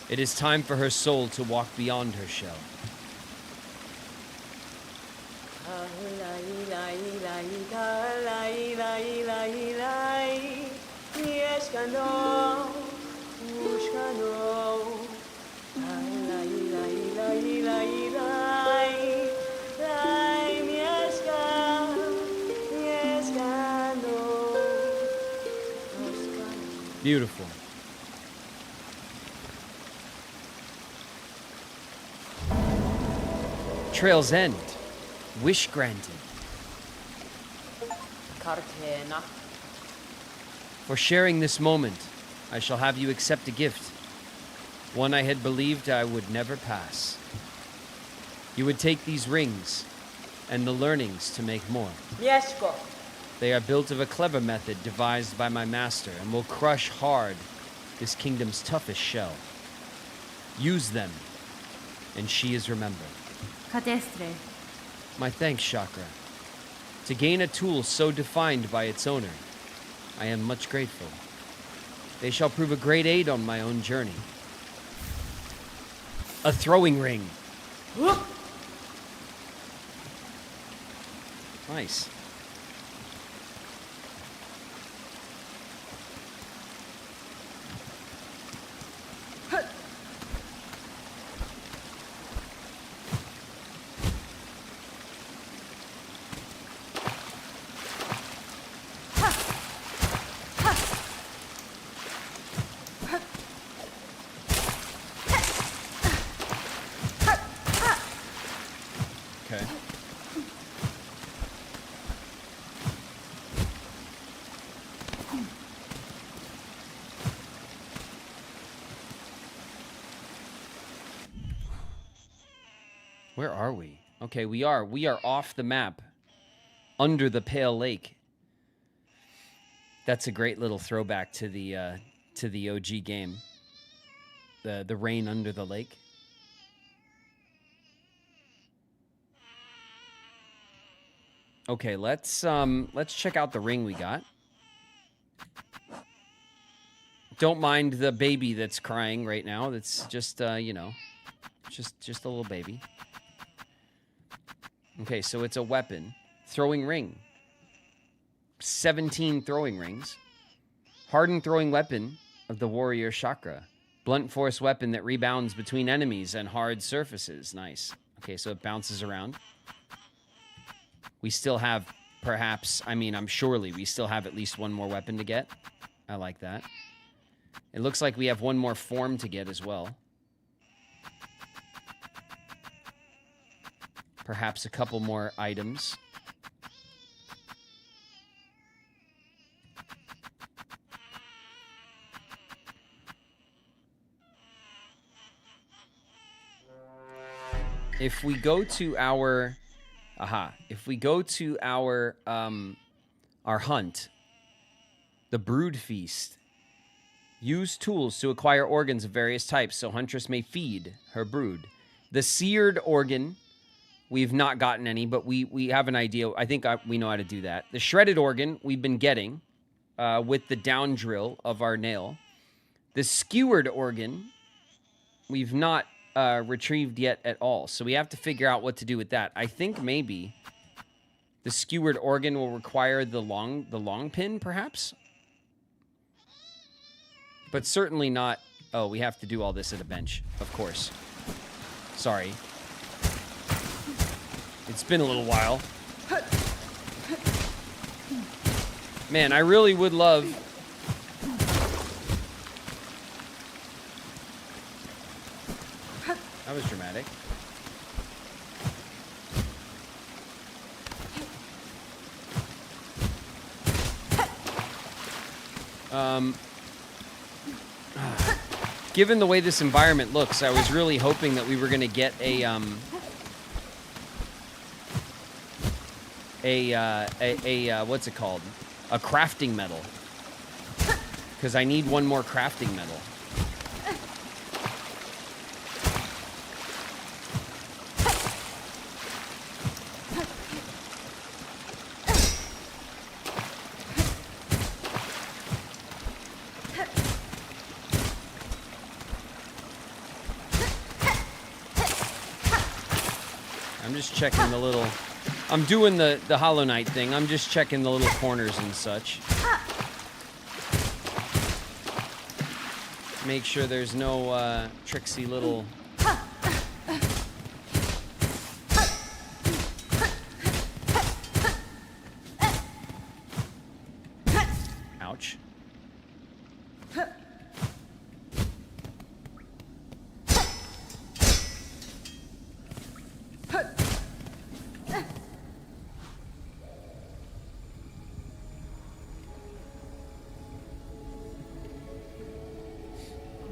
It is time for her soul to walk beyond her shell. Beautiful. Trail's End. Wish granted. For sharing this moment, I shall have you accept a gift. One I had believed I would never pass. You would take these rings and the learnings to make more. They are built of a clever method devised by my master and will crush hard this kingdom's toughest shell. Use them, and she is remembered. My thanks, Chakra. To gain a tool so defined by its owner, I am much grateful. They shall prove a great aid on my own journey. A throwing ring. Nice. Okay. Where are we? Okay, we are off the map. Under the Pale Lake. That's a great little throwback to the OG game. The rain under the lake. Okay, let's check out the ring we got. Don't mind the baby that's crying right now. That's just you know, just a little baby. Okay, so it's a weapon. Throwing ring. 17 throwing rings. Hardened throwing weapon of the warrior chakra. Blunt force weapon that rebounds between enemies and hard surfaces. Nice. Okay, so it bounces around. We still have, perhaps, surely we still have at least one more weapon to get. I like that. It looks like we have one more form to get as well. Perhaps a couple more items. If we go to our... If we go to our hunt, the Brood Feast, use tools to acquire organs of various types so Huntress may feed her brood. The seared organ, we've not gotten any, but we have an idea. I think we know how to do that. The shredded organ, we've been getting with the down drill of our nail. The skewered organ, we've not retrieved yet at all. So we have to figure out what to do with that. I think maybe The skewered organ will require the long pin, perhaps? But certainly not... Oh, we have to do all this at a bench, of course. Sorry. It's been a little while. Man, I really would love... That was dramatic. Given the way this environment looks, I was really hoping that we were going to get a what's it called? A crafting medal. Because I need one more crafting medal. I'm just checking the little... I'm doing the Hollow Knight thing. I'm just checking the little corners and such. Make sure there's no tricksy little... Ouch.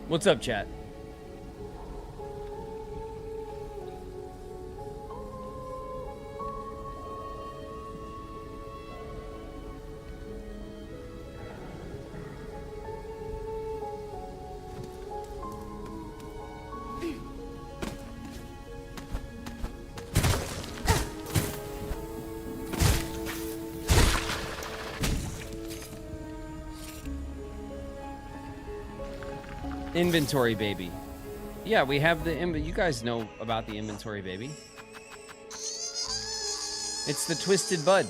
What's up, chat? Inventory baby. Yeah, we have the you guys know about the inventory baby. It's the twisted bud.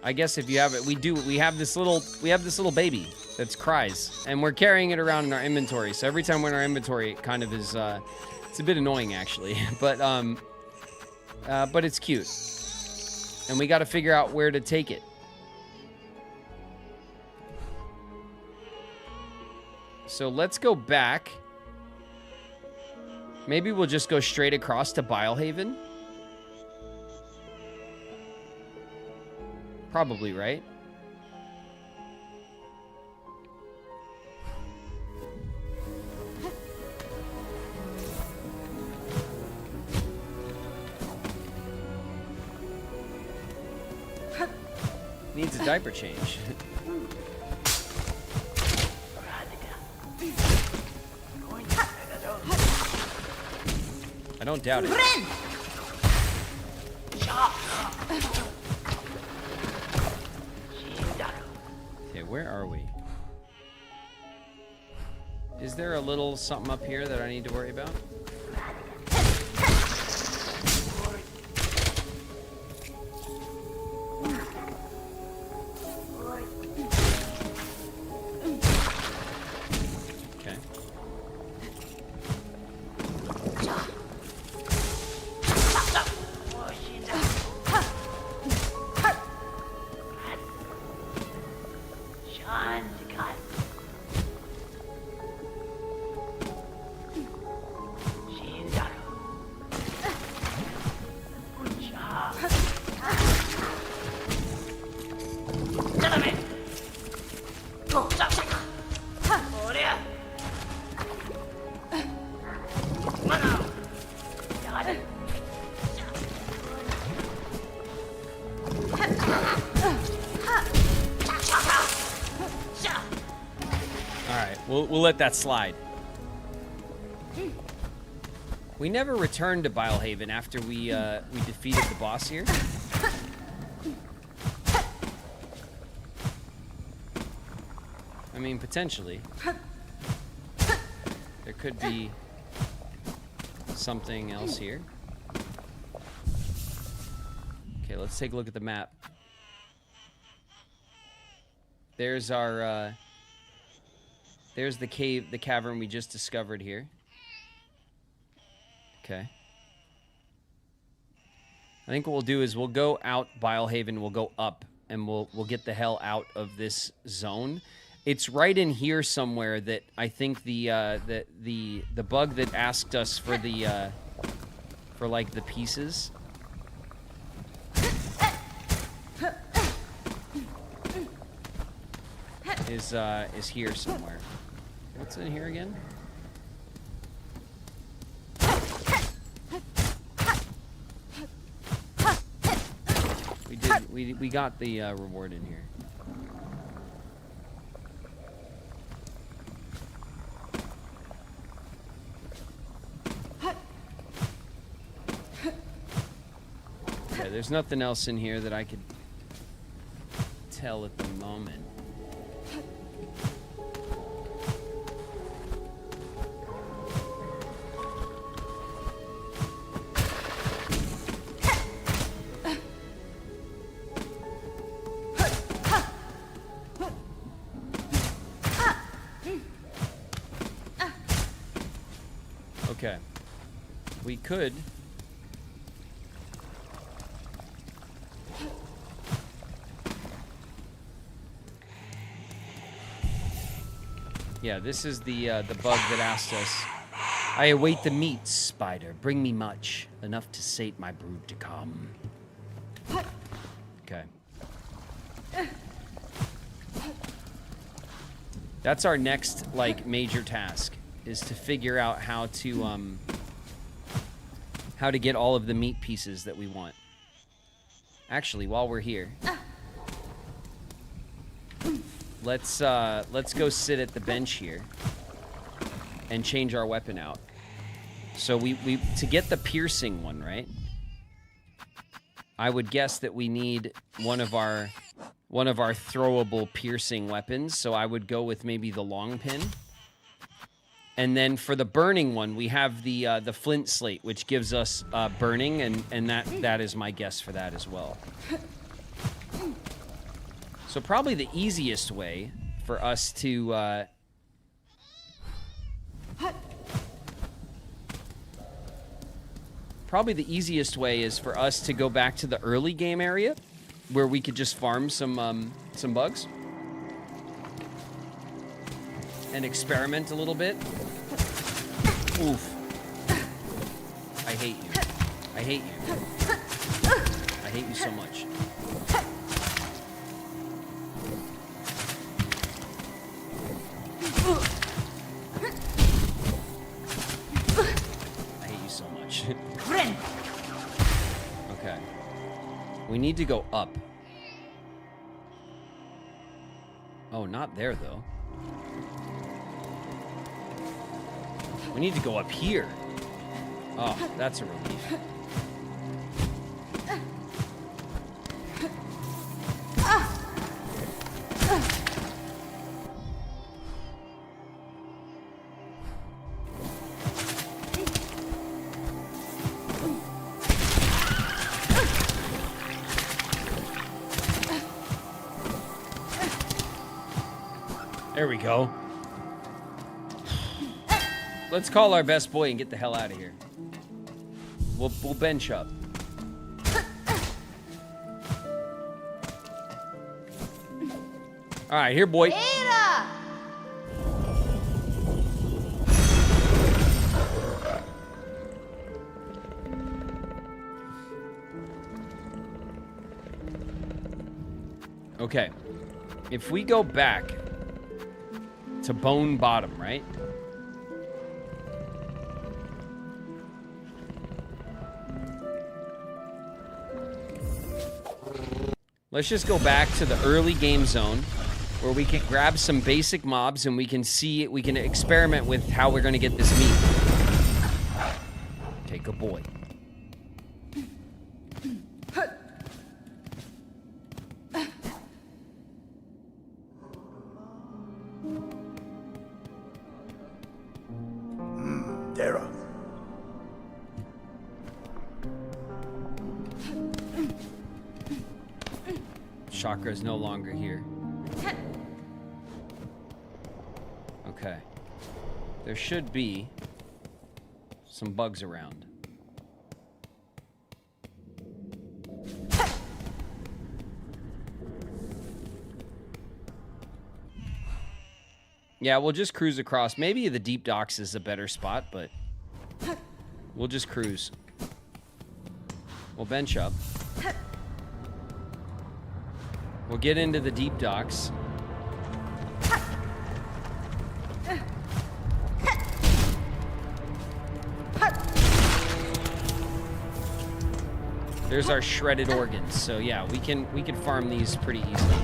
I guess if you have it, we have this little baby that cries, and we're carrying it around in our inventory. So every time we're in our inventory, it kind of is it's a bit annoying actually, but it's cute. And we got to figure out where to take it. So let's go back. Maybe we'll just go straight across to Bilehaven. Probably, right? Needs a diaper change. I don't doubt it. Okay, where are we? Is there a little something up here that I need to worry about? We'll let that slide. We never returned to Bilehaven after we defeated the boss here. I mean, potentially. There could be something else here. Okay, let's take a look at the map. There's our, there's the cave, the cavern we just discovered here. Okay. I think what we'll do is we'll go out Bilehaven, we'll go up, and we'll get the hell out of this zone. It's right in here somewhere that I think the bug that asked us for the for like the pieces is here somewhere. What's in here again? We got the reward in here. Okay, there's nothing else in here that I could tell at the moment. Okay. We could... Yeah, this is the bug that asked us. I await the meat, spider. Bring me much. Enough to sate my brood to come. Okay. That's our next, like, major task. Is to figure out how to get all of the meat pieces that we want. Actually, while we're here, let's go sit at the bench here and change our weapon out. So we to get the piercing one, right? I would guess that we need one of our throwable piercing weapons. So I would go with maybe the long pin. And then for the burning one, we have the flint slate, which gives us burning, and that is my guess for that as well. So probably the easiest way for us to is for us to go back to the early game area, where we could just farm some bugs and experiment a little bit. Oof. I hate you. I hate you. I hate you so much. I hate you so much. Okay. We need to go up. Oh, not there, though. We need to go up here. Oh, that's a relief. There we go. Let's call our best boy and get the hell out of here. We'll bench up. All right, here, boy. Okay. If we go back to Bone Bottom, right? Let's just go back to the early game zone where we can grab some basic mobs and we can see, we can experiment with how we're going to get this meat. Take a boy. chakra is no longer here. Okay. There should be some bugs around. Yeah, we'll just cruise across. Maybe the deep docks is a better spot, but we'll just cruise. We'll bench up. We'll get into the deep docks. There's our shredded organs. So yeah, we can farm these pretty easily.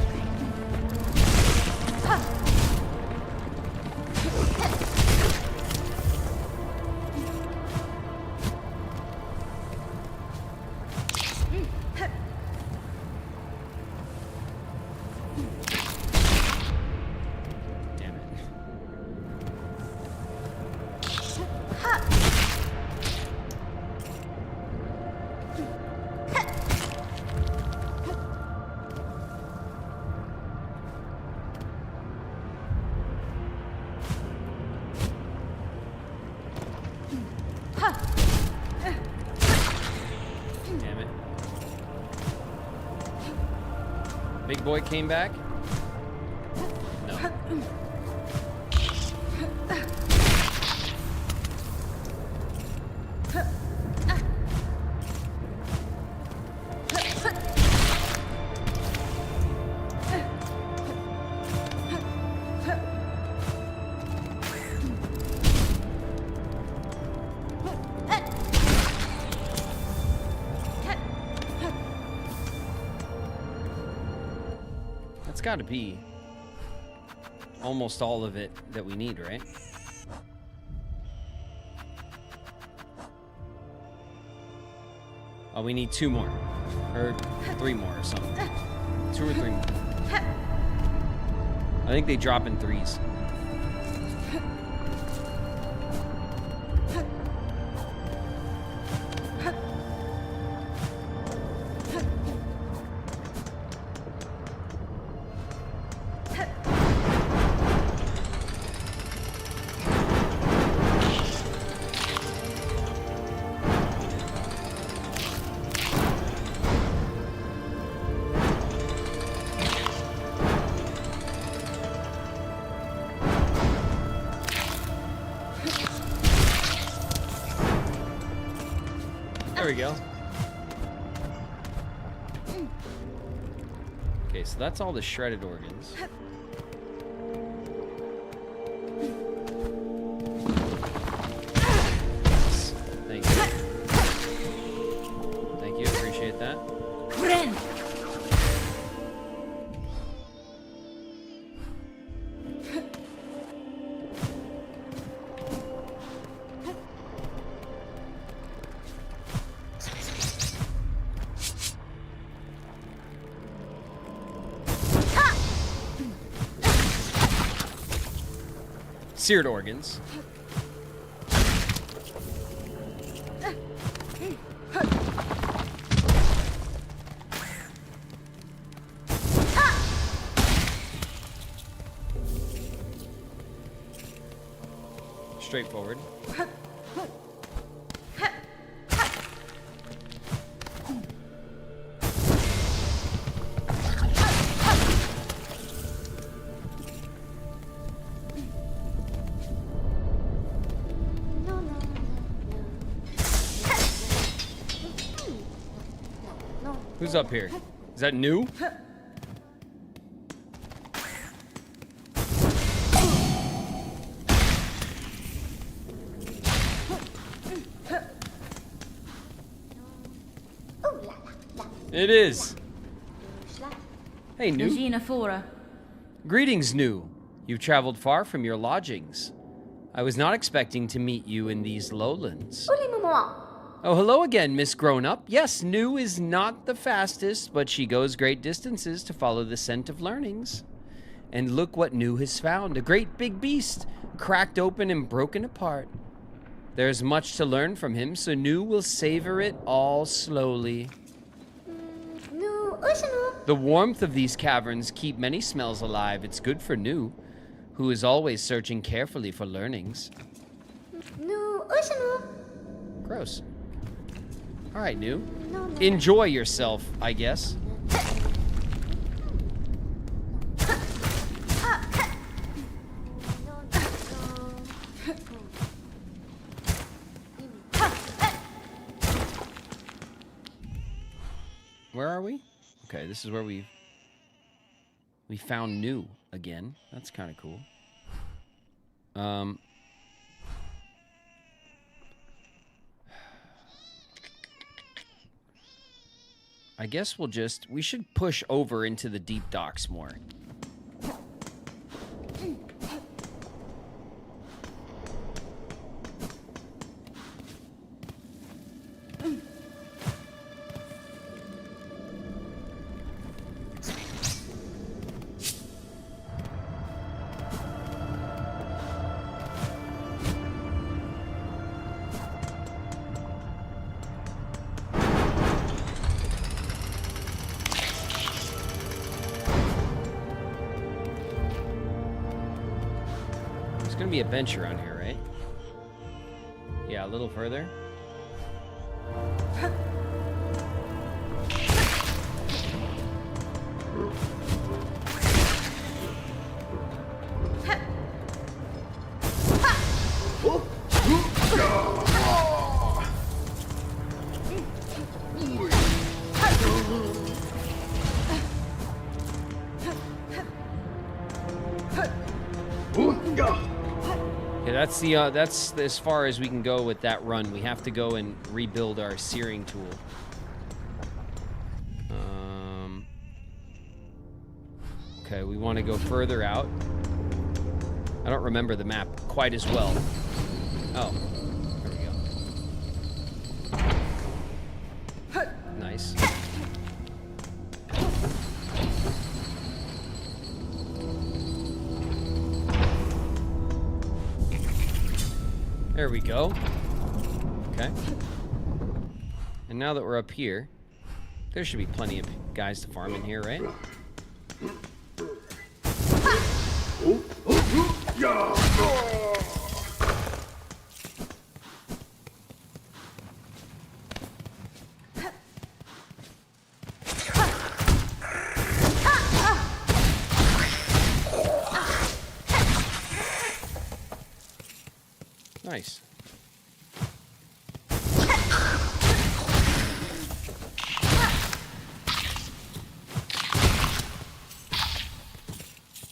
Boy came back? No. Got to be almost all of it that we need, right? Oh, we need 2 more or 3 more or something. 2 or 3 more. I think they drop in 3s. There we go. Okay, so that's all the shredded organs. Thank you. Thank you, appreciate that. Seared organs. Straightforward. Who's up here? Is that new? It is. Hey, New. Greetings, New. You've traveled far from your lodgings. I was not expecting to meet you in these lowlands. Oh, hello again, Miss Grown-Up. Yes, New is not the fastest, but she goes great distances to follow the scent of learnings. And look what New has found. A great big beast, cracked open and broken apart. There's much to learn from him, so New will savor it all slowly. No, The warmth of these caverns keep many smells alive. It's good for New, who is always searching carefully for learnings. Gross. All right, New. Enjoy yourself, I guess. Where are we? Okay, this is where we found New again. That's kind of cool. I guess we should push over into the deep docks more. Be a bench around here, right? Yeah, a little further. That's as far as we can go with that run. We have to go and rebuild our searing tool. Okay, we want to go further out. I don't remember the map quite as well. Oh, there we go. Nice. There we go. Okay. And now that we're up here, there should be plenty of guys to farm in here, right? Nice.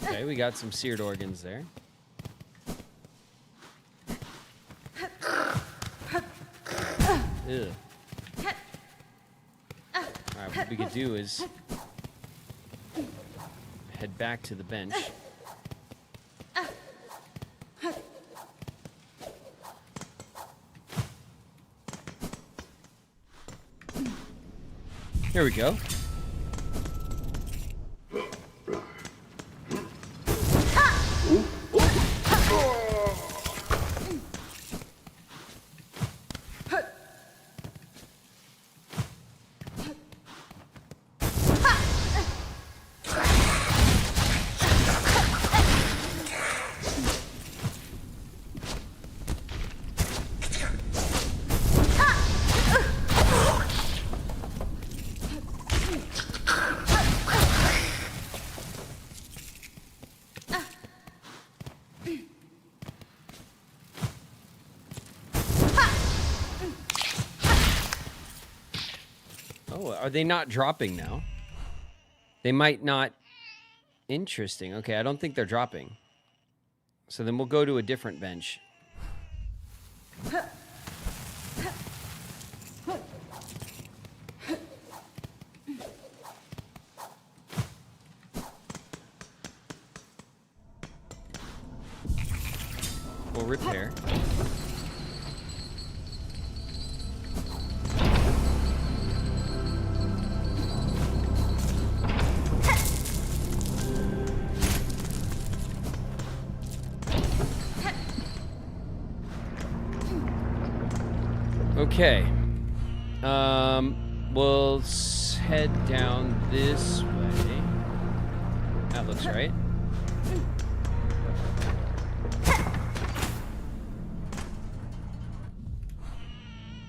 Okay, we got some seared organs there. Ew. Alright, what we could do is head back to the bench. Here we go. Are they not dropping now? They might not. Interesting. Okay, I don't think they're dropping. So then we'll go to a different bench. We'll repair. Okay. We'll head down this way. That looks right.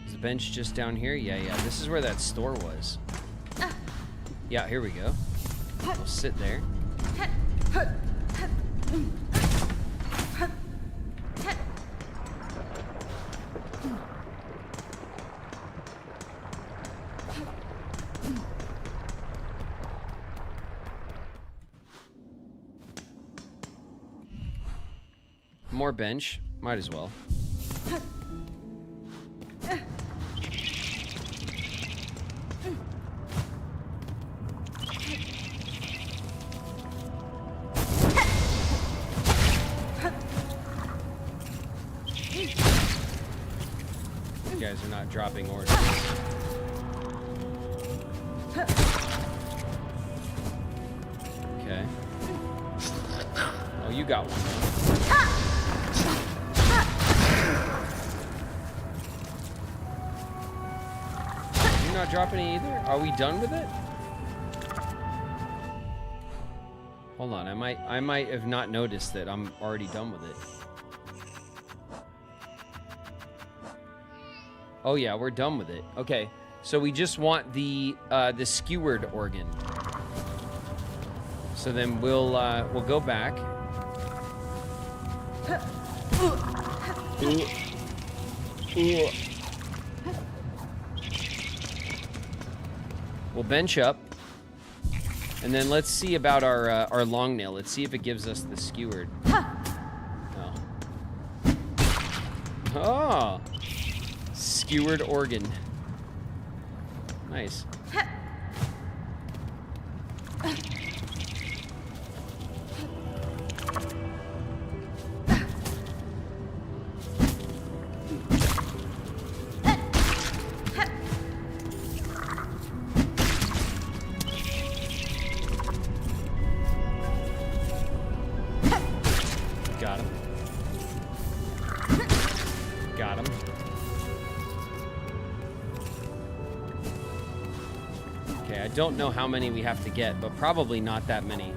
Is the bench just down here? Yeah. This is where that store was. Yeah, here we go. We'll sit there. More bench. Might as well. You guys are not dropping orders. Okay. Oh, you got one. You're not dropping it either? Are we done with it? Hold on, I might have not noticed that I'm already done with it. Oh yeah, we're done with it. Okay, so we just want the skewered organ. So then we'll go back. We'll bench up, and then let's see about our long nail. Let's see if it gives us the skewered. Oh, skewered organ. Nice. Don't know how many we have to get, but probably not that many.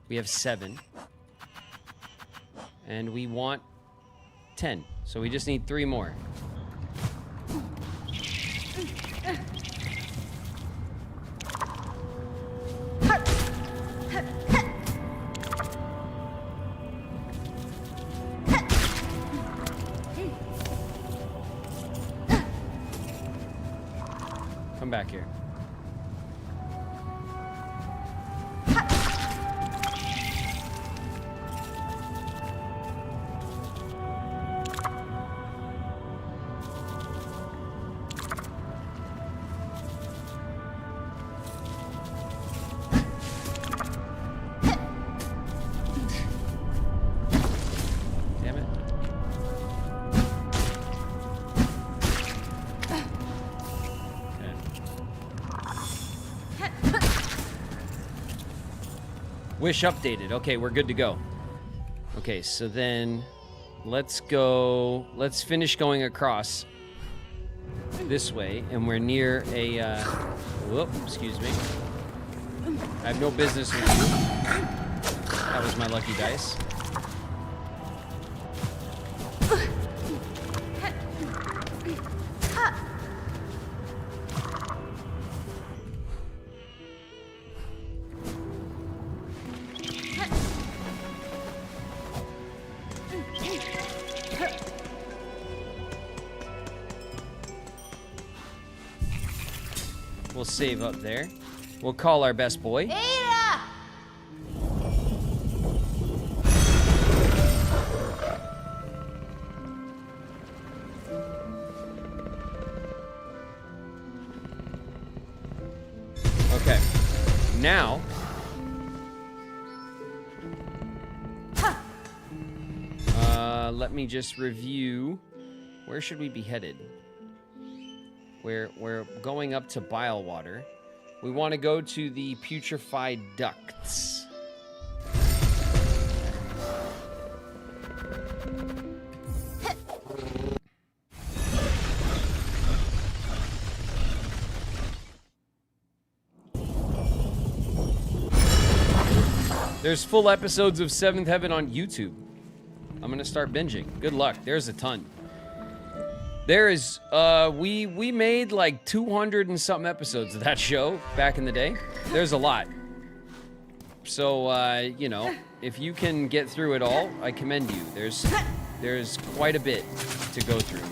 We have 7. And we want 10. So we just need 3 more. Come back here. Wish updated. Okay, we're good to go. Okay, so then let's go. Let's finish going across this way, and we're near a. Whoop, excuse me. I have no business with you. That was my lucky dice. We'll save up there. We'll call our best boy. Ada! Okay. Now. Let me just review. Where should we be headed? We're going up to bile water. We want to go to the putrefied ducts. There's full episodes of Seventh Heaven on YouTube. I'm gonna start binging. Good luck. There's a ton. There is, we made like 200 and something episodes of that show back in the day. There's a lot. So, you know, if you can get through it all, I commend you. There's quite a bit to go through.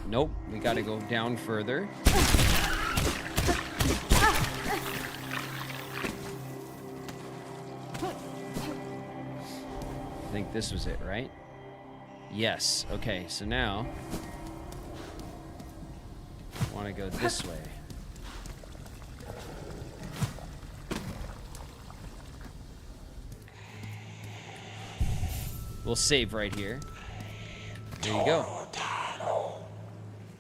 Nope, we gotta go down further. I think this was it, right? Yes, okay, so now I want to go this way. We'll save right here. There you go.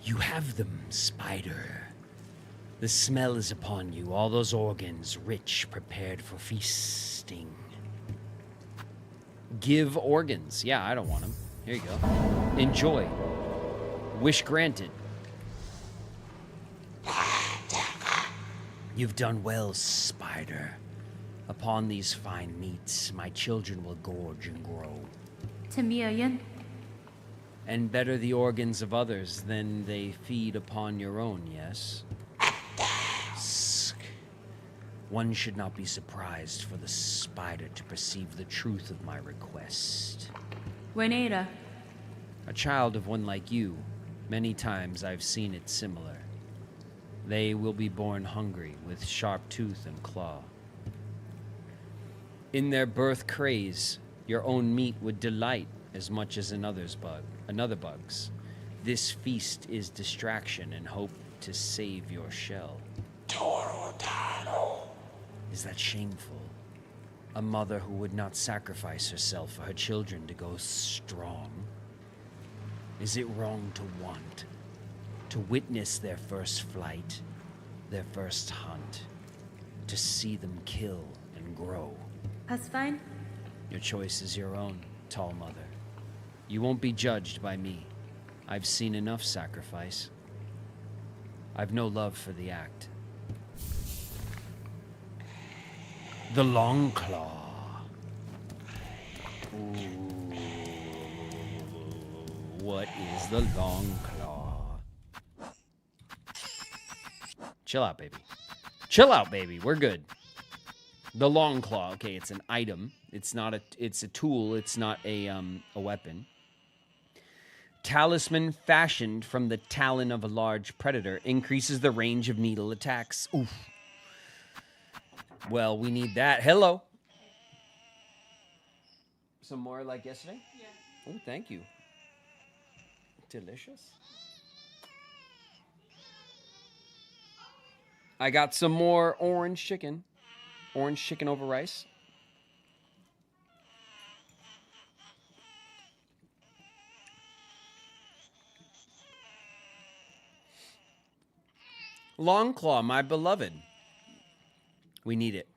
You have them, Spider. The smell is upon you, all those organs rich, prepared for feasting. Give organs. Yeah, I don't want them. Here you go. Enjoy. Wish granted. You've done well, Spider. Upon these fine meats, my children will gorge and grow. And better the organs of others than they feed upon your own, yes? One should not be surprised for the spider to perceive the truth of my request. Juanita. A child of one like you, many times I've seen it similar. They will be born hungry, with sharp tooth and claw. In their birth craze, your own meat would delight as much as another bug's. This feast is distraction and hope to save your shell. Is that shameful? A mother who would not sacrifice herself for her children to go strong? Is it wrong to want, to witness their first flight, their first hunt, to see them kill and grow? That's fine. Your choice is your own, tall mother. You won't be judged by me. I've seen enough sacrifice. I've no love for the act. The long claw. Ooh. What is the long claw? Chill out, baby. Chill out, baby. We're good. The long claw. Okay, it's an item. It's not a. It's a tool. It's not a weapon. Talisman fashioned from the talon of a large predator increases the range of needle attacks. Oof. Well, we need that. Hello. Some more like yesterday? Yeah. Oh, thank you. Delicious. I got some more orange chicken. Orange chicken over rice. Longclaw, my beloved. We need it.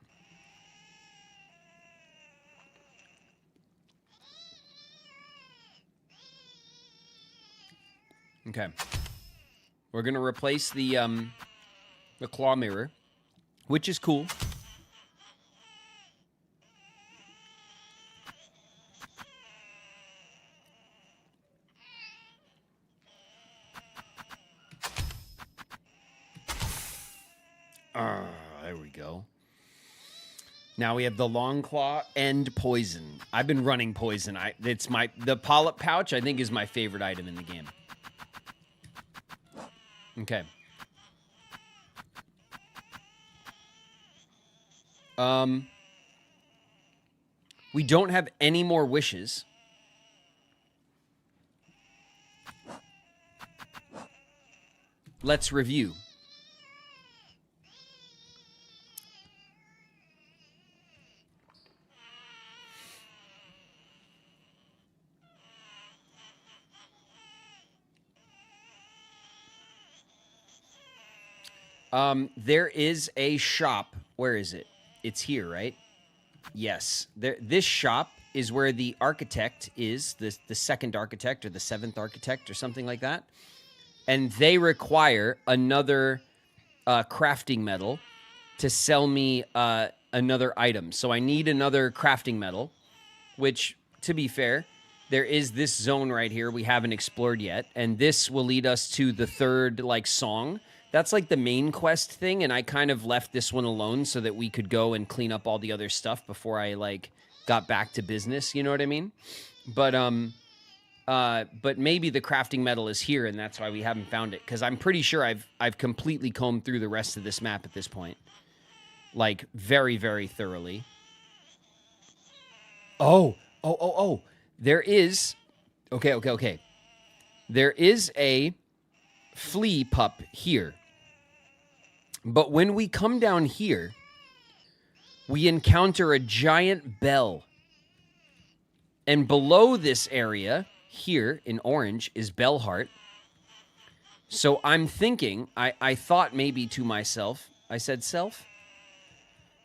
Okay. We're going to replace the claw mirror, which is cool. There we go. Now we have the long claw and poison. I've been running poison. The polyp pouch I think is my favorite item in the game. Okay. We don't have any more wishes. Let's review. There is a shop. Where is it? It's here, right? Yes. This shop is where the architect is, the second architect or the seventh architect or something like that. And they require another crafting metal to sell me another item. So I need another crafting metal, which, to be fair, there is this zone right here we haven't explored yet. And this will lead us to the third, like, song. That's like the main quest thing, and I kind of left this one alone so that we could go and clean up all the other stuff before I, like, got back to business, you know what I mean? But maybe the crafting metal is here, and that's why we haven't found it, because I'm pretty sure I've completely combed through the rest of this map at this point. Like, very, very thoroughly. Oh. There is... Okay. There is a flea pup here. But when we come down here, we encounter a giant bell. And below this area, here in orange, is Bellheart. So I'm thinking, I thought maybe to myself, I said self?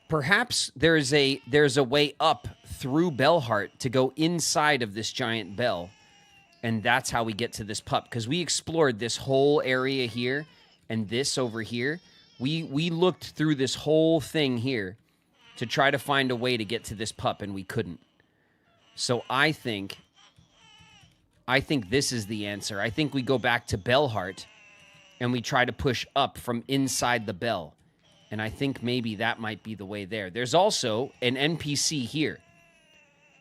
Perhaps there's a way up through Bellheart to go inside of this giant bell. And that's how we get to this pup. Because we explored this whole area here and this over here. We looked through this whole thing here to try to find a way to get to this pup, and we couldn't. So I think this is the answer. I think we go back to Bellheart, and we try to push up from inside the bell. And I think maybe that might be the way there. There's also an NPC here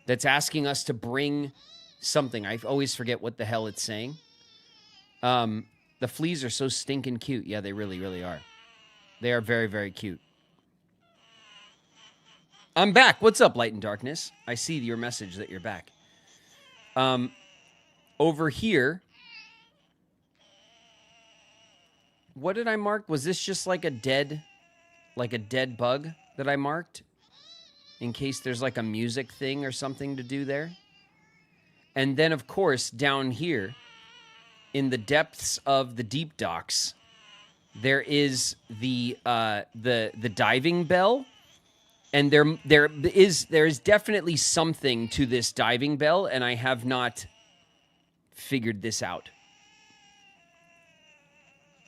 that's asking us to bring something. I always forget what the hell it's saying. The fleas are so stinking cute. Yeah, they really, really are. They are very, very cute. I'm back. What's up, Light and Darkness? I see your message that you're back. Over here... What did I mark? Was this just like a dead bug that I marked? In case there's like a music thing or something to do there. And then, of course, down here, in the depths of the deep docks, there is the diving bell, and there is definitely something to this diving bell, and I have not figured this out.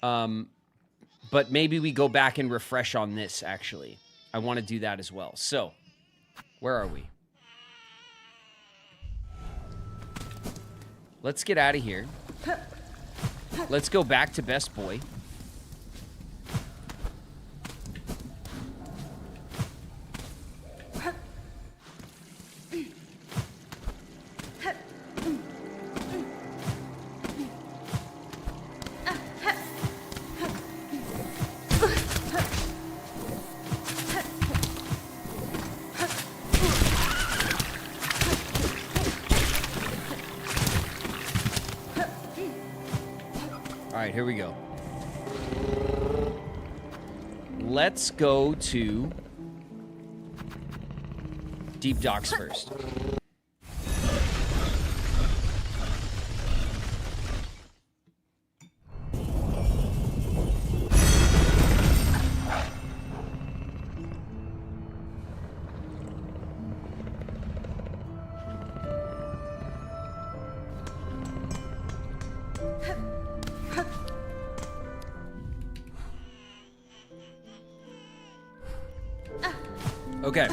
But maybe we go back and refresh on this, actually. I want to do that as well. So, where are we? Let's get out of here. Let's go back to Best Boy. Alright, here we go. Let's go to Deep Docks first. Okay.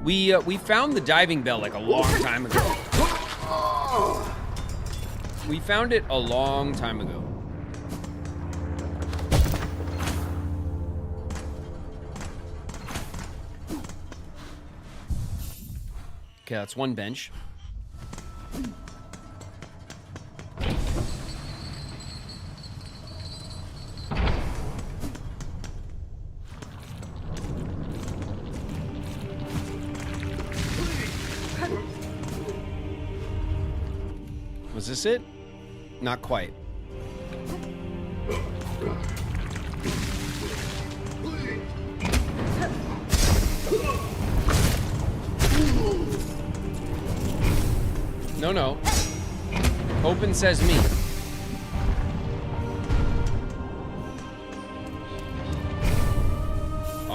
We found the diving bell like a long time ago. We found it a long time ago. Okay, that's one bench. Was this it? Not quite. No. Open sesame.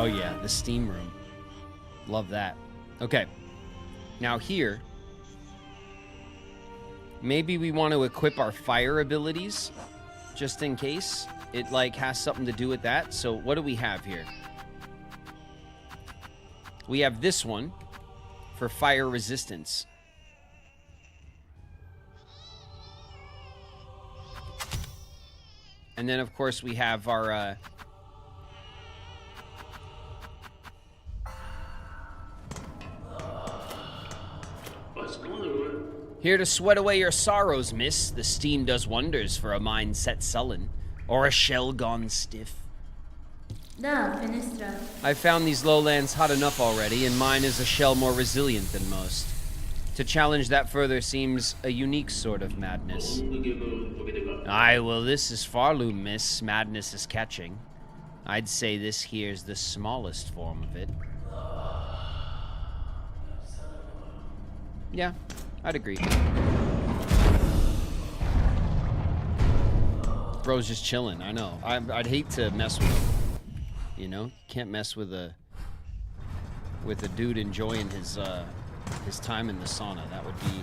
Oh yeah, the steam room. Love that. Okay. Now here, maybe we want to equip our fire abilities just in case it like has something to do with that. So what do we have here? We have this one for fire resistance. And then, of course, we have our... Here to sweat away your sorrows, miss. The steam does wonders for a mind set sullen, or a shell gone stiff. Da, finestra. I found these lowlands hot enough already, and mine is a shell more resilient than most. To challenge that further seems a unique sort of madness. Aye, well, this is Farloom, miss. Madness is catching. I'd say this here's the smallest form of it. Yeah, I'd agree. Bro's just chilling, I know. I'd hate to mess with him. You know? Can't mess with a dude enjoying his time in the sauna. That would be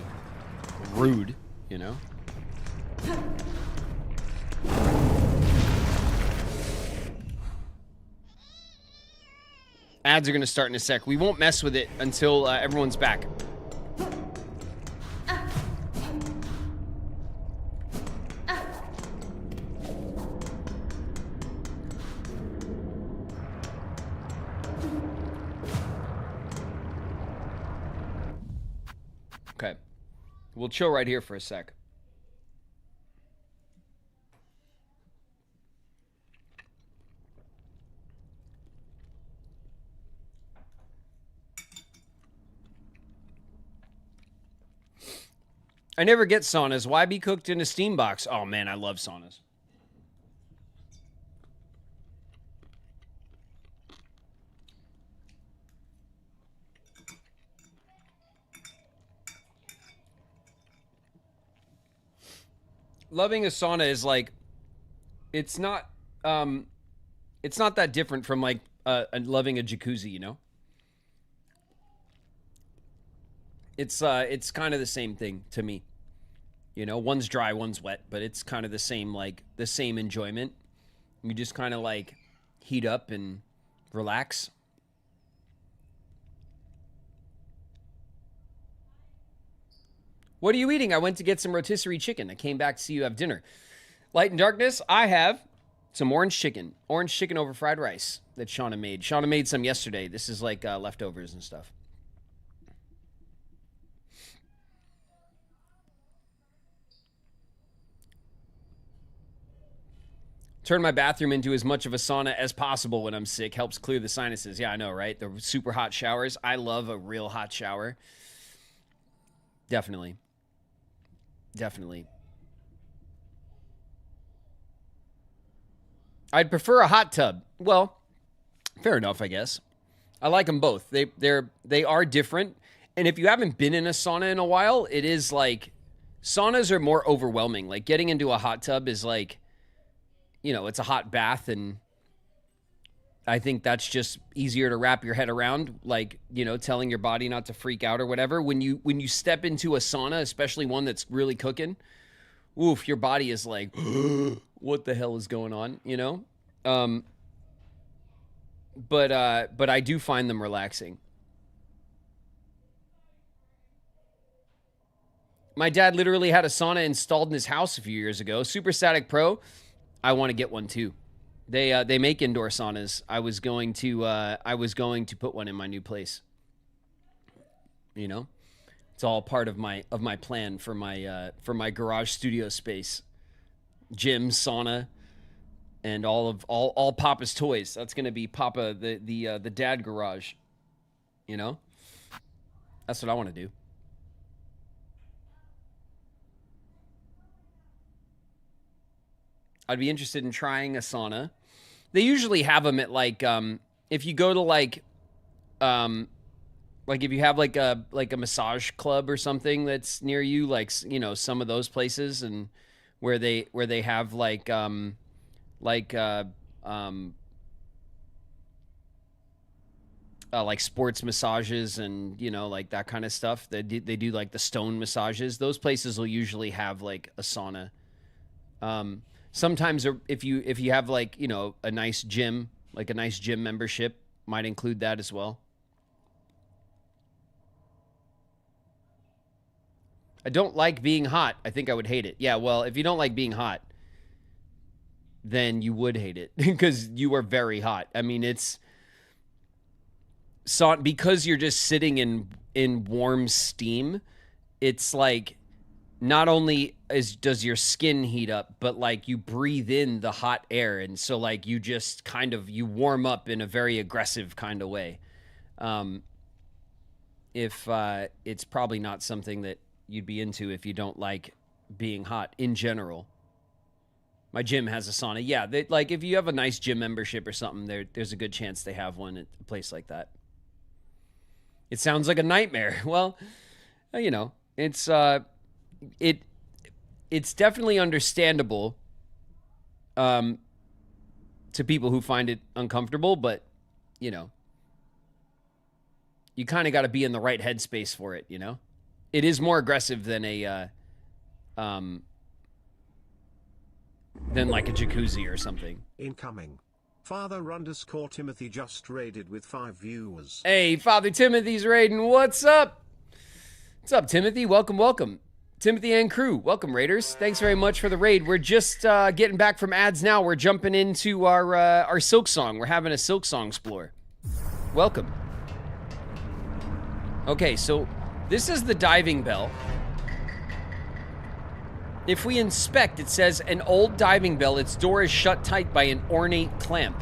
rude, you know? Ads are gonna start in a sec. We won't mess with it until everyone's back. Okay. We'll chill right here for a sec. I never get saunas. Why be cooked in a steam box? Oh man, I love saunas. Loving a sauna is like, it's not that different from like loving a jacuzzi, you know? It's kind of the same thing to me. You know, one's dry, one's wet, but it's kind of the same, like the same enjoyment. You just kind of like heat up and relax. What are you eating? I went to get some rotisserie chicken. I came back to see you have dinner. Light and Darkness, I have some orange chicken. Orange chicken over fried rice that Shauna made. Shauna made some yesterday. This is like leftovers and stuff. Turn my bathroom into as much of a sauna as possible when I'm sick. Helps clear the sinuses. Yeah, I know, right? The super hot showers. I love a real hot shower. Definitely. Definitely. I'd prefer a hot tub. Well, fair enough, I guess. I like them both. They are different. And if you haven't been in a sauna in a while, it is like, saunas are more overwhelming. Like getting into a hot tub is like, you know, it's a hot bath, and I think that's just easier to wrap your head around, like, you know, telling your body not to freak out or whatever. When you step into a sauna, especially one that's really cooking, oof, your body is like, what the hell is going on, you know? But I do find them relaxing. My dad literally had a sauna installed in his house a few years ago. Super Static Pro. I want to get one too. They make indoor saunas. I was going to put one in my new place. You know, it's all part of my plan for my garage studio space, gym, sauna, and all Papa's toys. That's gonna be Papa the dad garage. You know, that's what I want to do. I'd be interested in trying a sauna. They usually have them at like if you go to like if you have like a massage club or something that's near you, like, you know, some of those places, and where they have like sports massages and, you know, like that kind of stuff. They do like the stone massages. Those places will usually have like a sauna. Sometimes if you have like, you know, a nice gym, like a nice gym membership, might include that as well. I don't like being hot. I think I would hate it. Yeah, well, if you don't like being hot, then you would hate it because you are very hot. I mean, it's because you're just sitting in warm steam. It's like not only does your skin heat up, but like you breathe in the hot air, and so like you just kind of you warm up in a very aggressive kind of way. If it's probably not something that you'd be into if you don't like being hot in general. My gym has a sauna. Yeah, like if you have a nice gym membership or something, there's a good chance they have one at a place like that. It sounds like a nightmare. Well, you know, it's definitely understandable to people who find it uncomfortable, but you know, you kind of got to be in the right headspace for it, you know? It is more aggressive than a than like a jacuzzi or something. Incoming. Father_Timothy just raided with 5 viewers. Hey, Father Timothy's raiding. What's up? What's up, Timothy? Welcome, welcome. Timothy and crew, welcome, raiders. Thanks very much for the raid. We're just getting back from ads now. We're jumping into our SilkSong. We're having a SilkSong explore. Welcome. Okay, so this is the diving bell. If we inspect, it says an old diving bell. Its door is shut tight by an ornate clamp.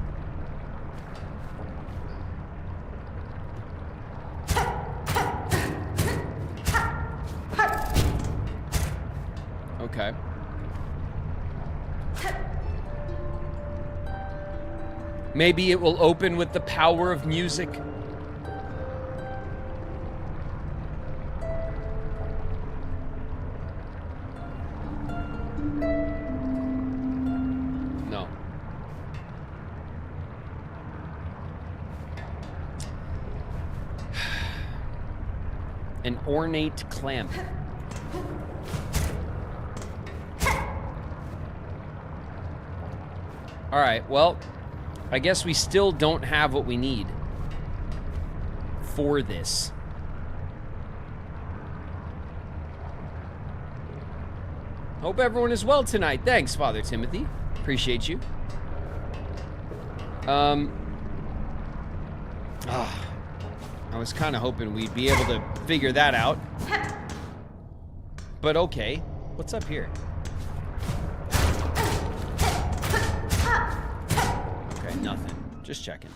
Okay. Maybe it will open with the power of music. No. An ornate clamp. All right, well, I guess we still don't have what we need for this. Hope everyone is well tonight. Thanks, Father Timothy. Appreciate you. I was kind of hoping we'd be able to figure that out. But okay. What's up here? Okay, nothing. Just checking.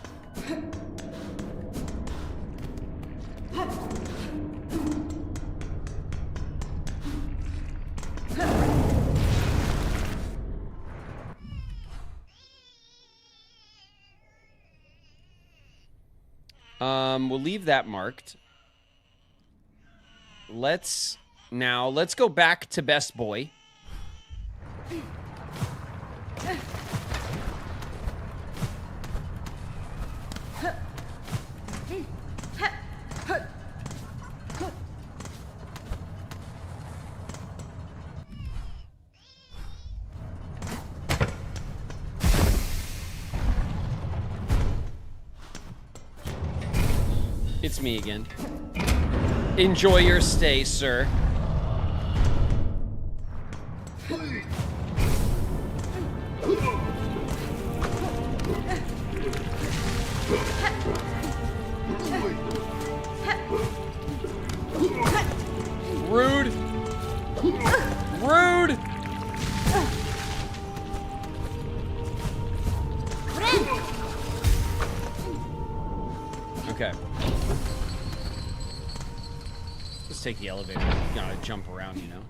We'll leave that marked. Let's go back to Best Boy. It's me again. Enjoy your stay, sir. Rude. Rude. Okay. Let's take the elevator. You gotta jump around, you know?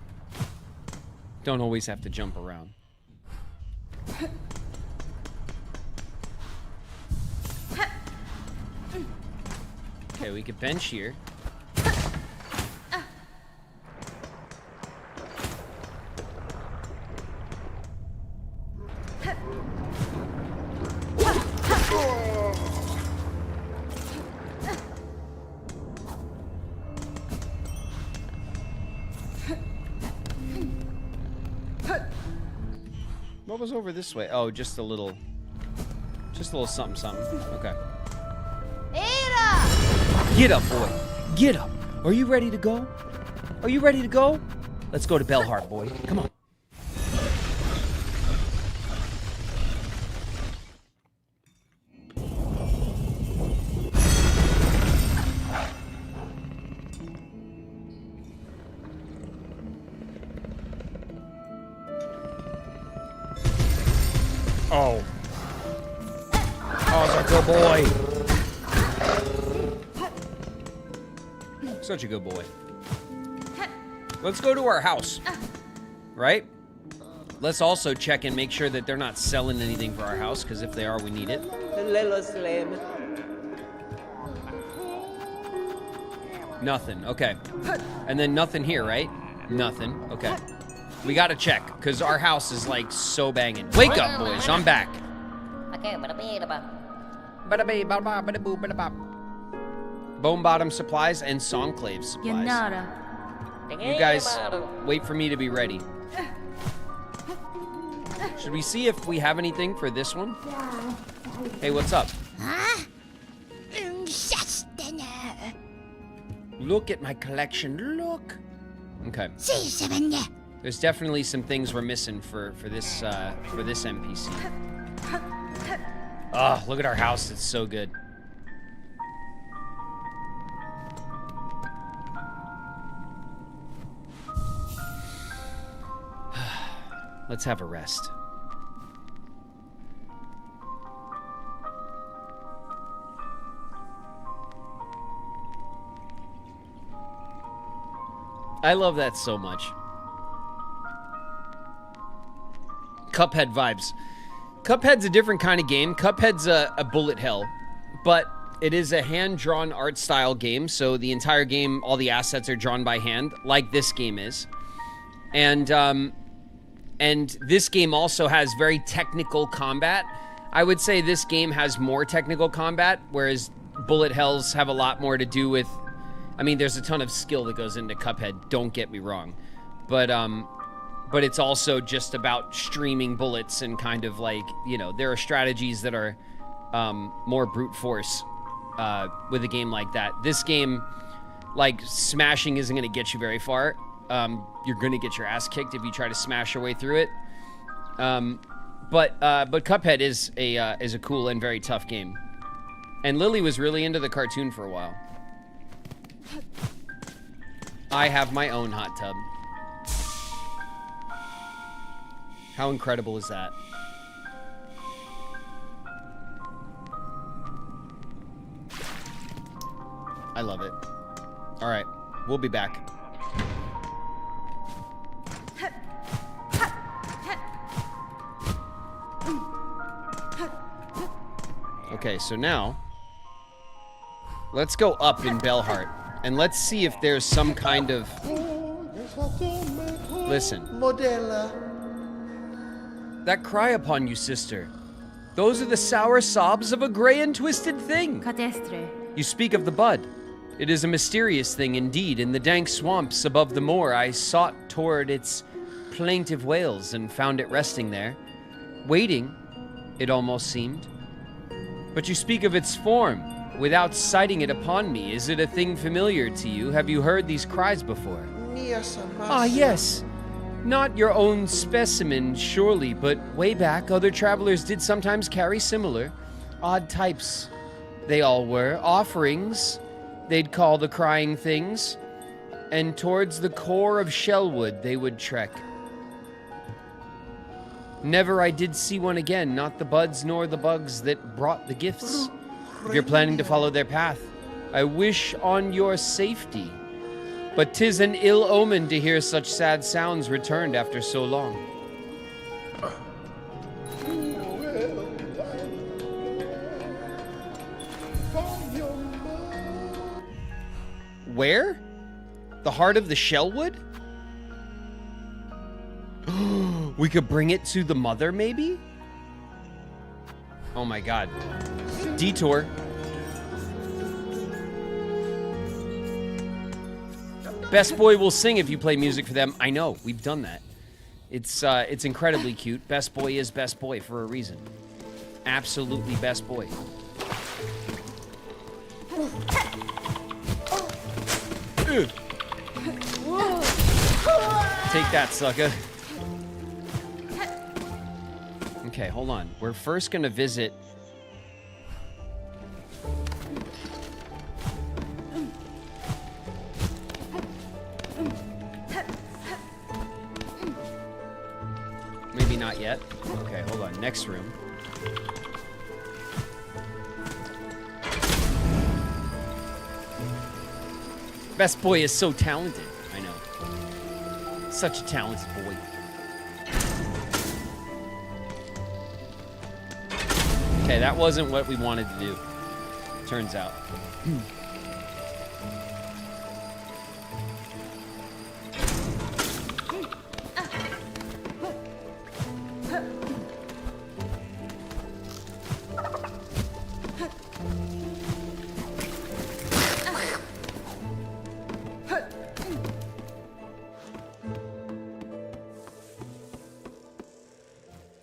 Don't always have to jump around. Okay, we could bench here. What was over this way? Oh, just a little something, something. Okay. Get up, boy. Get up. Are you ready to go? Are you ready to go? Let's go to Bellheart, boy. Come on. Oh. Oh, such a good boy. Such a good boy. Let's go to our house. Right? Let's also check and make sure that they're not selling anything for our house, because if they are, we need it. Nothing. Okay. And then nothing here, right? Nothing. Okay. We gotta check, because our house is, like, so banging. Wake up, boys. I'm back. Bone Bottom supplies and Songclave supplies. You guys wait for me to be ready. Should we see if we have anything for this one? Hey, what's up? Look at my collection. Look. Okay. There's definitely some things we're missing for this NPC. Oh, look at our house. It's so good. Let's have a rest. I love that so much. Cuphead vibes. Cuphead's a different kind of game. Cuphead's a bullet hell, but it is a hand-drawn art style game, so the entire game, all the assets are drawn by hand, like this game is. And this game also has very technical combat. I would say this game has more technical combat, whereas bullet hells have a lot more to do with... I mean, there's a ton of skill that goes into Cuphead, don't get me wrong. But it's also just about streaming bullets and kind of like, you know, there are strategies that are more brute force with a game like that. This game, like, smashing isn't going to get you very far. You're going to get your ass kicked if you try to smash your way through it. But Cuphead is a cool and very tough game. And Lily was really into the cartoon for a while. I have my own hot tub. How incredible is that? I love it. All right, we'll be back. Okay, so now let's go up in Bellheart and let's see if there's some kind of... Listen. That cry upon you, sister. Those are the sour sobs of a gray and twisted thing. You speak of the bud. It is a mysterious thing indeed. In the dank swamps above the moor, I sought toward its plaintive wails and found it resting there. Waiting, it almost seemed. But you speak of its form, without citing it upon me. Is it a thing familiar to you? Have you heard these cries before? Ah, yes. Not your own specimen, surely, but way back, other travelers did sometimes carry similar. Odd types, they all were. Offerings, they'd call the crying things. And towards the core of Shellwood they would trek. Never I did see one again, not the buds nor the bugs that brought the gifts. If you're planning to follow their path, I wish on your safety. But 'tis an ill omen to hear such sad sounds returned after so long. Where? The heart of the Shellwood? We could bring it to the mother, maybe? Oh my god. Detour. Best Boy will sing if you play music for them. I know, we've done that It's incredibly cute. Best boy is best boy for a reason. Absolutely best boy. Ugh. Take that, sucker. Okay, hold on. We're first gonna visit. Maybe not yet. Okay, hold on. Next room. Best boy is so talented. I know. Such a talented boy. Okay, that wasn't what we wanted to do. Turns out.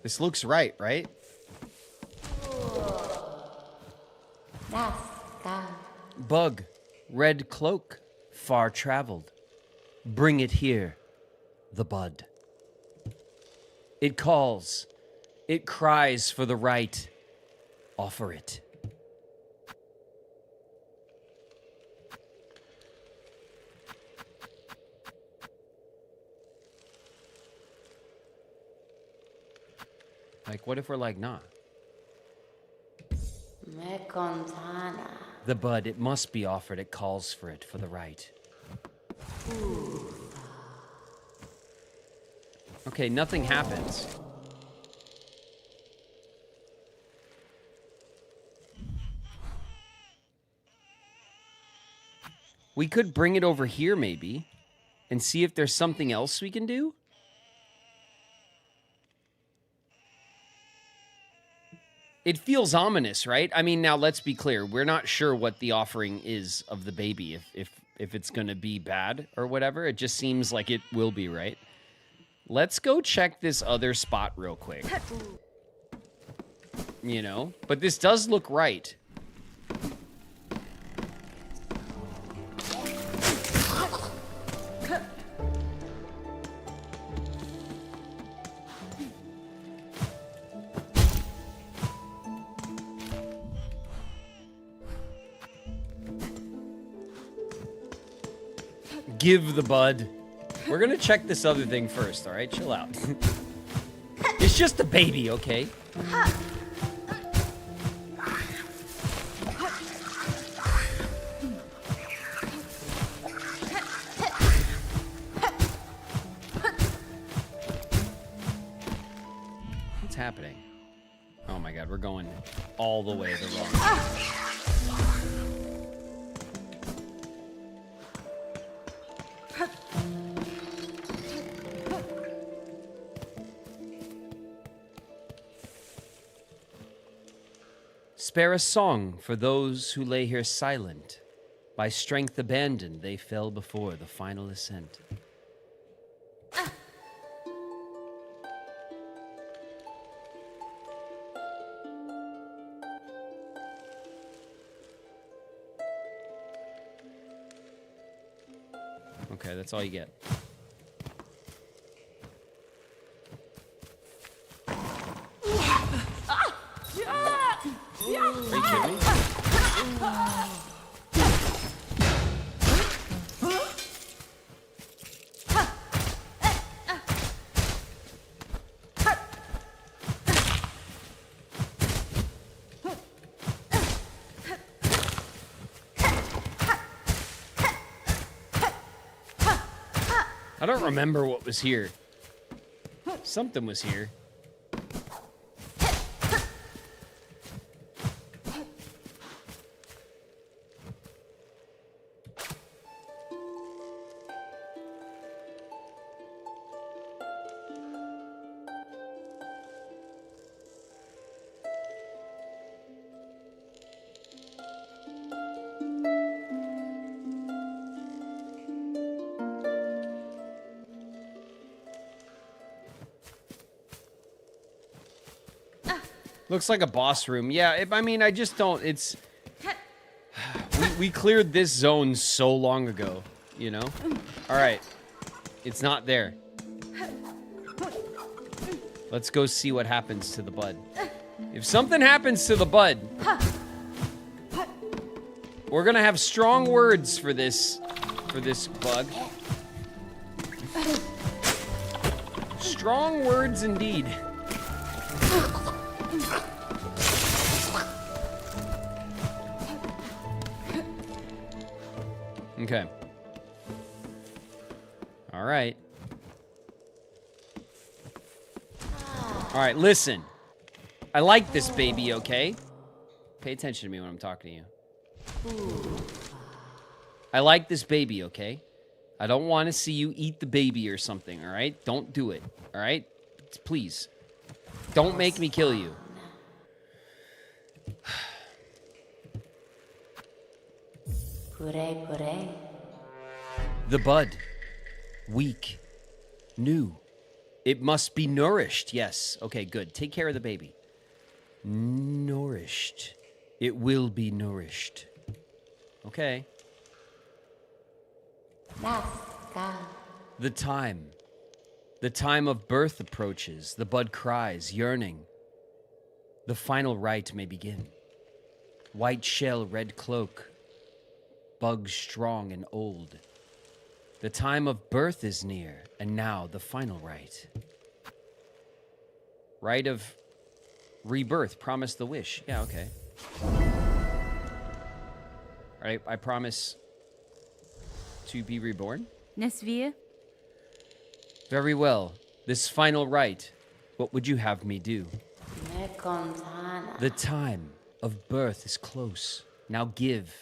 This looks right, right? Bug, red cloak, far traveled. Bring it here, the bud. It calls, it cries for the right. Offer it. Like, what if we're like, nah? The bud, it must be offered. It calls for it, for the right. Okay, nothing happens. We could bring it over here, maybe, and see if there's something else we can do. It feels ominous, right? I mean, now let's be clear. We're not sure what the offering is of the baby, if it's going to be bad or whatever. It just seems like it will be, right? Let's go check this other spot real quick. You know? But this does look right. Give the bud. We're gonna check this other thing first, all right? Chill out. It's just a baby, okay? What's happening? Oh my god, we're going all the way the wrong way. Spare a song for those who lay here silent. By strength abandoned, they fell before the final ascent. Okay, that's all you get. Are you kidding me? I don't remember what was here. Something was here. Looks like a boss room. Yeah, I mean, I just don't... It's... We cleared this zone so long ago, you know? Alright. It's not there. Let's go see what happens to the bud. If something happens to the bud, we're gonna have strong words for this bug. Strong words indeed. Okay. All right. All right, listen. I like this baby, okay? Pay attention to me when I'm talking to you. I like this baby, okay? I don't want to see you eat the baby or something, all right? Don't do it, all right? Please. Don't make me kill you. The bud. Weak. New. It must be nourished. Yes. Okay, good. Take care of the baby. Nourished. It will be nourished. Okay. The time. The time of birth approaches. The bud cries, yearning. The final rite may begin. White shell, red cloak. Bug strong and old. The time of birth is near, and now the final rite. Rite of rebirth. Promise the wish. Yeah, okay. All right, I promise to be reborn. Nesvia? Very well. This final rite, what would you have me do? The time of birth is close. Now give.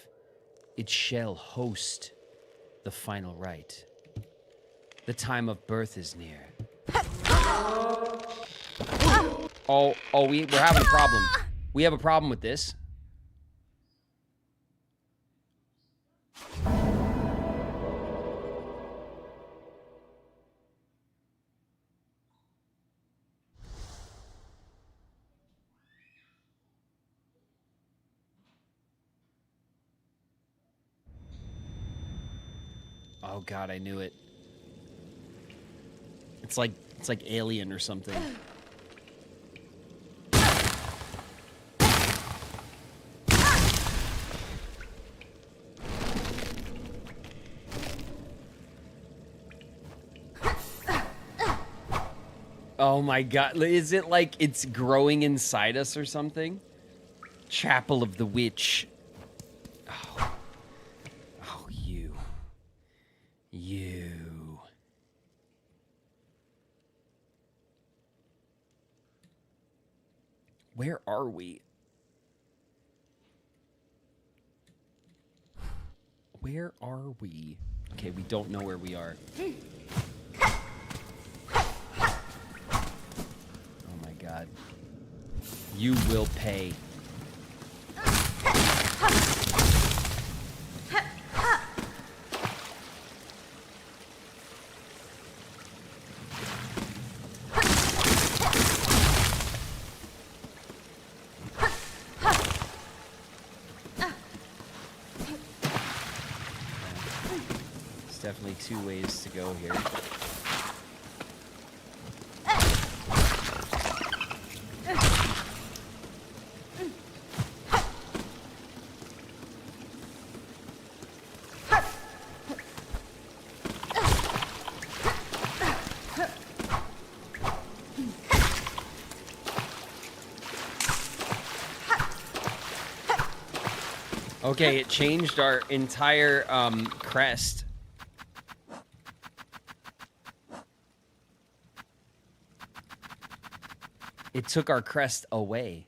It shall host the final rite. The time of birth is near. We're having a problem. We have a problem with this. Oh God, I knew it. It's like Alien or something. Oh my God, is it like it's growing inside us or something? Chapel of the Witch. You. Where are we? Where are we? Okay, we don't know where we are. Oh my God. You will pay. Definitely two ways to go here. Okay, it changed our entire crest. It took our crest away.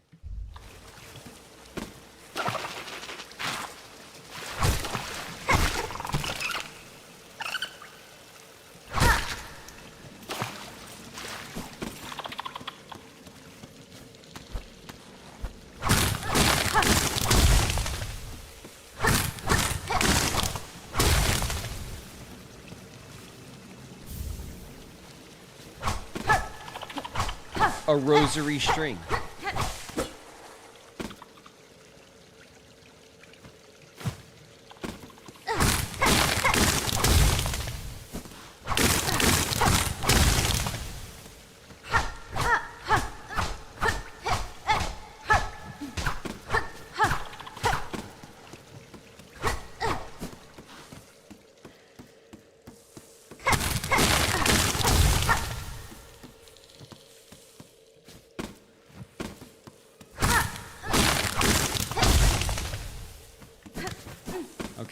A rosary string.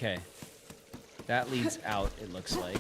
Okay. That leads out, it looks like.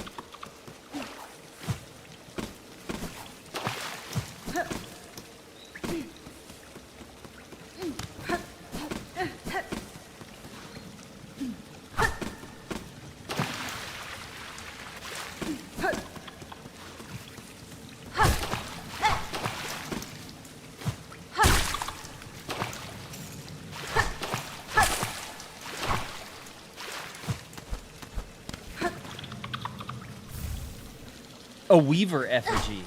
A Weaver effigy.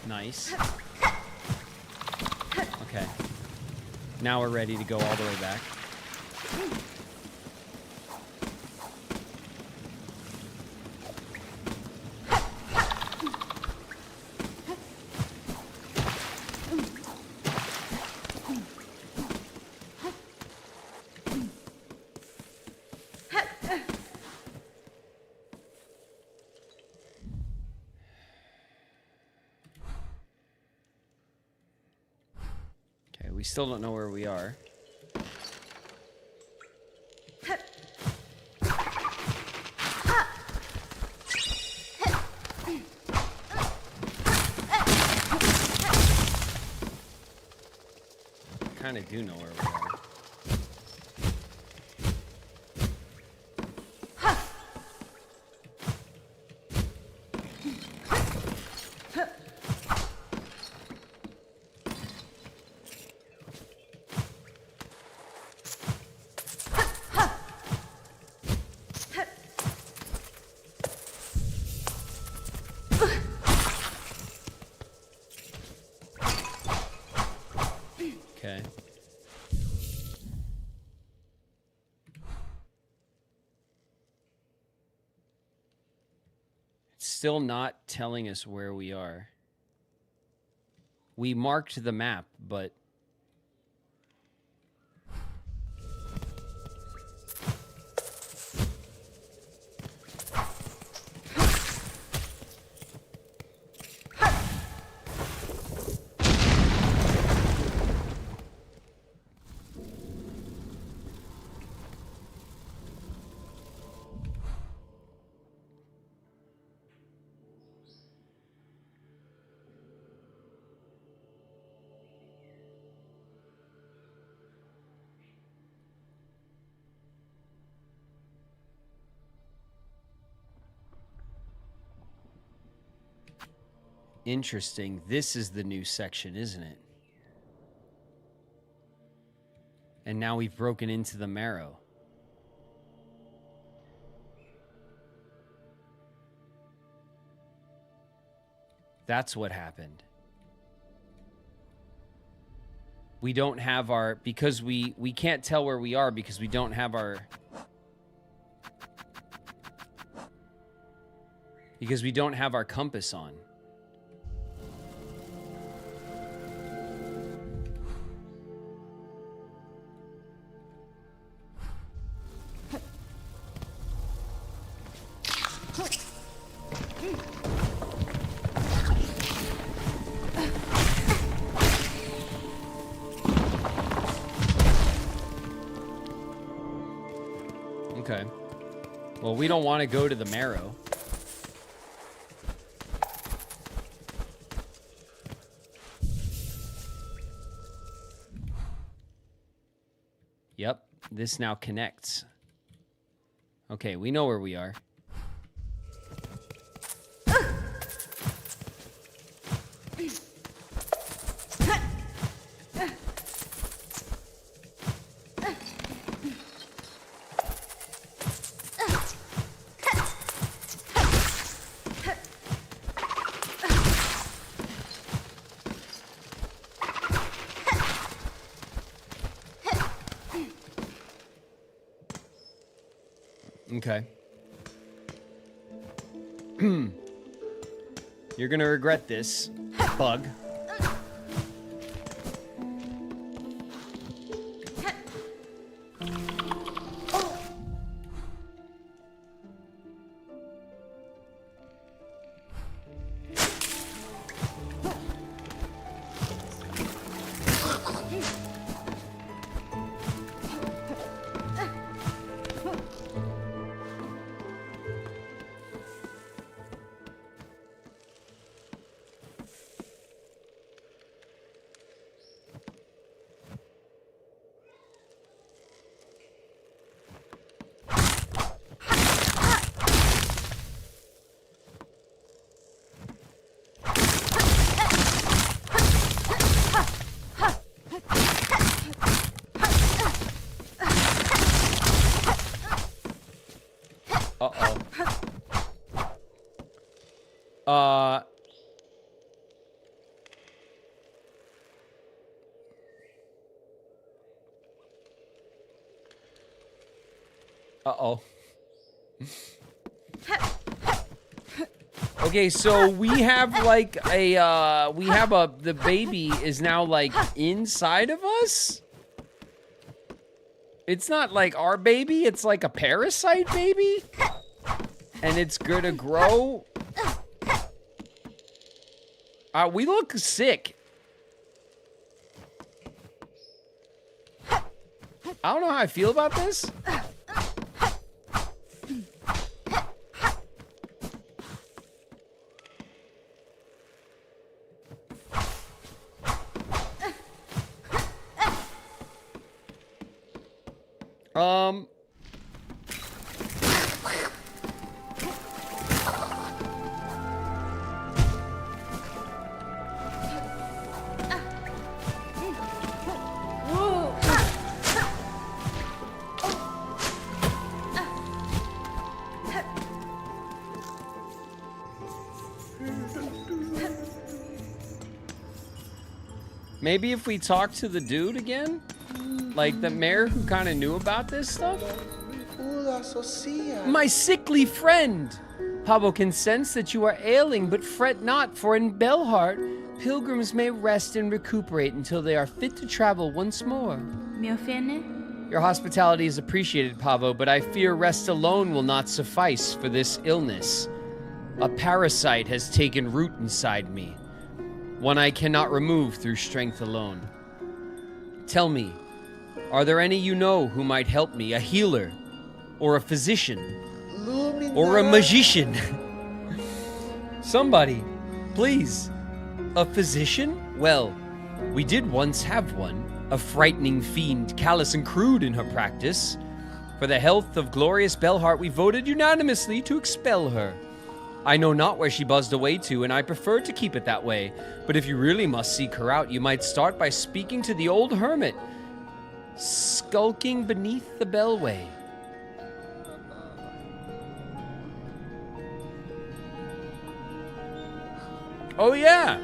Nice. Okay. Now we're ready to go all the way back. We still don't know where we are. Kind of do know where we are. Okay. It's still not telling us where we are. We marked the map, but interesting. This is the new section, isn't it? And now we've broken into the marrow. That's what happened. We don't have our... Because we can't tell where we are because we don't have our... Because we don't have our compass on. Okay. Well, we don't want to go to the marrow. Yep, this now connects. Okay, we know where we are. Okay. You're gonna regret this, bug. Uh-oh. Uh-oh. Okay, so we have like the baby is now like inside of us? It's not like our baby, it's like a parasite baby? And it's gonna grow? We look sick. I don't know how I feel about this. Maybe if we talk to the dude again? Like the mayor who kind of knew about this stuff? My sickly friend! Pablo can sense that you are ailing, but fret not, for in Belhart, pilgrims may rest and recuperate until they are fit to travel once more. Me ofende? Your hospitality is appreciated, Pavo, but I fear rest alone will not suffice for this illness. A parasite has taken root inside me, one I cannot remove through strength alone. Tell me, are there any you know who might help me? A healer, or a physician, or a magician? Somebody, please. A physician? Well, we did once have one. A frightening fiend, callous and crude in her practice. For the health of glorious Belhart, we voted unanimously to expel her. I know not where she buzzed away to, and I prefer to keep it that way. But if you really must seek her out, you might start by speaking to the old hermit, skulking beneath the bellway. Oh yeah!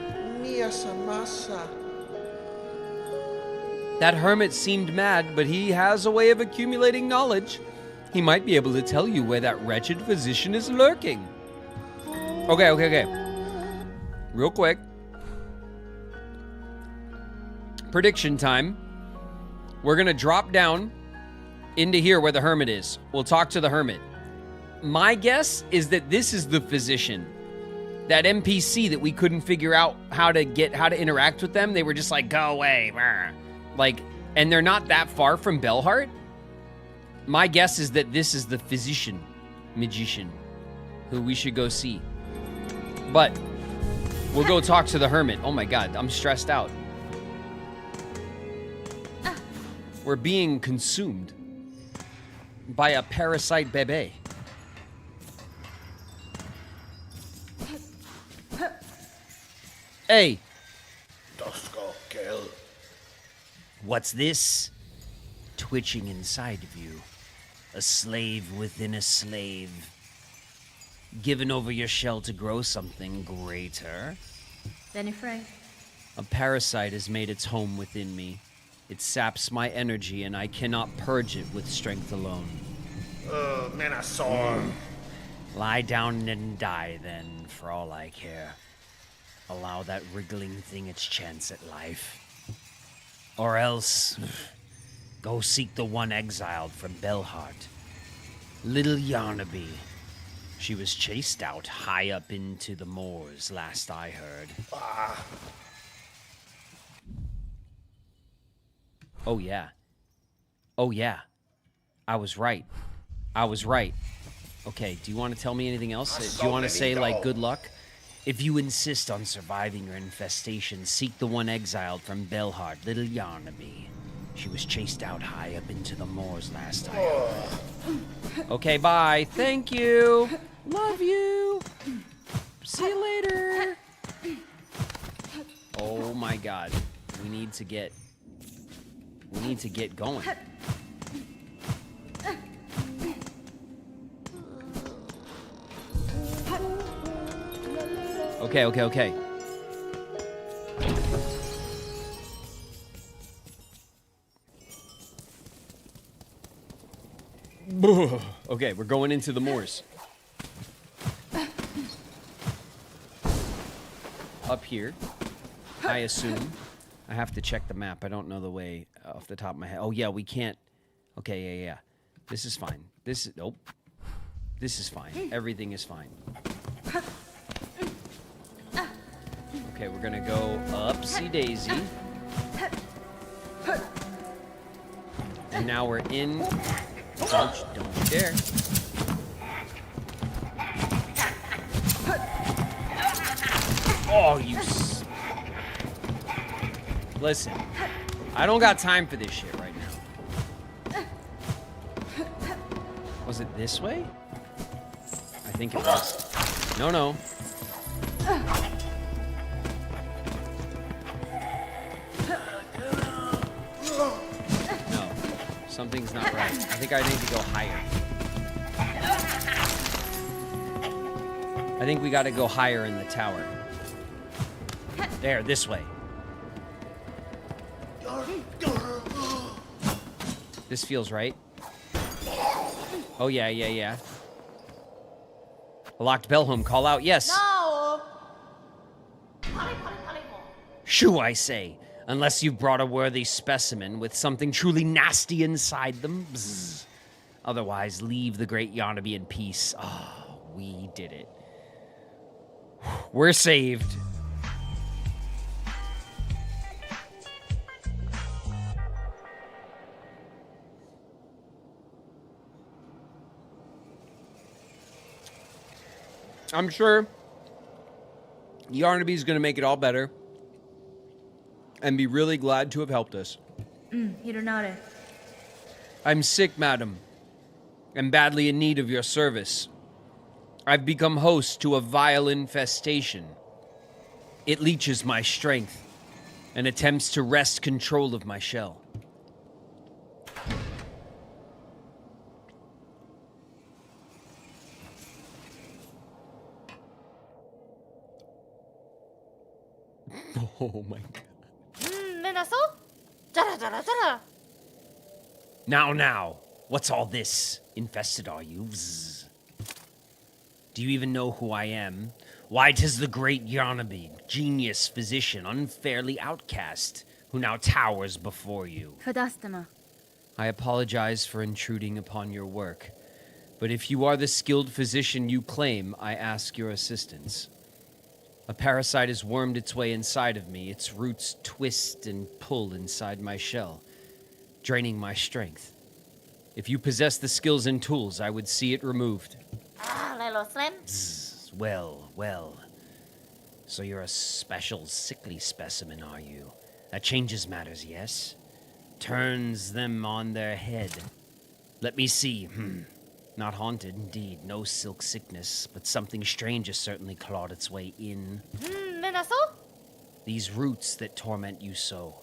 That hermit seemed mad, but he has a way of accumulating knowledge. He might be able to tell you where that wretched physician is lurking. Okay. Real quick. Prediction time. We're gonna drop down into here where the hermit is. We'll talk to the hermit. My guess is that this is the physician. That NPC that we couldn't figure out how to interact with them. They were just like, go away. Like, and they're not that far from Belhart. My guess is that this is the magician, who we should go see. But we'll go talk to the hermit. Oh my God, I'm stressed out. We're being consumed by a parasite bebe. Hey. What's this? Twitching inside of you. A slave within a slave. Given over your shell to grow something greater. Benifrey. A parasite has made its home within me. It saps my energy, and I cannot purge it with strength alone. Man, I saw him. Lie down and die, then, for all I care. Allow that wriggling thing its chance at life. Or else, go seek the one exiled from Belhart. Little Yarnaby. She was chased out high up into the moors, last I heard. Oh yeah. I was right. Okay, do you want to tell me anything else? Do you want to say, like, good luck? If you insist on surviving your infestation, seek the one exiled from Belhart, little Yarnaby. She was chased out high up into the moors last I heard. Okay, bye. Thank you. Love you. See you later. Oh my God. We need to get going. Okay. Okay, we're going into the moors. Up here, I assume. I have to check the map. I don't know the way off the top of my head. Oh, yeah, we can't. Okay, yeah. This is fine. Nope. This is fine. Everything is fine. Okay, we're gonna go upsy daisy. And now we're in. Don't you dare. Oh, Listen, I don't got time for this shit right now. Was it this way? I think it was. No. No. Something's not right. I think I need to go higher. I think we gotta go higher in the tower. There, this way. This feels right. Oh, yeah. A locked bell home. Call out. Yes. No. Shoo, I say. Unless you've brought a worthy specimen with something truly nasty inside them. Bzz. Otherwise, leave the great Yarnaby in peace. Oh, we did it. We're saved. I'm sure Yarnaby's gonna make it all better and be really glad to have helped us. Hironare. I'm sick, madam, and badly in need of your service. I've become host to a vile infestation. It leeches my strength and attempts to wrest control of my shell. Oh my god. Now, what's all this? Infested are you? Zzz. Do you even know who I am? Why, 'tis the great Yarnaby, genius physician, unfairly outcast, who now towers before you. Fadastama. I apologize for intruding upon your work, but if you are the skilled physician you claim, I ask your assistance. A parasite has wormed its way inside of me. Its roots twist and pull inside my shell, draining my strength. If you possess the skills and tools, I would see it removed. Zzz, well. So you're a special sickly specimen, are you? That changes matters, yes? Turns them on their head. Let me see. Not haunted, indeed. No silk sickness, but something strange has certainly clawed its way in. These roots that torment you so.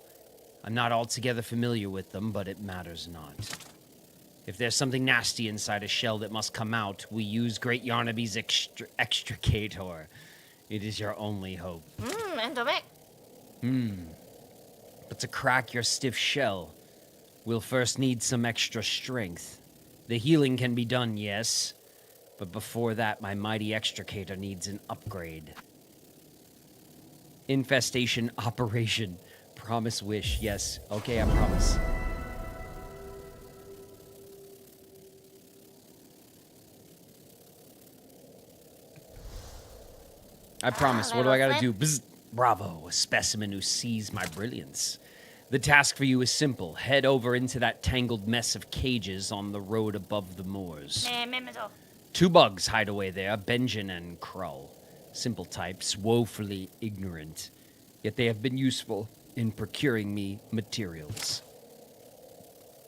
I'm not altogether familiar with them, but it matters not. If there's something nasty inside a shell that must come out, we use Great Yarnaby's extricator. It is your only hope. But to crack your stiff shell, we'll first need some extra strength. The healing can be done, yes, but before that, my mighty extricator needs an upgrade. Infestation operation. Promise wish, yes. Okay, I promise. I promise. What do I gotta do? Bzz. Bravo, a specimen who sees my brilliance. The task for you is simple. Head over into that tangled mess of cages on the road above the moors. 2 bugs hide away there, Benjen and Krull. Simple types, woefully ignorant. Yet they have been useful in procuring me materials.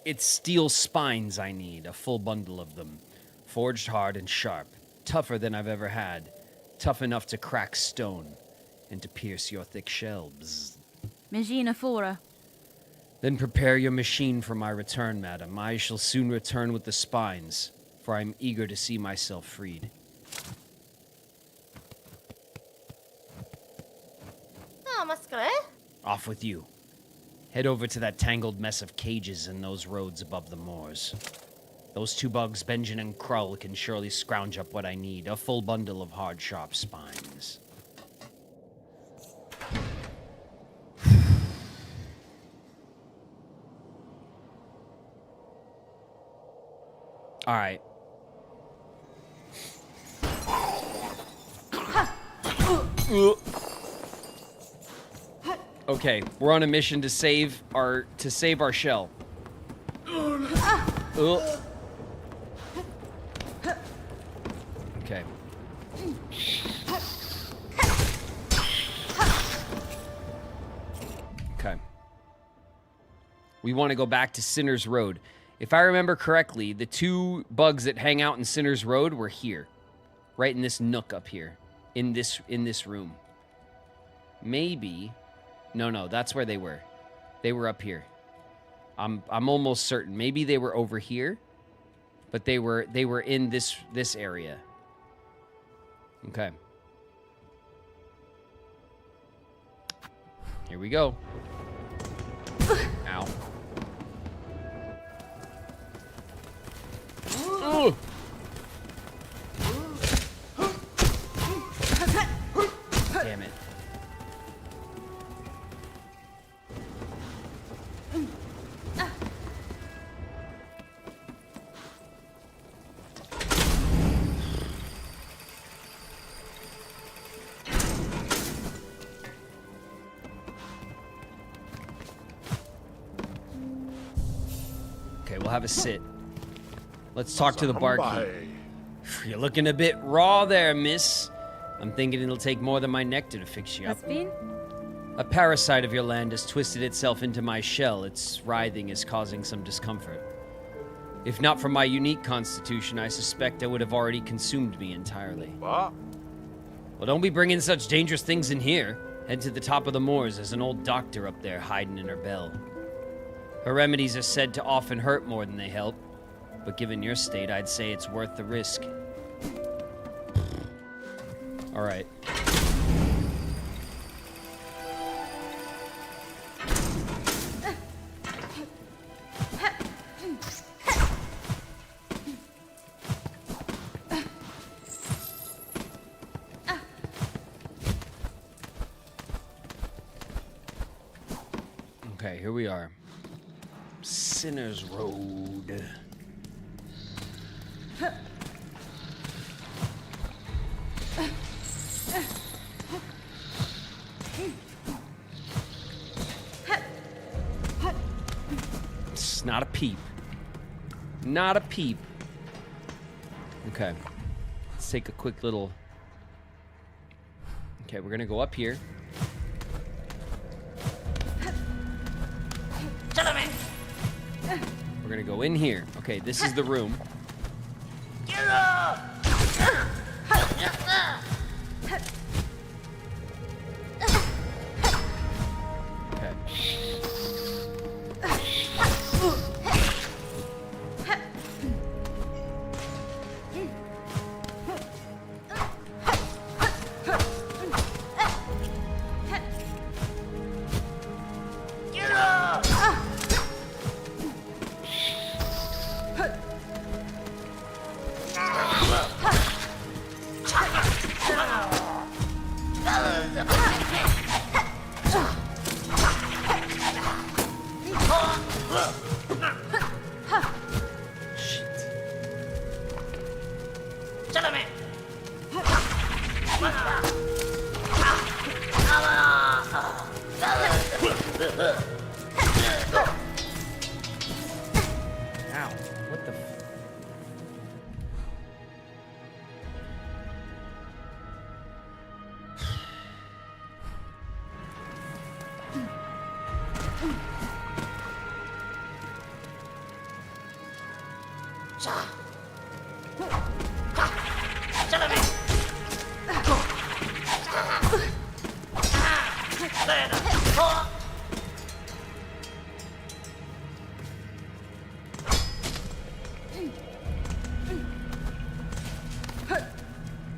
It's steel spines I need, a full bundle of them. Forged hard and sharp. Tougher than I've ever had. Tough enough to crack stone and to pierce your thick shell. Bzz. Megina Fora. Then prepare your machine for my return, madam. I shall soon return with the spines, for I am eager to see myself freed. Off with you. Head over to that tangled mess of cages in those roads above the moors. Those two bugs, Benjen and Krull, can surely scrounge up what I need. A full bundle of hard, sharp spines. Alright. Okay, we're on a mission to save our shell. Okay. Okay. We want to go back to Sinner's Road. If I remember correctly, the two bugs that hang out in Sinner's Road were here. Right in this nook up here. In this room. Maybe. No, that's where they were. They were up here. I'm almost certain. Maybe they were over here, but they were in this area. Okay. Here we go. Ow. Ugh. Damn it. Okay, we'll have a sit. Let's talk to the barkeep. You're looking a bit raw there, miss. I'm thinking it'll take more than my nectar to fix you up. A parasite of your land has twisted itself into my shell. Its writhing is causing some discomfort. If not for my unique constitution, I suspect it would have already consumed me entirely. What? Well, don't be bringing such dangerous things in here. Head to the top of the moors. There's an old doctor up there hiding in her bell. Her remedies are said to often hurt more than they help. But given your state, I'd say it's worth the risk. All right. Okay, here we are. Sinner's Road. It's not a peep. Not a peep. Okay. Let's take a quick little... Okay, we're gonna go up here. We're gonna go in here. Okay, this is the room. Okay. Ow, what the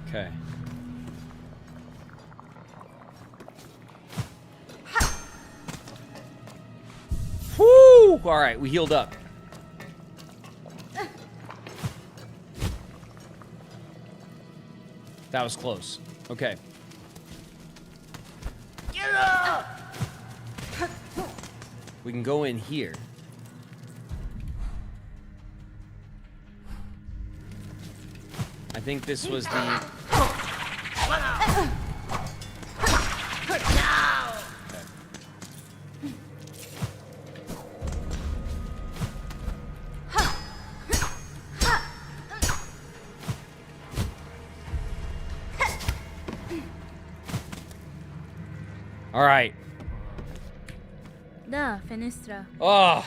Okay. All right, we healed up. That was close. Okay. Get up! We can go in here. I think this was the... All right. Da, finestra. Oh.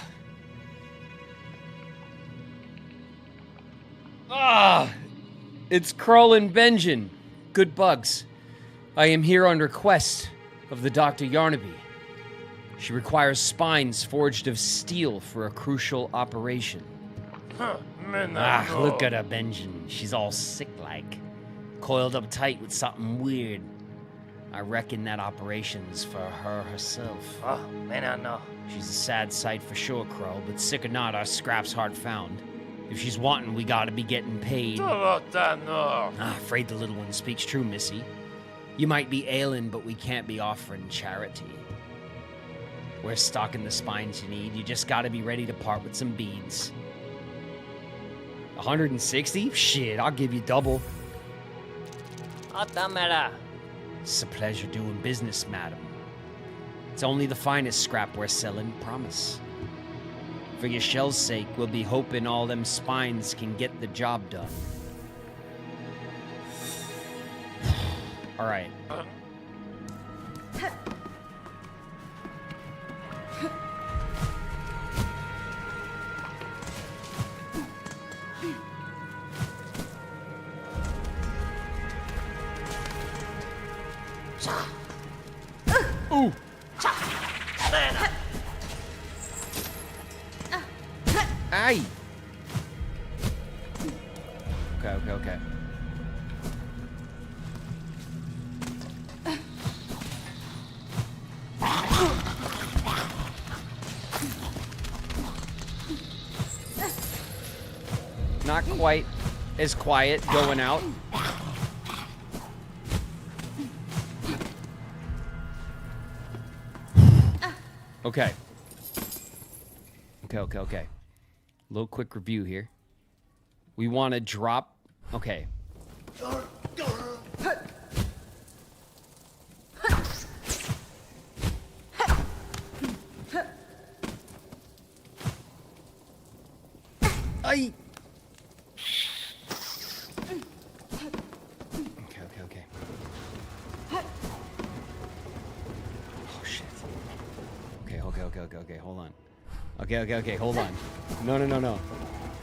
Ah. It's Krull and Benjen. Good bugs. I am here on request of the Dr. Yarnaby. She requires spines forged of steel for a crucial operation. Look at her, Benjen. She's all sick-like. Coiled up tight with something weird. I reckon that operation's for her herself. Oh, man, I know. She's a sad sight for sure, Krull, but sick or not, our scrap's hard found. If she's wanting, we gotta be getting paid. Afraid the little one speaks true, missy. You might be ailing, but we can't be offering charity. We're stocking the spines you need. You just gotta be ready to part with some beads. 160? Shit, I'll give you double. It's a pleasure doing business, madam. It's only the finest scrap we're selling, promise. For your shell's sake, we'll be hoping all them spines can get the job done. All right. Ooh. Aye. Okay. Not quite as quiet going out. Okay. Okay. Little quick review here. We want to drop... Okay. Aye. Okay. Oh, shit. Okay, hold on. Okay, hold on.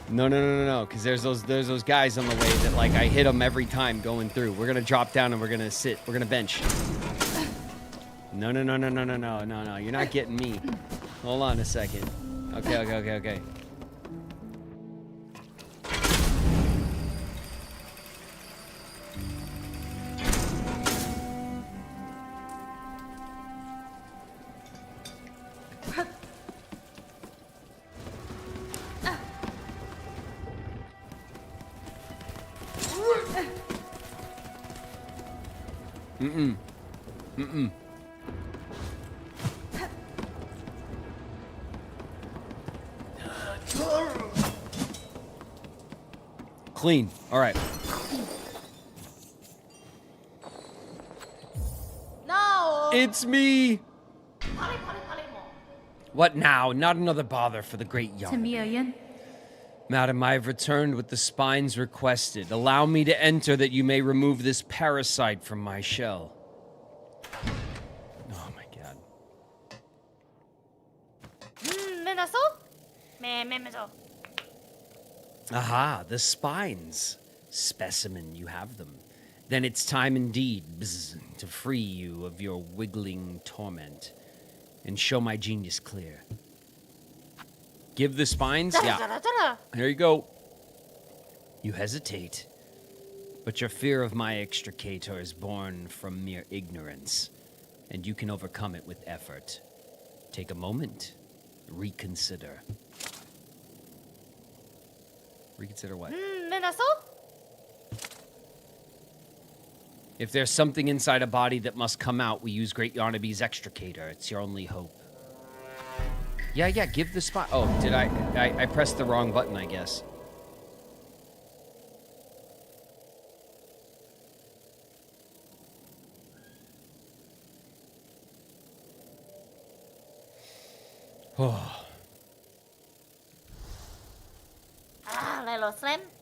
No, because there's those guys on the way that, like, I hit them every time going through. We're gonna drop down and we're gonna sit. We're gonna bench. No, you're not getting me. Hold on a second. Okay. Clean. All right. No. It's me. What now? Not another bother for the great Yarnaby. Madam, I have returned with the spines requested. Allow me to enter that you may remove this parasite from my shell. Oh my god. Aha, the spines. Specimen, you have them. Then it's time indeed to free you of your wiggling torment and show my genius clear. Give the spines? Yeah. Here you go. You hesitate, but your fear of my extricator is born from mere ignorance, and you can overcome it with effort. Take a moment. reconsider. Reconsider what? If there's something inside a body that must come out, we use Great Yarnaby's extricator. It's your only hope. Yeah, give the spot. Oh, did I pressed the wrong button, I guess. Oh.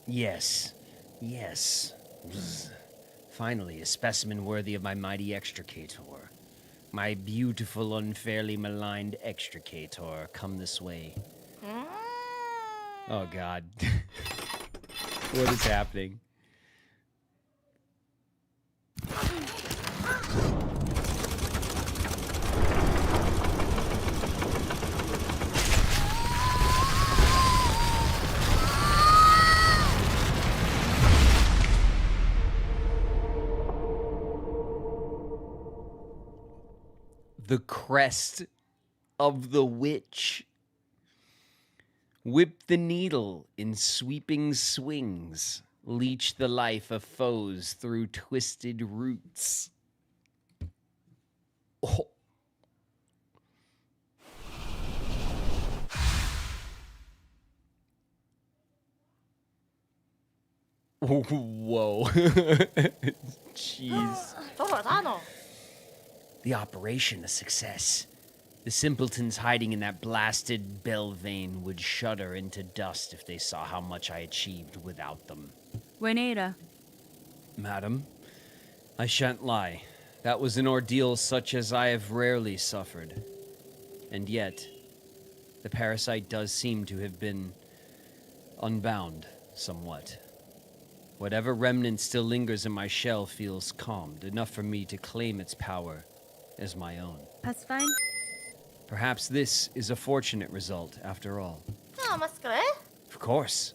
Yes. Finally, a specimen worthy of my mighty extricator. My beautiful, unfairly maligned extricator. Come this way. Oh, God. What is happening? The crest of the witch. Whip the needle in sweeping swings. Leech the life of foes through twisted roots. Oh. Whoa. Jeez. The operation a success. The simpletons hiding in that blasted bell vein would shudder into dust if they saw how much I achieved without them. Buenera. Madam, I shan't lie. That was an ordeal such as I have rarely suffered. And yet, the parasite does seem to have been unbound somewhat. Whatever remnant still lingers in my shell feels calmed, enough for me to claim its power as my own. That's fine. Perhaps this is a fortunate result, after all. Of course.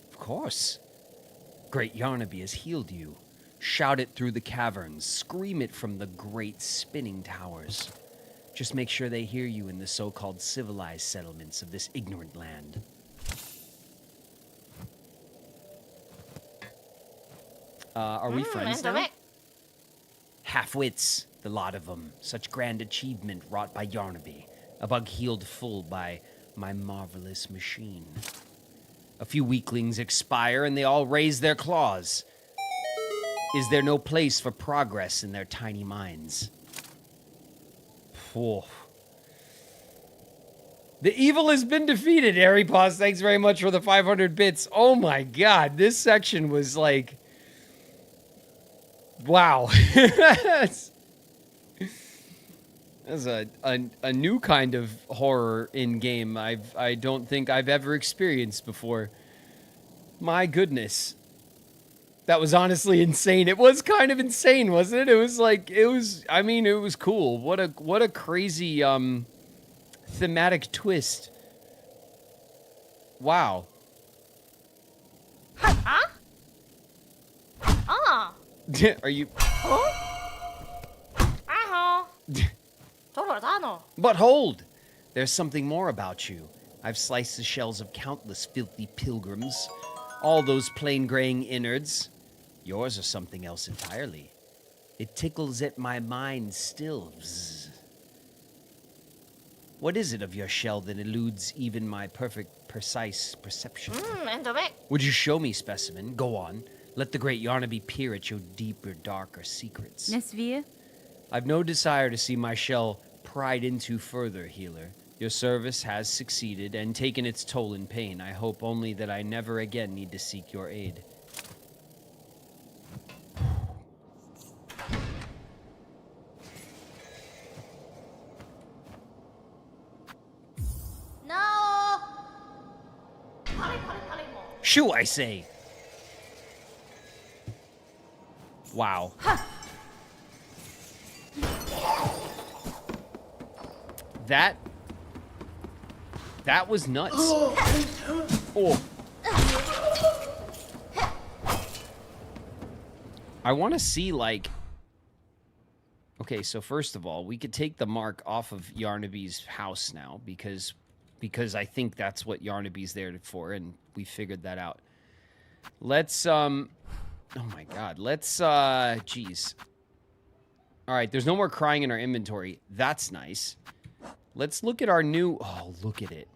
Great Yarnaby has healed you. Shout it through the caverns. Scream it from the great spinning towers. Just make sure they hear you in the so-called civilized settlements of this ignorant land. Are we friends now? Half-wits, the lot of them. Such grand achievement wrought by Yarnaby. A bug healed full by my marvelous machine. A few weaklings expire and they all raise their claws. Is there no place for progress in their tiny minds? Oh. The evil has been defeated, Harry Paws. Thanks very much for the 500 bits. Oh my god, this section was like... Wow. That's a new kind of horror in game I don't think I've ever experienced before. My goodness. That was honestly insane. It was kind of insane, wasn't it? It was like, it was cool. What a crazy thematic twist. Wow. Huh? Are you... But hold! There's something more about you. I've sliced the shells of countless filthy pilgrims. All those plain graying innards. Yours are something else entirely. It tickles at my mind still. Bzz. What is it of your shell that eludes even my precise perception? Would you show me, specimen? Go on. Let the great Yarnaby peer at your deeper, darker secrets. Nesvia? I've no desire to see my shell pried into further, healer. Your service has succeeded and taken its toll in pain. I hope only that I never again need to seek your aid. No! Shoo, I say! Wow. That was nuts. Oh. I want to see, like... Okay, so first of all, we could take the mark off of Yarnaby's house now, because because I think that's what Yarnaby's there for, and we figured that out. Let's, oh my god, let's, geez. All right, there's no more crying in our inventory. That's nice. Let's look at our new, oh, look at it.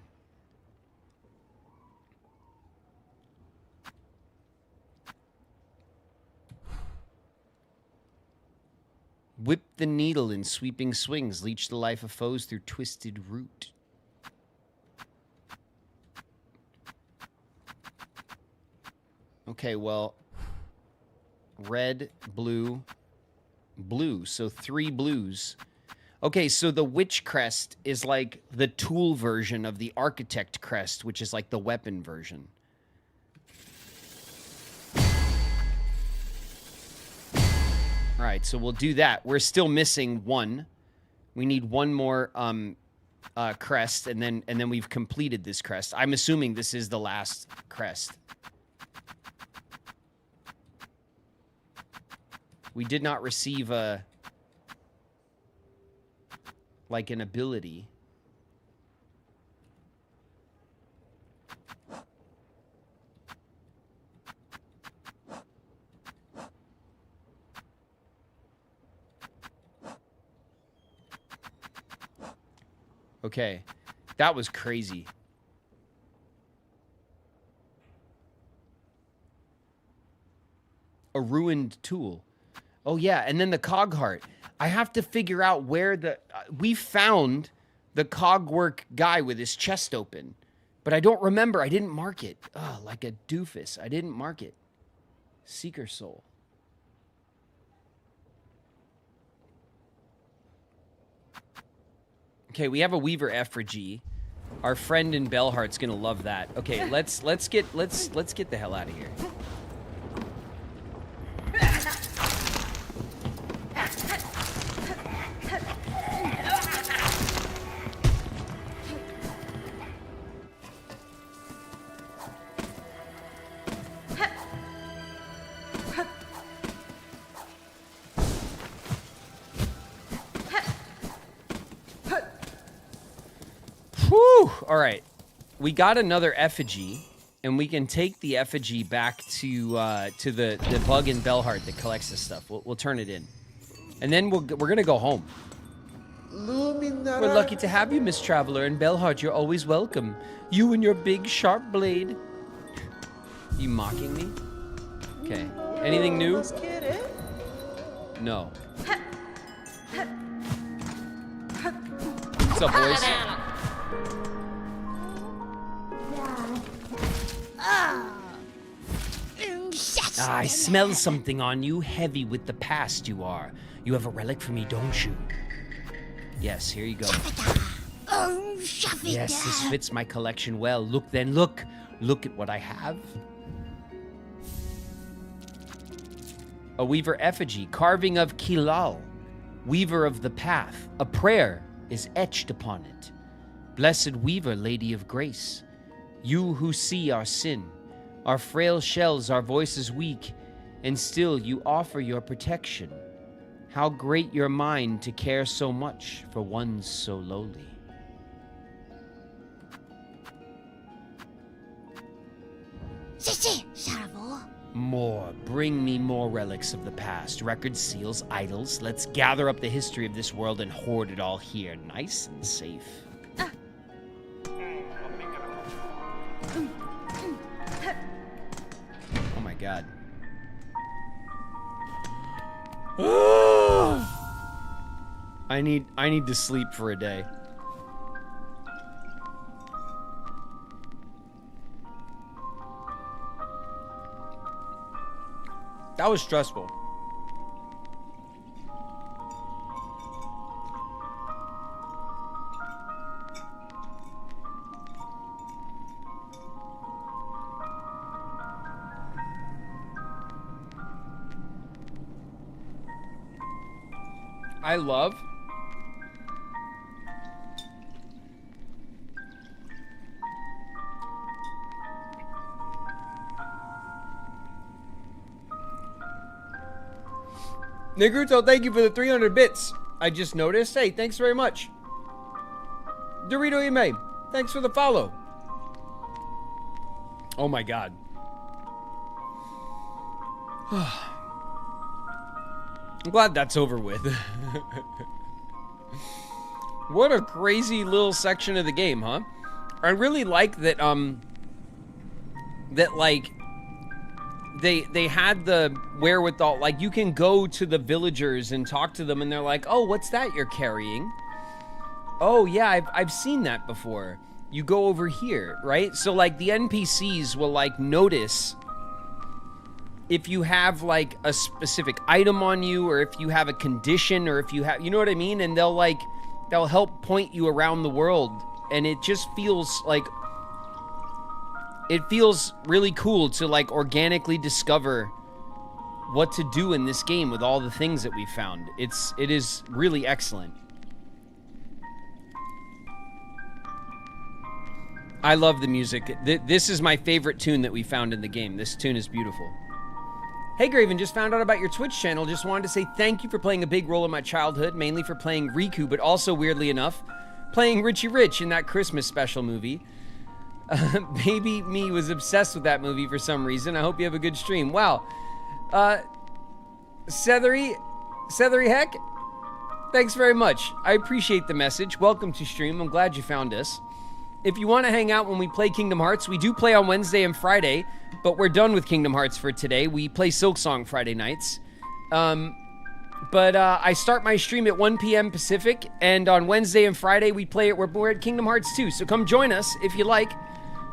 Whip the needle in sweeping swings, leech the life of foes through twisted root. Okay, well, red, blue, blue. So 3 blues. Okay, so the witch crest is like the tool version of the architect crest, which is like the weapon version. All right, so we'll do that. We're still missing 1. We need 1 more crest, and then we've completed this crest. I'm assuming this is the last crest. We did not receive a, like, an ability. Okay, that was crazy. A ruined tool. Oh yeah, and then the cog heart. I have to figure out where the... we found the cogwork guy with his chest open, but I don't remember. I didn't mark it. Oh, like a doofus. I didn't mark it. Seeker soul. Okay, we have a Weaver effigy. Our friend in Bellheart's gonna love that. Okay, let's get the hell out of here. All right, we got another effigy, and we can take the effigy back to the bug in Bellheart that collects this stuff. We'll turn it in, and then we're gonna go home. We're lucky to have you, Miss Traveler, and Bellheart. You're always welcome. You and your big sharp blade. You mocking me? Okay. Anything new? No. What's up, boys? I smell something on you. Heavy with the past you are. You have a relic for me, don't you? Yes, here you go. Yes, this fits my collection well. Look then, look. Look at what I have. A Weaver effigy, carving of Kilal, Weaver of the Path. A prayer is etched upon it. Blessed Weaver, Lady of Grace, you who see our sin, our frail shells, our voices weak, and still you offer your protection. How great your mind to care so much for one so lowly. More, bring me more relics of the past, records, seals, idols. Let's gather up the history of this world and hoard it all here, nice and safe. Oh my god. I need to sleep for a day. That was stressful. I love Nigruto, thank you for the 300 bits. I just noticed. Hey, thanks very much. Dorito Ime, Thanks for the follow. Oh my god. I'm glad that's over with. What a crazy little section of the game, huh? I really like that, that, like, they had the wherewithal, like, you can go to the villagers and talk to them, and they're like, oh, what's that you're carrying? Oh, yeah, I've seen that before. You go over here, right? So, like, the NPCs will, like, notice if you have, like, a specific item on you, or if you have a condition, or if you have, you know what I mean? And they'll, like, they'll help point you around the world, and it just feels like, it feels really cool to, like, organically discover what to do in this game with all the things that we found. It is really excellent. I love the music. This is my favorite tune that we found in the game. This tune is beautiful. Hey Graven, just found out about your Twitch channel. Just wanted to say thank you for playing a big role in my childhood, mainly for playing Riku, but also, weirdly enough, playing Richie Rich in that Christmas special movie. Baby me was obsessed with that movie for some reason. I hope you have a good stream. Wow. Sethery Heck, thanks very much. I appreciate the message. Welcome to stream. I'm glad you found us. If you want to hang out when we play Kingdom Hearts, we do play on Wednesday and Friday, but we're done with Kingdom Hearts for today. We play SilkSong Friday nights. But I start my stream at 1 p.m. Pacific, and on Wednesday and Friday we play it. We're at Kingdom Hearts 2, so come join us if you like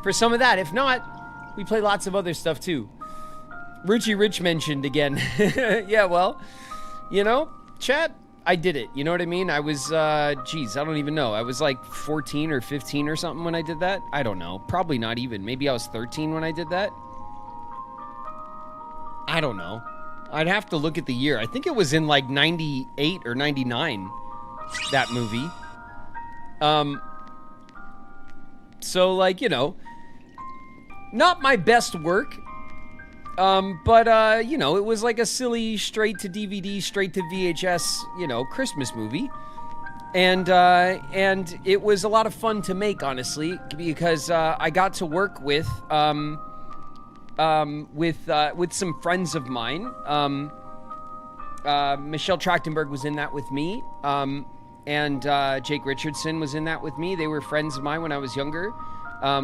for some of that. If not, we play lots of other stuff too. Richie Rich mentioned again. Yeah, well, you know, chat, I did it. You know what I mean? I was, geez, I don't even know. I was like 14 or 15 or something when I did that. I don't know. Probably not even. Maybe I was 13 when I did that. I don't know. I'd have to look at the year. I think it was in like 98 or 99, that movie. So like, you know, not my best work. But you know, it was like a silly straight to DVD, straight to VHS, you know, Christmas movie. And it was a lot of fun to make, honestly, because I got to work with some friends of mine. Michelle Trachtenberg was in that with me. And Jake Richardson was in that with me. They were friends of mine when I was younger.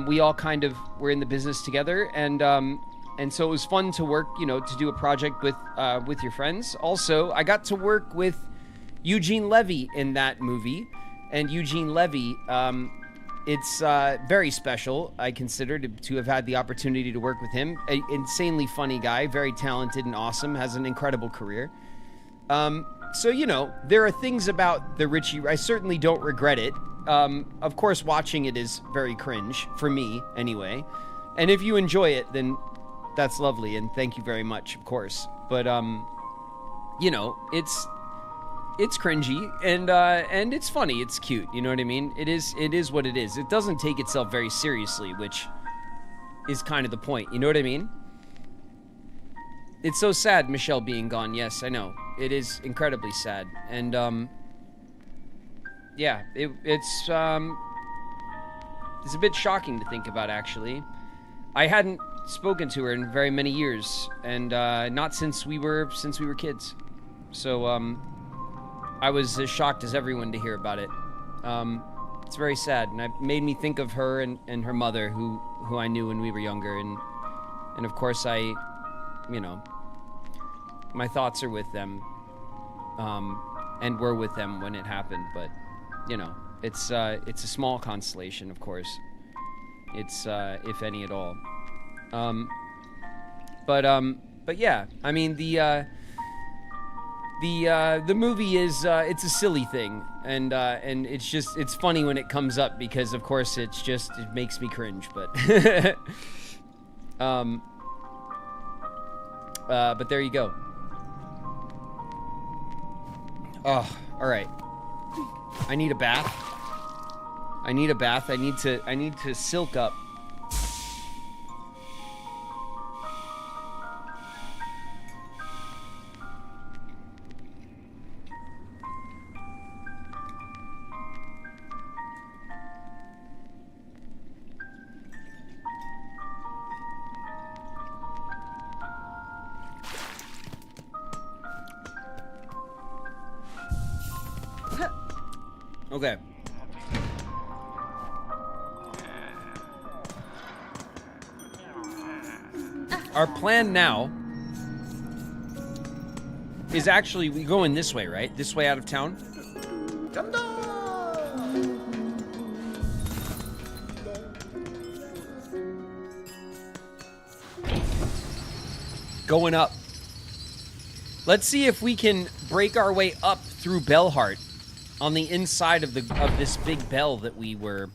We all kind of were in the business together, and so it was fun to work, you know, to do a project with your friends. Also, I got to work with Eugene Levy in that movie, and Eugene Levy, it's very special, I consider, to have had the opportunity to work with him. An insanely funny guy, very talented and awesome, has an incredible career. So, you know, there are things about the Richie, I certainly don't regret it. Of course, watching it is very cringe, for me, anyway. And if you enjoy it, then that's lovely, and thank you very much, of course. But, you know, it's cringy, and it's funny, it's cute, you know what I mean? It is what it is. It doesn't take itself very seriously, which is kind of the point, you know what I mean? It's so sad, Michelle being gone, yes, I know. It is incredibly sad, and, yeah, it's a bit shocking to think about, actually. I hadn't spoken to her in very many years, and not since we were kids. So I was as shocked as everyone to hear about it. It's very sad, and it made me think of her and her mother, who I knew when we were younger, and of course you know, my thoughts are with them, and were with them when it happened. But you know, it's a small consolation, of course. It's if any at all. But yeah, I mean the movie is it's a silly thing, and it's funny when it comes up, because of course it makes me cringe, but but there you go. Oh, all right. I need a bath. I need to silk up. Okay. Our plan now is actually we go in this way, right? This way out of town. Going up. Let's see if we can break our way up through Bellheart on the inside of this big bell that we were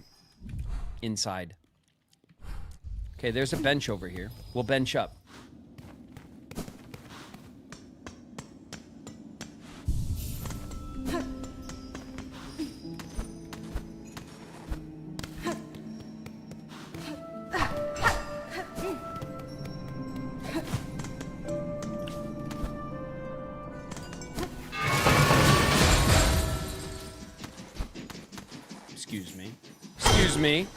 inside. Okay, there's a bench over here. We'll bench up. Excuse me. Excuse me.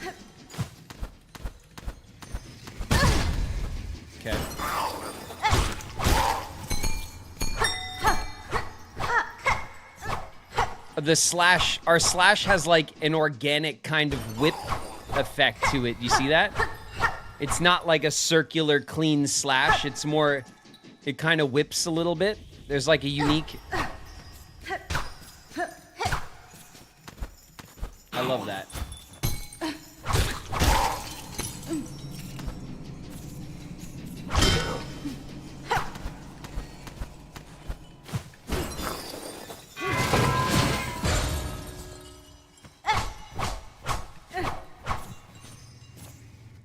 Okay. The slash, our slash has like an organic kind of whip effect to it. You see that? It's not like a circular clean slash. It's more, it kind of whips a little bit. There's like a unique... I love that.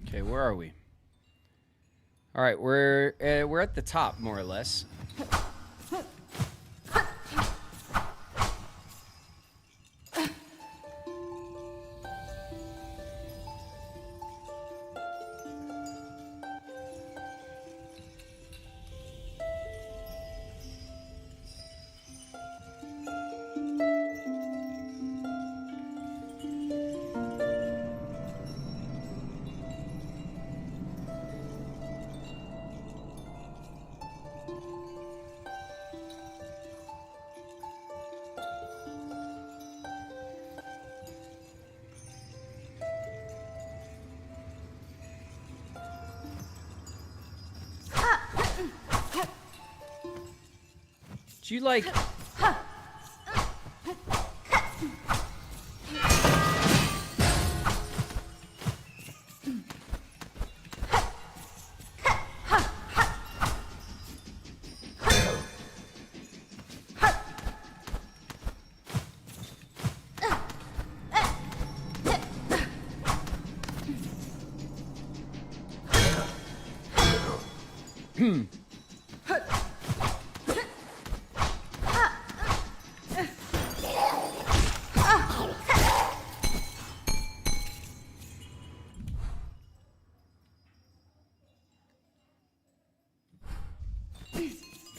Okay, where are we? All right, we're at the top, more or less. Do you like...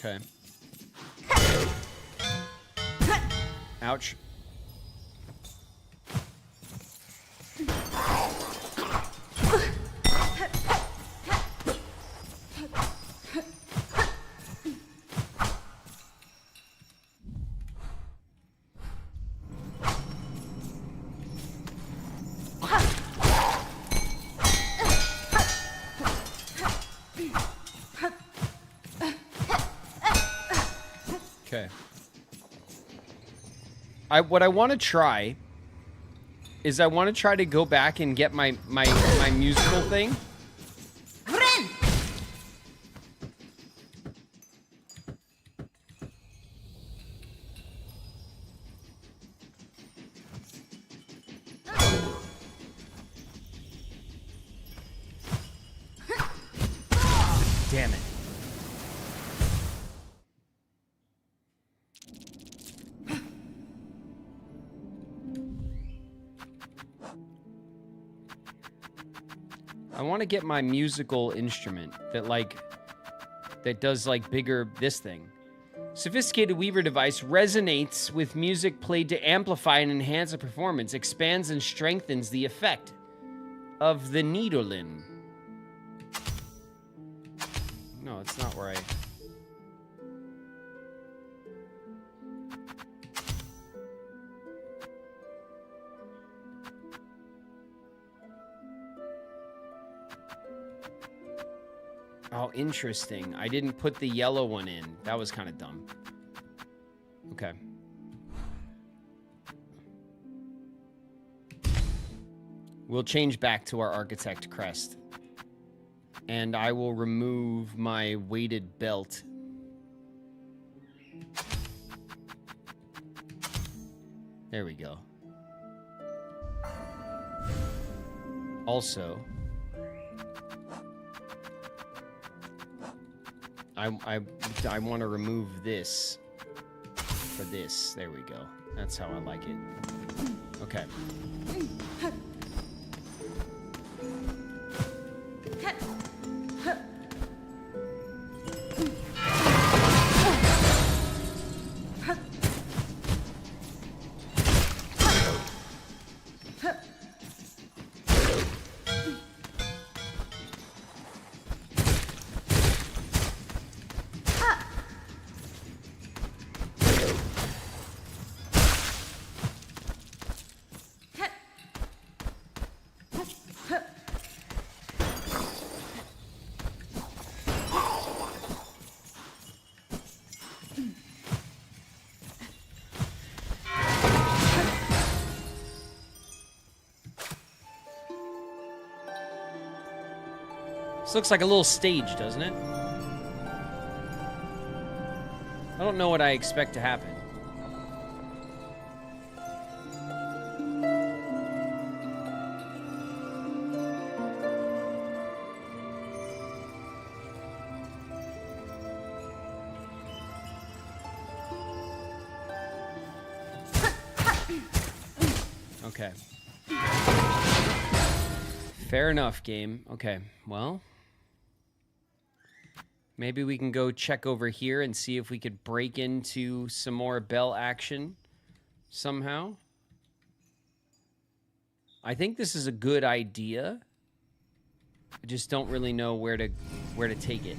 Okay. Ouch. Okay. What I want to try is I want to try to go back and get my musical thing. Damn it. I want to get my musical instrument that does like bigger this thing. Sophisticated Weaver device resonates with music played to amplify and enhance a performance, expands and strengthens the effect of the needlin. No, it's not where I... Oh, interesting. I didn't put the yellow one in. That was kind of dumb. Okay. We'll change back to our architect crest. And I will remove my weighted belt. There we go. Also, I want to remove this for this. There we go. That's how I like it. Okay. This looks like a little stage, doesn't it? I don't know what I expect to happen. Okay. Fair enough, game. Okay, well... maybe we can go check over here and see if we could break into some more bell action somehow. I think this is a good idea. I just don't really know where to take it.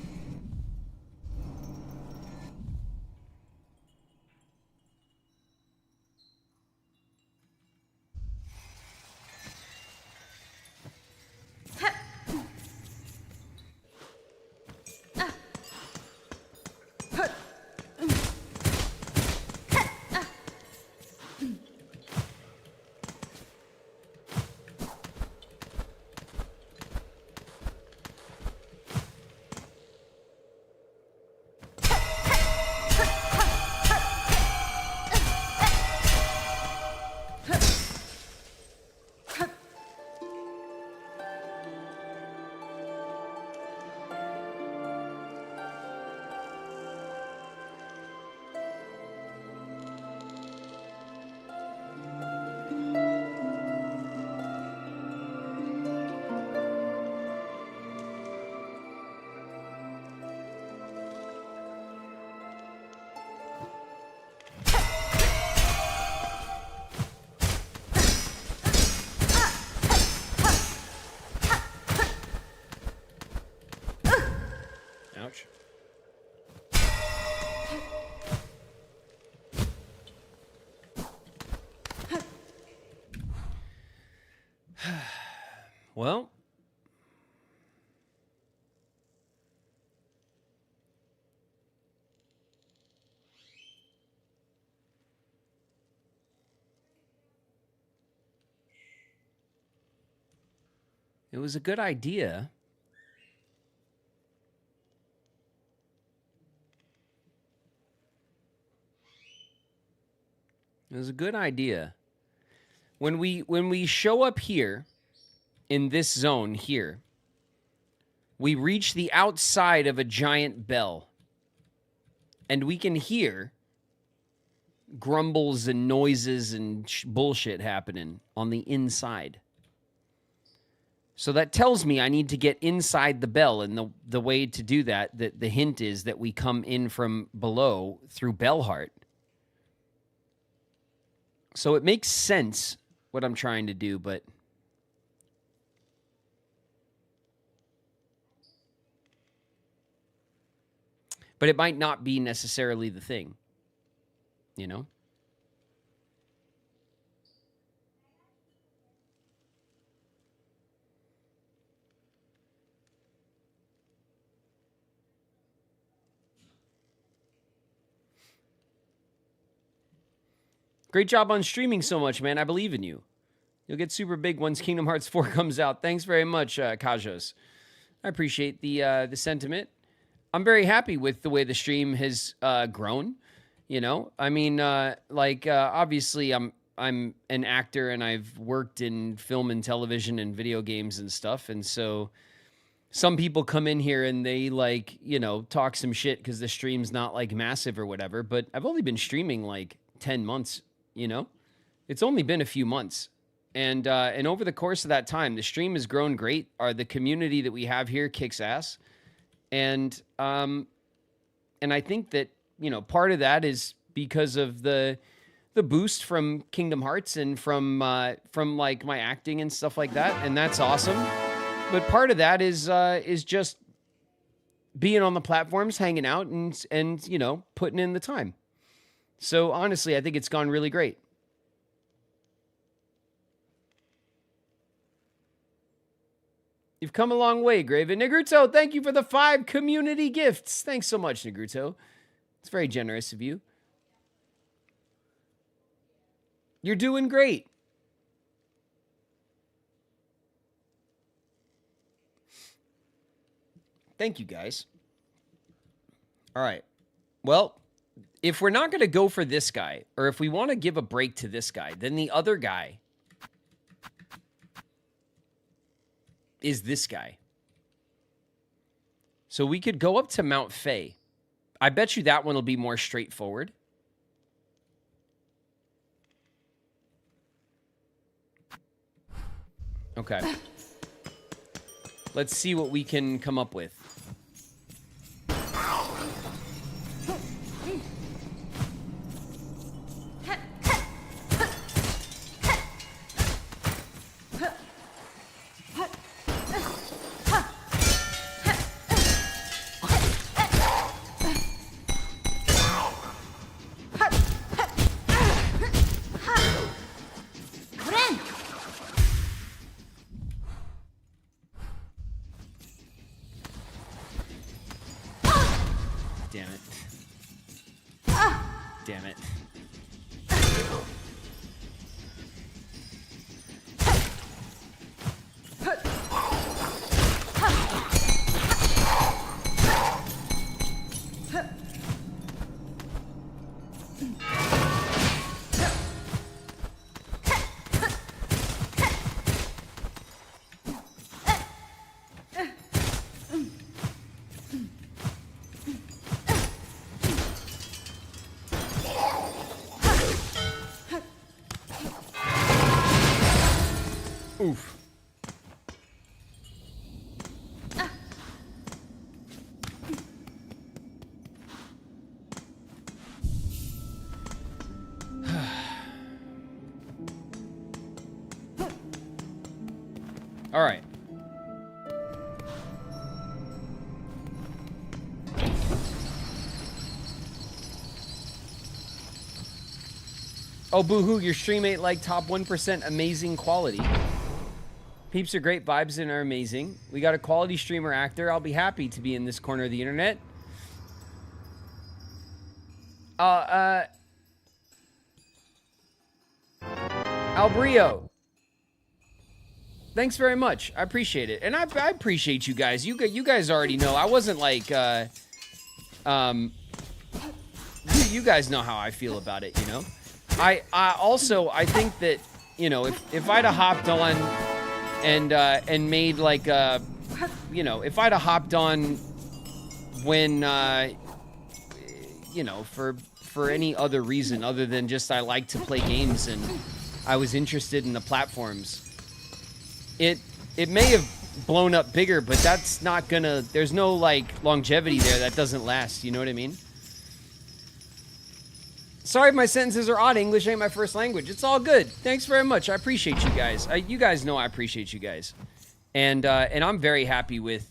Ouch. Well, it was a good idea. It was a good idea. When we show up here in this zone here, we reach the outside of a giant bell, and we can hear grumbles and noises and bullshit happening on the inside. So that tells me I need to get inside the bell, and the way to do that, the hint is that we come in from below through Bellheart. So it makes sense what I'm trying to do, but it might not be necessarily the thing, you know? Great job on streaming so much, man. I believe in you. You'll get super big once Kingdom Hearts 4 comes out. Thanks very much, Kajos. I appreciate the sentiment. I'm very happy with the way the stream has grown. You know, I mean, obviously, I'm an actor and I've worked in film and television and video games and stuff, and so some people come in here and they talk some shit because the stream's not massive or whatever. But I've only been streaming 10 months. You know, it's only been a few months. And over the course of that time, the stream has grown great. The community that we have here kicks ass. And I think that, part of that is because of the boost from Kingdom Hearts and from my acting and stuff like that. And that's awesome. But part of that is just being on the platforms, hanging out and putting in the time. So honestly, I think it's gone really great. You've come a long way, Graven. Negruto, thank you for the 5 community gifts. Thanks so much, Negruto. It's very generous of you. You're doing great. Thank you, guys. All right. Well, if we're not going to go for this guy, or if we want to give a break to this guy, then the other guy is this guy. So we could go up to Mount Faye. I bet you that one will be more straightforward. Okay. Let's see what we can come up with. Damn it. Oof. All right. Oh, boo-hoo, your stream ain't like top 1% amazing quality. Peeps are great, vibes and are amazing. We got a quality streamer actor. I'll be happy to be in this corner of the internet. Albrio. Thanks very much. I appreciate it. And I appreciate you guys. You guys already know. I wasn't like, you guys know how I feel about it, you know? I think that, you know, if I'd have hopped on and made like if I'd have hopped on when for any other reason other than just I like to play games and I was interested in the platforms, it may have blown up bigger, but that's not gonna, there's no like longevity there that doesn't last, you know what I mean? Sorry if my sentences are odd. English ain't my first language. It's all good. Thanks very much. I appreciate you guys. You guys know I appreciate you guys. And I'm very happy with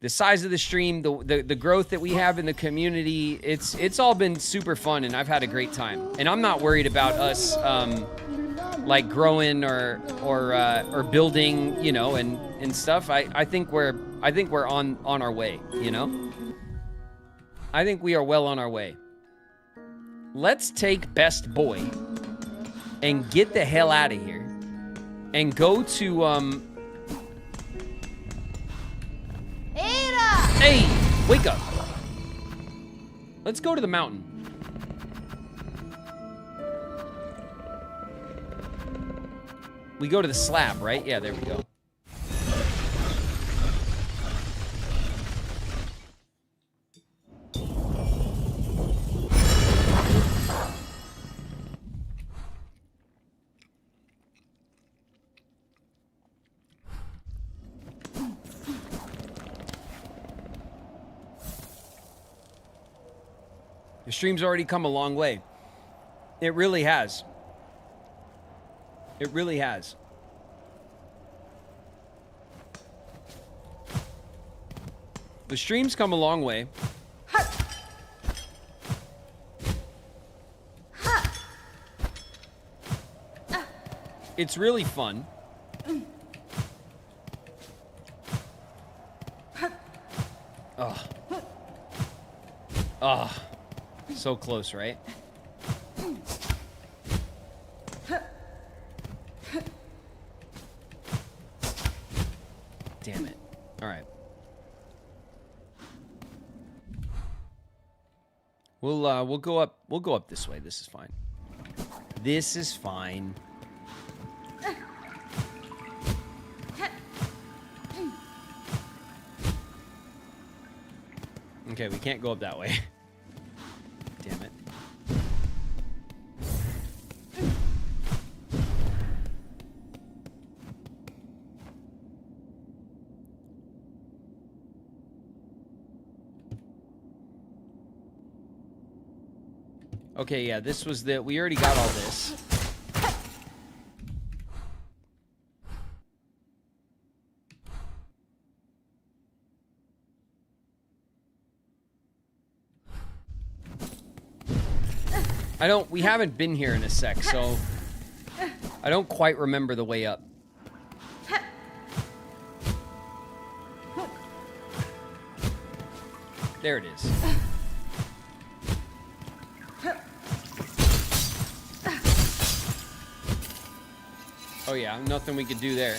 the size of the stream, the growth that we have in the community. It's all been super fun, and I've had a great time. And I'm not worried about us like growing or building, you know, and stuff. I think we're on our way, you know? I think we are well on our way. Let's take Best Boy. and get the hell out of here and go to, Ada! Hey, wake up. Let's go to the mountain. We go to the slab, right? Yeah, there we go. The stream's already come a long way. It really has. It really has. The stream's come a long way. It's really fun. Ugh. Ugh. So close, right? Damn it. All right. We'll go up. We'll go up this way. This is fine. This is fine. Okay, we can't go up that way. Damn it. Okay, yeah, this was the... We already got all this. We haven't been here in a sec, so I don't quite remember the way up. There it is. Oh yeah, nothing we could do there.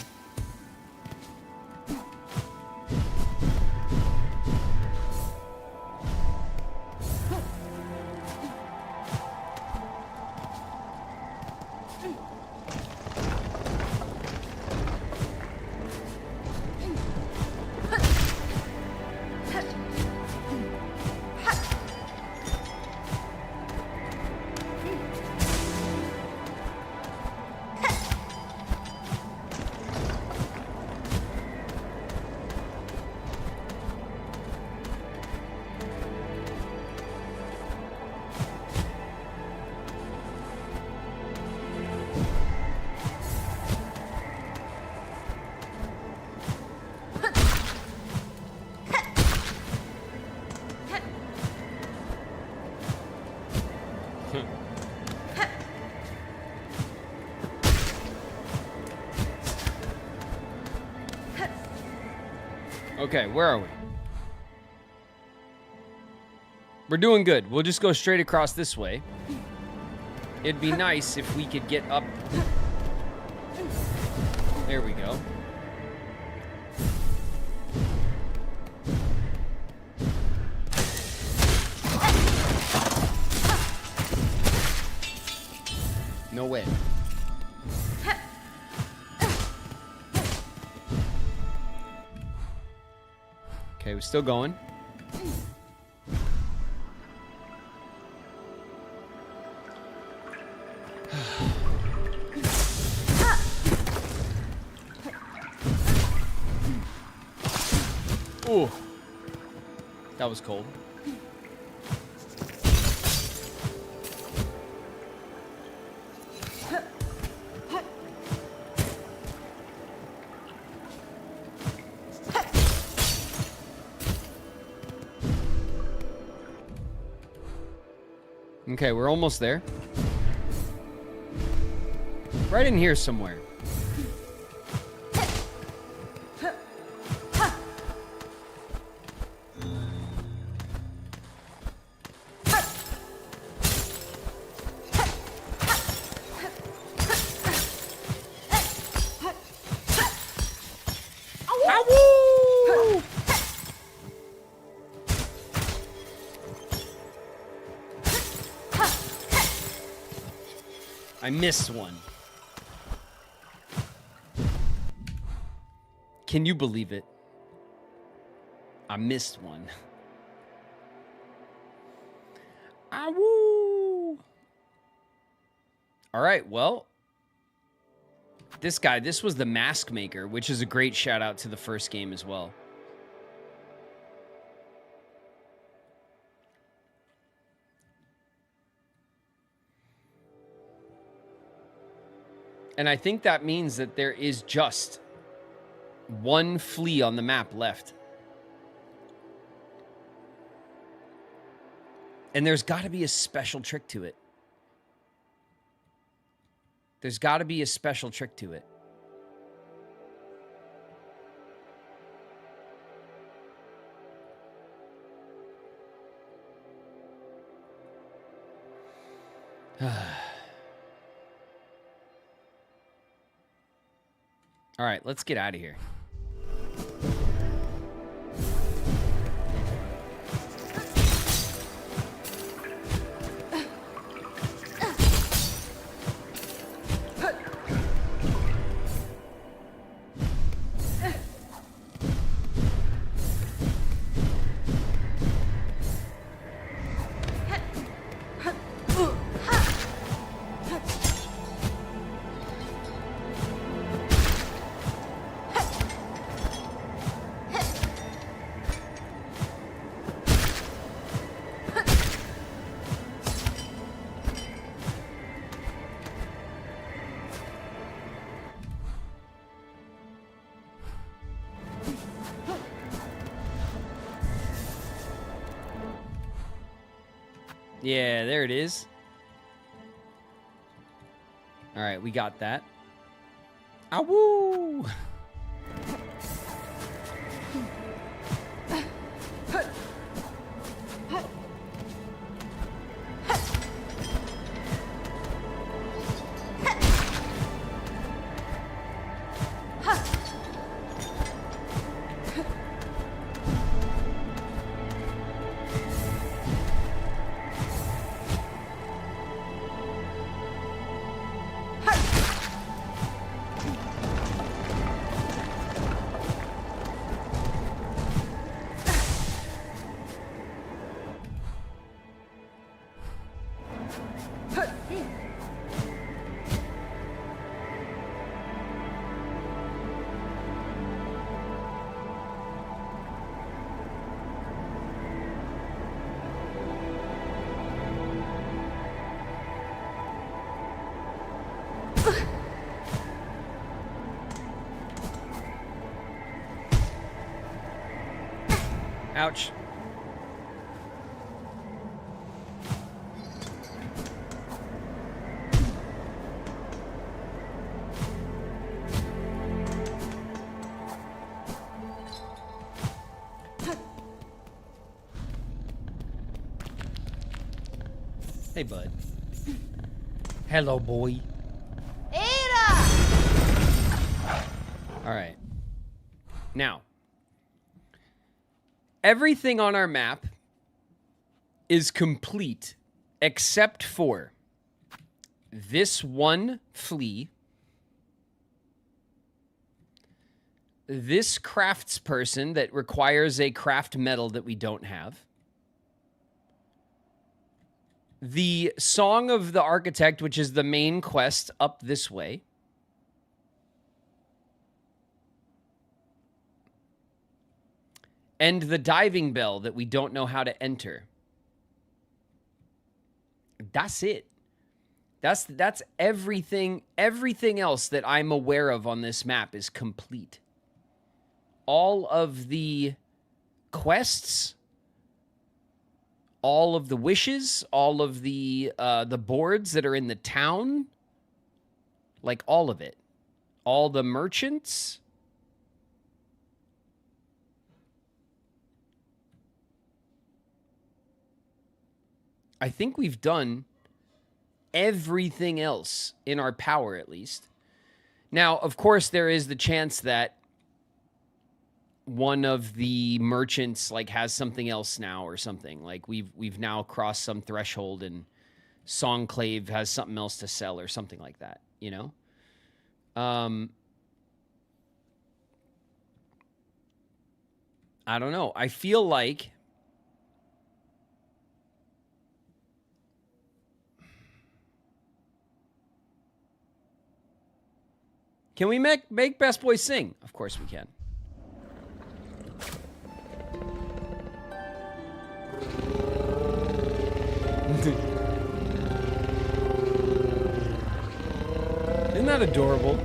Okay, where are we? We're doing good. We'll just go straight across this way. It'd be nice if we could get up. There we go. No way. Okay, we're still going. Ooh. That was cold. Okay, we're almost there. Right in here somewhere. I missed one. Can you believe it? I missed one. Ah, woo! All right, well, this guy, this was the Mask Maker, which is a great shout out to the first game as well. And I think that means that there is just one flea on the map left. And there's got to be a special trick to it. There's got to be a special trick to it. All right, let's get out of here. Yeah, there it is. All right, we got that. Ah, woo! Ouch. Hey, bud. Hello, boy. All right. Now, everything on our map is complete except for this one flea, this craftsperson that requires a craft metal that we don't have, the Song of the Architect, which is the main quest up this way, and the diving bell that we don't know how to enter. That's it. That's everything. Everything else that I'm aware of on this map is complete. All of the quests, all of the wishes, all of the boards that are in the town, like all of it. All the merchants. I think we've done everything else in our power, at least. Now, of course, there is the chance that one of the merchants like has something else now or something. Like we've now crossed some threshold and Songclave has something else to sell or something like that, you know? I don't know. I feel like can we make Best Boy sing? Of course we can. Isn't that adorable?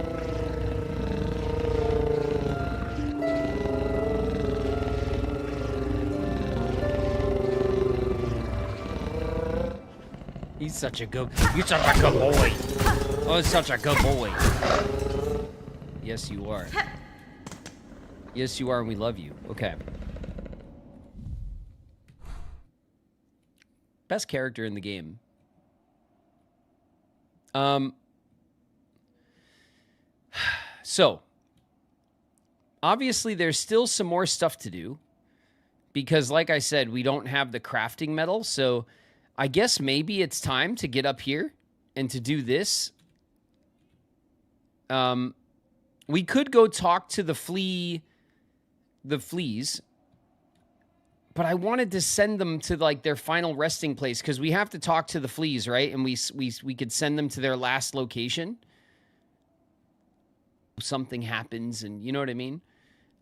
He's such a good. You're such a good boy. Oh, it's such a good boy. Yes, you are. Yes, you are, and we love you. Okay. Best character in the game. So, obviously, there's still some more stuff to do. Because, like I said, we don't have the crafting metal, so I guess maybe it's time to get up here and to do this. We could go talk to the fleas, but I wanted to send them to like their final resting place because we have to talk to the fleas, right? And we could send them to their last location. Something happens, and you know what I mean?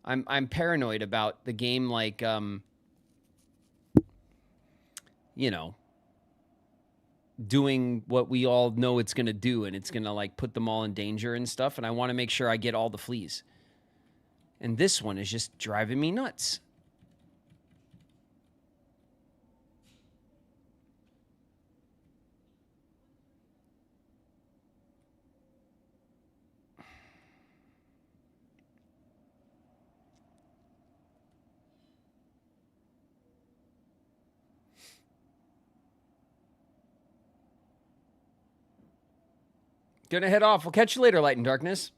I'm paranoid about the game, like you know, doing what we all know it's going to do, and it's going to like put them all in danger and stuff, and I want to make sure I get all the fleas. And this one is just driving me nuts. Gonna head off. We'll catch you later, Light and Darkness.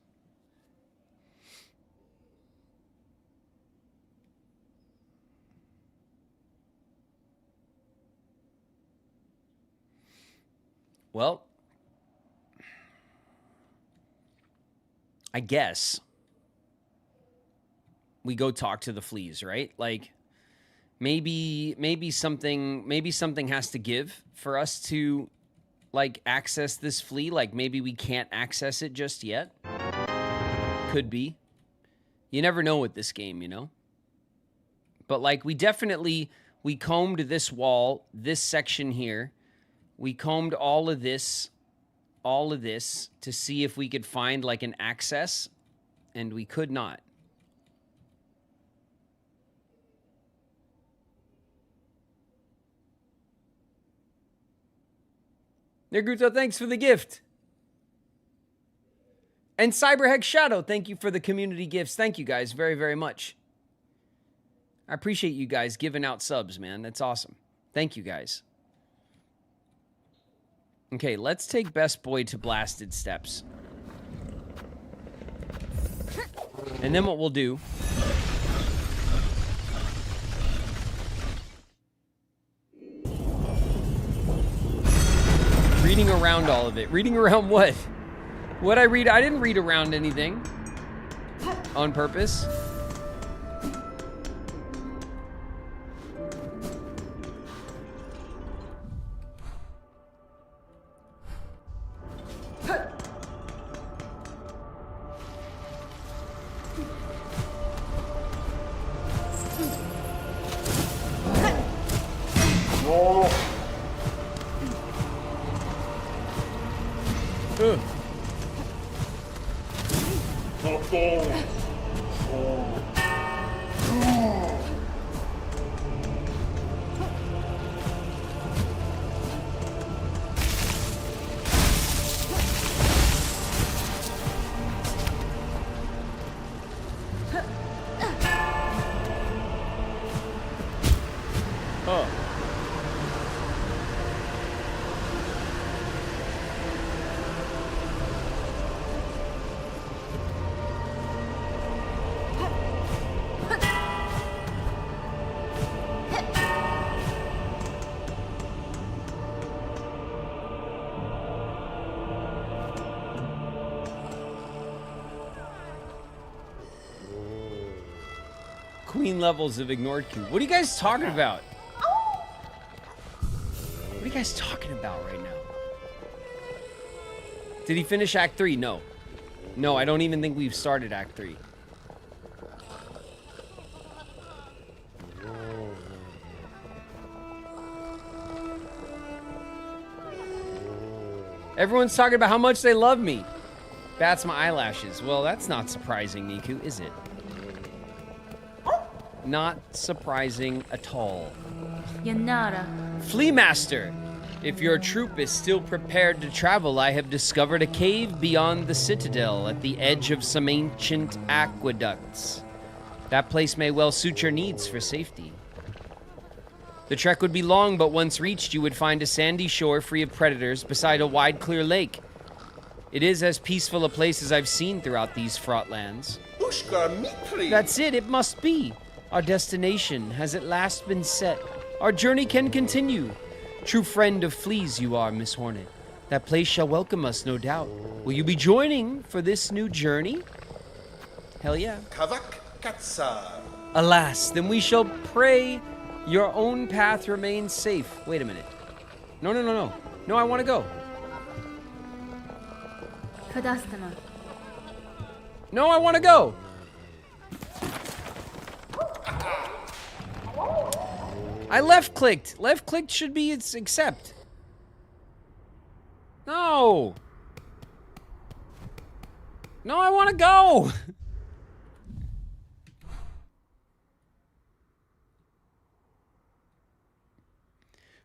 Well, I guess we go talk to the fleas, right? Like maybe something has to give for us to like access this flea. Like maybe we can't access it just yet. Could be. You never know with this game, you know? But like we combed this wall, this section here. We combed all of this to see if we could find like an access, and we could not. Naruto, thanks for the gift. And Cyberhex Shadow, thank you for the community gifts. Thank you guys very, very much. I appreciate you guys giving out subs, man. That's awesome. Thank you guys. Okay, let's take Best Boy to Blasted Steps. And then what we'll do... Reading around all of it. Reading around what? What'd I read? I didn't read around anything. On purpose. queen levels of ignored Q. What are you guys talking about? What are you guys talking about right now? Did he finish Act 3? No. No, I don't even think we've started Act 3. Everyone's talking about how much they love me. Bats my eyelashes. Well, that's not surprising, Niku, is it? Not surprising at all. Yanara. Flea Master! If your troop is still prepared to travel, I have discovered a cave beyond the citadel at the edge of some ancient aqueducts. That place may well suit your needs for safety. The trek would be long, but once reached, you would find a sandy shore free of predators beside a wide, clear lake. It is as peaceful a place as I've seen throughout these fraught lands. That's it, it must be. Our destination has at last been set. Our journey can continue. True friend of fleas you are, Miss Hornet. That place shall welcome us, no doubt. Will you be joining for this new journey? Hell yeah. Alas, then we shall pray your own path remains safe. Wait a minute. No. No, I want to go. Kadastama. No, I want to go. I left-clicked. Left-clicked should be its accept. No. No, I want to go.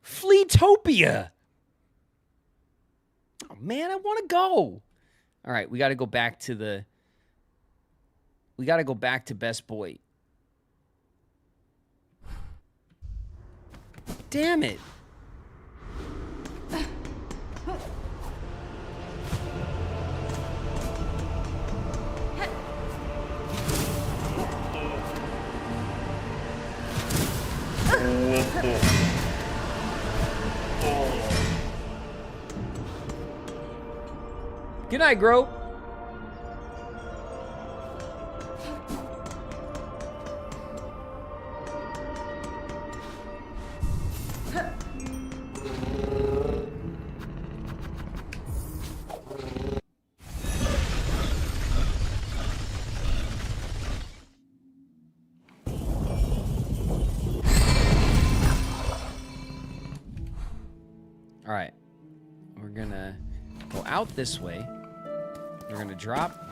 Fleetopia. Oh, man, I want to go. All right, we got to go back to the... We got to go back to Best Boy. Damn it. Good night, Gro. All right, we're gonna go out this way. We're gonna drop.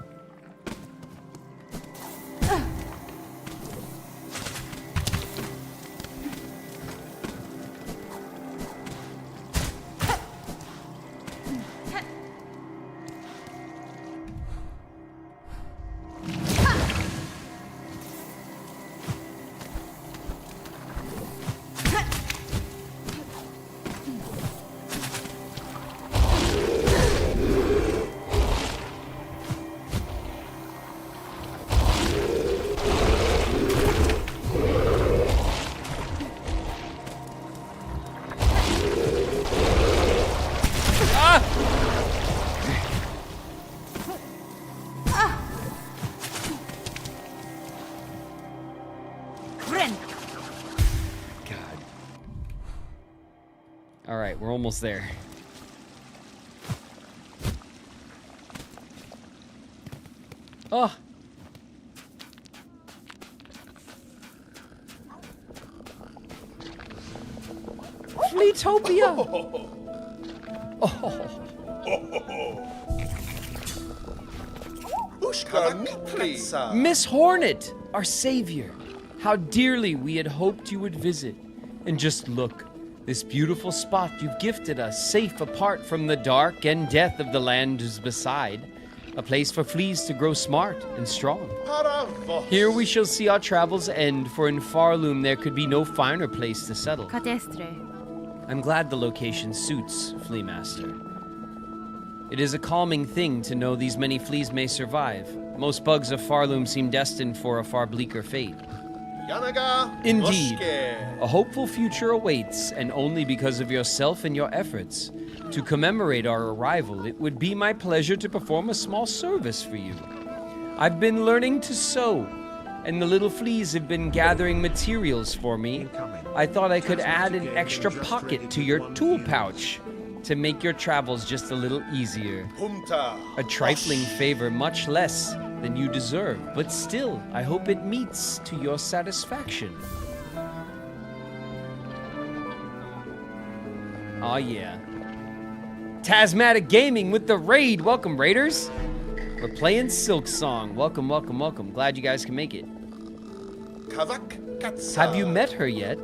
All right, we're almost there. Oh. Fleetopia. Oh. Miss Hornet, our savior. How dearly we had hoped you would visit. And just look. This beautiful spot you've gifted us, safe apart from the dark and death of the lands beside. A place for fleas to grow smart and strong. Here we shall see our travels end, for in Farloom there could be no finer place to settle. I'm glad the location suits, Flea Master. It is a calming thing to know these many fleas may survive. Most bugs of Farloom seem destined for a far bleaker fate. Indeed, a hopeful future awaits, and only because of yourself and your efforts. To commemorate our arrival, it would be my pleasure to perform a small service for you. I've been learning to sew, and the little fleas have been gathering materials for me, I thought I could add an extra pocket to your tool pouch to make your travels just a little easier. A trifling favor, much less than you deserve, but still, I hope it meets to your satisfaction. Aw, yeah. Tasmatic Gaming with the raid. Welcome, Raiders. We're playing SilkSong. Welcome, welcome, welcome. Glad you guys can make it. Have you met her yet?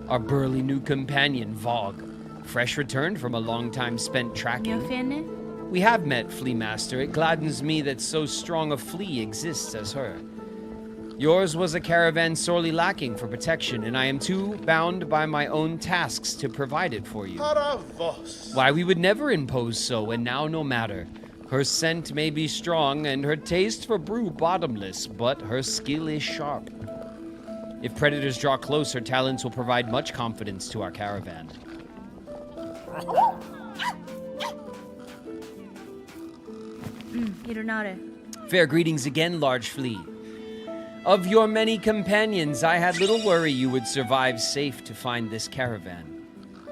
Our burly new companion, Vogue. Fresh returned from a long time spent tracking. We have met, Flea Master. It gladdens me that so strong a flea exists as her. Yours was a caravan sorely lacking for protection, and I am too bound by my own tasks to provide it for you. Why, we would never impose so, and now no matter. Her scent may be strong, and her taste for brew bottomless, but her skill is sharp. If predators draw close, her talents will provide much confidence to our caravan. Fair greetings again, large flea. Of your many companions, I had little worry you would survive safe to find this caravan.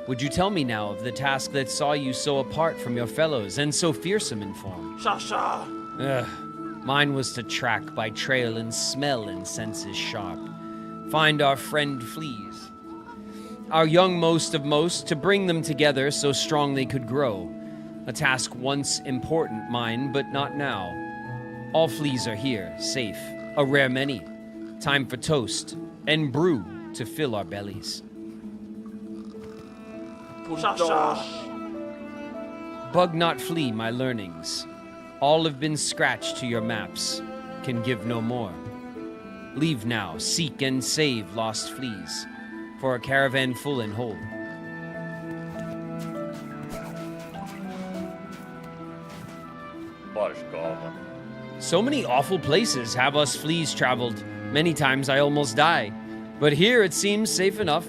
Would you tell me now of the task that saw you so apart from your fellows and so fearsome in form? Mine was to track by trail and smell and senses sharp. Find our friend fleas. Our young most of most, to bring them together so strong they could grow. A task once important mine, but not now. All fleas are here, safe. A rare many. Time for toast and brew to fill our bellies. Bug not flee my learnings. All have been scratched to your maps. Can give no more. Leave now, seek and save lost fleas. For a caravan full and whole. So many awful places have us fleas traveled. Many times I almost die. But here it seems safe enough.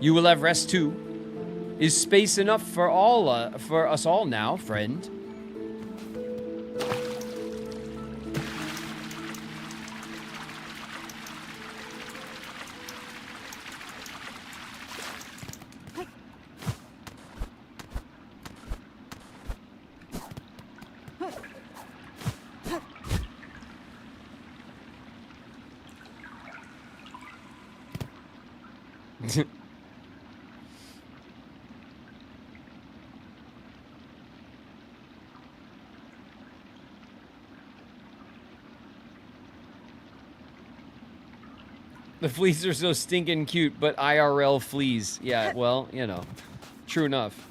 You will have rest too. Is space enough for us all now, friend? The fleas are so stinking cute, but IRL fleas. Yeah, well, you know, true enough.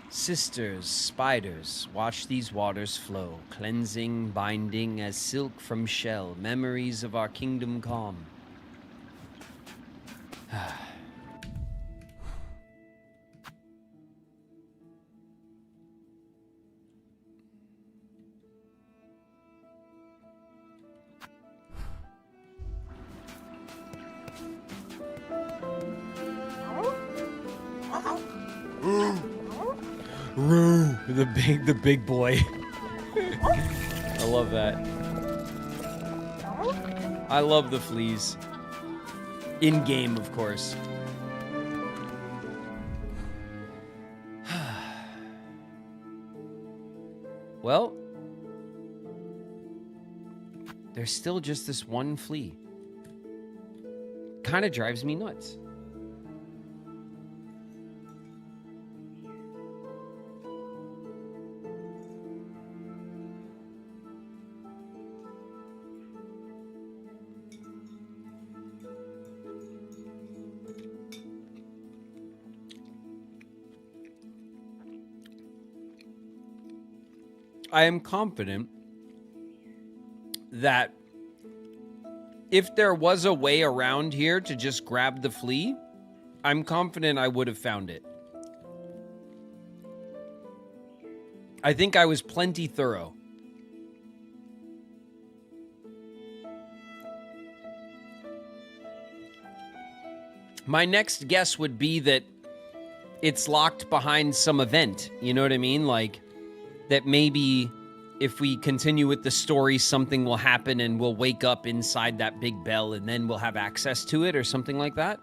Sisters, spiders, watch these waters flow, cleansing, binding as silk from shell, memories of our kingdom calm. Roo, the big boy. I love that. I love the fleas. In game, of course. Well, there's still just this one flea. Kind of drives me nuts. I am confident that if there was a way around here to just grab the flea, I'm confident I would have found it. I think I was plenty thorough. My next guess would be that it's locked behind some event. You know what I mean? Like, that maybe if we continue with the story, something will happen and we'll wake up inside that big bell and then we'll have access to it or something like that.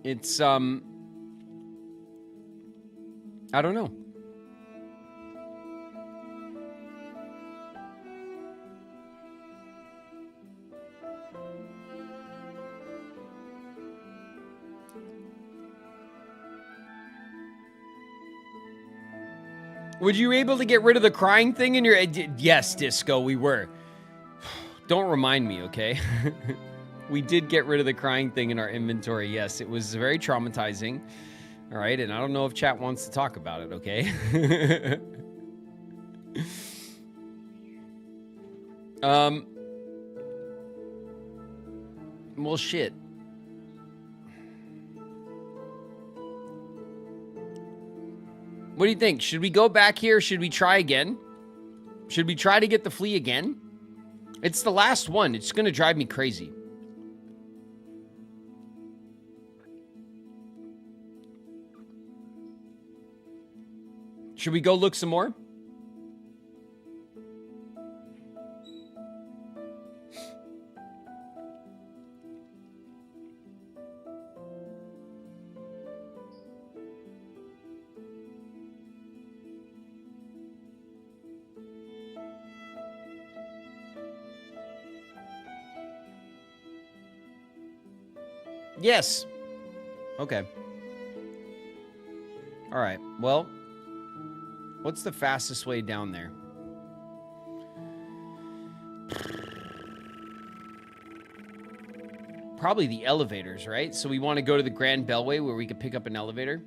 It's, I don't know. Would you able to get rid of the crying thing in your... Yes, Disco, we were. Don't remind me, okay? We did get rid of the crying thing in our inventory, yes. It was very traumatizing. All right, and I don't know if chat wants to talk about it, okay? Well, shit. What do you think? Should we go back here? Should we try again? Should we try to get the flea again? It's the last one. It's going to drive me crazy. Should we go look some more? Yes. Okay. All right. Well, what's the fastest way down there? Probably the elevators, right? So we want to go to the Grand Bellway where we could pick up an elevator.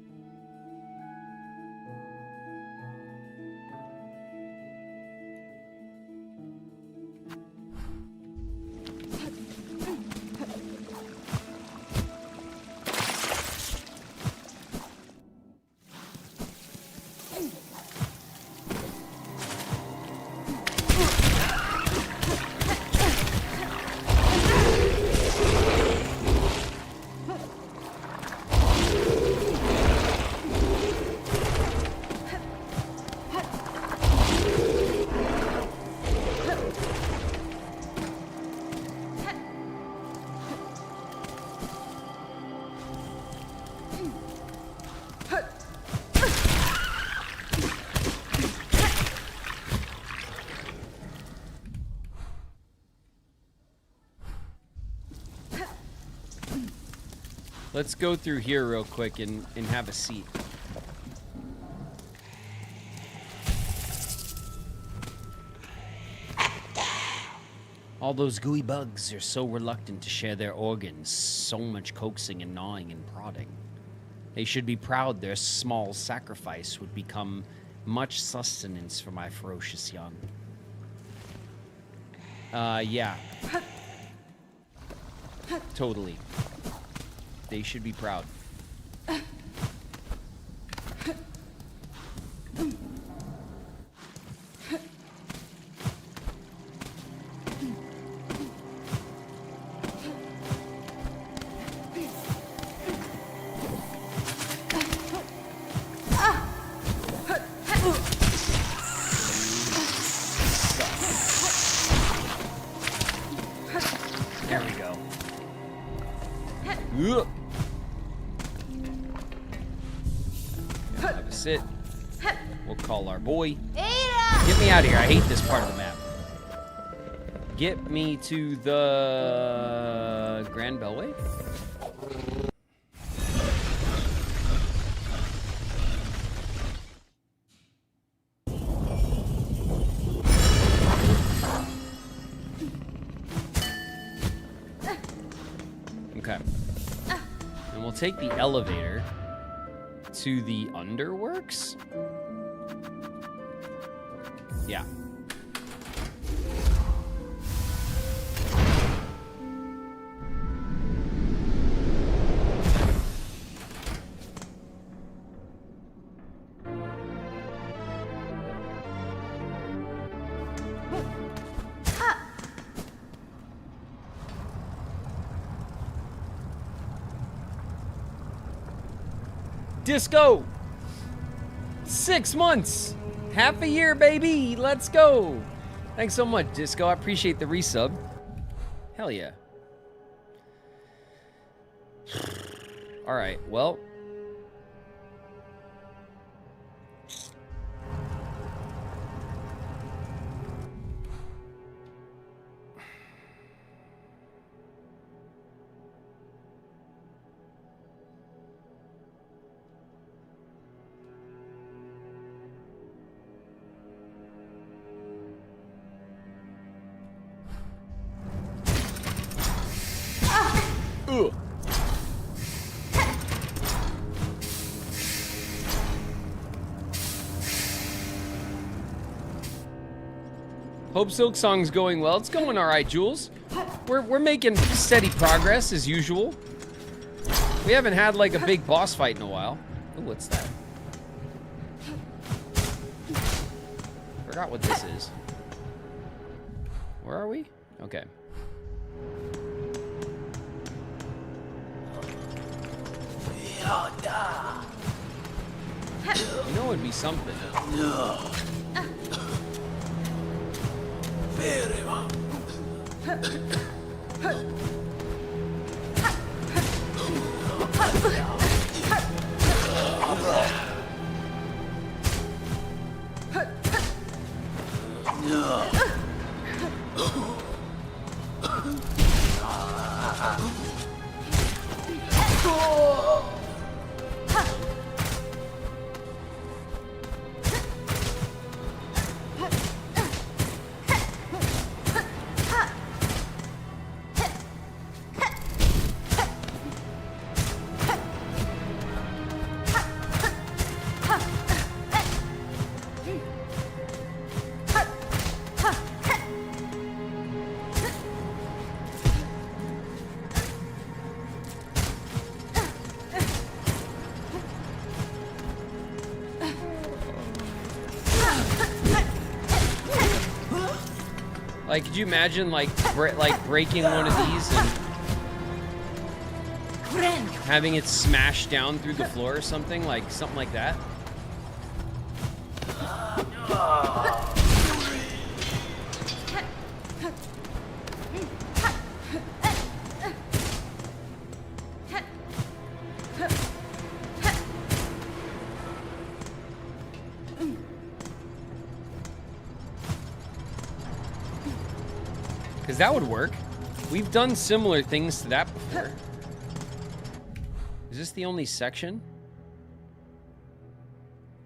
Let's go through here real quick and have a seat. All those gooey bugs are so reluctant to share their organs. So much coaxing and gnawing and prodding. They should be proud their small sacrifice would become much sustenance for my ferocious young. Yeah. Totally. They should be proud. There we go. Have a sit. We'll call our boy. Get me out of here. I hate this part of the map. Get me to the Grand Bellway. Okay. And we'll take the elevator to the Underworks? Yeah. Disco! 6 months! Half a year, baby! Let's go! Thanks so much, Disco. I appreciate the resub. Hell yeah. Alright, well. Ugh. Hope SilkSong's going well. It's going all right, Jules. We're making steady progress as usual. We haven't had like a big boss fight in a while. Oh, what's that? Forgot what this is. Where are we? Okay. You know it'd be something. No. Like, could you imagine, like, breaking one of these and having it smash down through the floor or something? Like, something like that? That would work. We've done similar things to that before. Is this the only section?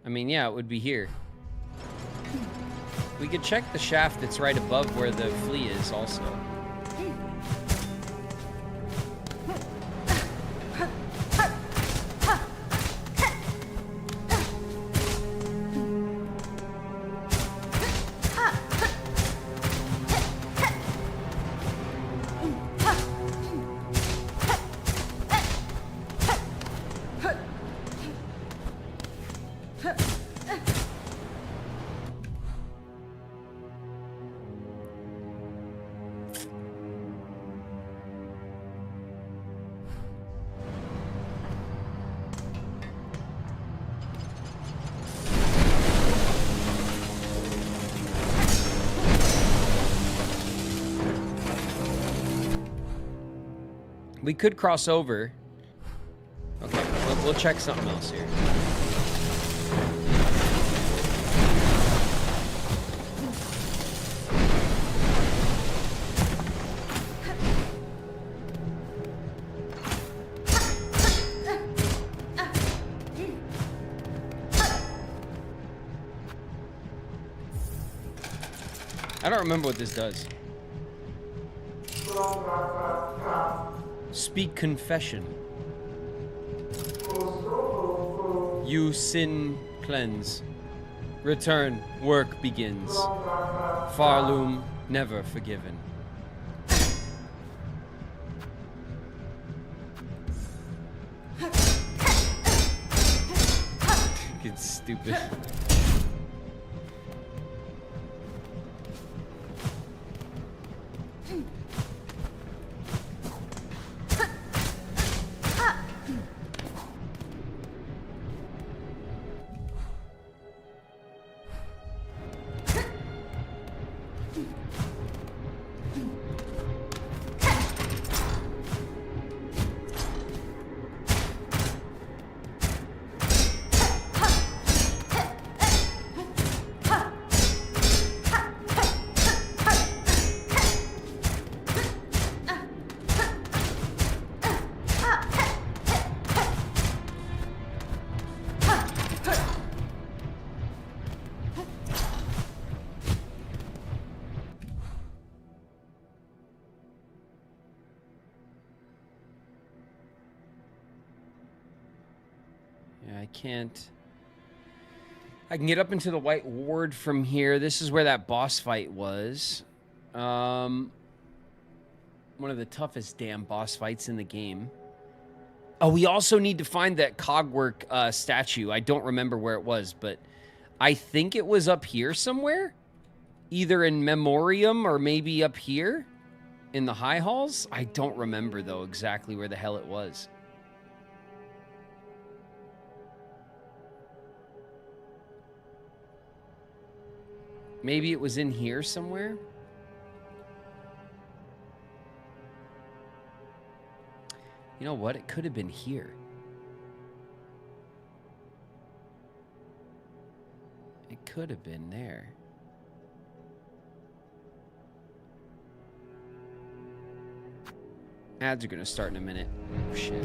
I mean, yeah, it would be here. We could check the shaft that's right above where the flea is also. We could cross over. Okay, we'll check something else here. I don't remember what this does. Speak confession. You sin cleanse. Return, work begins. Farloom never forgiven. It's stupid. can't... I can get up into the White Ward from here. This is where that boss fight was. One of the toughest damn boss fights in the game. Oh, we also need to find that Cogwork statue. I don't remember where it was, but I think it was up here somewhere. Either in Memoriam or maybe up here in the High Halls. I don't remember, though, exactly where the hell it was. Maybe it was in here somewhere. You know what? It could have been here. It could have been there. Ads are going to start in a minute. Oh, shit.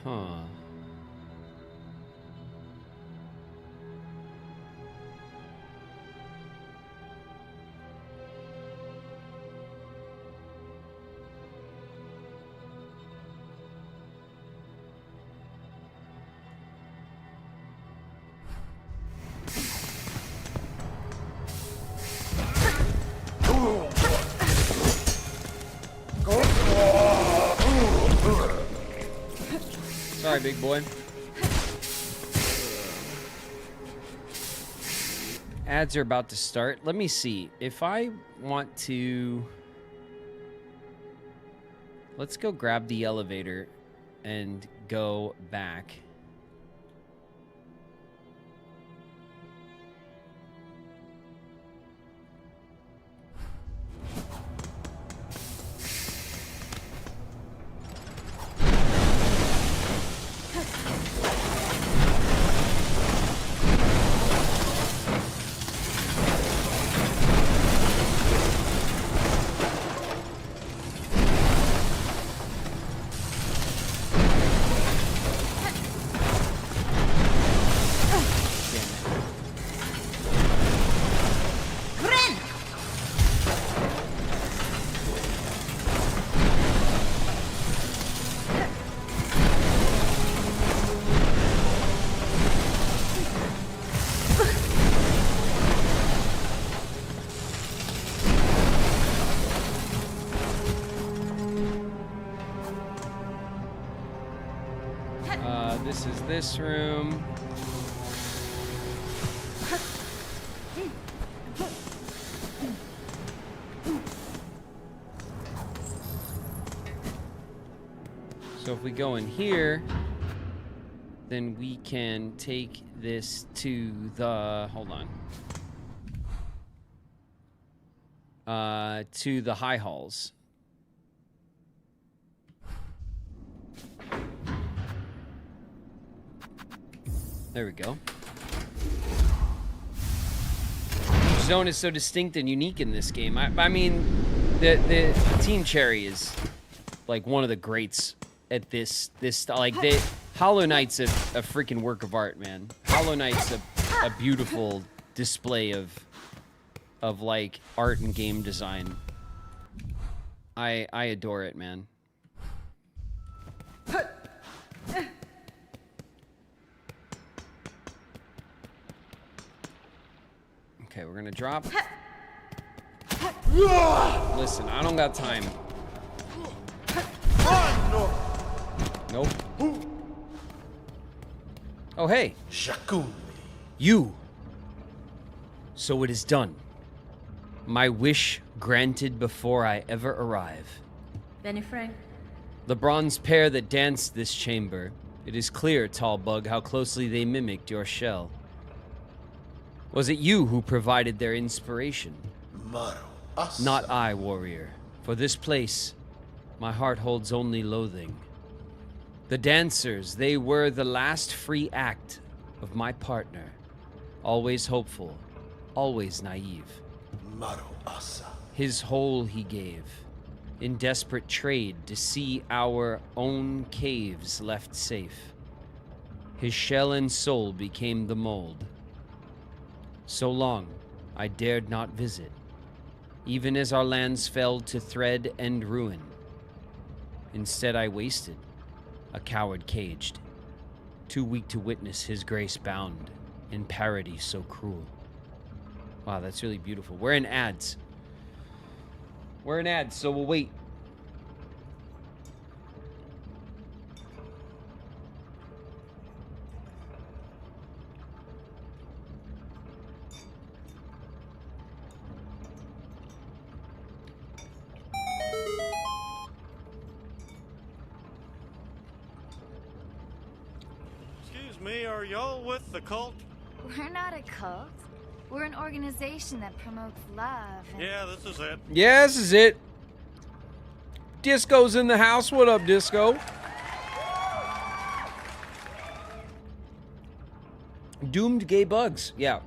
Huh. Sorry, big boy. Ads are about to start. Let me see. If I want to... Let's go grab the elevator and go back. This is this room. So if we go in here, then we can take this to the, hold on, to the High Halls. There we go. Each zone is so distinct and unique in this game. I mean, the Team Cherry is like one of the greats at this like Hollow Knight's a freaking work of art, man. Hollow Knight's a beautiful display of like art and game design. I adore it, man. Okay, we're gonna drop. Listen, I don't got time. Nope. Oh, hey. You. So it is done. My wish granted before I ever arrive. Benny Frank. The bronze pair that danced this chamber. It is clear, tall bug, how closely they mimicked your shell. Was it you who provided their inspiration? Not I, warrior. For this place, my heart holds only loathing. The dancers, they were the last free act of my partner. Always hopeful, always naive. His whole he gave, in desperate trade to see our own caves left safe. His shell and soul became the mold. So long, I dared not visit, even as our lands fell to thread and ruin. Instead I wasted, a coward caged, too weak to witness his grace bound in parody so cruel. Wow, that's really beautiful. We're in ads. We're in ads, so we'll wait. Excuse me, are y'all with the cult? We're not a cult. We're an organization that promotes love. Yeah, this is it. Yeah, this is it. Disco's in the house. What up, Disco? Doomed gay bugs. Yeah.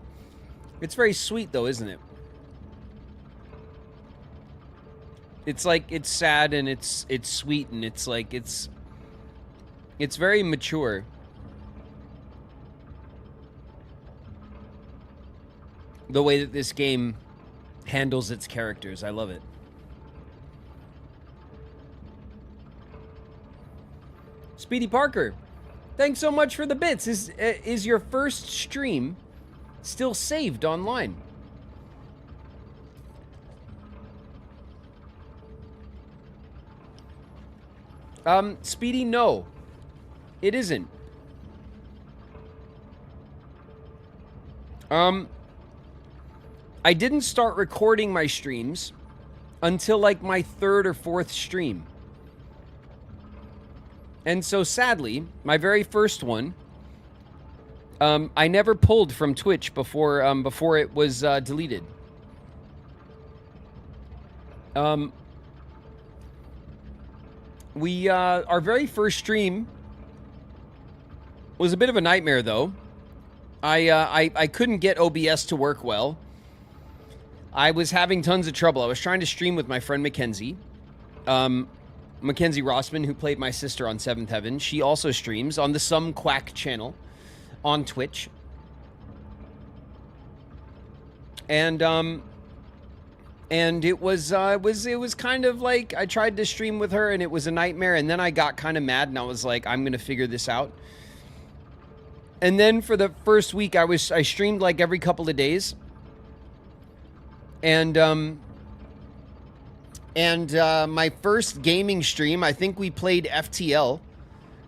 It's very sweet, though, isn't it? It's like, it's sad and it's sweet and it's like, it's very mature. The way that this game handles its characters. I love it. Speedy Parker, thanks so much for the bits. Is your first stream still saved online? Speedy, no. It isn't. I didn't start recording my streams until like my third or fourth stream. And so sadly, my very first one, I never pulled from Twitch before it was deleted. Our very first stream was a bit of a nightmare though. I couldn't get OBS to work well. I was having tons of trouble. I was trying to stream with my friend Mackenzie. Mackenzie Rossman, who played my sister on Seventh Heaven. She also streams on the Some Quack channel on Twitch. And it was kind of like I tried to stream with her and it was a nightmare, and then I got kind of mad and I was like, I'm gonna figure this out. And then for the first week I streamed like every couple of days. And my first gaming stream, I think we played FTL,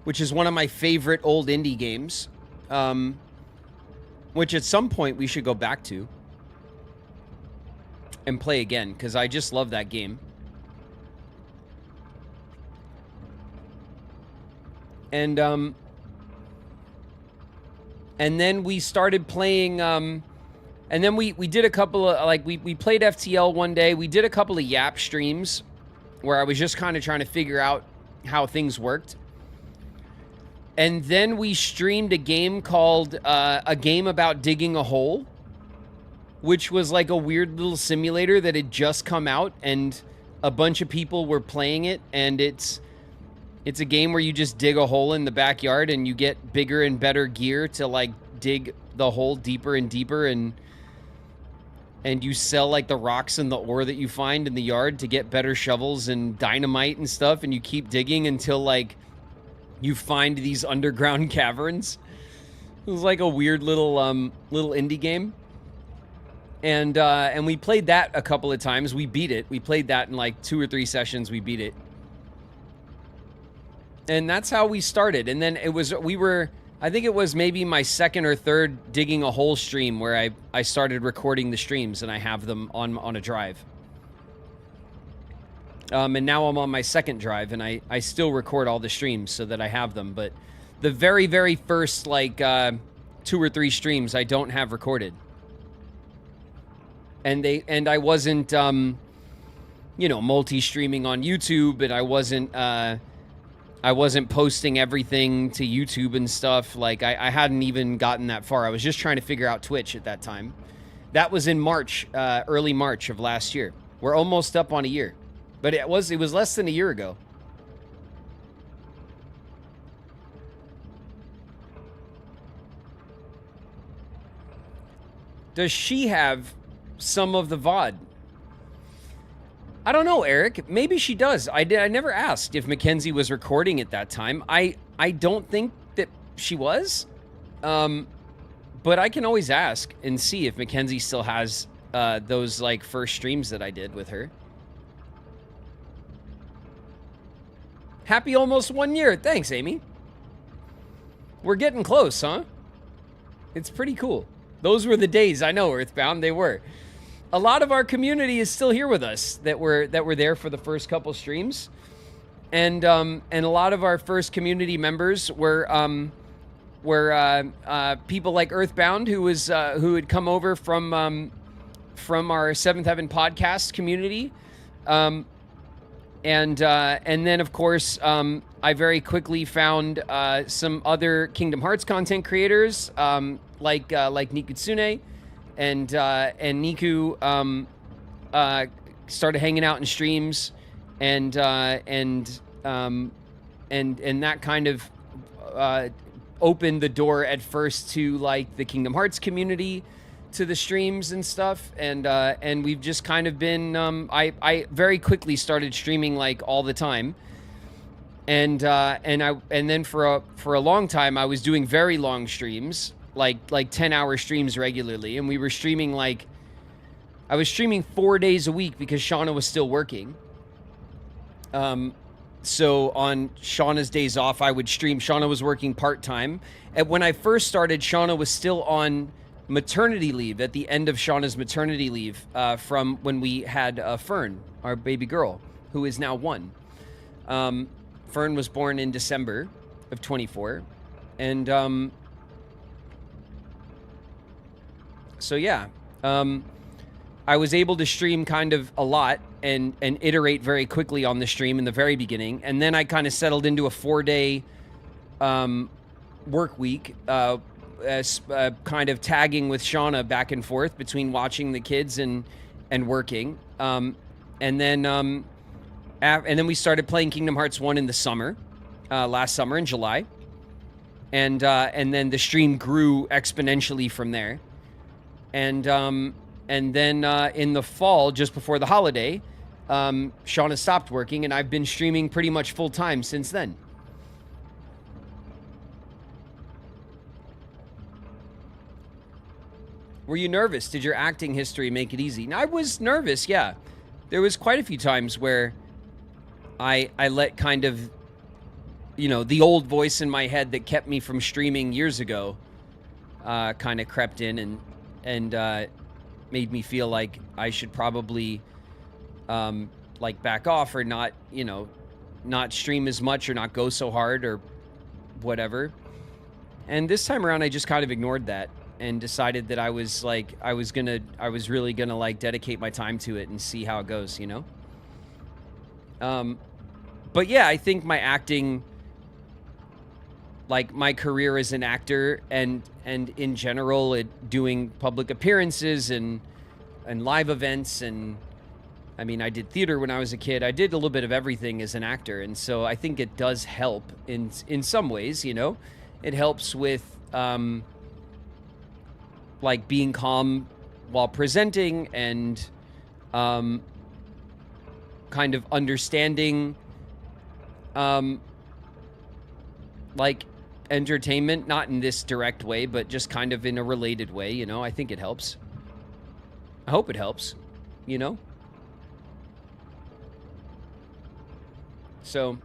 which is one of my favorite old indie games, which at some point we should go back to and play again, because I just love that game. And then we started playing, and then we did a couple of, like, we played FTL one day. We did a couple of Yap streams where I was just kind of trying to figure out how things worked. And then we streamed a game called, a game about digging a hole, which was like a weird little simulator that had just come out and a bunch of people were playing it. And it's a game where you just dig a hole in the backyard and you get bigger and better gear to like dig the hole deeper and deeper, and you sell like the rocks and the ore that you find in the yard to get better shovels and dynamite and stuff, and you keep digging until like you find these underground caverns. It was like a weird little indie game. And we played that a couple of times. We beat it. We played that in like 2 or 3 sessions. We beat it. And that's how we started. And then I think it was maybe my second or third digging a hole stream where I started recording the streams and I have them on a drive. And now I'm on my second drive and I still record all the streams so that I have them. But the very, very first, like, 2 or 3 streams I don't have recorded. And I wasn't, you know, multi-streaming on YouTube, and I wasn't posting everything to YouTube and stuff. Like, I hadn't even gotten that far. I was just trying to figure out Twitch at that time. That was in March, early March of last year. We're almost up on a year. But it was less than a year ago. Does she have some of the VOD? I don't know, Eric. Maybe she does. I never asked if Mackenzie was recording at that time. I don't think that she was. But I can always ask and see if Mackenzie still has those, like, first streams that I did with her. Happy almost 1 year. Thanks, Amy. We're getting close, huh? It's pretty cool. Those were the days, I know, Earthbound. They were. A lot of our community is still here with us that were there for the first couple streams. And a lot of our first community members were people like Earthbound, who had come over from our Seventh Heaven podcast community. And then, of course, I very quickly found some other Kingdom Hearts content creators, like Nikutsune, and Niku started hanging out in streams, and that kind of opened the door at first to, like, the Kingdom Hearts community, to the streams and stuff, and we've just kind of been I very quickly started streaming, like, all the time, and then for a long time I was doing very long streams, like 10-hour streams regularly, and we were streaming, like, I was streaming 4 days a week because Shauna was still working. So on Shauna's days off I would stream. Shauna was working part-time, and when I first started, Shauna was still on maternity leave at the end of Shauna's maternity leave from when we had Fern, our baby girl, who is now 1. Fern was born in December of 24. And so yeah, I was able to stream kind of a lot and iterate very quickly on the stream in the very beginning. And then I kind of settled into a 4-day work week, kind of tagging with Shauna back and forth between watching the kids and working. And then we started playing Kingdom Hearts 1 in the summer, last summer in July. And then the stream grew exponentially from there. And then in the fall, just before the holiday, Shauna stopped working, and I've been streaming pretty much full time since then. Were you nervous? Did your acting history make it easy? I was nervous, yeah. There was quite a few times where I let kind of, you know, the old voice in my head that kept me from streaming years ago kind of crept in and made me feel like I should probably like back off or not, you know, not stream as much or not go so hard or whatever. And this time around I just kind of ignored that and decided that I was really gonna like dedicate my time to it and see how it goes, you know? But yeah, I think my acting, like my career as an actor and in general doing public appearances and live events, and I mean, I did theater when I was a kid. I did a little bit of everything as an actor, and so I think it does help in some ways, you know? It helps with like being calm while presenting and kind of understanding like entertainment, not in this direct way, but just kind of in a related way, you know? I think it helps. I hope it helps, you know? So,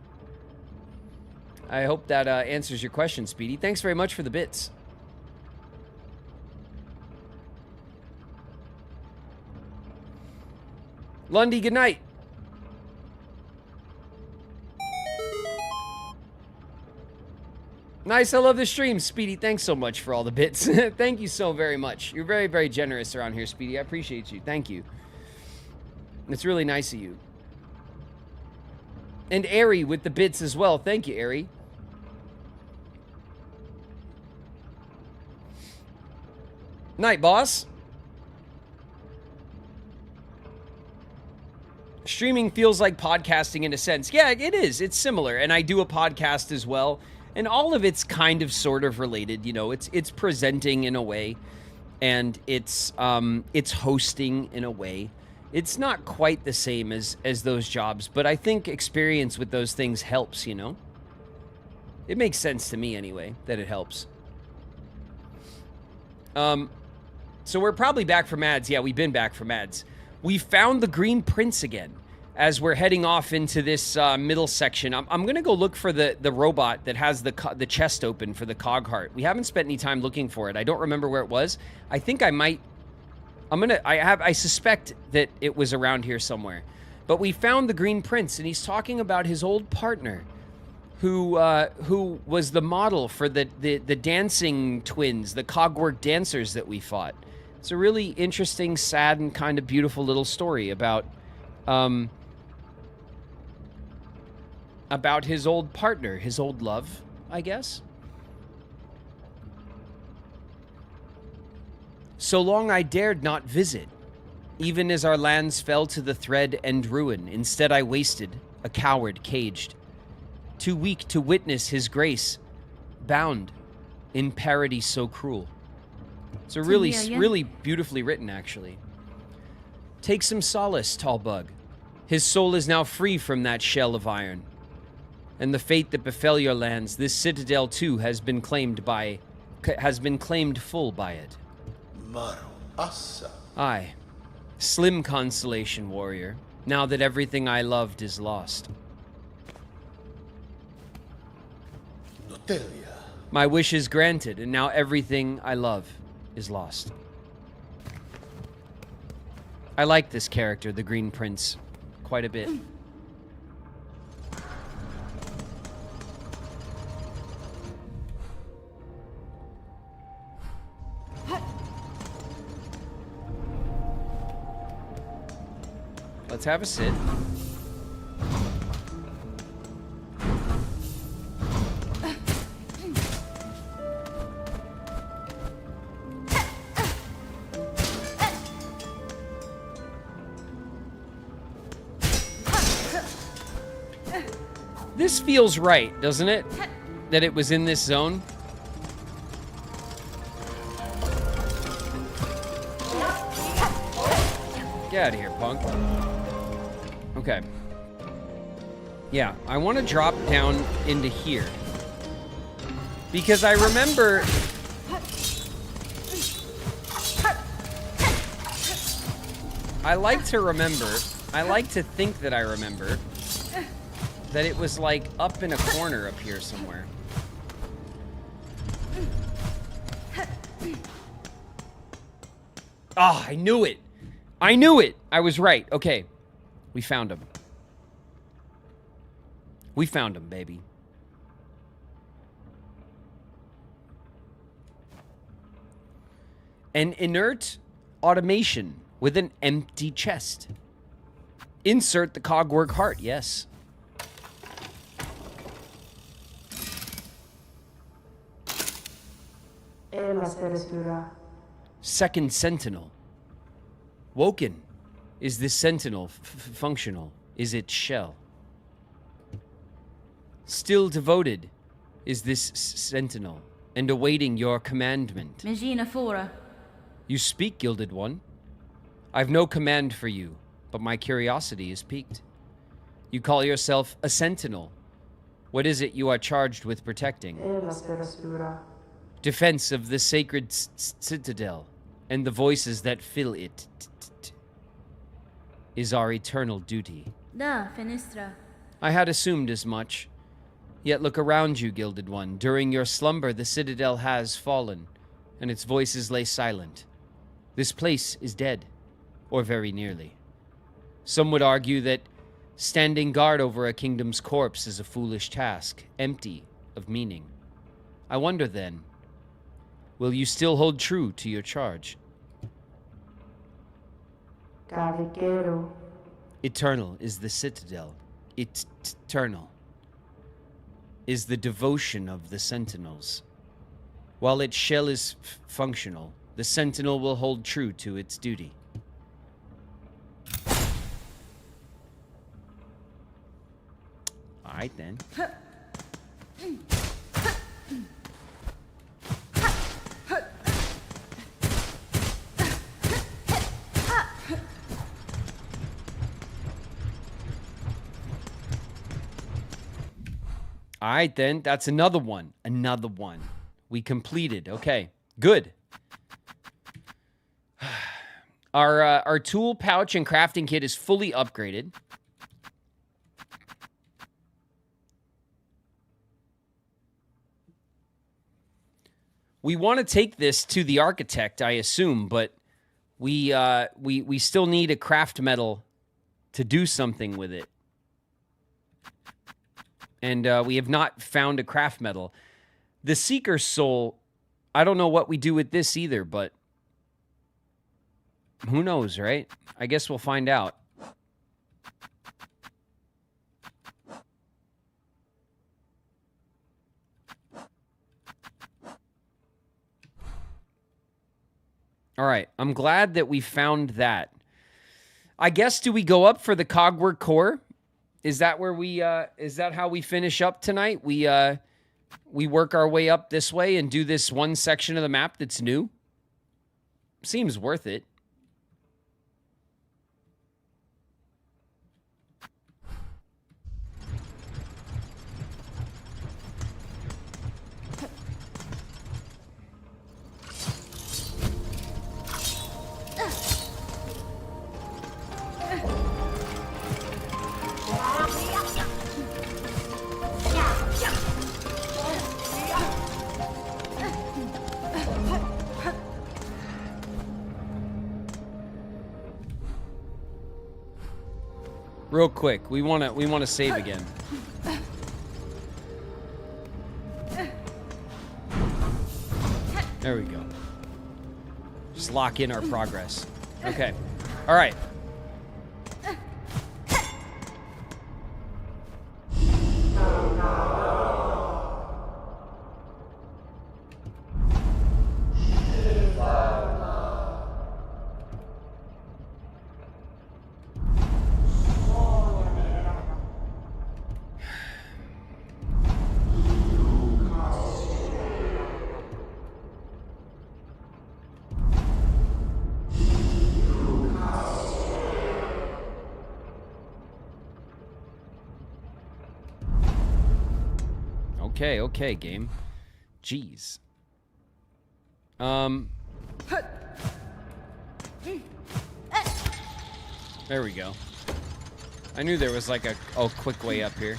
I hope that answers your question, Speedy. Thanks very much for the bits. Lundy, good night. Nice, I love the stream, Speedy. Thanks so much for all the bits. Thank you so very much. You're very, very generous around here, Speedy. I appreciate you. Thank you. It's really nice of you. And Ari with the bits as well. Thank you, Ari. Night, boss. Streaming feels like podcasting in a sense. Yeah, it is. It's similar. And I do a podcast as well. And all of it's kind of sort of related. You know, it's presenting in a way. And it's hosting in a way. It's not quite the same as those jobs. But I think experience with those things helps, you know? It makes sense to me anyway, that it helps. So we're probably back from ads. Yeah, we've been back from ads. We found the Green Prince again as we're heading off into this middle section. I'm going to go look for the robot that has the chest open for the cog heart. We haven't spent any time looking for it. I don't remember where it was. I think I might... I suspect that it was around here somewhere. But we found the Green Prince, and he's talking about his old partner who was the model for the dancing twins, the cogwork dancers that we fought. It's a really interesting, sad, and kind of beautiful little story about his old partner, his old love, I guess. So long I dared not visit, even as our lands fell to the thread and ruin. Instead I wasted, a coward caged, too weak to witness his grace, bound in parody so cruel. It's a really beautifully written, actually. Take some solace, tall bug. His soul is now free from that shell of iron. And the fate that befell your lands, this citadel too has been claimed full by it. Aye. Slim consolation, warrior, now that everything I loved is lost. My wish is granted, and now everything I love is lost. I like this character, the Green Prince, quite a bit. Let's have a sit. This feels right, doesn't it? That it was in this zone. Get out of here, punk. Okay. Yeah, I want to drop down into here. Because I remember... I like to think that I remember that it was like up in a corner up here somewhere. Ah, I knew it. I knew it. I was right. Okay. We found him. We found him, baby. An inert automation with an empty chest. Insert the cogwork heart, yes. Second sentinel. Woken. Is this sentinel functional? Is it shell? Still devoted is this sentinel, and awaiting your commandment. You speak, Gilded One. I've no command for you, but my curiosity is piqued. You call yourself a sentinel. What is it you are charged with protecting? Defense of the sacred citadel, and the voices that fill it is our eternal duty. I had assumed as much. Yet look around you, Gilded One. During your slumber, the citadel has fallen, and its voices lay silent. This place is dead, or very nearly. Some would argue that standing guard over a kingdom's corpse is a foolish task, empty of meaning. I wonder then, will you still hold true to your charge? Caballero. Eternal is the citadel. Eternal is the devotion of the sentinels. While its shell is functional, the sentinel will hold true to its duty. All right, then. All right, then. That's another one. Another one. We completed. Okay, good. Our tool pouch and crafting kit is fully upgraded. We want to take this to the architect, I assume, but we still need a craft metal to do something with it. And we have not found a craft metal. The Seeker's Soul, I don't know what we do with this either, but who knows, right? I guess we'll find out. All right, I'm glad that we found that. I guess, do we go up for the Cogwork Core? Is that where we, is that how we finish up tonight? We work our way up this way and do this one section of the map that's new? Seems worth it. Real quick, we wanna save again. There we go. Just lock in our progress. Okay. All right. Okay, game. Jeez. There we go. I knew there was like a quick way up here.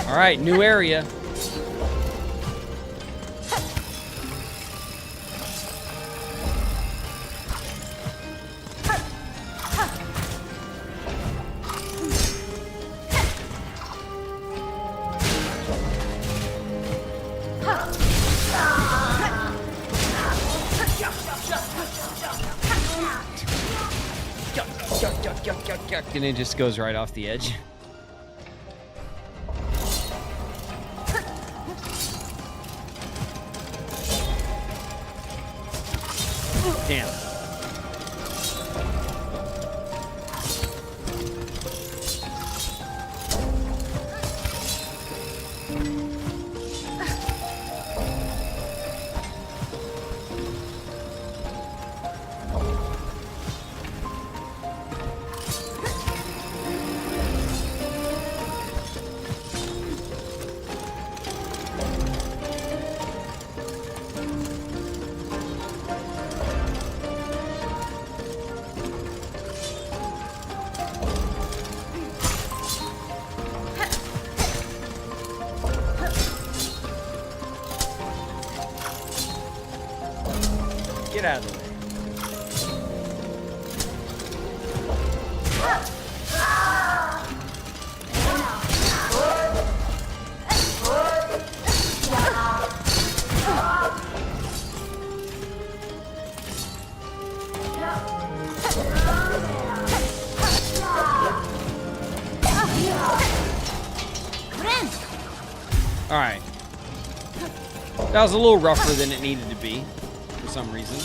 All right, new area. And it just goes right off the edge. Damn. Get out of the way. Alright. That was a little rougher than it needed to be, for some reason.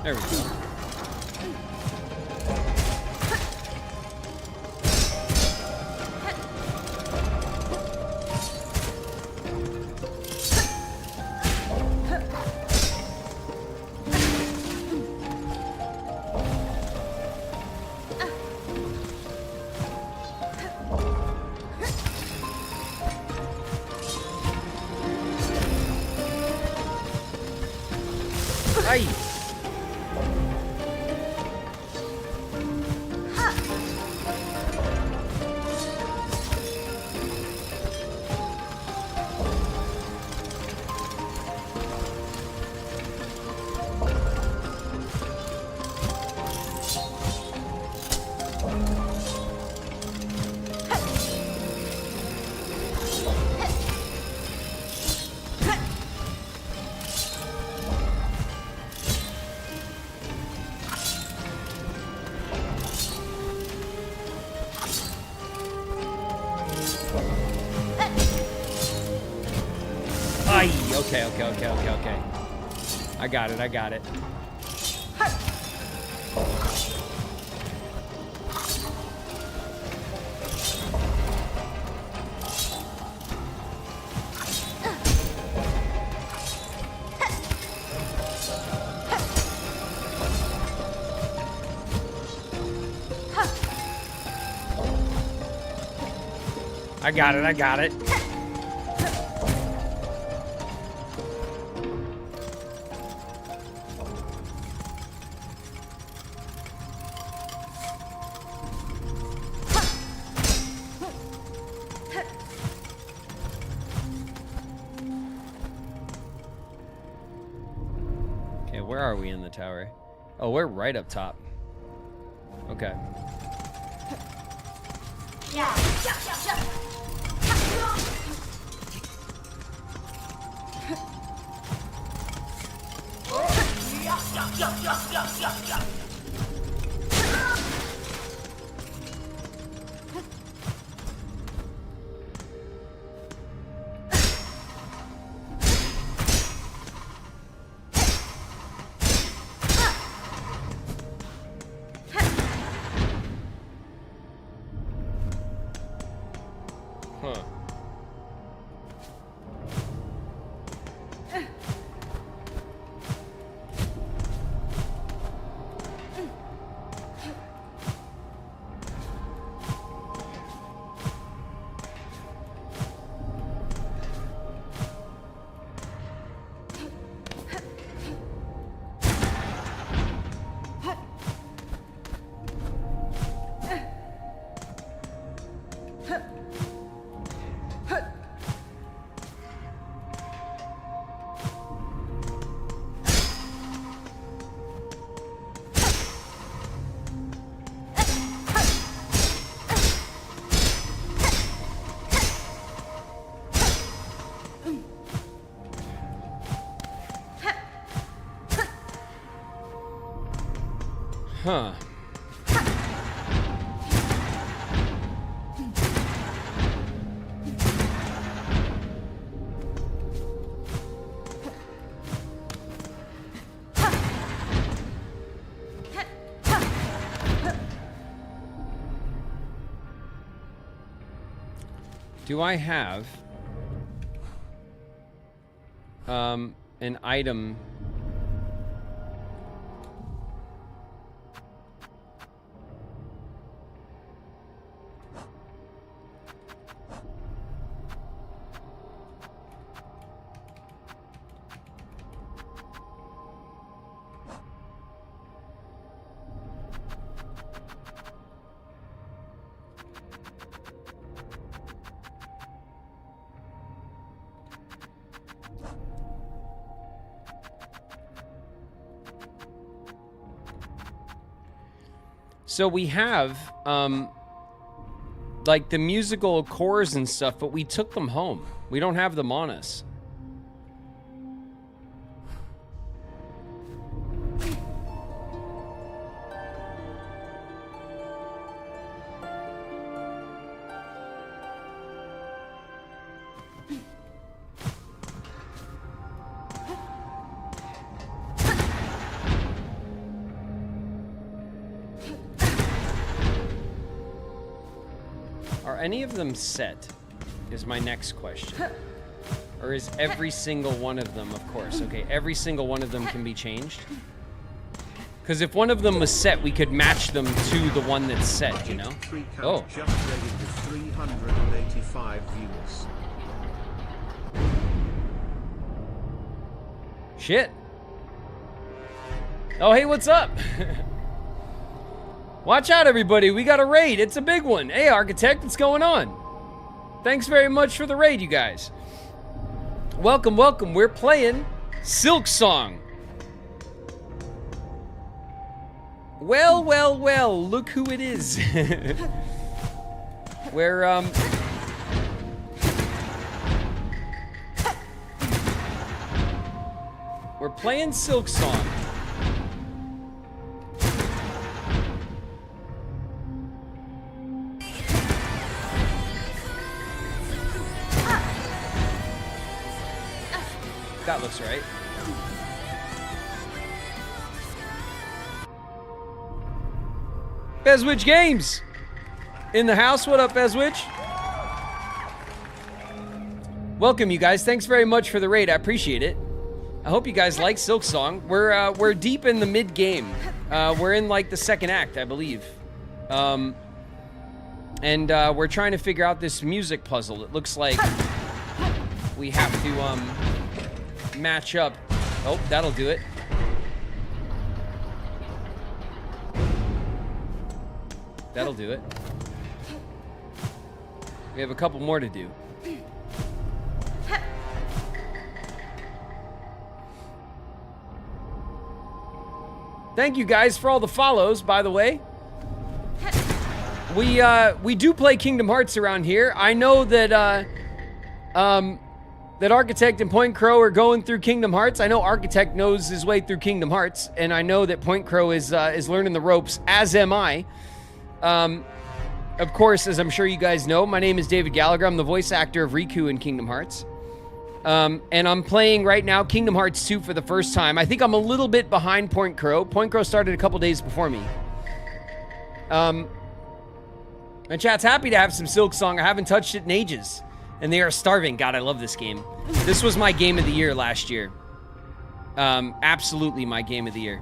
There we go. Okay. I got it. I got it. Where are we in the tower? Oh, we're right up top. Okay. Huh. Do I have an item? So we have, like, the musical cores and stuff, but we took them home. We don't have them on us. Are any of them set, is my next question. Or is every single one of them, of course, okay, every single one of them can be changed? Because if one of them was set, we could match them to the one that's set, you know? Oh. Just rated with 385 views. Shit. Oh, hey, what's up? Watch out, everybody. We got a raid. It's a big one. Hey, Architect, what's going on? Thanks very much for the raid, you guys. Welcome, welcome. We're playing SilkSong. Well, well, well. Look who it is. We're playing SilkSong. That looks right. Bezwitch Games in the house. What up, Bezwitch? Welcome, you guys. Thanks very much for the raid. I appreciate it. I hope you guys like SilkSong. We're deep in the mid game. We're in like the second act, I believe. And we're trying to figure out this music puzzle. It looks like we have to match up. Oh, that'll do it. That'll do it. We have a couple more to do. Thank you guys for all the follows, by the way. We do play Kingdom Hearts around here. I know that that Architect and Point Crow are going through Kingdom Hearts. I know Architect knows his way through Kingdom Hearts, and I know that Point Crow is learning the ropes, as am I. Of course, as I'm sure you guys know, my name is David Gallagher. I'm the voice actor of Riku in Kingdom Hearts. And I'm playing right now Kingdom Hearts 2 for the first time. I think I'm a little bit behind Point Crow. Point Crow started a couple days before me. And chat's happy to have some SilkSong. I haven't touched it in ages. And they are starving. God, I love this game. This was my game of the year last year. Absolutely my game of the year.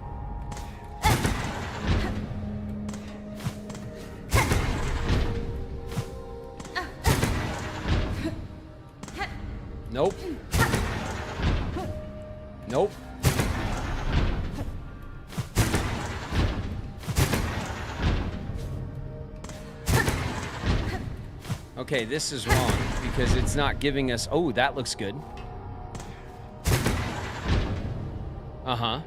Nope. Nope. Okay, this is wrong because it's not giving us... Oh, that looks good. Uh-huh.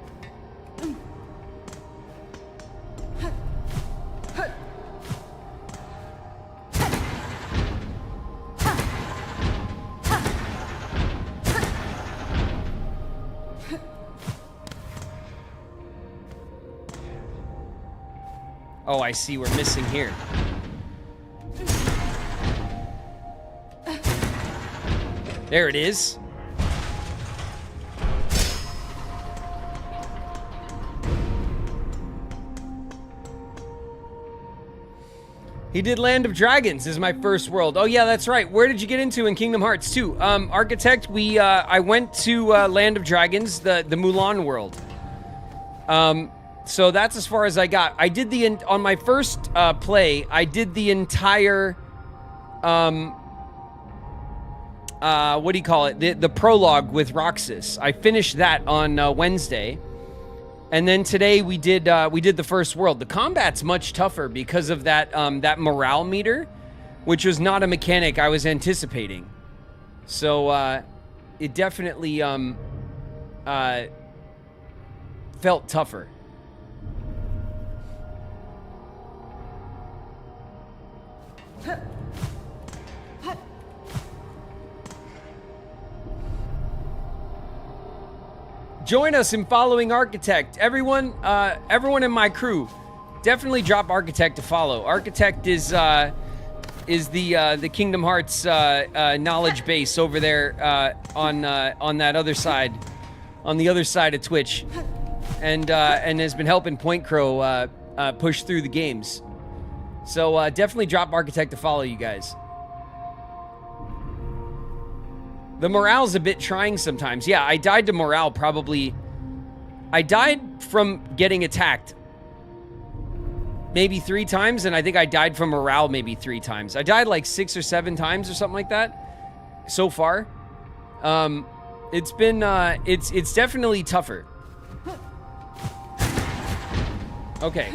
Oh, I see. We're missing here. There it is. He did Land of Dragons is my first world. Oh yeah, that's right. Where did you get into in Kingdom Hearts 2? Architect, I went to Land of Dragons, the Mulan world. So that's as far as I got. I did on my first play, I did the entire what do you call it? The prologue with Roxas. I finished that on Wednesday. And then today we did the first world. The combat's much tougher because of that that morale meter, which was not a mechanic I was anticipating. So it definitely felt tougher. Join us in following Architect. Everyone in my crew, definitely drop Architect to follow. Architect is the Kingdom Hearts knowledge base over there on that other side, on the other side of Twitch, and has been helping Point Crow push through the games. So definitely drop Architect to follow you guys. The morale's a bit trying sometimes. Yeah, I died to morale probably. I died from getting attacked maybe 3 times, and I think I died from morale maybe 3 times. I died like 6 or 7 times or something like that so far. It's been, it's definitely tougher. Okay,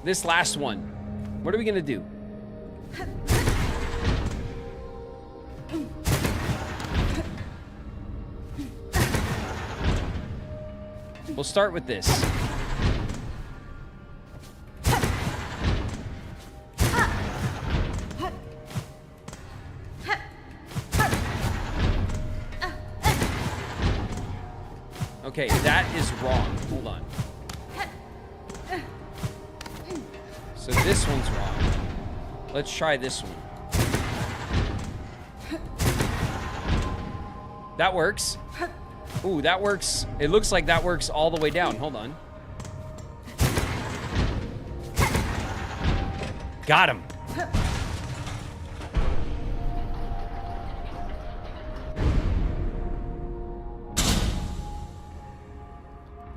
this last one. What are we gonna do? We'll start with this. Okay, that is wrong. Hold on. So this one's wrong. Let's try this one. That works. Ooh, that works. It looks like that works all the way down. Hold on. Got him.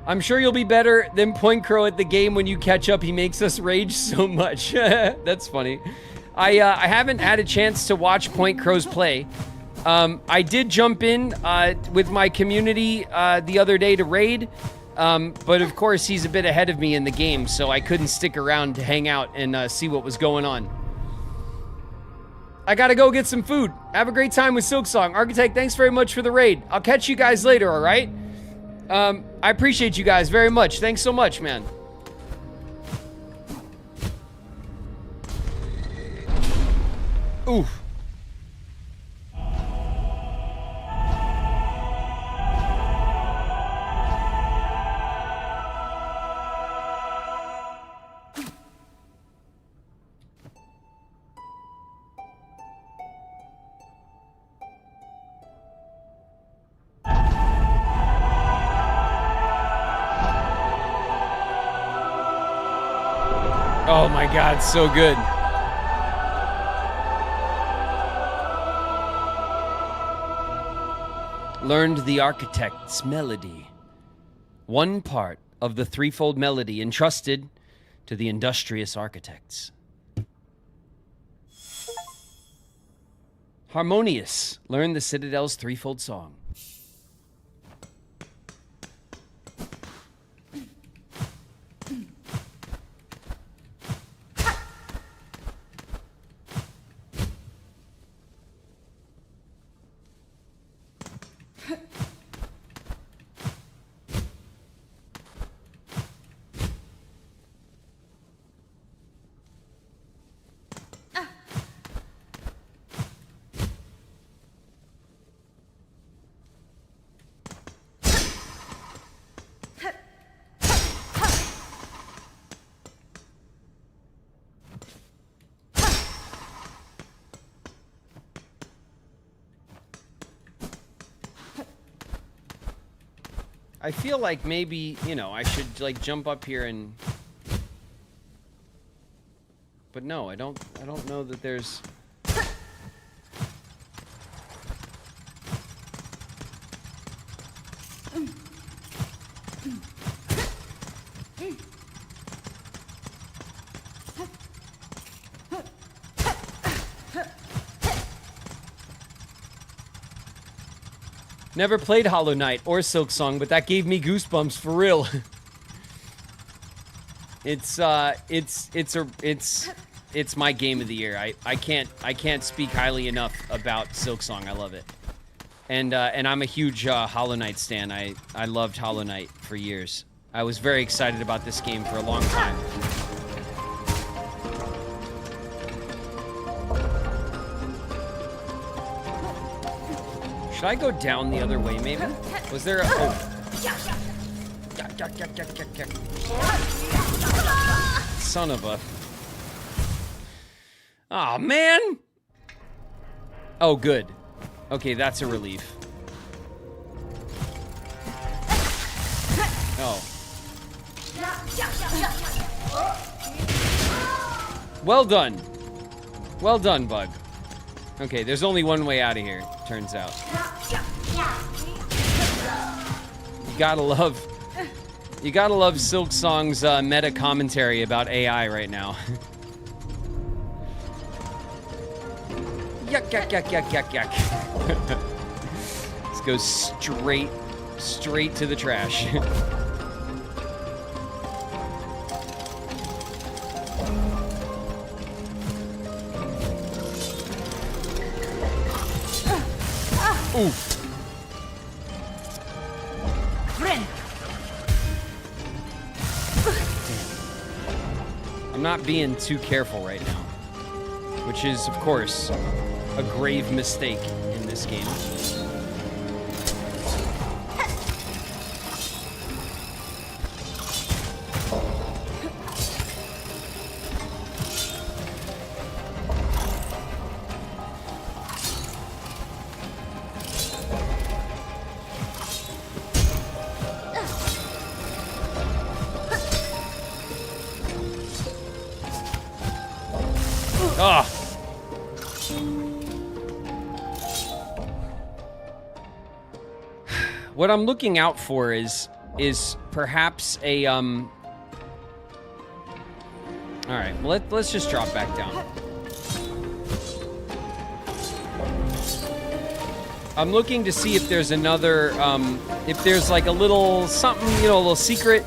I'm sure you'll be better than Point Crow at the game when you catch up. He makes us rage so much. That's funny. I haven't had a chance to watch Point Crow's play. I did jump in with my community the other day to raid, but of course he's a bit ahead of me in the game, so I couldn't stick around to hang out and see what was going on. I gotta go get some food. Have a great time with SilkSong. Architect, thanks very much for the raid. I'll catch you guys later, all right? I appreciate you guys very much. Thanks so much, man. Oof. Oh my God, so good. Learned the Architect's melody. One part of the threefold melody entrusted to the industrious architects. Harmonious. Learned the Citadel's threefold song. I feel like maybe, you know, I should like jump up here and... But no, I don't know that there's... Never played Hollow Knight or SilkSong, but that gave me goosebumps for real. It's my game of the year. I can't speak highly enough about SilkSong. I love it. And I'm a huge Hollow Knight stan. I loved Hollow Knight for years. I was very excited about this game for a long time. Should I go down the other way, maybe? Was there a... Oh. Son of a... Aw, man! Oh, good. Okay, that's a relief. Oh. Well done. Well done, bug. Okay, there's only one way out of here, turns out. You gotta love SilkSong's meta commentary about AI right now. Yuck, yuck, yuck, yuck, yuck, yuck. Let's go straight to the trash. Ooh. I'm not being too careful right now, which is, of course, a grave mistake in this game. Ah. What I'm looking out for is perhaps a all right, well, let's just drop back down. I'm looking to see if there's another if there's like a little something, you know, a little secret.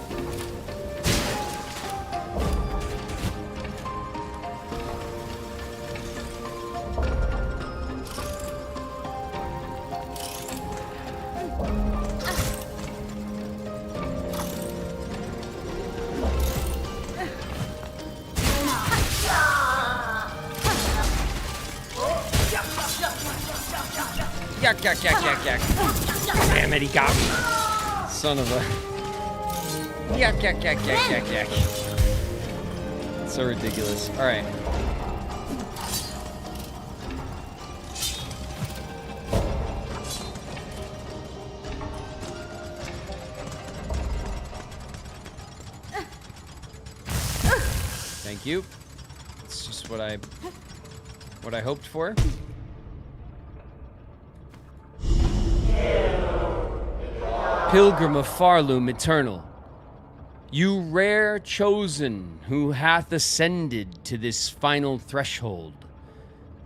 Yak, yak, yak, yak, yak. Damn it, he got me. Son of a... Yak, yak, yak, yak, yak, yak. So ridiculous. All right. Thank you. It's just what I hoped for. Pilgrim of Farloom eternal, you rare chosen who hath ascended to this final threshold,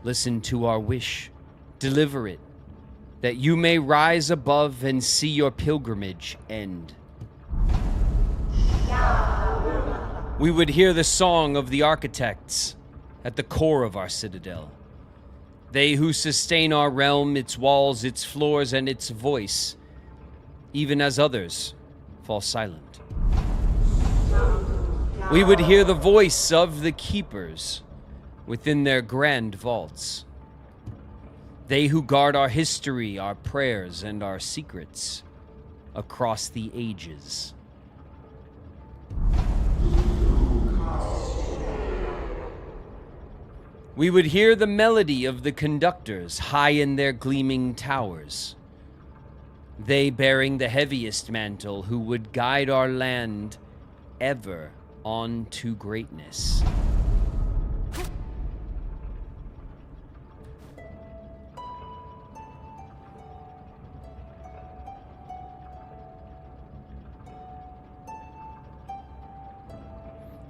listen to our wish, deliver it, that you may rise above and see your pilgrimage end. We would hear the song of the architects at the core of our citadel. They who sustain our realm, its walls, its floors, and its voice, even as others fall silent. We would hear the voice of the keepers within their grand vaults. They who guard our history, our prayers, and our secrets across the ages. We would hear the melody of the conductors high in their gleaming towers. They bearing the heaviest mantle who would guide our land ever on to greatness.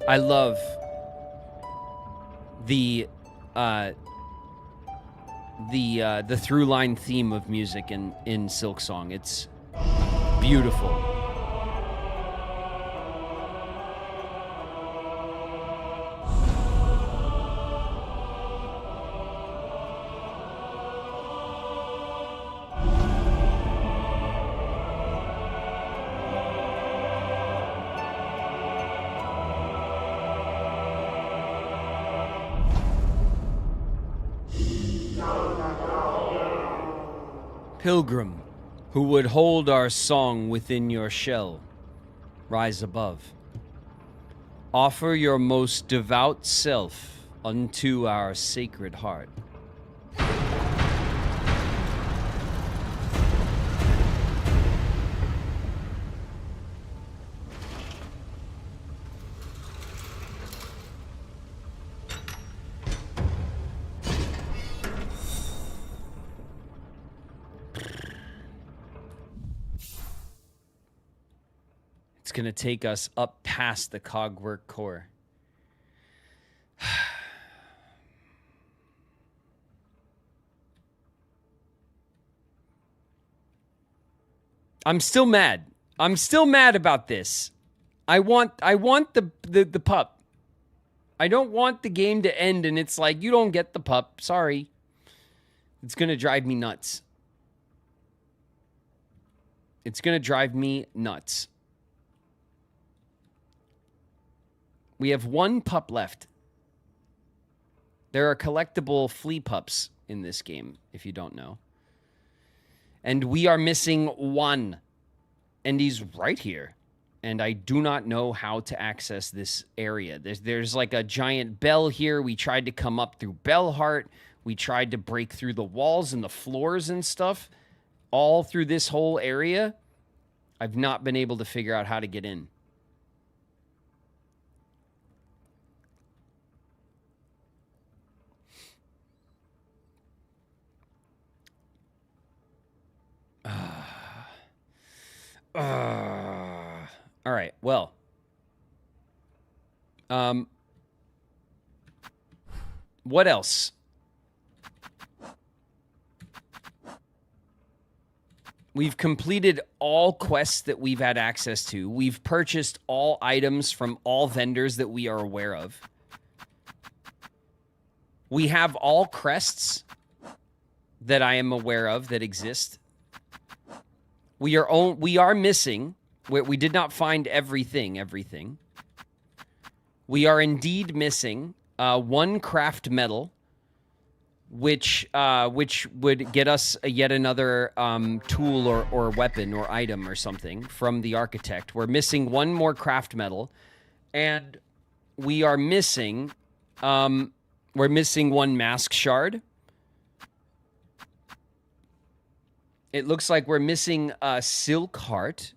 I love the through line theme of music in SilkSong. It's beautiful. Pilgrim, who would hold our song within your shell, rise above. Offer your most devout self unto our sacred heart. It's going to take us up past the cogwork core. I'm still mad. I'm still mad about this. I want the pup. I don't want the game to end and it's like, you don't get the pup. Sorry. It's going to drive me nuts. It's going to drive me nuts. We have one pup left. There are collectible flea pups in this game, if you don't know. And we are missing one. And he's right here. And I do not know how to access this area. There's like a giant bell here. We tried to come up through Bellheart. We tried to break through the walls and the floors and stuff. All through this whole area. I've not been able to figure out how to get in. All right, well. What else? We've completed all quests that we've had access to. We've purchased all items from all vendors that we are aware of. We have all crests that I am aware of that exist. We are missing. We did not find everything. We are indeed missing one craft metal, which would get us yet another tool or weapon or item or something from the architect. We're missing one more craft metal, and we are missing one mask shard. It looks like we're missing a silk heart.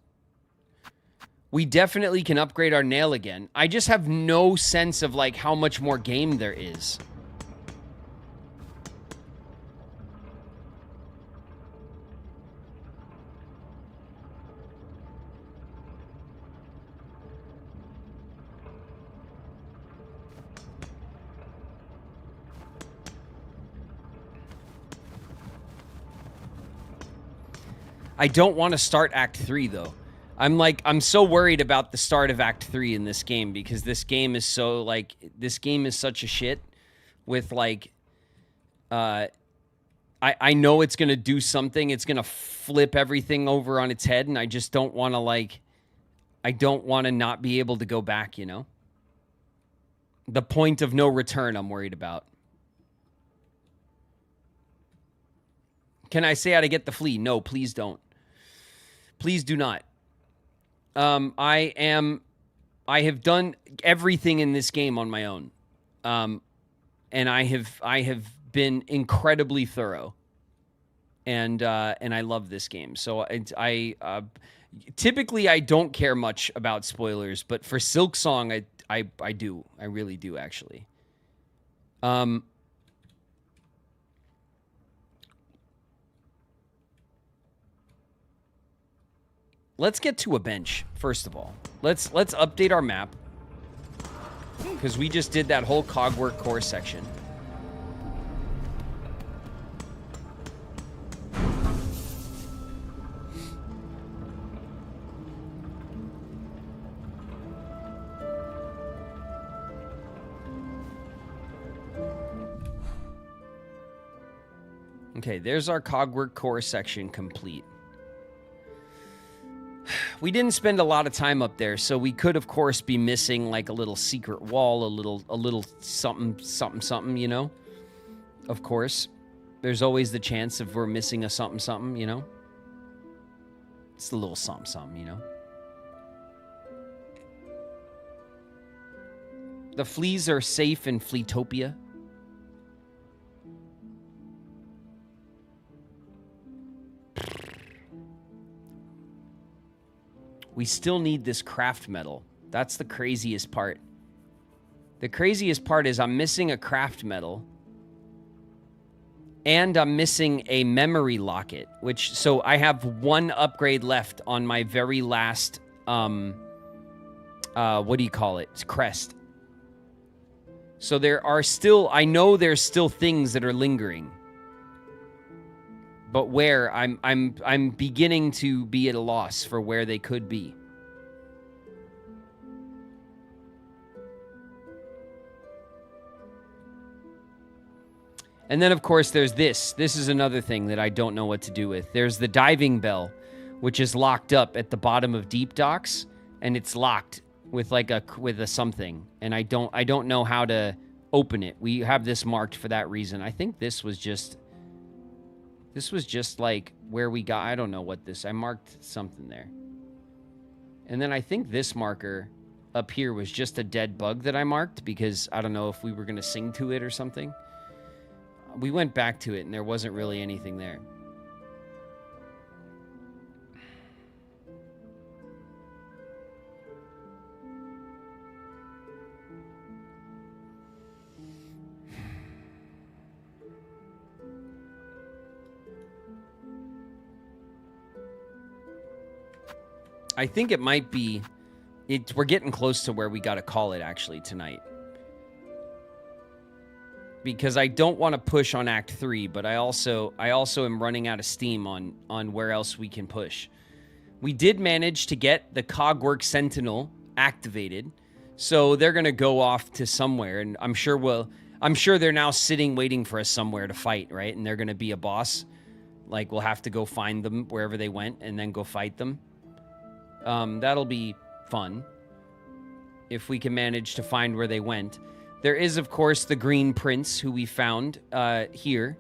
We definitely can upgrade our nail again. I just have no sense of like how much more game there is. I don't want to start Act 3, though. I'm so worried about the start of Act 3 in this game because this game is such a shit with, like, I know it's going to do something. It's going to flip everything over on its head, and I just don't want to, like, I don't want to not be able to go back, you know? The point of no return I'm worried about. Can I say how to get the flea? No, please don't. Please do not. I have done everything in this game on my own. And I have been incredibly thorough. And I love this game. So typically I don't care much about spoilers, but for SilkSong I do. I really do actually. Let's get to a bench, first of all. Let's update our map. Because we just did that whole cogwork core section. Okay, there's our cogwork core section complete. We didn't spend a lot of time up there, so we could, of course, be missing like a little secret wall, a little something, you know? Of course. There's always the chance of we're missing a something, you know? It's a little something, you know? The fleas are safe in Fleetopia. We still need this craft metal. That's the craziest part. The craziest part is I'm missing a craft metal. And I'm missing a memory locket, which, so I have one upgrade left on my very last, what do you call it? It's crest. So there are still, I know there's still things that are lingering. But where, I'm beginning to be at a loss for where they could be. And then, of course, there's this. This is another thing that I don't know what to do with. There's the diving bell, which is locked up at the bottom of deep docks, and it's locked with like a something, and I don't know how to open it. We have this marked for that reason. I think this was just like where we got. I don't know what this. I marked something there, and then I think this marker up here was just a dead bug that I marked because I don't know if we were gonna sing to it or something. We went back to it, and there wasn't really anything there. I think it might be... we're getting close to where we got to call it, actually, tonight. Because I don't want to push on Act 3, but I also am running out of steam on where else we can push. We did manage to get the Cogwork Sentinel activated, so they're gonna go off to somewhere, and I'm sure they're now sitting waiting for us somewhere to fight, right? And they're gonna be a boss. Like, we'll have to go find them wherever they went and then go fight them. That'll be fun if we can manage to find where they went. There is, of course, the Green Prince, who we found here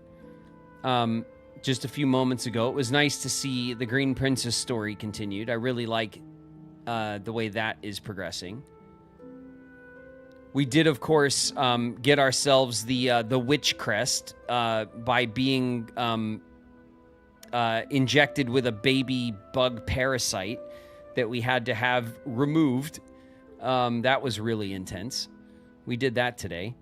just a few moments ago. It was nice to see the Green Prince's story continued. I really like the way that is progressing. We did, of course, get ourselves the Witch Crest by being injected with a baby bug parasite that we had to have removed. That was really intense. We did that today.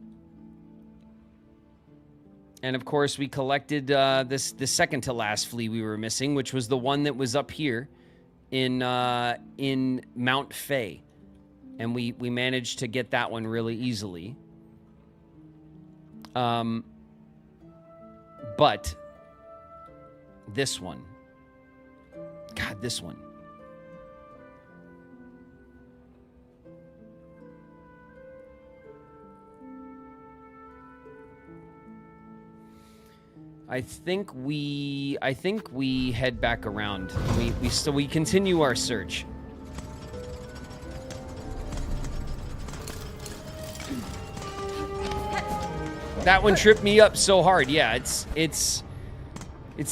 And of course, we collected the second to last flea we were missing, which was the one that was up here in Mount Fay. And we managed to get that one really easily. But this one. God, this one. I think we head back around. We continue our search. That one tripped me up so hard. Yeah, it's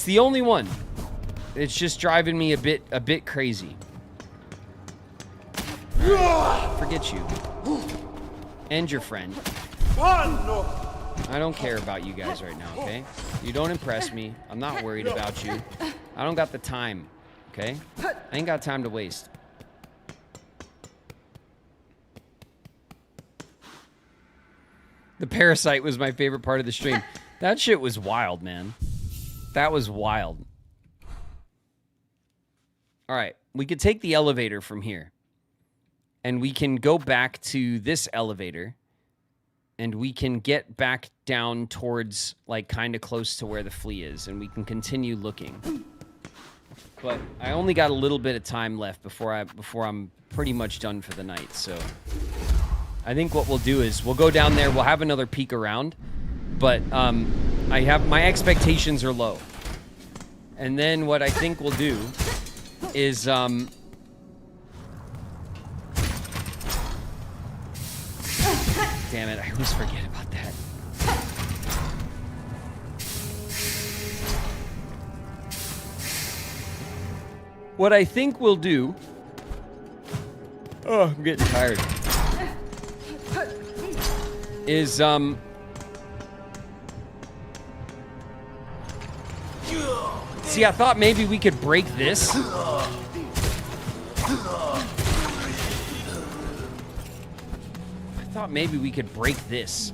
the only one. It's just driving me a bit crazy. Forget you. And your friend. I don't care about you guys right now, okay? You don't impress me. I'm not worried about you. I don't got the time, okay? I ain't got time to waste. The parasite was my favorite part of the stream. That shit was wild, man. That was wild. All right, we could take the elevator from here. And we can go back to this elevator. And we can get back down towards, like, kind of close to where the flea is. And we can continue looking. But I only got a little bit of time left before I'm pretty much done for the night. So I think what we'll do is we'll go down there. We'll have another peek around. But my expectations are low. And then what I think we'll do is... Damn it, I always forget about that. What I think we'll do... Oh, I'm getting tired. Is, See, I thought maybe we could break this. I thought maybe we could break this.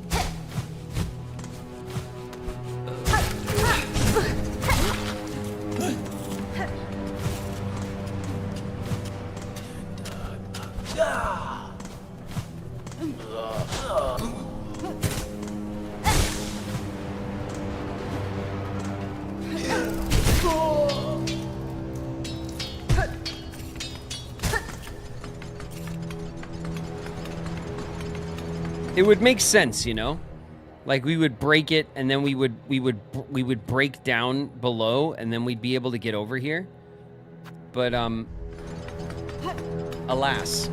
It would make sense, you know? Like we would break it and then we would break down below and then we'd be able to get over here. But alas.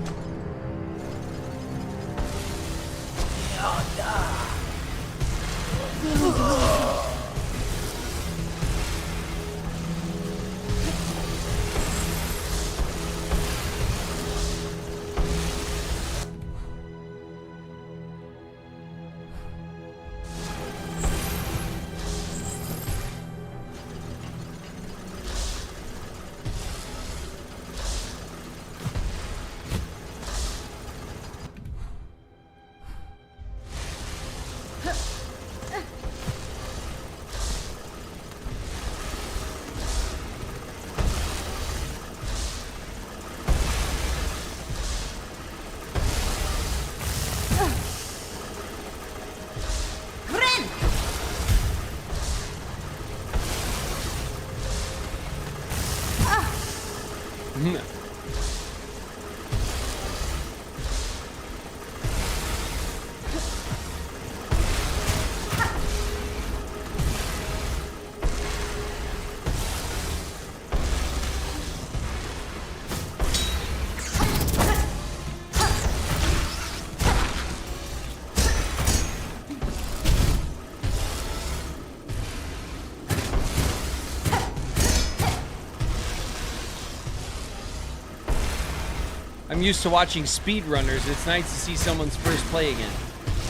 I'm used to watching speedrunners. It's nice to see someone's first play again.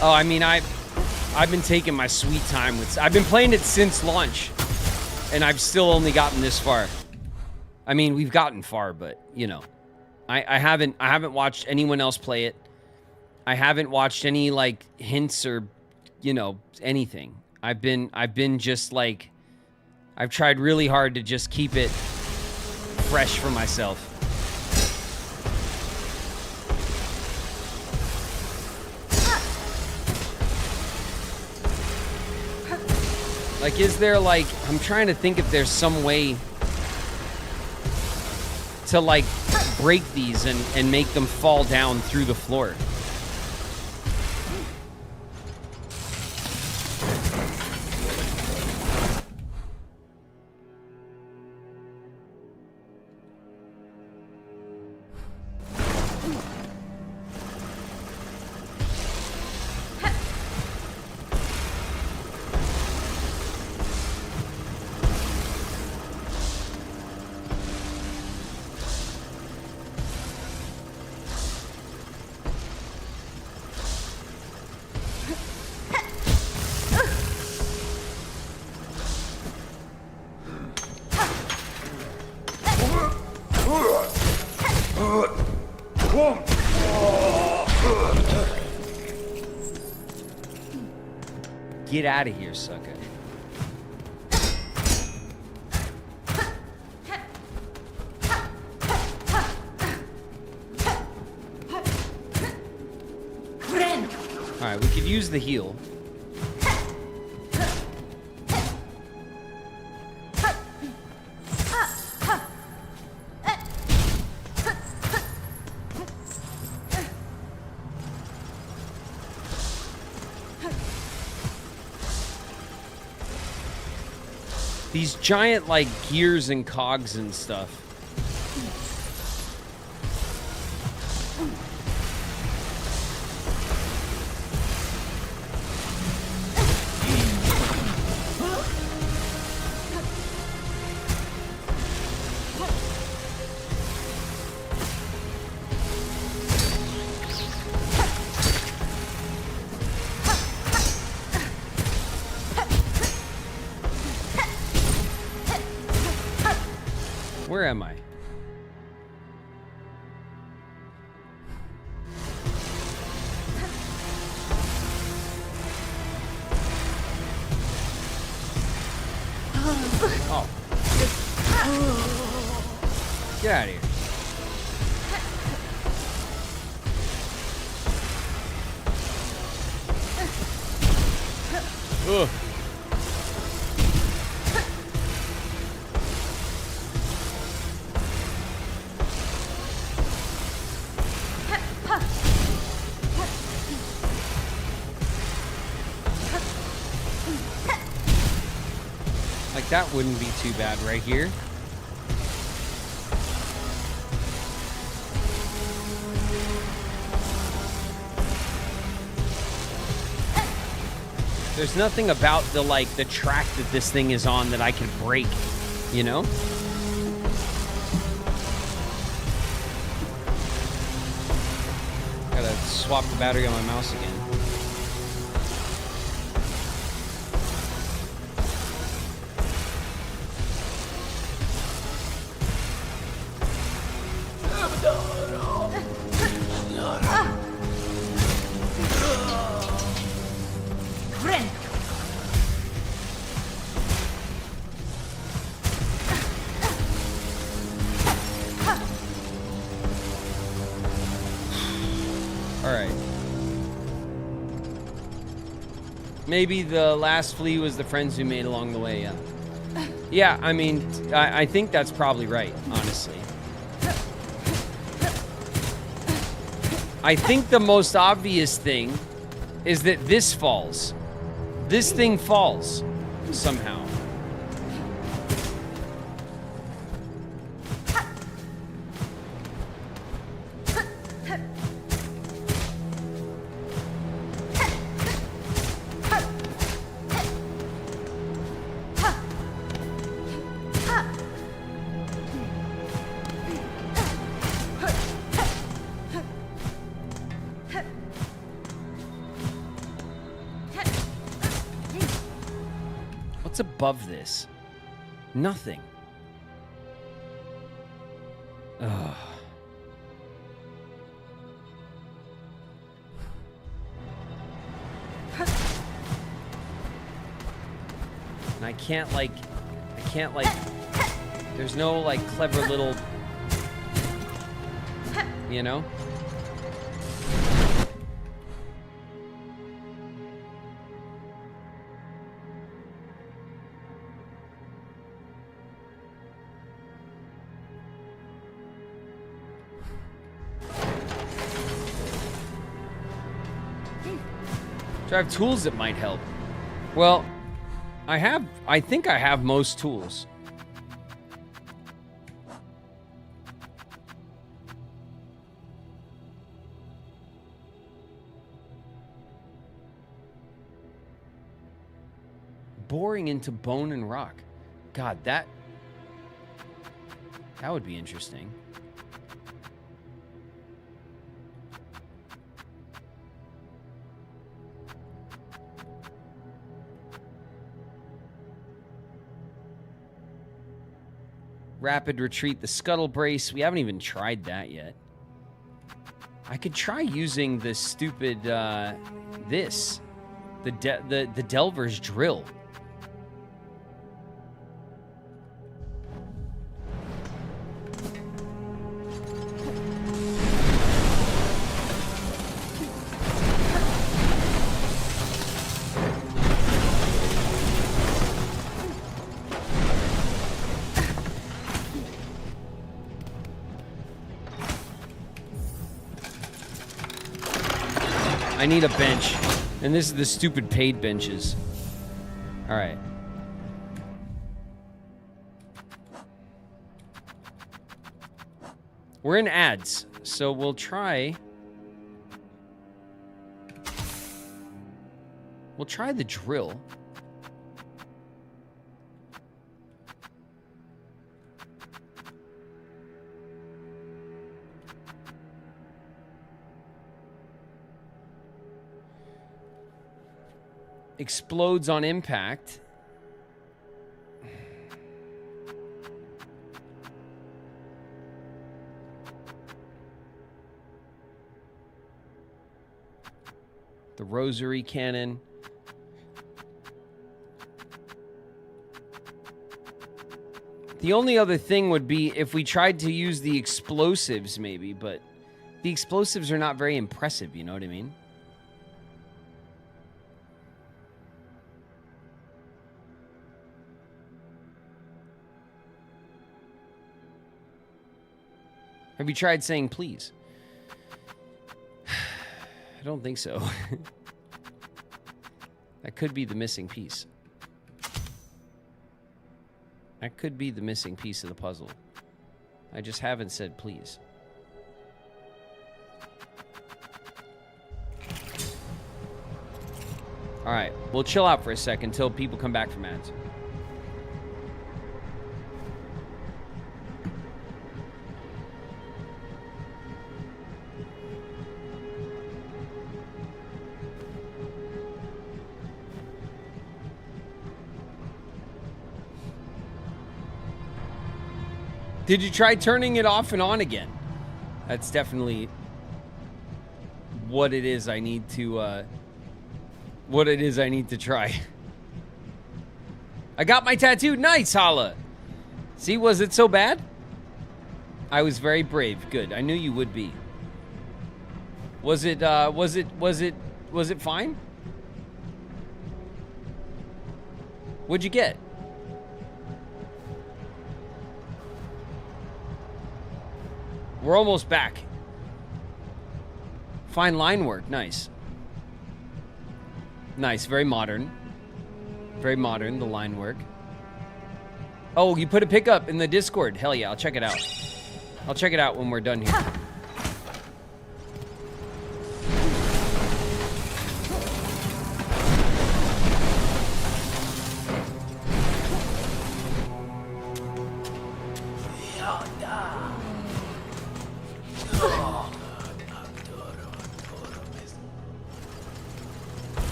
Oh, I mean, I've been taking my sweet time with... I've been playing it since launch, and I've still only gotten this far. I mean, we've gotten far, but, you know. I haven't watched anyone else play it. I haven't watched any, like, hints or, you know, anything. I've been just, like... I've tried really hard to just keep it fresh for myself. Like, is there, like... I'm trying to think if there's some way to, like, break these and make them fall down through the floor. Get out of here, sucker. Alright, we could use the heal. These giant, like, gears and cogs and stuff. am I? Oh. Get out of here. Ugh. Like, that wouldn't be too bad right here. There's nothing about the, like, the track that this thing is on that I can break, you know? Gotta swap the battery on my mouse again. Maybe the last flea was the friends we made along the way, yeah. Yeah, I mean, I think that's probably right, honestly. I think the most obvious thing is that this falls. This thing falls somehow. Above this, nothing. Ugh. And I can't like, there's no like clever little, you know? Do I have tools that might help? Well, I think I have most tools. Boring into bone and rock. God, that would be interesting. Rapid retreat, the scuttle brace. We haven't even tried that yet. I could try using the stupid, the Delver's drill. I need a bench. And this is the stupid paid benches. All right. We're in ads, so we'll try... We'll try the drill. Explodes on impact. The rosary cannon. The only other thing would be if we tried to use the explosives, maybe, but the explosives are not very impressive, you know what I mean? Have you tried saying please? I don't think so. That could be the missing piece. That could be the missing piece of the puzzle. I just haven't said please. Alright, we'll chill out for a second until people come back from ads. Did you try turning it off and on again? That's definitely what it is I need to try. I got my tattoo. Nice, Hala. See, was it so bad? I was very brave. Good. I knew you would be. Was it fine? What'd you get? We're almost back. Fine line work. Nice. Nice. Very modern. Very modern, the line work. Oh, you put a pickup in the Discord. Hell yeah, I'll check it out. I'll check it out when we're done here.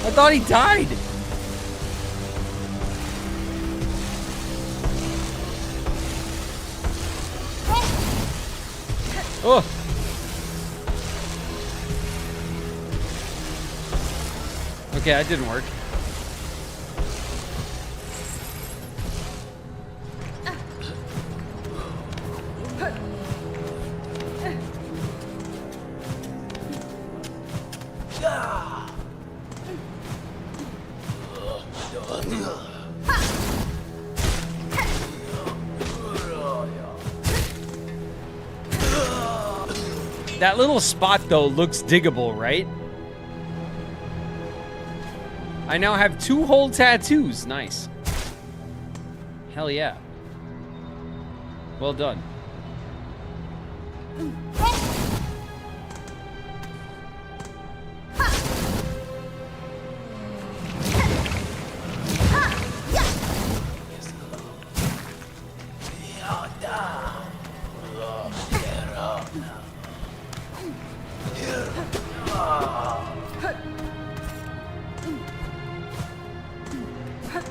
I thought he died. Oh. Okay, that didn't work. That little spot, though, looks diggable, right? I now have 2 whole tattoos. Nice. Hell yeah. Well done.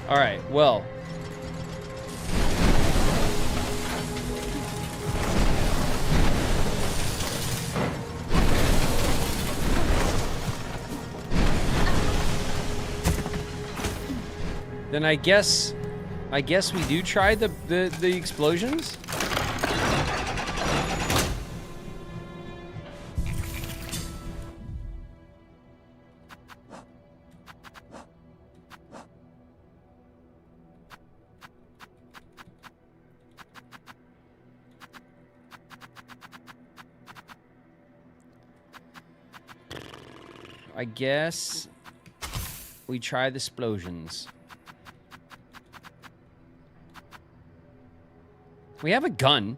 All right, well. Then I guess we do try the explosions. I guess we try the explosions. We have a gun.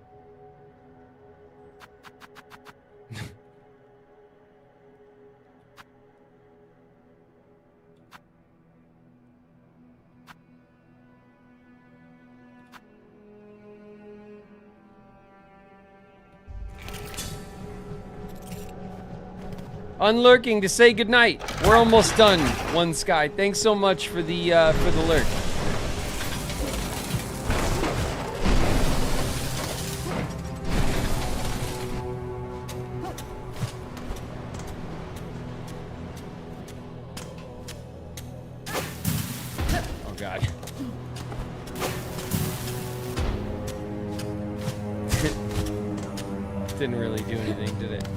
Unlurking to say goodnight. We're almost done, One Sky. Thanks so much for the lurk. Oh God. Didn't really do anything, did it?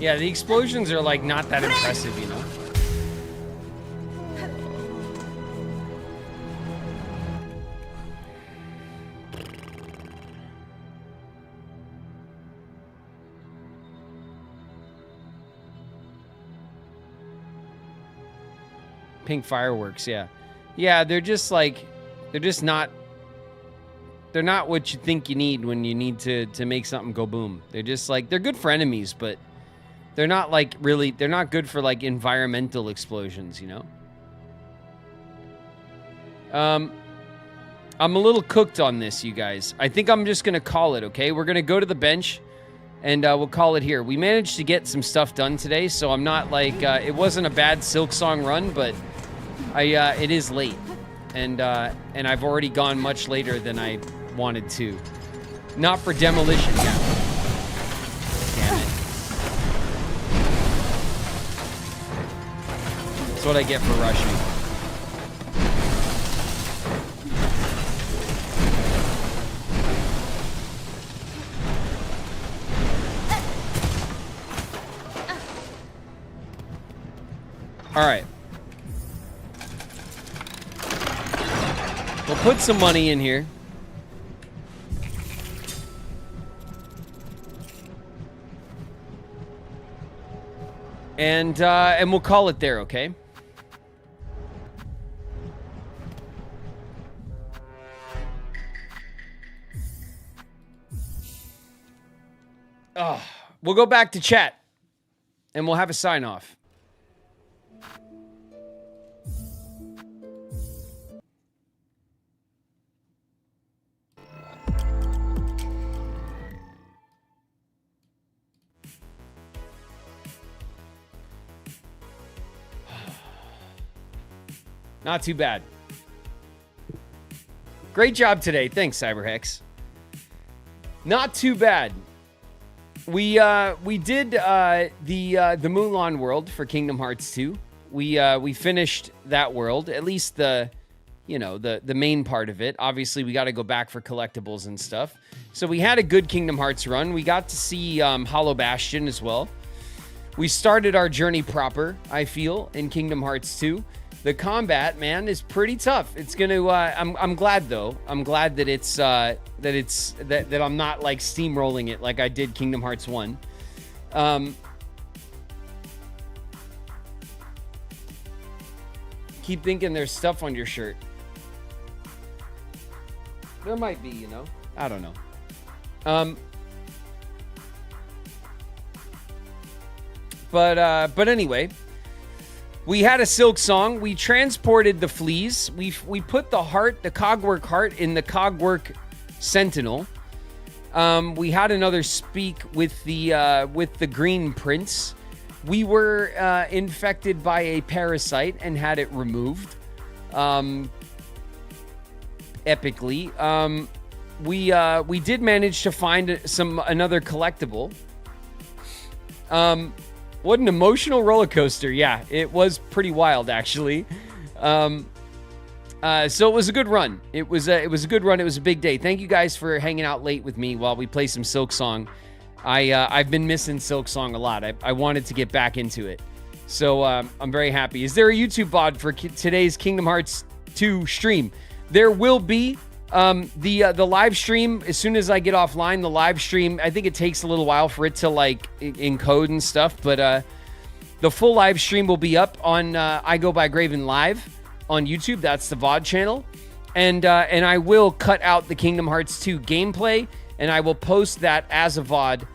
Yeah, the explosions are like not that impressive, you know? Pink fireworks, yeah. Yeah, they're just like, they're not what you think you need when you need to make something go boom. They're just like, they're good for enemies, but they're not like really, they're not good for like environmental explosions, you know? I'm a little cooked on this, you guys. I think I'm just going to call it, okay? We're going to go to the bench and we'll call it here. We managed to get some stuff done today, so I'm not like, it wasn't a bad SilkSong run, but it is late. And I've already gone much later than I wanted to. Not for demolition, yeah. Damn it. That's what I get for rushing. All right. We'll put some money in here. And we'll call it there, okay? We'll go back to chat. And we'll have a sign off. Not too bad. Great job today. Thanks, Cyberhex. Not too bad. We did the Mulan world for Kingdom Hearts 2. We finished that world, at least the main part of it. Obviously, we got to go back for collectibles and stuff. So we had a good Kingdom Hearts run. We got to see Hollow Bastion as well. We started our journey proper, I feel, in Kingdom Hearts 2. The combat, man, is pretty tough. It's gonna. I'm glad though. I'm glad that that I'm not like steamrolling it like I did Kingdom Hearts 1. Keep thinking there's stuff on your shirt. There might be, you know. I don't know. But anyway. We had a SilkSong. We transported the fleas. We put the heart, the Cogwork heart, in the Cogwork Sentinel. We had another speak with the Green Prince. We were infected by a parasite and had it removed. Epically. We did manage to find another collectible. What an emotional roller coaster. Yeah, it was pretty wild, actually. So it was a good run. It was a good run. It was a big day. Thank you guys for hanging out late with me while we play some SilkSong. I've been missing SilkSong a lot. I wanted to get back into it. So I'm very happy. Is there a YouTube VOD for today's Kingdom Hearts 2 stream? There will be. The live stream, as soon as I get offline, the live stream, I think it takes a little while for it to like encode and stuff, but the full live stream will be up on I Go by Graven Live on YouTube. That's the VOD channel. And I will cut out the Kingdom Hearts 2 gameplay, and I will post that as a VOD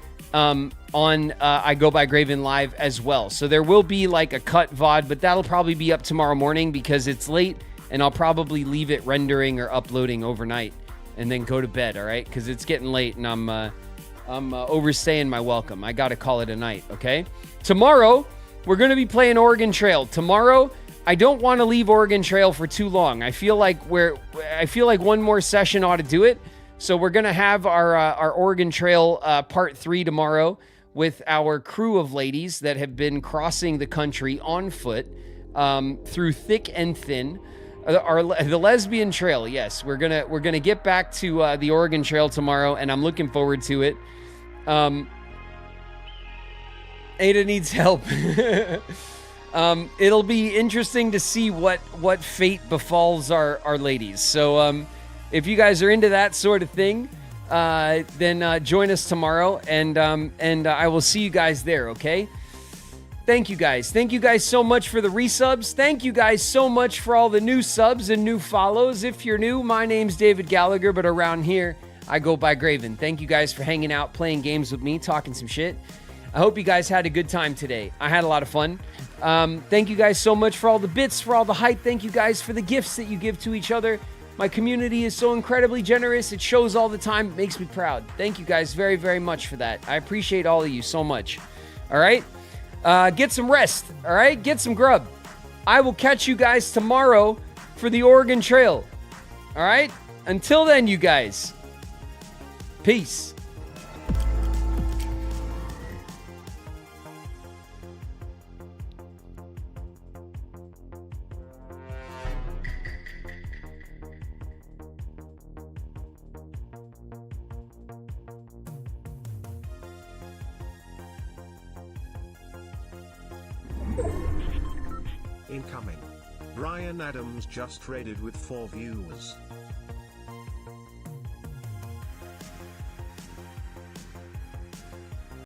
on I Go by Graven Live as well. So there will be like a cut VOD, but that'll probably be up tomorrow morning because it's late, and I'll probably leave it rendering or uploading overnight and then go to bed, all right? Because it's getting late, and I'm overstaying my welcome. I got to call it a night, okay? Tomorrow, we're going to be playing Oregon Trail. Tomorrow, I don't want to leave Oregon Trail for too long. I feel like one more session ought to do it. So we're going to have our Oregon Trail part 3 tomorrow with our crew of ladies that have been crossing the country on foot through thick and thin. The lesbian trail, yes. We're gonna get back to the Oregon Trail tomorrow, and I'm looking forward to it. Ada needs help. It'll be interesting to see what fate befalls our ladies. So if you guys are into that sort of thing, then join us tomorrow, and I will see you guys there. Okay. Thank you guys. Thank you guys so much for the resubs. Thank you guys so much for all the new subs and new follows. If you're new, my name's David Gallagher, but around here, I go by Graven. Thank you guys for hanging out, playing games with me, talking some shit. I hope you guys had a good time today. I had a lot of fun. Thank you guys so much for all the bits, for all the hype. Thank you guys for the gifts that you give to each other. My community is so incredibly generous. It shows all the time. It makes me proud. Thank you guys very, very much for that. I appreciate all of you so much. All right? Get some rest, all right? Get some grub. I will catch you guys tomorrow for the Oregon Trail, all right? Until then, you guys, peace. Incoming. Brian Adams just raided with 4 viewers.